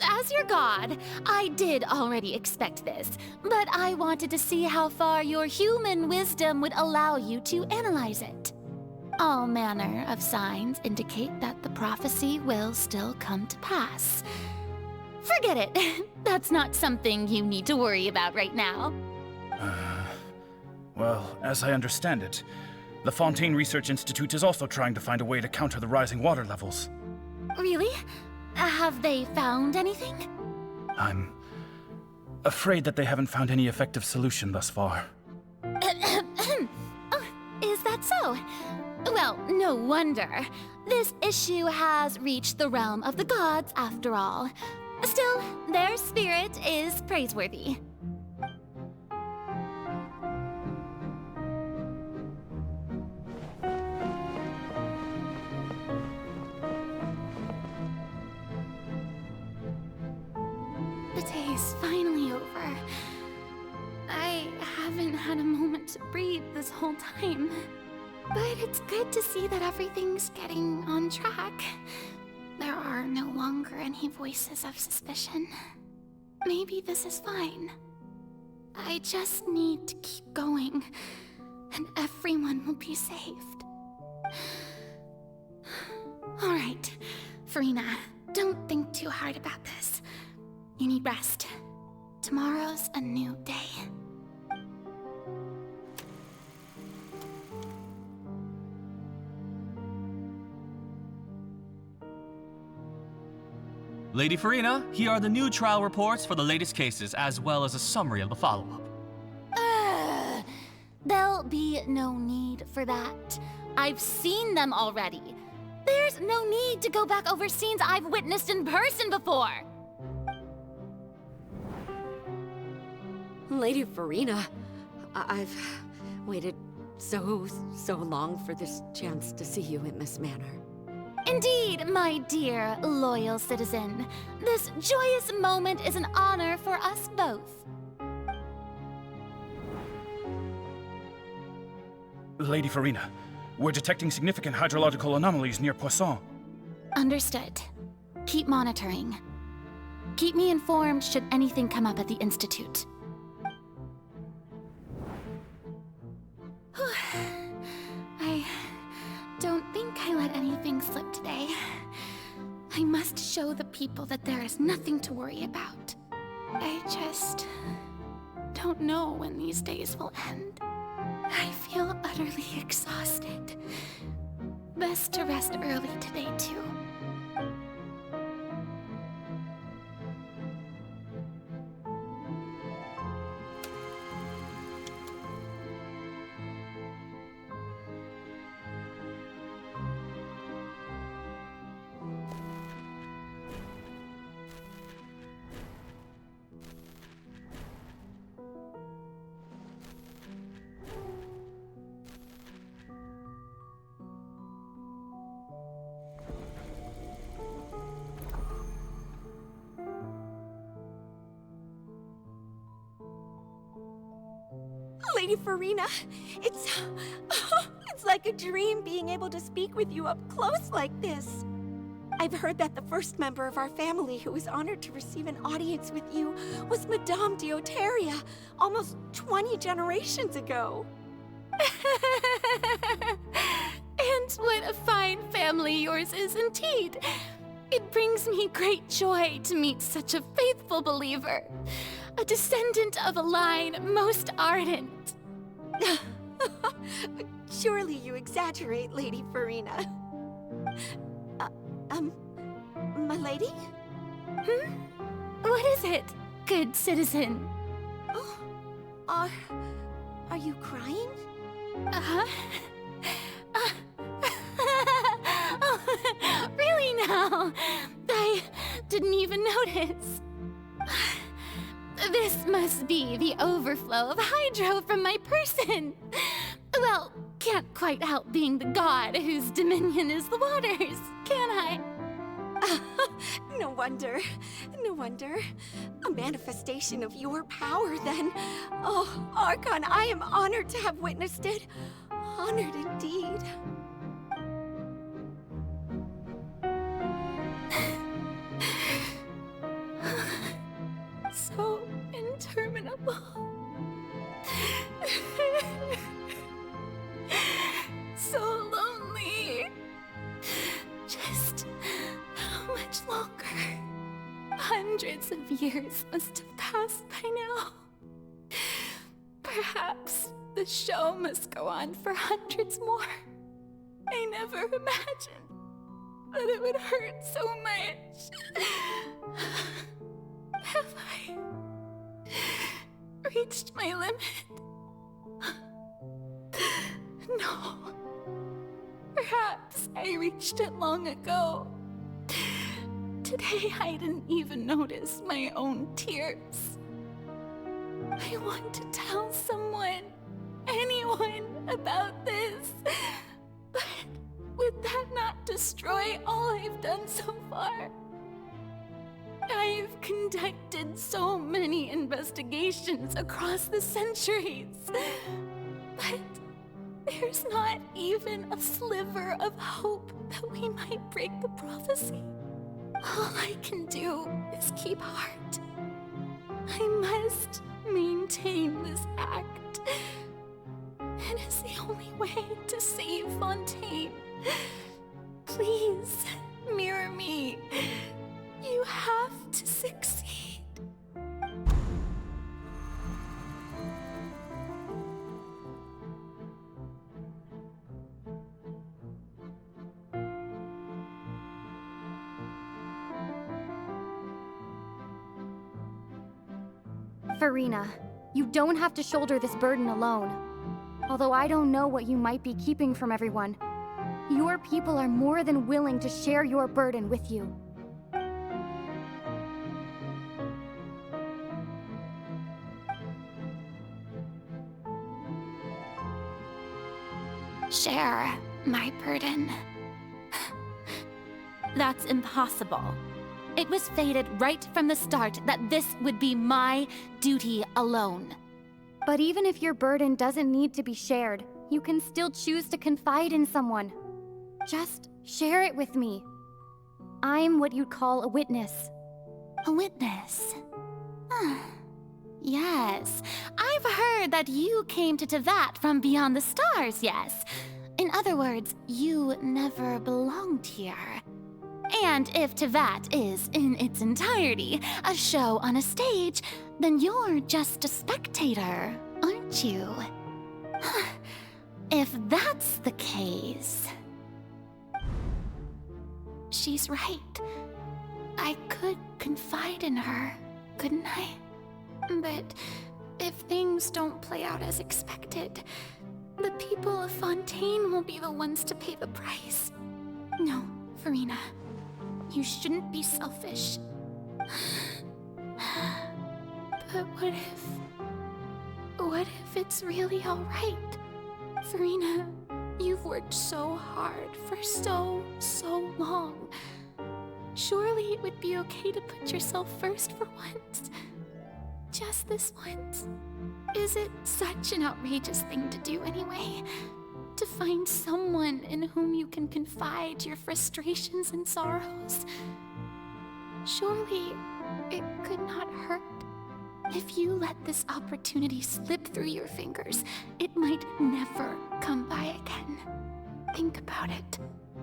As your god, I did already expect this, but I wanted to see how far your human wisdom would allow you to analyze it. All manner of signs indicate that the prophecy will still come to pass. Forget it. That's not something you need to worry about right now. Well, as I understand it, the Fontaine Research Institute is also trying to find a way to counter the rising water levels. Really? Have they found anything? I'm afraid that they haven't found any effective solution thus far. Oh, is that so? Well, no wonder. This issue has reached the realm of the gods, after all. Still, their spirit is praiseworthy. The day is finally over. I haven't had a moment to breathe this whole time. But it's good to see that everything's getting on track. There are no longer any voices of suspicion. Maybe this is fine. I just need to keep going, and everyone will be saved. All right, Farina, don't think too hard about this. You need rest. Tomorrow's a new day. Lady Farina, here are the new trial reports for the latest cases, as well as a summary of the follow-up. There'll be no need for that. I've seen them already. There's no need to go back over scenes I've witnessed in person before. Lady Farina, I've waited so long for this chance to see you in this manner. Indeed, my dear, loyal citizen. This joyous moment is an honor for us both. Lady Farina, we're detecting significant hydrological anomalies near Poisson. Understood. Keep monitoring. Keep me informed should anything come up at the Institute. I don't think I let anything slip today. I must show the people that there is nothing to worry about. I just don't know when these days will end. I feel utterly exhausted. Best to rest early today, too. Lady Farina, it's like a dream being able to speak with you up close like this. I've heard that the first member of our family who was honored to receive an audience with you was Madame Deoteria, almost 20 generations ago. And what a fine family yours is indeed. It brings me great joy to meet such a faithful believer, a descendant of a line most ardent. Surely you exaggerate, Lady Farina. My lady? What is it, good citizen? Oh, are you crying? Oh, really now? I didn't even notice. This must be the overflow of hydro from my person. Well, can't quite help being the god whose dominion is the waters, can I? No wonder. No wonder. A manifestation of your power, then. Oh, Archon, I am honored to have witnessed it. Honored indeed. So interminable. So lonely. Just how much longer? Hundreds of years must have passed by now. Perhaps the show must go on for hundreds more. I never imagined that it would hurt so much. Have I reached my limit? No. Perhaps I reached it long ago. Today I didn't even notice my own tears. I want to tell someone, anyone, about this. But would that not destroy all I've done so far? I've conducted so many investigations across the centuries. But there's not even a sliver of hope that we might break the prophecy. All I can do is keep heart. I must maintain this act. It is the only way to save Fontaine. Please, mirror me. You have to succeed. Farina, you don't have to shoulder this burden alone. Although I don't know what you might be keeping from everyone, your people are more than willing to share your burden with you. Share my burden. That's impossible. It was fated right from the start that this would be my duty alone. But even if your burden doesn't need to be shared, you can still choose to confide in someone. Just share it with me. I'm what you'd call a witness. A witness? Yes, I've heard that you came to Tevat from beyond the stars, yes. In other words, you never belonged here. And if Tevat is, in its entirety, a show on a stage, then you're just a spectator, aren't you? If that's the case... She's right. I could confide in her, couldn't I? But if things don't play out as expected, the people of Fontaine will be the ones to pay the price. No, Farina. You shouldn't be selfish. But what if it's really all right? Farina, you've worked so hard for so long. Surely it would be okay to put yourself first for once. Just this once. Is it such an outrageous thing to do anyway? To find someone in whom you can confide your frustrations and sorrows? Surely it could not hurt. If you let this opportunity slip through your fingers, it might never come by again. Think about it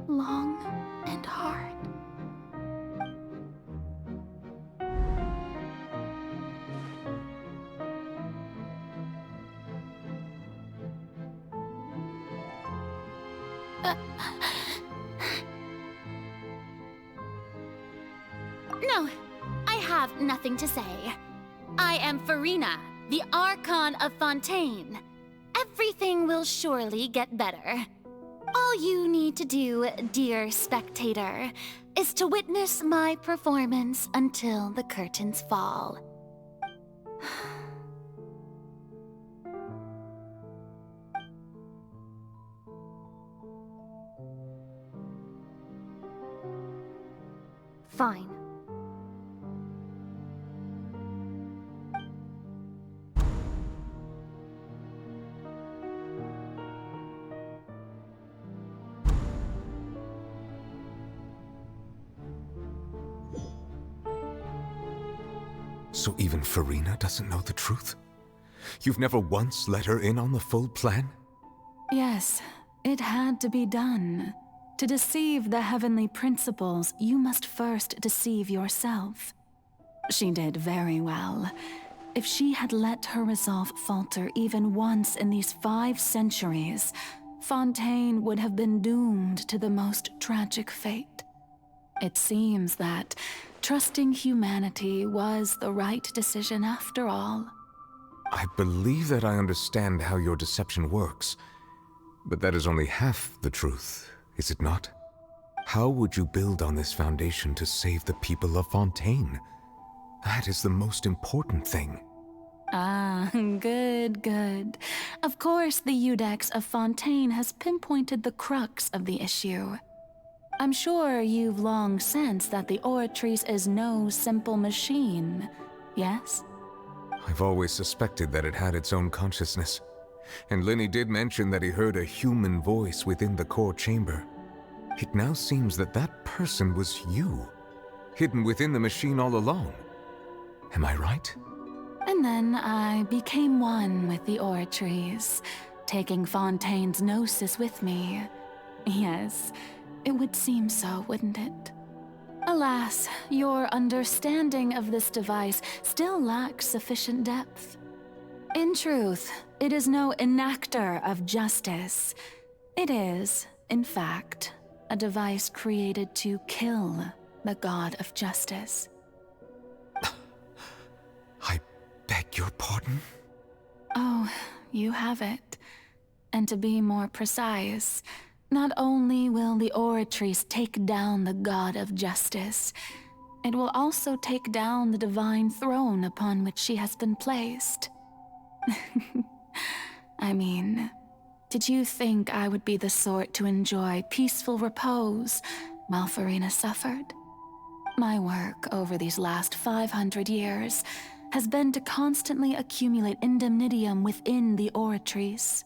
long and hard. No, I have nothing to say. I am Farina, the Archon of Fontaine. Everything will surely get better. All you need to do, dear spectator, is to witness my performance until the curtains fall. Fine. So even Farina doesn't know the truth? You've never once let her in on the full plan? Yes, it had to be done. To deceive the heavenly principles, you must first deceive yourself. She did very well. If she had let her resolve falter even once in these 5 centuries, Fontaine would have been doomed to the most tragic fate. It seems that trusting humanity was the right decision after all. I believe that I understand how your deception works, but that is only half the truth, is it not? How would you build on this foundation to save the people of Fontaine? That is the most important thing. Ah, good. Of course, the Iudex of Fontaine has pinpointed the crux of the issue. I'm sure you've long sensed that the Oratrice is no simple machine, yes? I've always suspected that it had its own consciousness. And Lenny did mention that he heard a human voice within the core chamber. It now seems that that person was you, hidden within the machine all along. Am I right? And then I became one with the Oratrice, taking Fontaine's gnosis with me. Yes, it would seem so, wouldn't it? Alas, your understanding of this device still lacks sufficient depth. In truth, it is no enactor of justice. It is, in fact, a device created to kill the god of justice. I beg your pardon? Oh, you have it. And to be more precise, not only will the Oratrice take down the god of justice, it will also take down the divine throne upon which she has been placed. I mean, did you think I would be the sort to enjoy peaceful repose while Farina suffered? My work over these last 500 years has been to constantly accumulate indemnitium within the Oratrice.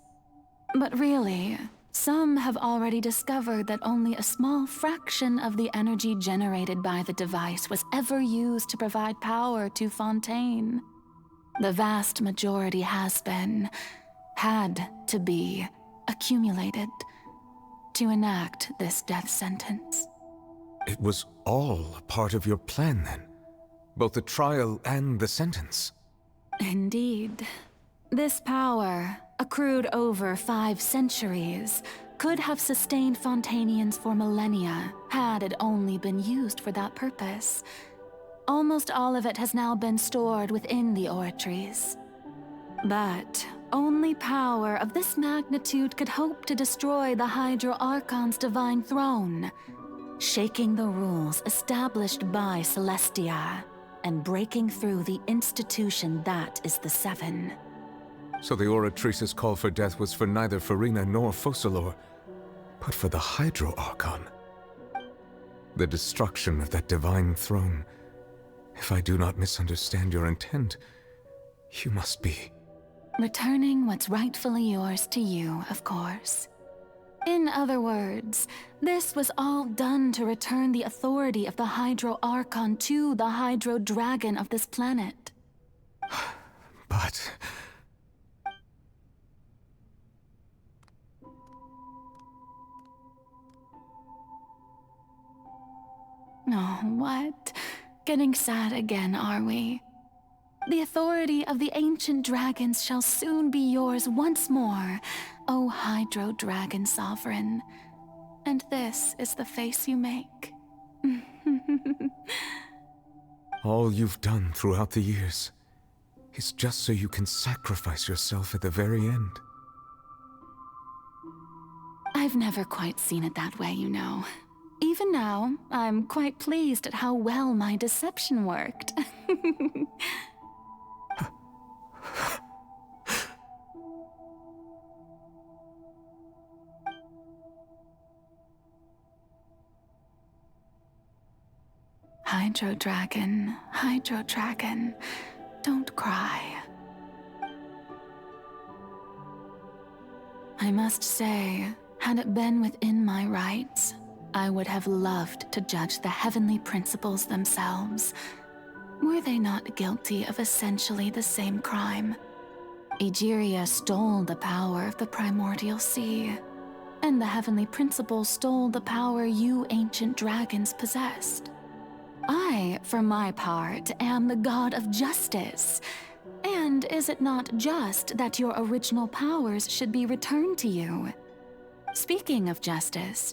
But really, some have already discovered that only a small fraction of the energy generated by the device was ever used to provide power to Fontaine. The vast majority had to be, accumulated to enact this death sentence. It was all a part of your plan, then? Both the trial and the sentence? Indeed. This power, accrued over 5 centuries, could have sustained Fontainians for millennia had it only been used for that purpose. Almost all of it has now been stored within the Oratrice. But only power of this magnitude could hope to destroy the Hydro Archon's divine throne, shaking the rules established by Celestia and breaking through the institution that is the Seven. So the Oratrice's call for death was for neither Farina nor Focalor, but for the Hydro Archon. The destruction of that divine throne. If I do not misunderstand your intent, You must be. Returning what's rightfully yours to you, of course. In other words, this was all done to return the authority of the Hydro Archon to the Hydro Dragon of this planet. But... Oh, what? Getting sad again, are we? The authority of the ancient dragons shall soon be yours once more, O Hydro Dragon Sovereign. And this is the face you make. all you've done throughout the years is just so you can sacrifice yourself at the very end. I've never quite seen it that way, you know. Even now, I'm quite pleased at how well my deception worked. Hydro Dragon, don't cry. I must say, had it been within my rights, I would have loved to judge the heavenly principles themselves. Were they not guilty of essentially the same crime? Egeria stole the power of the primordial sea, and the heavenly principles stole the power you ancient dragons possessed. I, for my part, am the god of justice. And is it not just that your original powers should be returned to you? Speaking of justice,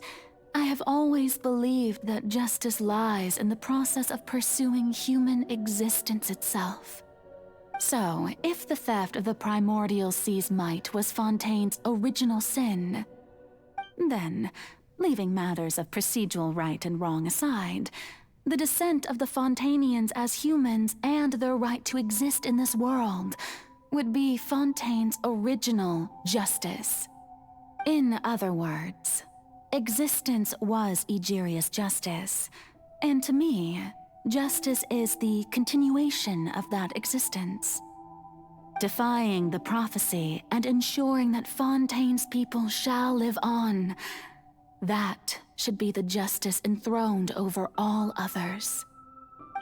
I have always believed that justice lies in the process of pursuing human existence itself. So, if the theft of the primordial sea's might was Fontaine's original sin, then, leaving matters of procedural right and wrong aside, the descent of the Fontanians as humans and their right to exist in this world would be Fontaine's original justice. In other words, existence was Egeria's justice, and to me, justice is the continuation of that existence. Defying the prophecy and ensuring that Fontaine's people shall live on, that should be the justice enthroned over all others.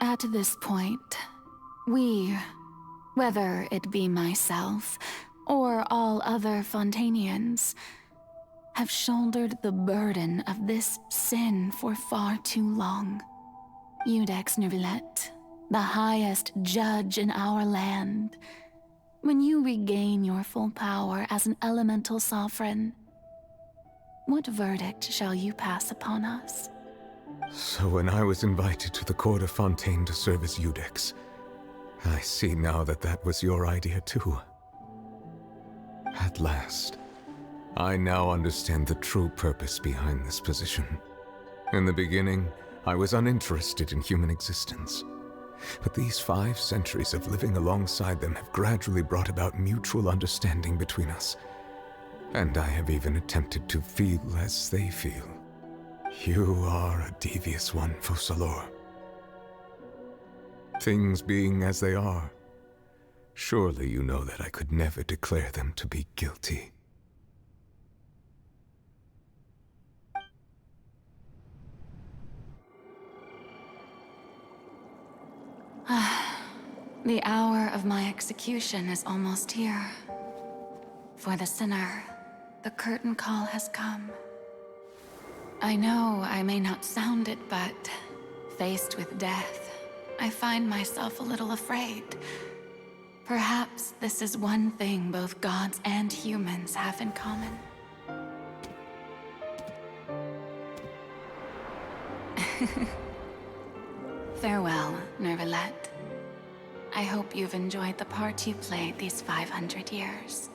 At this point, we, whether it be myself or all other Fontanians, have shouldered the burden of this sin for far too long. Iudex Nervillet, the highest judge in our land, when you regain your full power as an elemental sovereign, what verdict shall you pass upon us? So when I was invited to the court of Fontaine to serve as Iudex, I see now that that was your idea too. At last, I now understand the true purpose behind this position. In the beginning, I was uninterested in human existence. But these 5 centuries of living alongside them have gradually brought about mutual understanding between us. And I have even attempted to feel as they feel. You are a devious one, Focalors. Things being as they are, surely you know that I could never declare them to be guilty. The hour of my execution is almost here. For the sinner, the curtain call has come. I know I may not sound it, but faced with death, I find myself a little afraid. Perhaps this is one thing both gods and humans have in common. Farewell, Nervillet. I hope you've enjoyed the part you played these 500 years.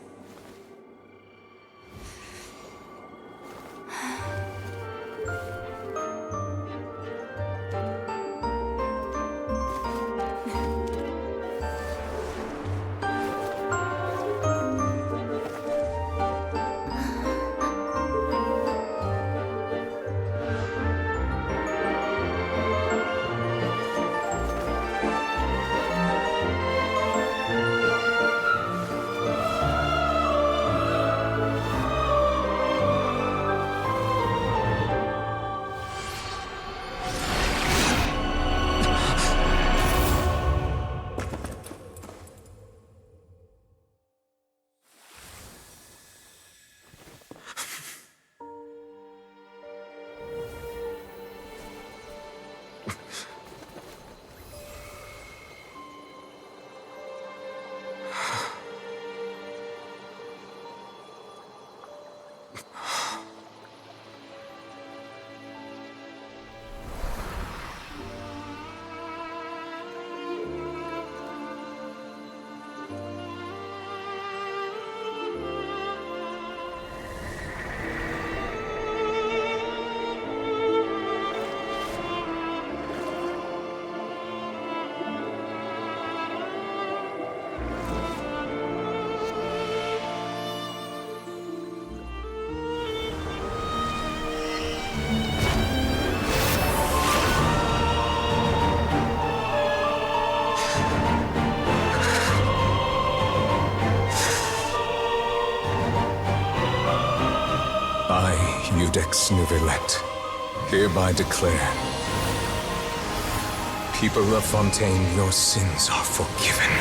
Judex Nuvelet, hereby declare, people of Fontaine, your sins are forgiven.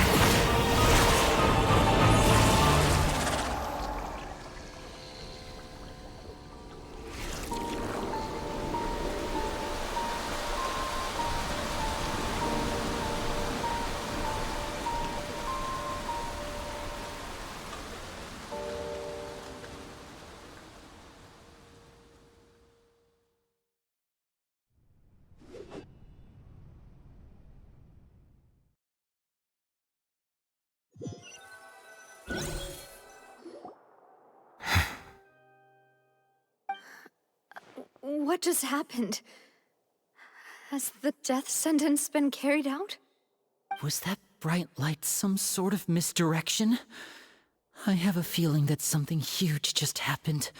What just happened? Has the death sentence been carried out? Was that bright light some sort of misdirection? I have a feeling that something huge just happened.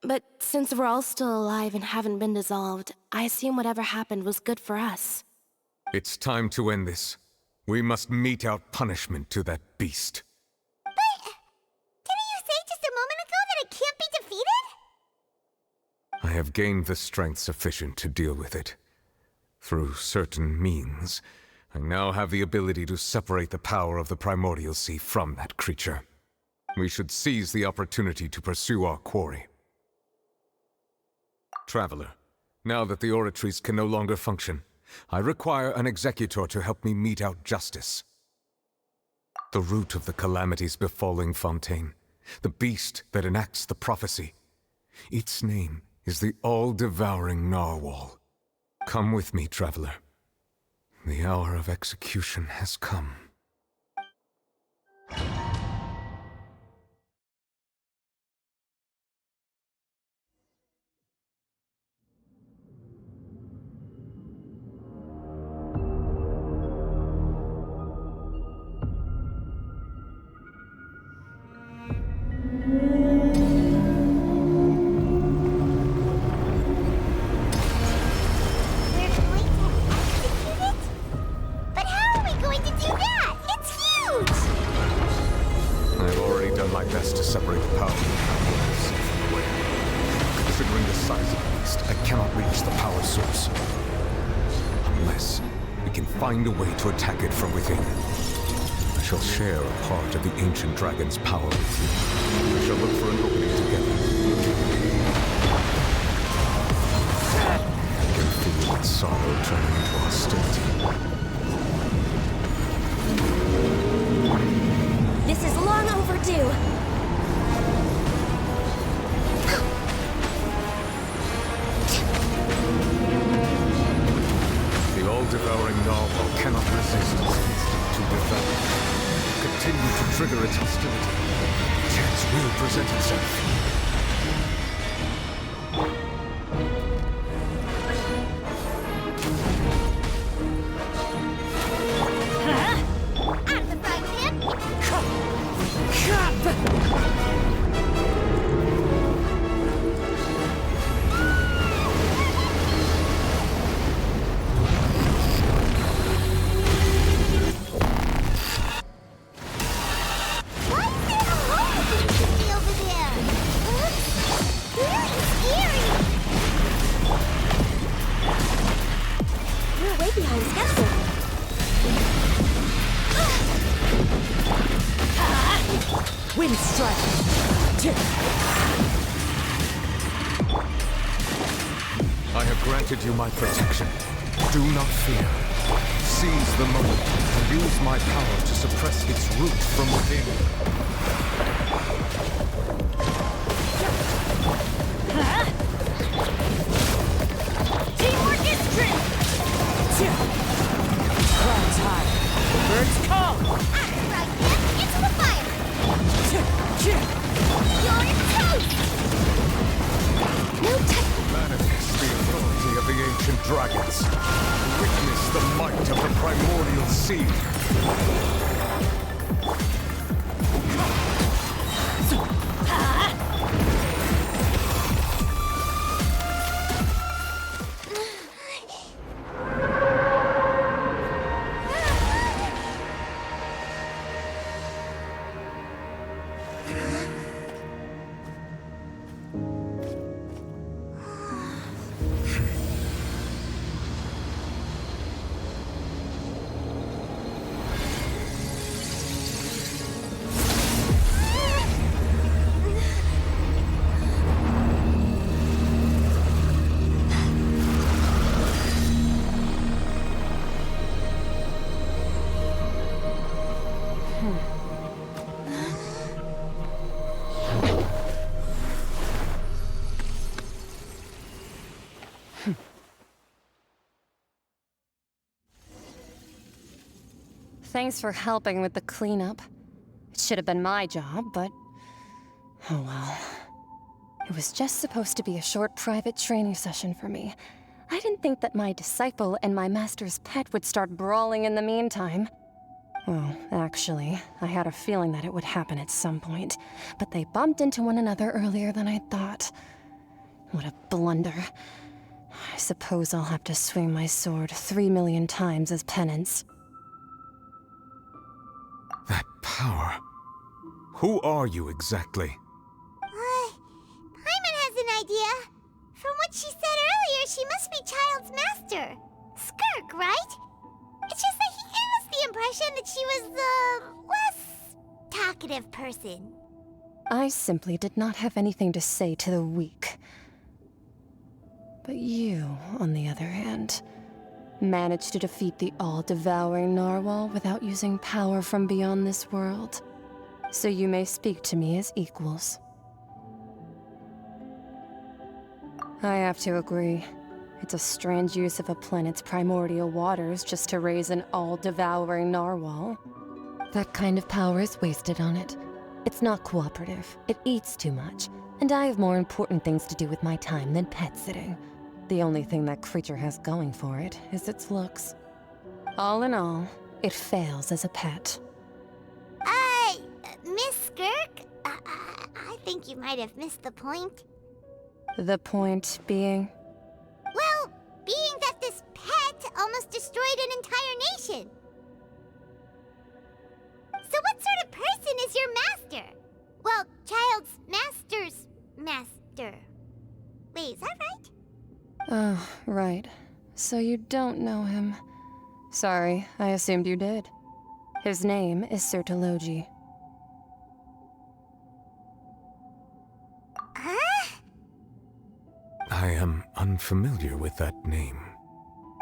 But since we're all still alive and haven't been dissolved, I assume whatever happened was good for us. It's time to end this. We must mete out punishment to that beast. Didn't you say just a moment ago that it can't be defeated? I have gained the strength sufficient to deal with it. Through certain means, I now have the ability to separate the power of the Primordial Sea from that creature. We should seize the opportunity to pursue our quarry. Traveler, now that the oratories can no longer function, I require an executor to help me mete out justice. The root of the calamities befalling Fontaine, the beast that enacts the prophecy, its name is the all-devouring narwhal. Come with me, traveler. The hour of execution has come. Find a way to attack it from within. I shall share a part of the ancient dragon's power with you. We shall look for an opening together. I can feel its sorrow turning into hostility. This is long overdue. Devouring narwhal cannot resist its instinct to devour. Continue to trigger its hostility. Chance will present itself. Out of the frying pan! Wind strike! I have granted you my protection. Do not fear. Seize the moment and use my power to suppress its root from within. Teamwork is strength! Clouds high, birds call! Out of the frying pan, into the fire! You're in toast! No time! Manifest the authority of the ancient dragons. Witness the might of the primordial sea. Thanks for helping with the cleanup. It should have been my job, but... oh well. It was just supposed to be a short private training session for me. I didn't think that my disciple and my master's pet would start brawling in the meantime. Well, actually, I had a feeling that it would happen at some point, but they bumped into one another earlier than I thought. What a blunder. I suppose I'll have to swing my sword 3 million times as penance. That power. Who are you exactly? Paimon has an idea. From what she said earlier, she must be Child's master. Skirk, right? It's just that he gave us the impression that she was the less talkative person. I simply did not have anything to say to the weak. But you, on the other hand, managed to defeat the all-devouring narwhal without using power from beyond this world. So you may speak to me as equals. I have to agree. It's a strange use of a planet's primordial waters just to raise an all-devouring narwhal. That kind of power is wasted on it. It's not cooperative. It eats too much. And I have more important things to do with my time than pet sitting. The only thing that creature has going for it is its looks. All in all, it fails as a pet. Miss Skirk? I think you might have missed the point. The point being? Well, being that this pet almost destroyed an entire nation. So what sort of person is your master? Well, Child's master's master. Wait, is that right? Oh, right. So you don't know him. Sorry, I assumed you did. His name is Sertologi. I am unfamiliar with that name.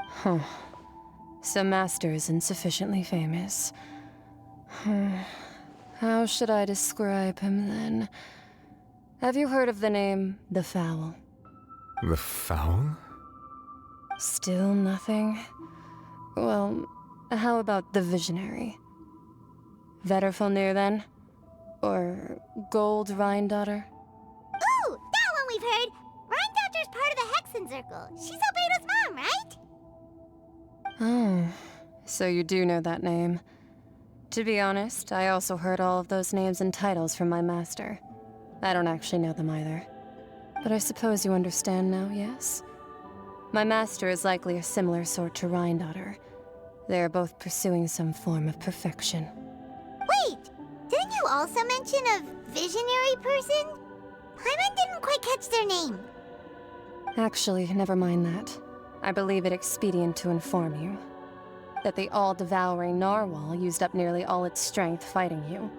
Huh. So Master isn't sufficiently famous. How should I describe him then? Have you heard of the name The Fowl? The Fowl? Still nothing? Well, how about the Visionary? Vetterfulnir then? Or Gold Rhine-daughter? Ooh, that one we've heard! Rhine-daughter's part of the Hexen Circle. She's Albedo's mom, right? Oh, so you do know that name. To be honest, I also heard all of those names and titles from my master. I don't actually know them either. But I suppose you understand now, yes? My master is likely a similar sort to Rhine-daughter. They are both pursuing some form of perfection. Wait! Didn't you also mention a visionary person? Paimon didn't quite catch their name. Actually, never mind that. I believe it expedient to inform you that the all-devouring narwhal used up nearly all its strength fighting you.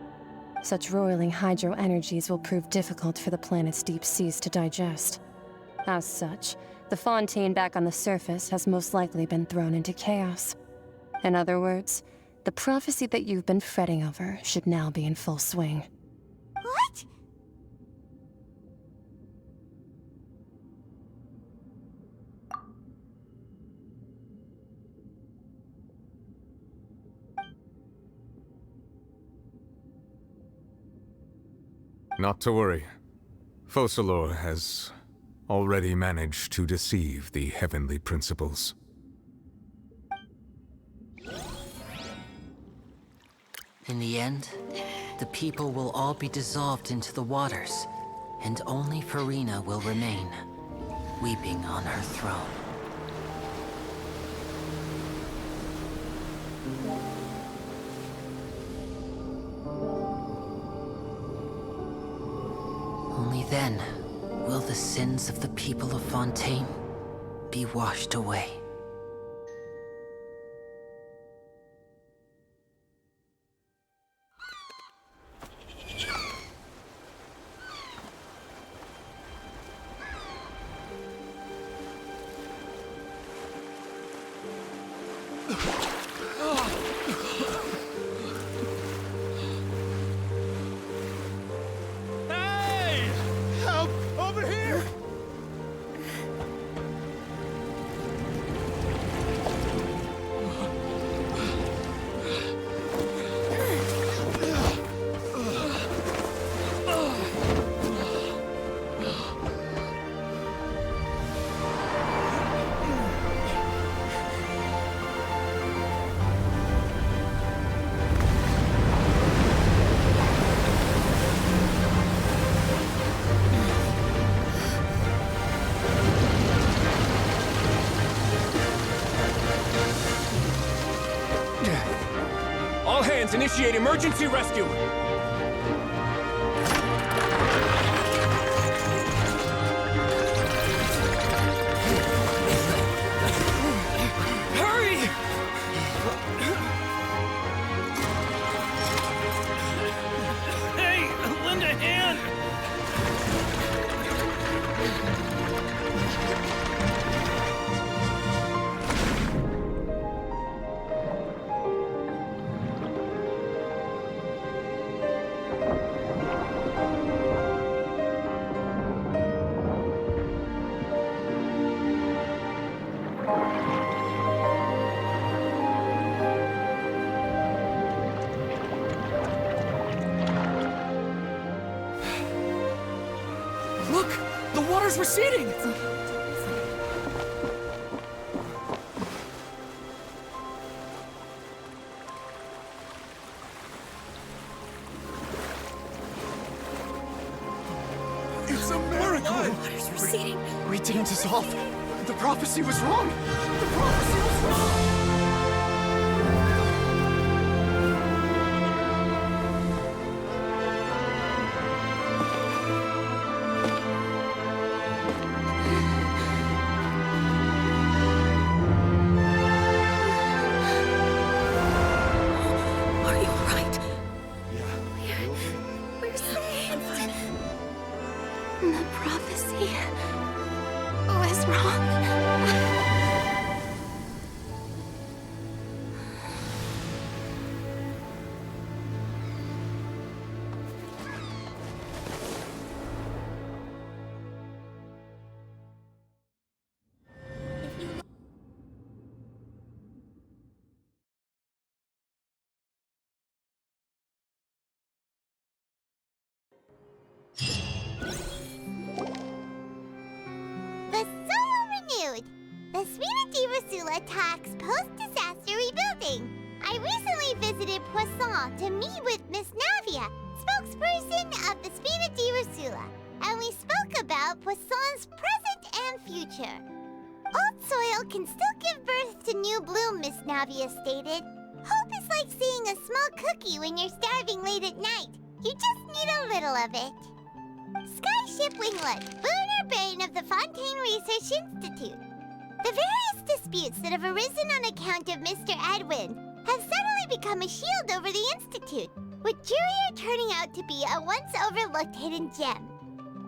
Such roiling hydro energies will prove difficult for the planet's deep seas to digest. As such, the fontaine back on the surface has most likely been thrown into chaos. In other words, the prophecy that you've been fretting over should now be in full swing. What? Not to worry. Focalor has already managed to deceive the heavenly principles. In the end, the people will all be dissolved into the waters, and only Farina will remain, weeping on her throne. Only then will the sins of the people of Fontaine be washed away. Hey! Help! Over here! Lands, initiate emergency rescue! Hurry! Hey, lend a hand! Look! The water's receding! It's a miracle! Water's receding. We didn't dissolve. The prophecy was wrong. The prophecy was wrong. Are you alright? We're safe. The prophecy was wrong. The Solo renewed. The Spina Rasula talks post-disaster rebuilding. I recently visited Poisson to meet with Miss Navia, spokesperson of the Spina Rasula, and we spoke about Poisson's present and future. Old soil can still give birth to new bloom, Miss Navia stated. Hope is like seeing a small cookie when you're starving late at night. You just need a little of it. Skyship Winglet, lunar brain of the Fontaine Research Institute. The various disputes that have arisen on account of Mr. Edwin have suddenly become a shield over the Institute, with Jurier turning out to be a once overlooked hidden gem.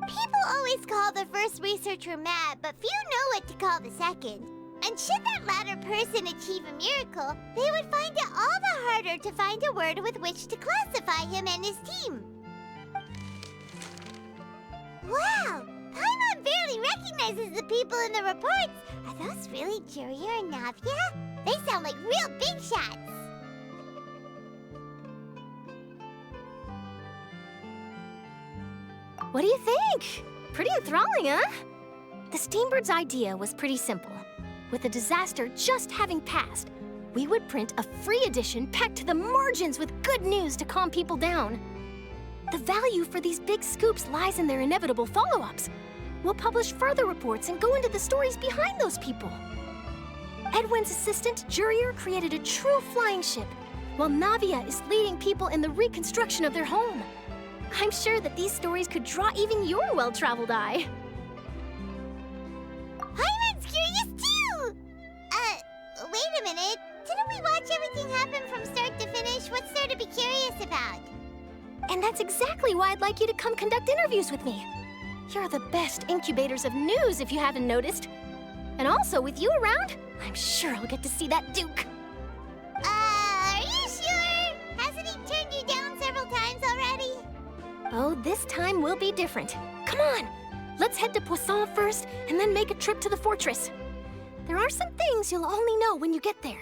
People always call the first researcher mad, but few know what to call the second. And should that latter person achieve a miracle, they would find it all the harder to find a word with which to classify him and his team. Wow! Paimon barely recognizes the people in the reports. Are those really Jurier and Navia? They sound like real big shots. What do you think? Pretty enthralling, huh? The Steambird's idea was pretty simple. With the disaster just having passed, we would print a free edition packed to the margins with good news to calm people down. The value for these big scoops lies in their inevitable follow-ups. We'll publish further reports and go into the stories behind those people. Edwin's assistant, Jurier, created a true flying ship, while Navia is leading people in the reconstruction of their home. I'm sure that these stories could draw even your well-traveled eye. Paimon's curious too! Wait a minute. Didn't we watch everything happen from start to finish? What's there to be curious about? And that's exactly why I'd like you to come conduct interviews with me. You're the best incubators of news, if you haven't noticed. And also, with you around, I'm sure I'll get to see that Duke. Are you sure? Hasn't he turned you down several times already? Oh, this time will be different. Come on, let's head to Poisson first, and then make a trip to the fortress. There are some things you'll only know when you get there.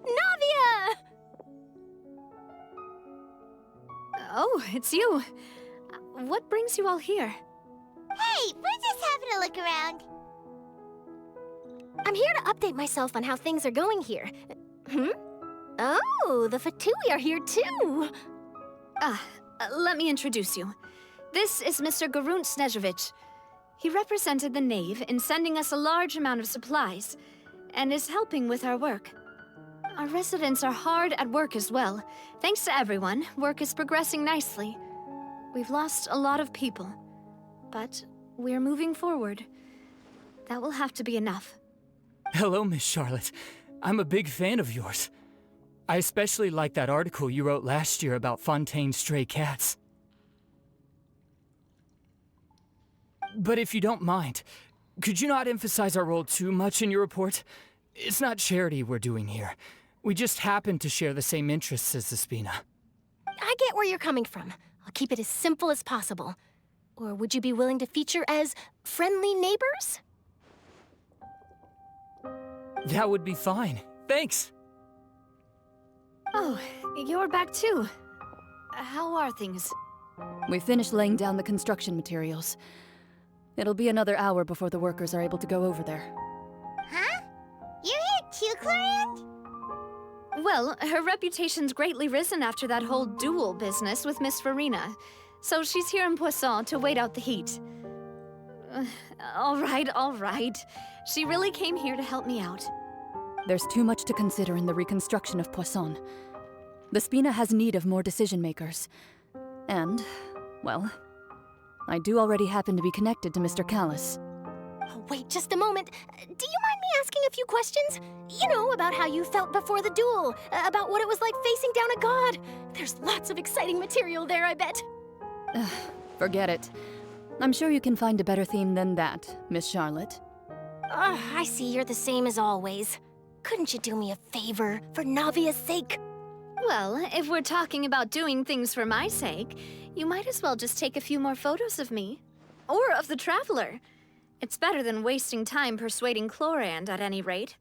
Navia! Oh, it's you. What brings you all here? Hey, we're just having a look around. I'm here to update myself on how things are going here. Oh, the Fatui are here too. Let me introduce you. This is Mr. Garunt Snežević. He represented the Knave in sending us a large amount of supplies, and is helping with our work. Our residents are hard at work as well. Thanks to everyone, work is progressing nicely. We've lost a lot of people, but we're moving forward. That will have to be enough. Hello, Miss Charlotte. I'm a big fan of yours. I especially like that article you wrote last year about Fontaine's stray cats. But if you don't mind, could you not emphasize our role too much in your report? It's not charity we're doing here. We just happen to share the same interests as the Spina. I get where you're coming from. I'll keep it as simple as possible. Or would you be willing to feature as friendly neighbors? That would be fine. Thanks. Oh, you're back too. How are things? We finished laying down the construction materials. It'll be another hour before the workers are able to go over there. Huh? You're here too, Clorand? Well, her reputation's greatly risen after that whole duel business with Miss Farina, so she's here in Poisson to wait out the heat. All right. She really came here to help me out. There's too much to consider in the reconstruction of Poisson. The Spina has need of more decision-makers. And, well, I do already happen to be connected to Mr. Callis. Oh, wait just a moment. Do you mind me asking a few questions? You know, about how you felt before the duel, about what it was like facing down a god. There's lots of exciting material there, I bet. Forget it. I'm sure you can find a better theme than that, Miss Charlotte. I see you're the same as always. Couldn't you do me a favor, for Navia's sake? Well, if we're talking about doing things for my sake, you might as well just take a few more photos of me. Or of the Traveler. It's better than wasting time persuading Clorand, at any rate.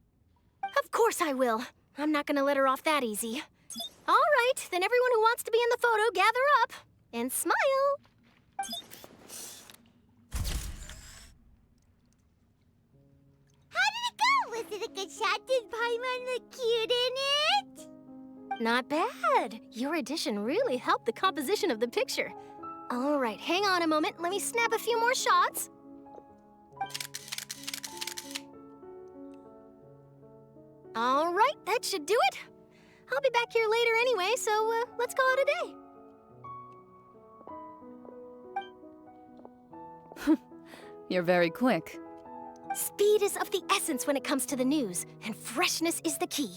Of course I will. I'm not gonna let her off that easy. All right, then everyone who wants to be in the photo, gather up. And smile. How did it go? Was it a good shot? Did Paimon look cute in it? Not bad. Your addition really helped the composition of the picture. All right, hang on a moment. Let me snap a few more shots. All right, that should do it. I'll be back here later anyway, so let's call it a day. You're very quick. Speed is of the essence when it comes to the news, and freshness is the key.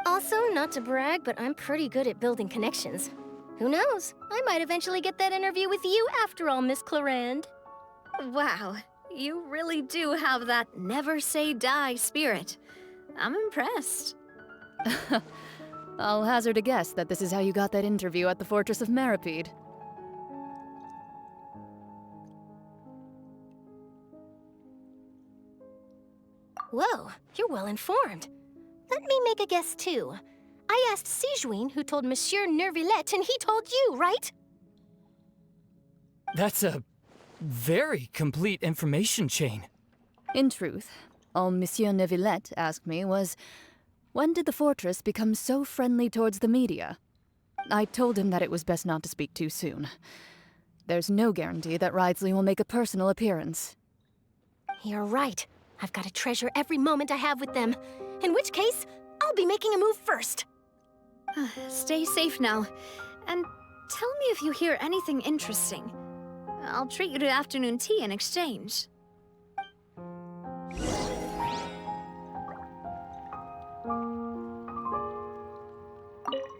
Also, not to brag, but I'm pretty good at building connections. Who knows? I might eventually get that interview with you after all, Miss Clorand. Wow, you really do have that never say die spirit. I'm impressed. I'll hazard a guess that this is how you got that interview at the Fortress of Maripede. Whoa, you're well informed. Let me make a guess too. I asked Sijuin who told Monsieur Nervillet, and he told you, right? That's a very complete information chain. In truth, all Monsieur Neuvillette asked me was, when did the fortress become so friendly towards the media? I told him that it was best not to speak too soon. There's no guarantee that Wriothesley will make a personal appearance. You're right. I've got to treasure every moment I have with them. In which case, I'll be making a move first. Stay safe now, and tell me if you hear anything interesting. I'll treat you to afternoon tea in exchange.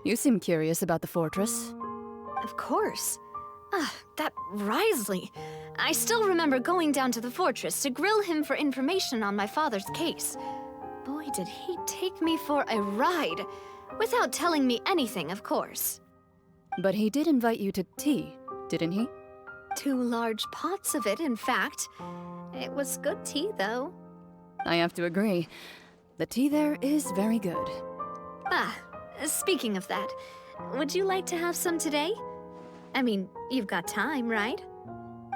You seem curious about the fortress. Of course. That Risley. I still remember going down to the fortress to grill him for information on my father's case. Boy, did he take me for a ride. Without telling me anything, of course. But he did invite you to tea, didn't he? 2 large pots of it, in fact. It was good tea, though. I have to agree. The tea there is very good. Speaking of that, would you like to have some today? I mean, you've got time, right?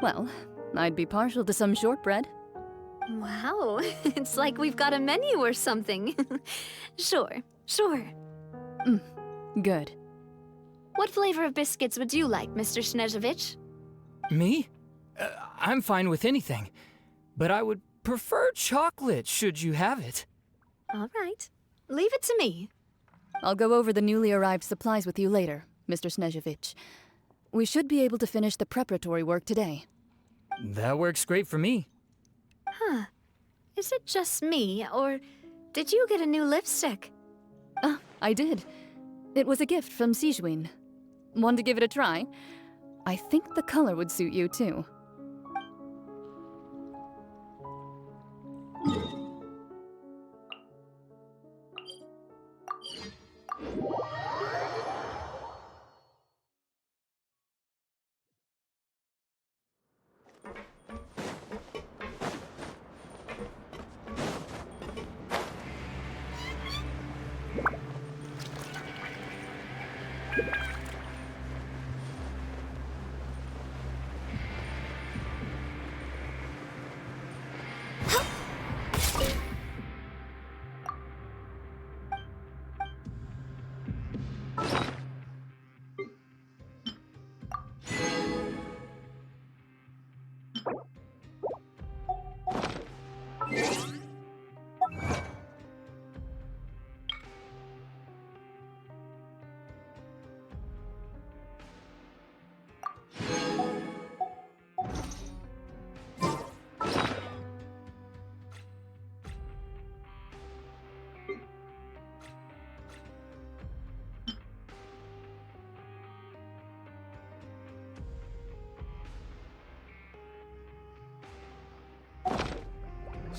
Well, I'd be partial to some shortbread. Wow, it's like we've got a menu or something. Sure. Good. What flavor of biscuits would you like, Mr. Snezhevich? Me? I'm fine with anything. But I would prefer chocolate, should you have it. All right. Leave it to me. I'll go over the newly arrived supplies with you later, Mr. Snezhevich. We should be able to finish the preparatory work today. That works great for me. Huh. Is it just me, or did you get a new lipstick? I did. It was a gift from Sijuin. Want to give it a try? I think the color would suit you, too.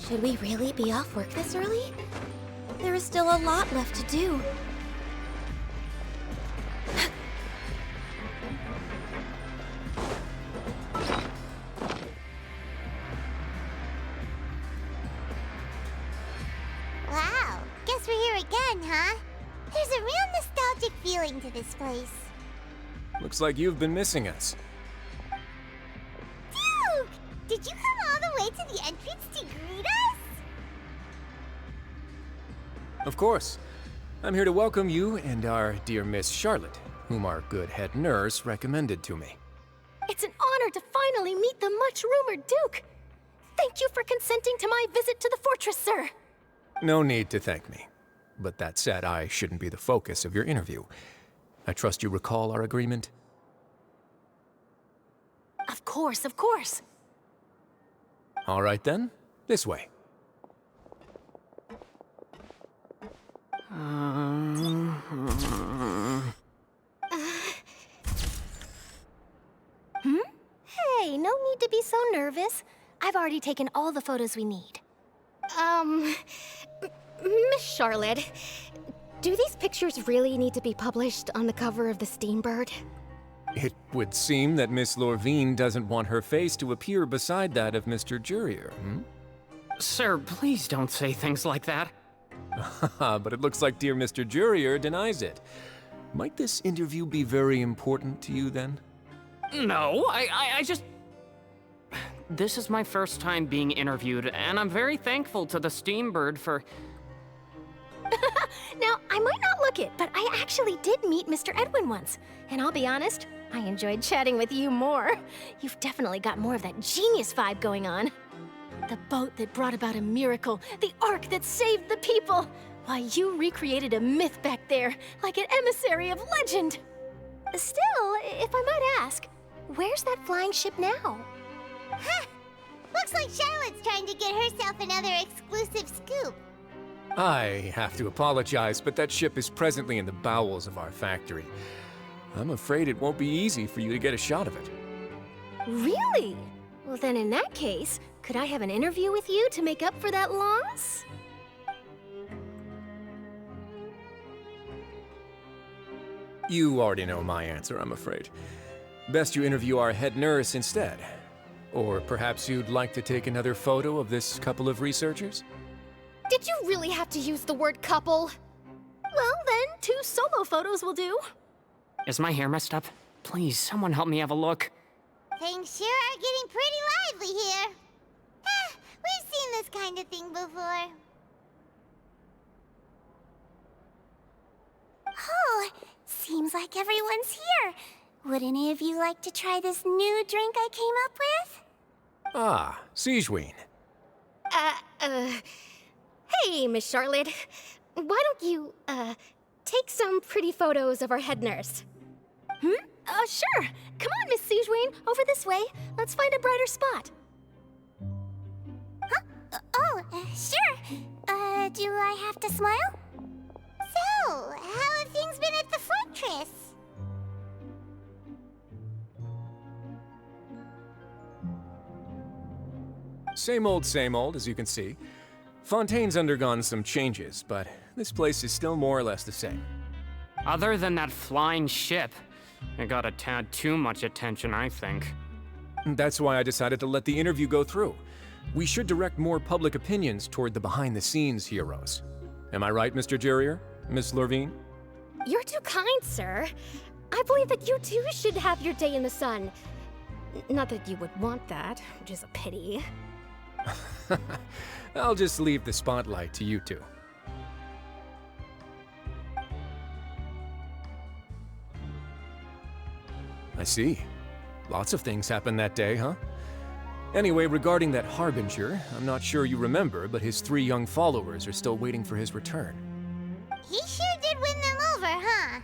Should we really be off work this early? There is still a lot left to do. Wow, guess we're here again, huh? There's a real nostalgic feeling to this place. Looks like you've been missing us. Duke! Did you come all the way to the entrance to greet us? Of course. I'm here to welcome you and our dear Miss Charlotte, whom our good head nurse recommended to me. It's an honor to finally meet the much-rumored Duke. Thank you for consenting to my visit to the fortress, sir. No need to thank me. But that said, I shouldn't be the focus of your interview. I trust you recall our agreement? Of course, of course. All right then, this way. Hey, no need to be so nervous. I've already taken all the photos we need. Miss Charlotte, do these pictures really need to be published on the cover of the Steambird? It would seem that Miss Lorvine doesn't want her face to appear beside that of Mr. Jurier, Sir, please don't say things like that. But it looks like dear Mr. Jurier denies it. Might this interview be very important to you then? No, I just... This is my first time being interviewed, and I'm very thankful to the Steambird for... Now, I might not look it, but I actually did meet Mr. Edwin once. And I'll be honest, I enjoyed chatting with you more. You've definitely got more of that genius vibe going on. The boat that brought about a miracle, the ark that saved the people. Why, you recreated a myth back there, like an emissary of legend. Still, if I might ask, Where's that flying ship now? Huh! Looks like Charlotte's trying to get herself another exclusive scoop. I have to apologize, but that ship is presently in the bowels of our factory. I'm afraid it won't be easy for you to get a shot of it. Really? Well, then in that case, could I have an interview with you to make up for that loss? You already know my answer, I'm afraid. Best you interview our head nurse instead. Or perhaps you'd like to take another photo of this couple of researchers? Did you really have to use the word couple? Well, then, 2 solo photos will do. Is my hair messed up? Please, someone help me have a look. Things sure are getting pretty lively here. We've seen this kind of thing before. Oh, seems like everyone's here. Would any of you like to try this new drink I came up with? Ah, Siegeween. Hey, Miss Charlotte. Why don't you, take some pretty photos of our head nurse? Sure. Come on, Miss Siegeween. Over this way. Let's find a brighter spot. Huh? Sure. Do I have to smile? So, how have things been at the fortress? Same old, as you can see. Fontaine's undergone some changes, but this place is still more or less the same. Other than that flying ship, it got a tad too much attention, I think. That's why I decided to let the interview go through. We should direct more public opinions toward the behind-the-scenes heroes. Am I right, Mr. Jurrier? Miss Lurvine? You're too kind, sir. I believe that you too should have your day in the sun. Not that you would want that, which is a pity. I'll just leave the spotlight to you two. I see. Lots of things happened that day, huh? Anyway, regarding that Harbinger, I'm not sure you remember, but his 3 young followers are still waiting for his return. He sure did win them over, huh?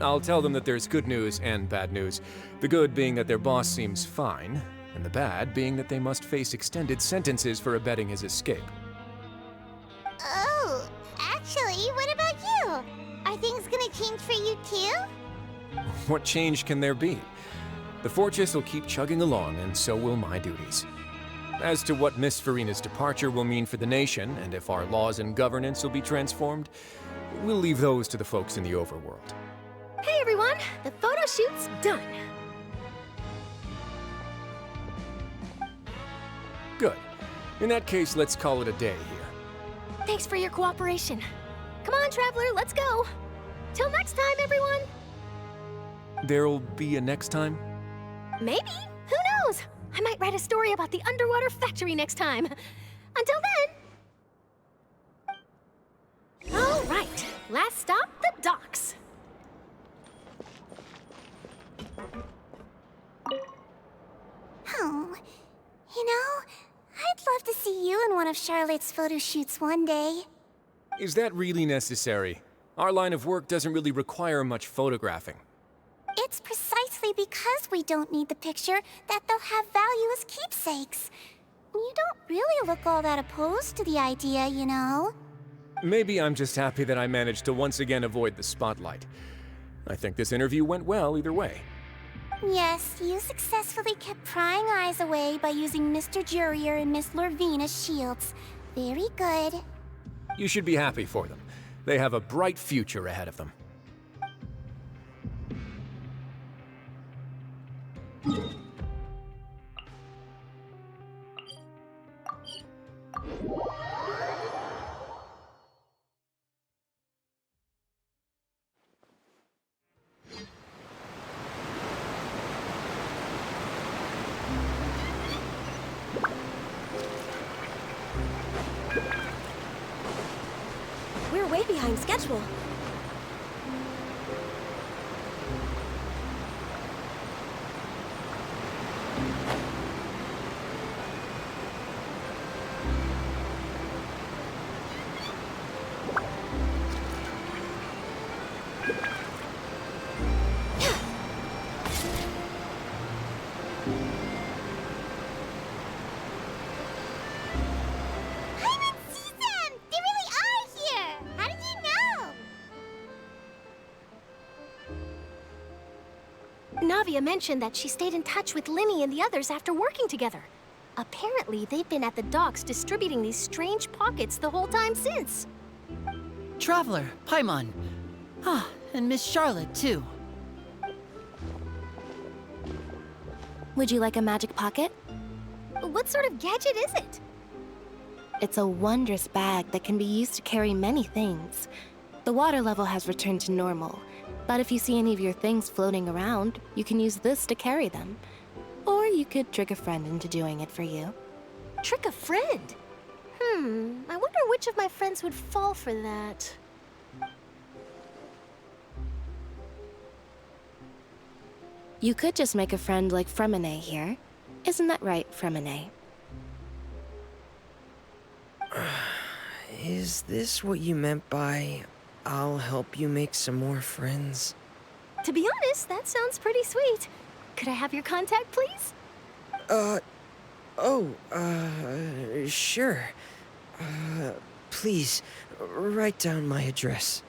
I'll tell them that there's good news and bad news. The good being that their boss seems fine, and the bad being that they must face extended sentences for abetting his escape. Oh, actually, what about you? Are things gonna change for you too? What change can there be? The fortress will keep chugging along, and so will my duties. As to what Miss Farina's departure will mean for the nation, and if our laws and governance will be transformed, we'll leave those to the folks in the overworld. Hey everyone, the photo shoot's done. Good. In that case, let's call it a day here. Thanks for your cooperation. Come on, Traveler, let's go. Till next time, everyone. There'll be a next time? Maybe. Who knows? I might write a story about the underwater factory next time. Until then. All right. Last stop, the docks. Oh, you know, I'd love to see you in one of Charlotte's photo shoots one day. Is that really necessary? Our line of work doesn't really require much photographing. It's precisely because we don't need the picture that they'll have value as keepsakes. You don't really look all that opposed to the idea, you know. Maybe I'm just happy that I managed to once again avoid the spotlight. I think this interview went well either way. Yes, you successfully kept prying eyes away by using Mr. Jurrier and Miss Lurvine as shields. Very good. You should be happy for them. They have a bright future ahead of them. We're way behind schedule. Octavia mentioned that she stayed in touch with Linny and the others after working together. Apparently, they've been at the docks distributing these strange pockets the whole time since. Traveler, Paimon. Ah, and Miss Charlotte, too. Would you like a magic pocket? What sort of gadget is it? It's a wondrous bag that can be used to carry many things. The water level has returned to normal, but if you see any of your things floating around, you can use this to carry them. Or you could trick a friend into doing it for you. Trick a friend? I wonder which of my friends would fall for that. You could just make a friend like Fremine here. Isn't that right, Fremine? Is this what you meant by, I'll help you make some more friends? To be honest, that sounds pretty sweet. Could I have your contact, please? Sure. Please, write down my address.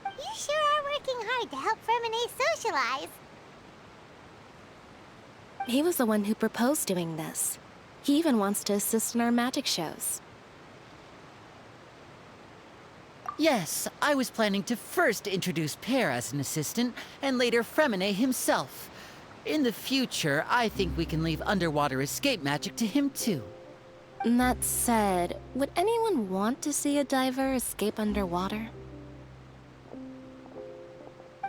You sure are working hard to help Fremine socialize. He was the one who proposed doing this. He even wants to assist in our magic shows. Yes, I was planning to first introduce Pear as an assistant, and later Fremine himself. In the future, I think we can leave underwater escape magic to him too. That said, would anyone want to see a diver escape underwater?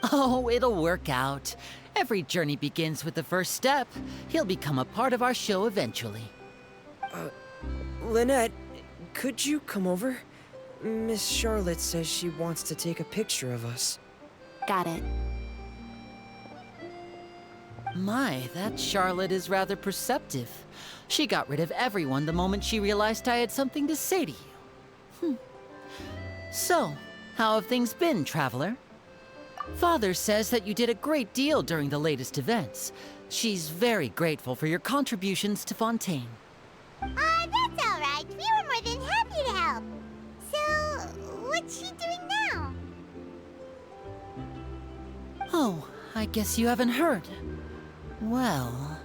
Oh, it'll work out. Every journey begins with the first step. He'll become a part of our show eventually. Lynette, could you come over? Miss Charlotte says she wants to take a picture of us. Got it. My, that Charlotte is rather perceptive. She got rid of everyone the moment she realized I had something to say to you. So, how have things been, Traveler? Father says that you did a great deal during the latest events. She's very grateful for your contributions to Fontaine. That's all right. We were more than happy to help. So, what's she doing now? Oh, I guess you haven't heard. Well,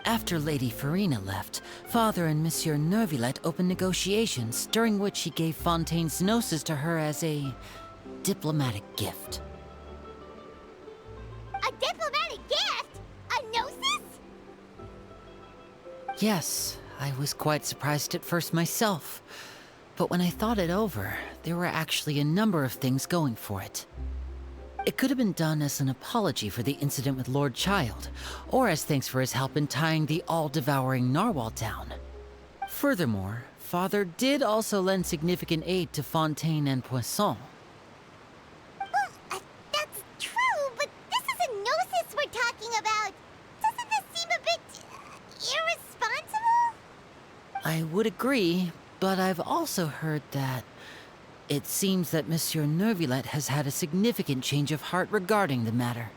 after Lady Farina left, Father and Monsieur Neuvillette opened negotiations, during which he gave Fontaine's gnosis to her as a diplomatic gift. A diplomatic gift? A gnosis? Yes, I was quite surprised at first myself. But when I thought it over, there were actually a number of things going for it. It could have been done as an apology for the incident with Lord Child, or as thanks for his help in tying the all-devouring narwhal down. Furthermore, Father did also lend significant aid to Fontaine and Poisson. Well, that's true, but this is a gnosis we're talking about. Doesn't this seem a bit irresponsible? I would agree, but I've also heard that it seems that Monsieur Neuvillette has had a significant change of heart regarding the matter.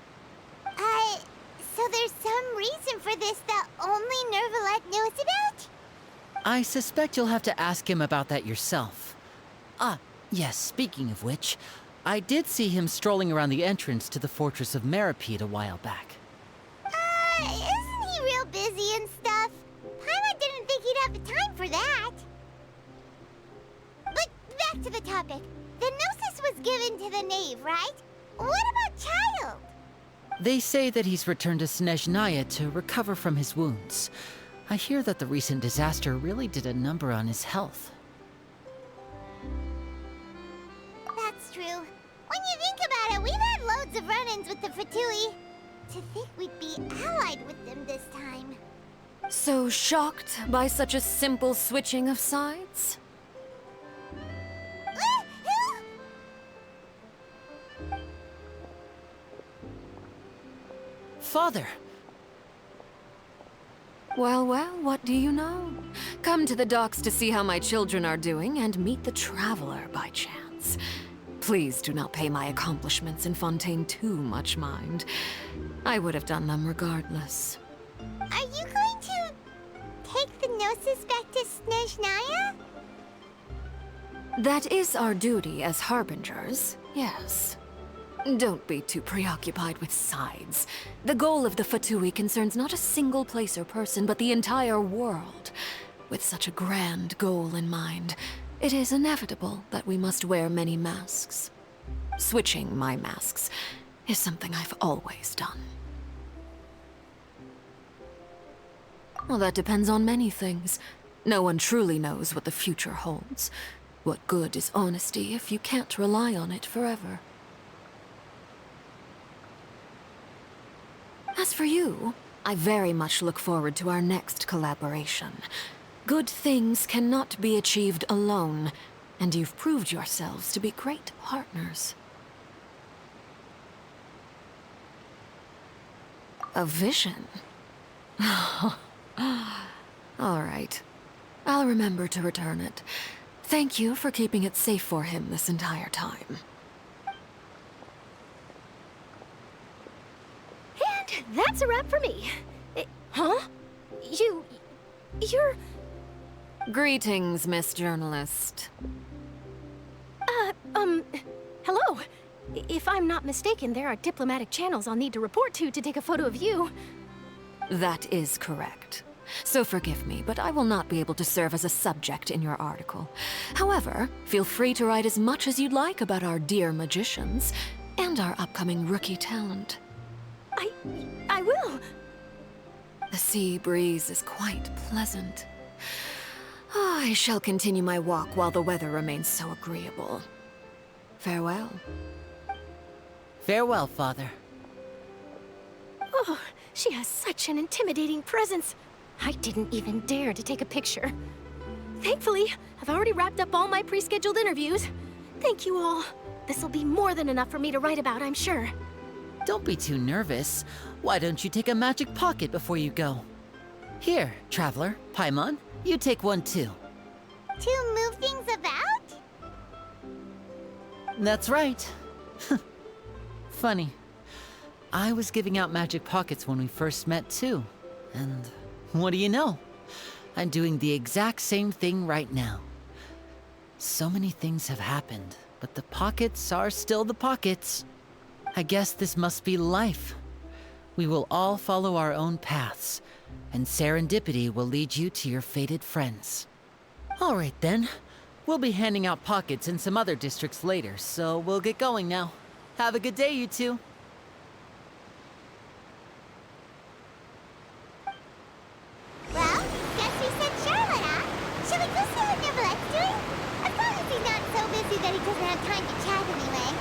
So there's some reason for this that only Neuvillette knows about? I suspect you'll have to ask him about that yourself. Ah, yes, speaking of which, I did see him strolling around the entrance to the Fortress of Meripede a while back. Isn't he real busy and stuff? Paimon didn't think he'd have the time for that. But back to the topic. The gnosis was given to the knave, right? What about Child? They say that he's returned to Snezhnaya to recover from his wounds. I hear that the recent disaster really did a number on his health. That's true. When you think about it, we've had loads of run-ins with the Fatui. To think we'd be allied with them this time. So shocked by such a simple switching of sides? Father! Well, what do you know? Come to the docks to see how my children are doing and meet the Traveler by chance. Please do not pay my accomplishments in Fontaine too much mind. I would have done them regardless. Are you going to take the gnosis back to Snezhnaya? That is our duty as harbingers, yes. Don't be too preoccupied with sides. The goal of the Fatui concerns not a single place or person, but the entire world. With such a grand goal in mind, it is inevitable that we must wear many masks. Switching my masks is something I've always done. Well, that depends on many things. No one truly knows what the future holds. What good is honesty if you can't rely on it forever? As for you, I very much look forward to our next collaboration. Good things cannot be achieved alone, and you've proved yourselves to be great partners. A vision? All right. I'll remember to return it. Thank you for keeping it safe for him this entire time. And that's a wrap for me. Huh? You're... Greetings, Miss Journalist. Hello. If I'm not mistaken, there are diplomatic channels I'll need to report to take a photo of you. That is correct. So forgive me, but I will not be able to serve as a subject in your article. However, feel free to write as much as you'd like about our dear magicians and our upcoming rookie talent. I will. The sea breeze is quite pleasant. I shall continue my walk while the weather remains so agreeable. Farewell. Farewell, Father. Oh, she has such an intimidating presence. I didn't even dare to take a picture. Thankfully, I've already wrapped up all my pre-scheduled interviews. Thank you all. This'll be more than enough for me to write about, I'm sure. Don't be too nervous. Why don't you take a magic pocket before you go? Here, Traveler, Paimon, you take one too. To move things about? That's right. Funny. I was giving out magic pockets when we first met too. And what do you know? I'm doing the exact same thing right now. So many things have happened, but the pockets are still the pockets. I guess this must be life. We will all follow our own paths, and serendipity will lead you to your fated friends. All right then. We'll be handing out pockets in some other districts later, so we'll get going now. Have a good day, you two. Well, guess we sent Charlotte, huh? Shall we go see what Neverlette's doing? As long as he's not so busy that he doesn't have time to chat anyway.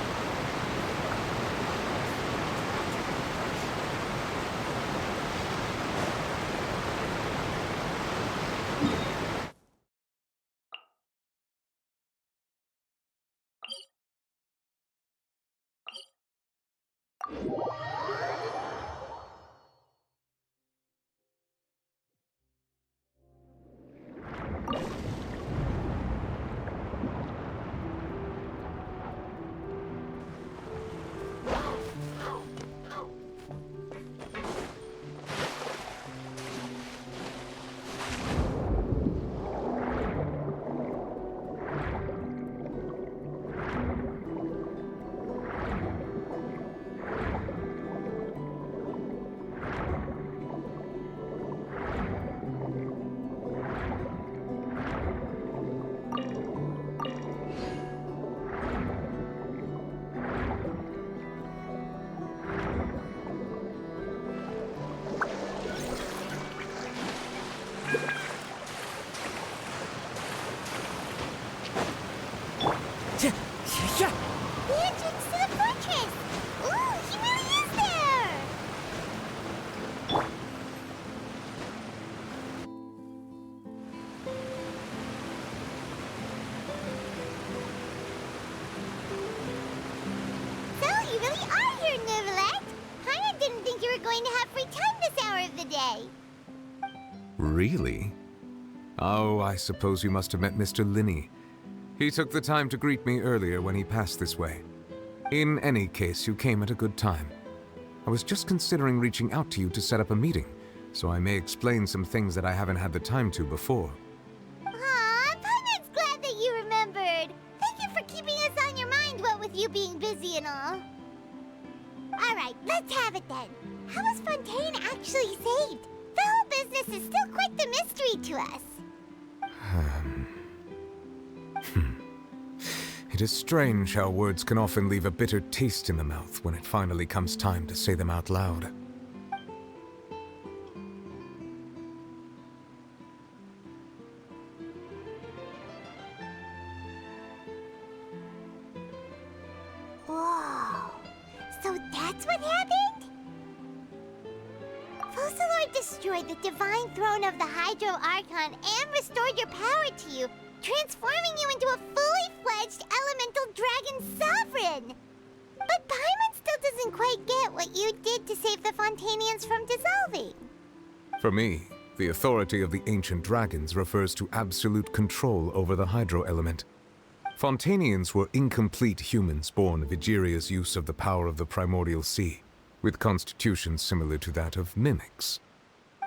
The entrance to the fortress! Ooh, he really is there! So, you really are here, Neverlette! Paimon didn't think you were going to have free time this hour of the day. Really? Oh, I suppose you must have met Mr. Linney. He took the time to greet me earlier when he passed this way. In any case, you came at a good time. I was just considering reaching out to you to set up a meeting, so I may explain some things that I haven't had the time to before. Aw, Paimon's glad that you remembered. Thank you for keeping us on your mind, what with you being busy and all. Let's have it then. How was Fontaine actually saved? The whole business is still quite the mystery to us. It is strange how words can often leave a bitter taste in the mouth when it finally comes time to say them out loud. Whoa. So that's what happened? Focalor destroyed the divine throne of the Hydro Archon and restored your power to you, transforming you into a fully fledged elemental dragon sovereign! But Paimon still doesn't quite get what you did to save the Fontanians from dissolving. For me, the authority of the ancient dragons refers to absolute control over the hydro element. Fontanians were incomplete humans born of Egeria's use of the power of the primordial sea, with constitutions similar to that of mimics.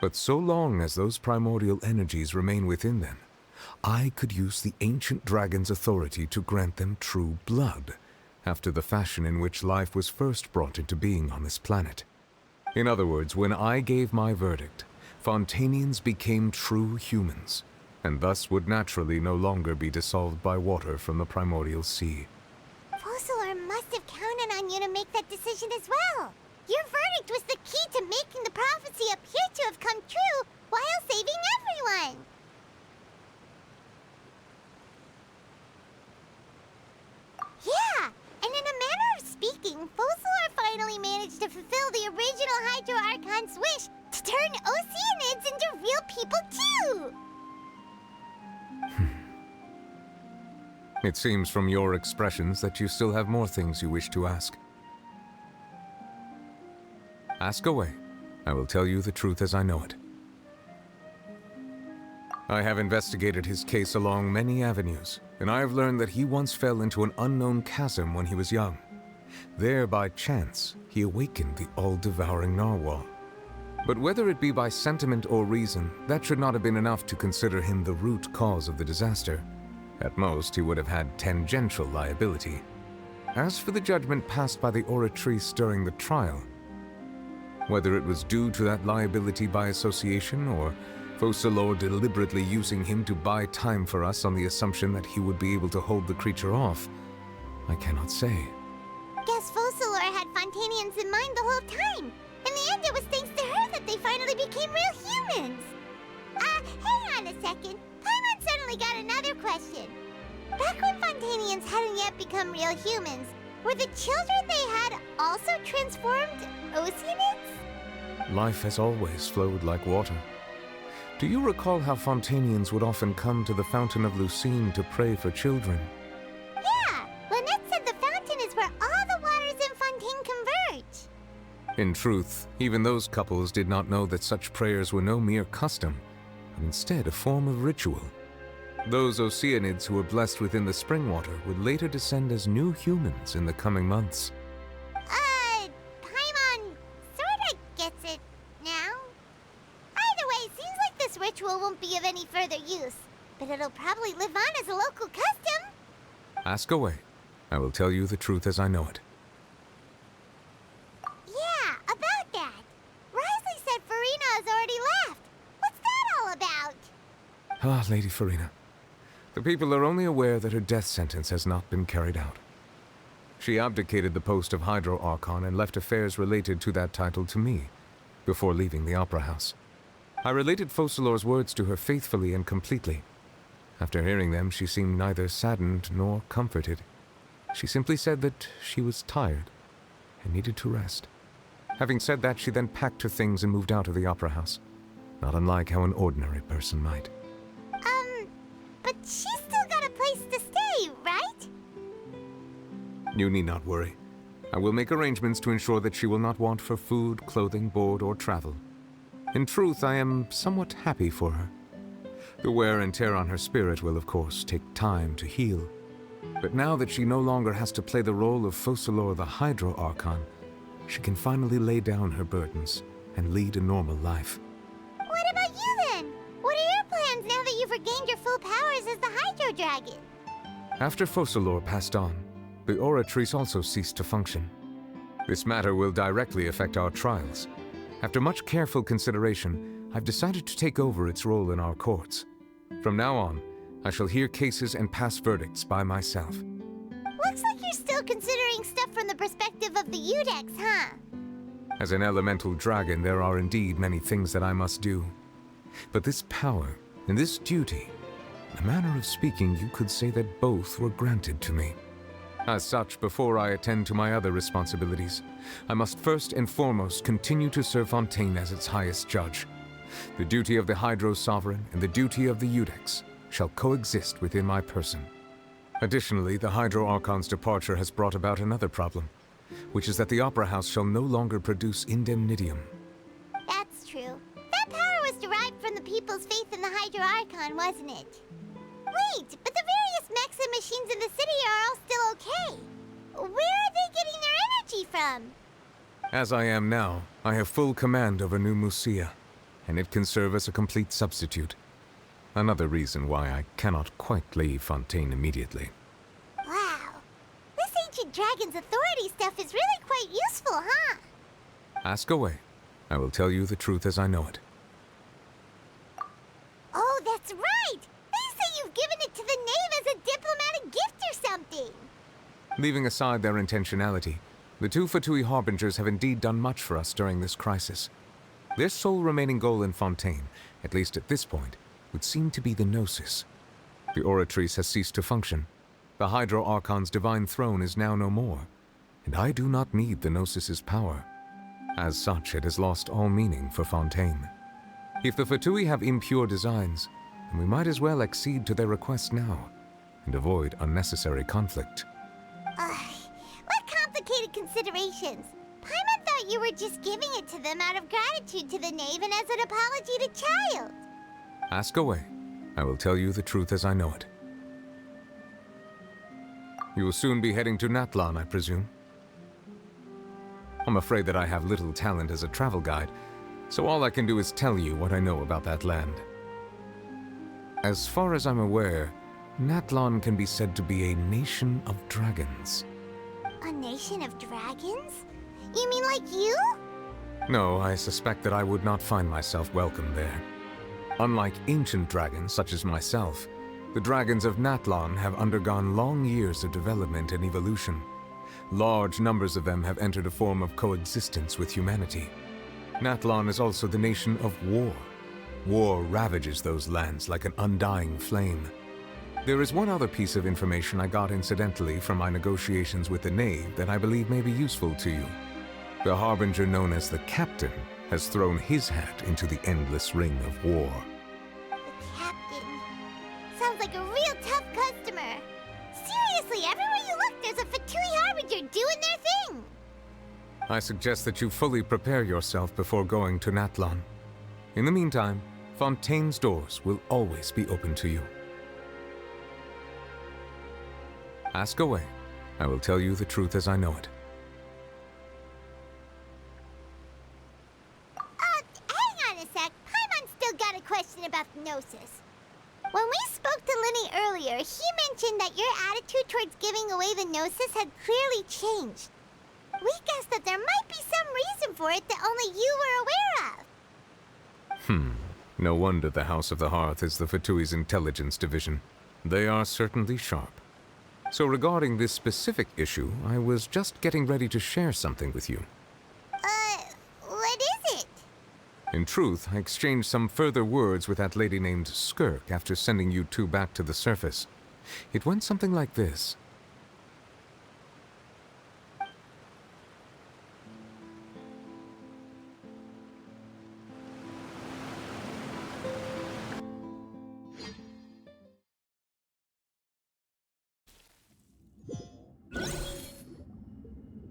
But so long as those primordial energies remain within them, I could use the ancient dragon's authority to grant them true blood, after the fashion in which life was first brought into being on this planet. In other words, when I gave my verdict, Fontanians became true humans, and thus would naturally no longer be dissolved by water from the primordial sea. Focalor must have counted on you to make that decision as well. Your verdict was the key to making the prophecy appear to have come true while saving everyone. Yeah, and in a manner of speaking, Focalor finally managed to fulfill the original Hydro Archon's wish to turn Oceanids into real people too! It seems from your expressions that you still have more things you wish to ask. Ask away. I will tell you the truth as I know it. I have investigated his case along many avenues, and I have learned that he once fell into an unknown chasm when he was young. There, by chance, he awakened the all-devouring narwhal. But whether it be by sentiment or reason, that should not have been enough to consider him the root cause of the disaster. At most, he would have had tangential liability. As for the judgment passed by the Oratrice during the trial, whether it was due to that liability by association, or Focalor deliberately using him to buy time for us on the assumption that he would be able to hold the creature off, I cannot say. Guess Focalor had Fontanians in mind the whole time. In the end, it was thanks to her that they finally became real humans. Hang on a second. Paimon suddenly got another question. Back when Fontanians hadn't yet become real humans, were the children they had also transformed Oceanids? Life has always flowed like water. Do you recall how Fontanians would often come to the Fountain of Lucine to pray for children? Yeah! Lynette said the fountain is where all the waters in Fontaine converge. In truth, even those couples did not know that such prayers were no mere custom, but instead a form of ritual. Those Oceanids who were blessed within the spring water would later descend as new humans in the coming months. Paimon sorta gets it now. Either way, seems like this ritual won't be of any further use, but it'll probably live on as a local custom. Ask away. I will tell you the truth as I know it. Yeah, about that. Risley said Farina has already left. What's that all about? Ah, Lady Farina. The people are only aware that her death sentence has not been carried out. She abdicated the post of Hydro Archon and left affairs related to that title to me, before leaving the Opera House. I related Focalor's words to her faithfully and completely. After hearing them, she seemed neither saddened nor comforted. She simply said that she was tired and needed to rest. Having said that, she then packed her things and moved out of the Opera House, not unlike how an ordinary person might. But she's still got a place to stay, right? You need not worry. I will make arrangements to ensure that she will not want for food, clothing, board, or travel. In truth, I am somewhat happy for her. The wear and tear on her spirit will, of course, take time to heal. But now that she no longer has to play the role of Focalor the Hydro Archon, she can finally lay down her burdens and lead a normal life. What about you then? What are your plans now that you've regained your full powers as the Hydro Dragon? After Focalor passed on, the Oratrice also ceased to function. This matter will directly affect our trials. After much careful consideration, I've decided to take over its role in our courts. From now on, I shall hear cases and pass verdicts by myself. Looks like you're still considering stuff from the perspective of the Udex, huh? As an elemental dragon, there are indeed many things that I must do. But this power and this duty, in a manner of speaking, you could say that both were granted to me. As such, before I attend to my other responsibilities, I must first and foremost continue to serve Fontaine as its highest judge. The duty of the Hydro Sovereign and the duty of the Udex shall coexist within my person. Additionally, the Hydro Archon's departure has brought about another problem, which is that the Opera House shall no longer produce indemnitium. That's true. That power was derived from the people's faith in the Hydro Archon, wasn't it? Wait, but the various mechs and machines in the city are all still okay. Where are they getting their energy from? As I am now, I have full command over New Musia, and it can serve as a complete substitute. Another reason why I cannot quite leave Fontaine immediately. Wow. This ancient dragon's authority stuff is really quite useful, huh? Ask away. I will tell you the truth as I know it. Oh, that's right! They say you've given it to the knave as a diplomatic gift or something! Leaving aside their intentionality, the two Fatui Harbingers have indeed done much for us during this crisis. Their sole remaining goal in Fontaine, at least at this point, would seem to be the Gnosis. The Oratrice has ceased to function. The Hydro Archon's divine throne is now no more, and I do not need the Gnosis's power. As such, it has lost all meaning for Fontaine. If the Fatui have impure designs, then we might as well accede to their request now, and avoid unnecessary conflict. What complicated considerations! Paimon thought you were just giving it to them out of gratitude to the knave and as an apology to Child. Ask away. I will tell you the truth as I know it. You will soon be heading to Natlan, I presume? I'm afraid that I have little talent as a travel guide, so all I can do is tell you what I know about that land. As far as I'm aware, Natlan can be said to be a nation of dragons. A nation of dragons? You mean like you? No, I suspect that I would not find myself welcome there. Unlike ancient dragons such as myself, the dragons of Natlan have undergone long years of development and evolution. Large numbers of them have entered a form of coexistence with humanity. Natlan is also the nation of war. War ravages those lands like an undying flame. There is one other piece of information I got incidentally from my negotiations with the Knave that I believe may be useful to you. The Harbinger known as the Captain has thrown his hat into the endless ring of war. The Captain. Sounds like a real tough customer. Seriously, everywhere you look, there's a Fatui Harbinger doing their thing. I suggest that you fully prepare yourself before going to Natlan. In the meantime, Fontaine's doors will always be open to you. Ask away. I will tell you the truth as I know it. Hang on a sec. Paimon's still got a question about the Gnosis. When we spoke to Linny earlier, he mentioned that your attitude towards giving away the Gnosis had clearly changed. We guessed that there might be some reason for it that only you were aware of. No wonder the House of the Hearth is the Fatui's intelligence division. They are certainly sharp. So regarding this specific issue, I was just getting ready to share something with you. What is it? In truth, I exchanged some further words with that lady named Skirk after sending you two back to the surface. It went something like this.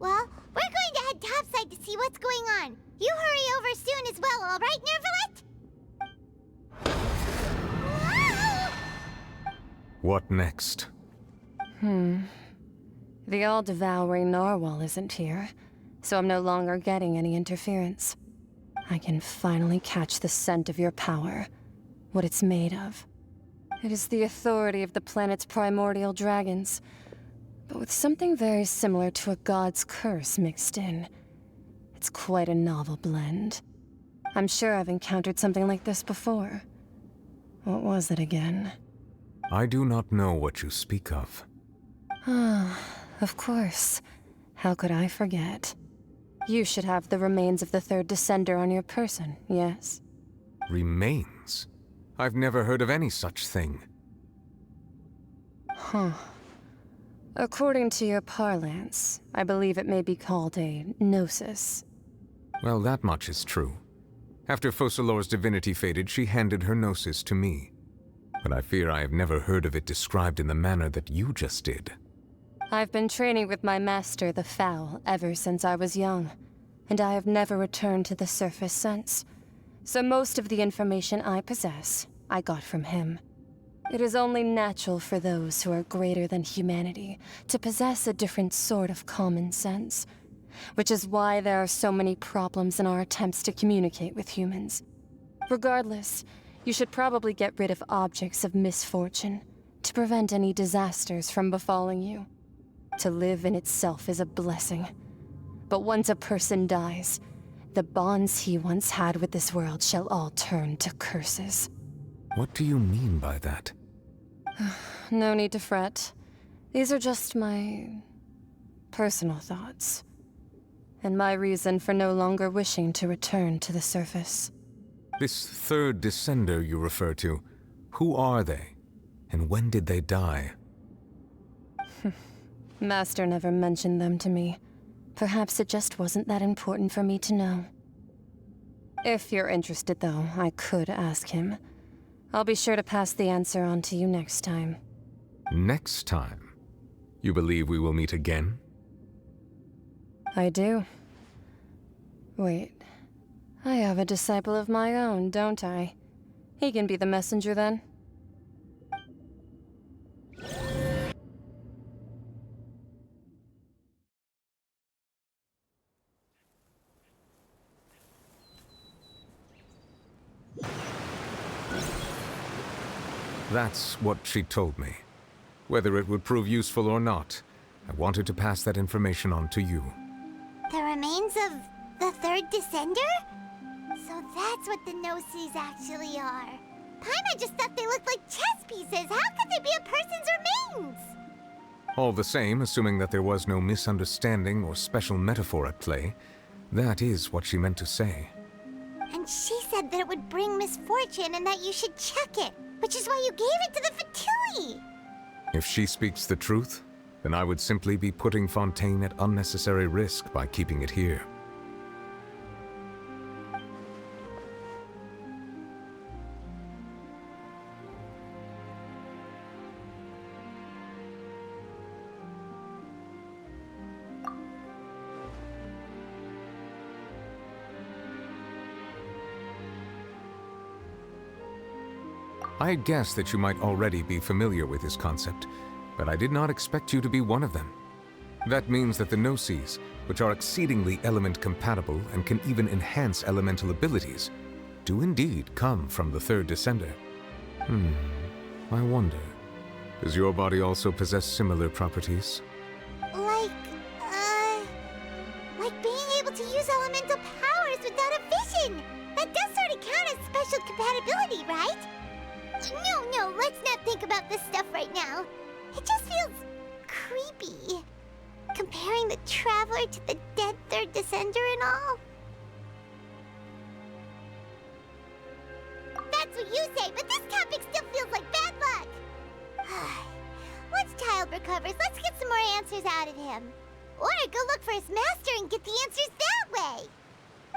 Well, we're going to head topside to see what's going on. You hurry over soon as well, all right, Nervalet? What next? The all-devouring narwhal isn't here, so I'm no longer getting any interference. I can finally catch the scent of your power, what it's made of. It is the authority of the planet's primordial dragons. but with something very similar to a god's curse mixed in. It's quite a novel blend. I'm sure I've encountered something like this before. What was it again? I do not know what you speak of. Ah, of course. How could I forget? You should have the remains of the third Descender on your person, yes? Remains? I've never heard of any such thing. Huh. According to your parlance, I believe it may be called a gnosis. Well, that much is true. After Focalor's divinity faded, she handed her gnosis to me. But I fear I have never heard of it described in the manner that you just did. I've been training with my master, the Foul, ever since I was young, and I have never returned to the surface since. So most of the information I possess, I got from him. It is only natural for those who are greater than humanity to possess a different sort of common sense, which is why there are so many problems in our attempts to communicate with humans. Regardless, you should probably get rid of objects of misfortune to prevent any disasters from befalling you. To live in itself is a blessing. But once a person dies, the bonds he once had with this world shall all turn to curses. What do you mean by that? No need to fret. These are just my personal thoughts, and my reason for no longer wishing to return to the surface. This third Descender you refer to, who are they? And when did they die? Master never mentioned them to me. Perhaps it just wasn't that important for me to know. If you're interested, though, I could ask him. I'll be sure to pass the answer on to you next time. Next time? You believe we will meet again? I do. Wait. I have a disciple of my own, don't I? He can be the messenger then. That's what she told me. Whether it would prove useful or not, I wanted to pass that information on to you. The remains of the third Descender? So that's what the Gnosis actually are. Paimon just thought they looked like chess pieces. How could they be a person's remains? All the same, assuming that there was no misunderstanding or special metaphor at play, that is what she meant to say. And she said that it would bring misfortune and that you should check it, which is why you gave it to the Fatui. If she speaks the truth, then I would simply be putting Fontaine at unnecessary risk by keeping it here. I had guessed that you might already be familiar with this concept, but I did not expect you to be one of them. That means that the Gnosis, which are exceedingly element-compatible and can even enhance elemental abilities, do indeed come from the third Descender. I wonder, does your body also possess similar properties? Like being able to use elemental powers without a vision! That does sort of count as special compatibility, right? No, let's not think about this stuff right now. It just feels creepy. Comparing the Traveler to the dead third Descender and all. That's what you say, but this topic still feels like bad luck. Once Child recovers, let's get some more answers out of him. Or go look for his master and get the answers that way.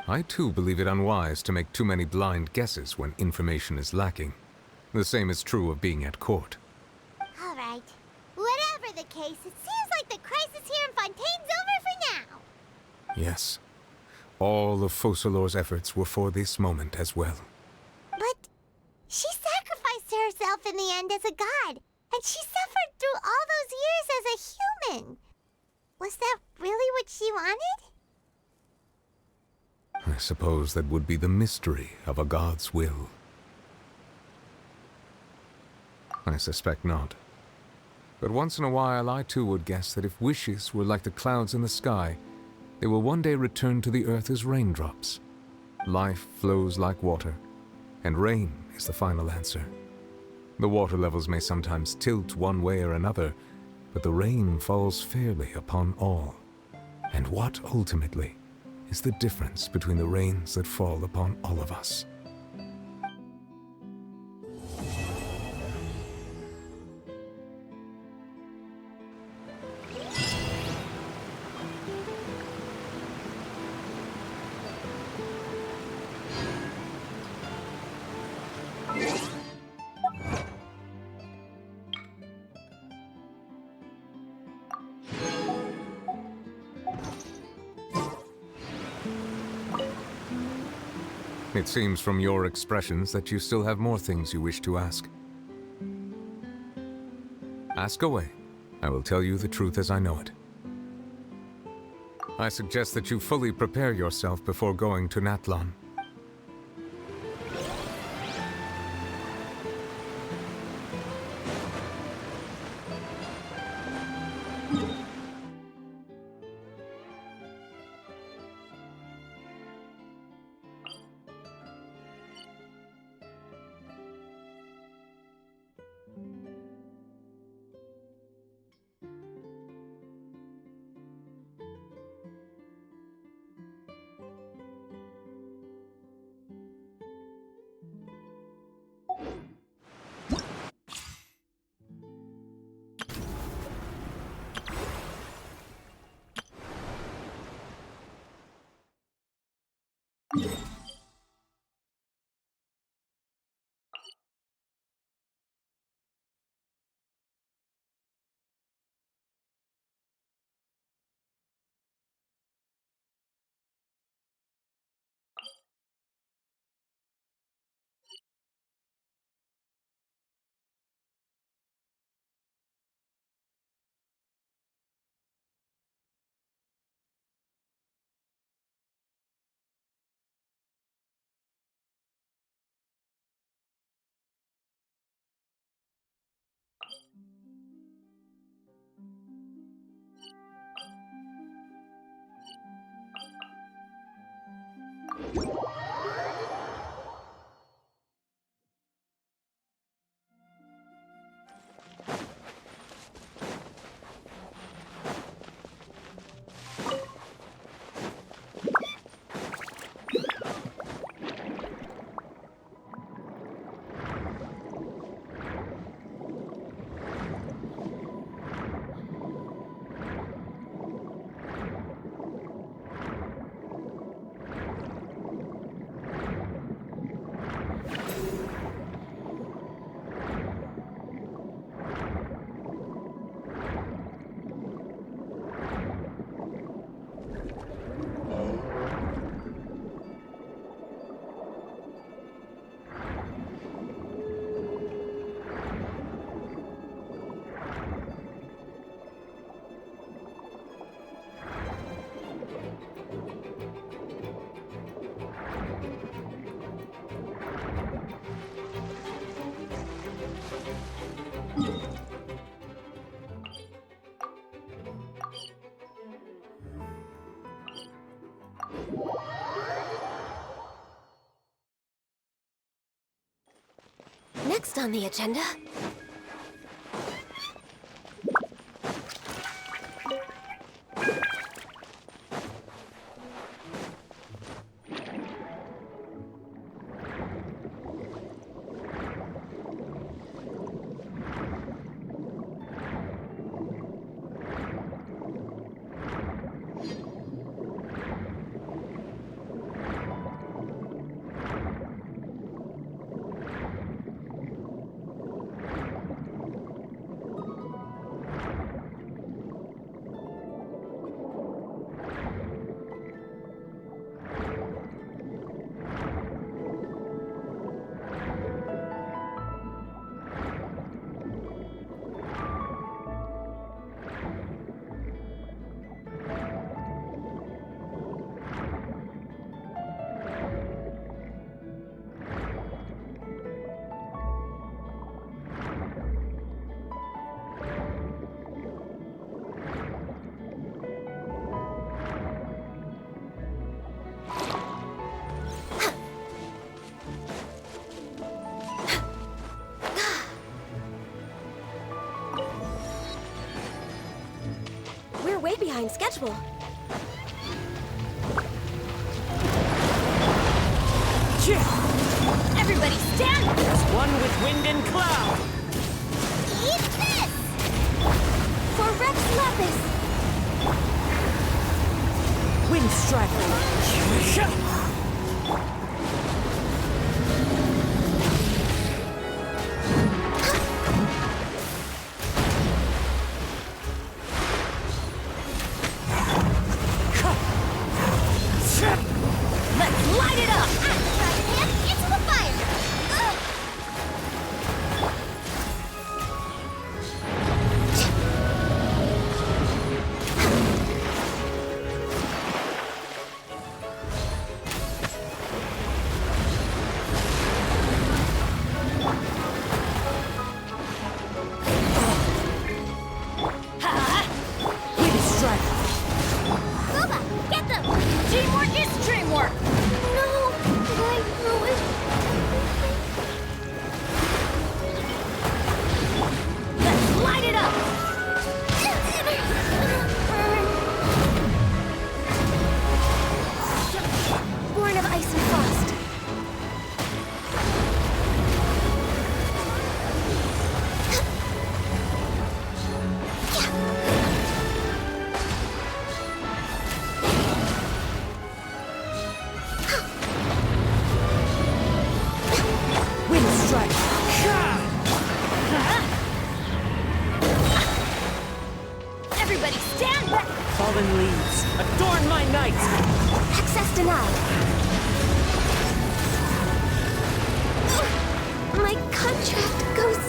I too believe it unwise to make too many blind guesses when information is lacking. The same is true of being at court. All right. Whatever the case, it seems like the crisis here in Fontaine's over for now. Yes. All of Focalor's efforts were for this moment as well. But she sacrificed herself in the end as a god, and she suffered through all those years as a human. Was that really what she wanted? I suppose that would be the mystery of a god's will. I suspect not. But once in a while, I too would guess that if wishes were like the clouds in the sky, they will one day return to the earth as raindrops. Life flows like water, and rain is the final answer. The water levels may sometimes tilt one way or another, but the rain falls fairly upon all. And what, ultimately, is the difference between the rains that fall upon all of us? It seems from your expressions that you still have more things you wish to ask. Ask away. I will tell you the truth as I know it. I suggest that you fully prepare yourself before going to Natlan. Next on the agenda... way behind schedule. Everybody stand! As one with wind and cloud! Eat this! For Rex Lapis! Wind Strike! Let's light it up! Dragon Hand, into the fire! Wind Strike! Boba, get them! Teamwork is dreamwork! No! Did I ruin Let's light it up! Born of Ice and Frost. Wind Strike! Everybody stand back! Fallen leaves, adorn my night! Access denied. My contract goes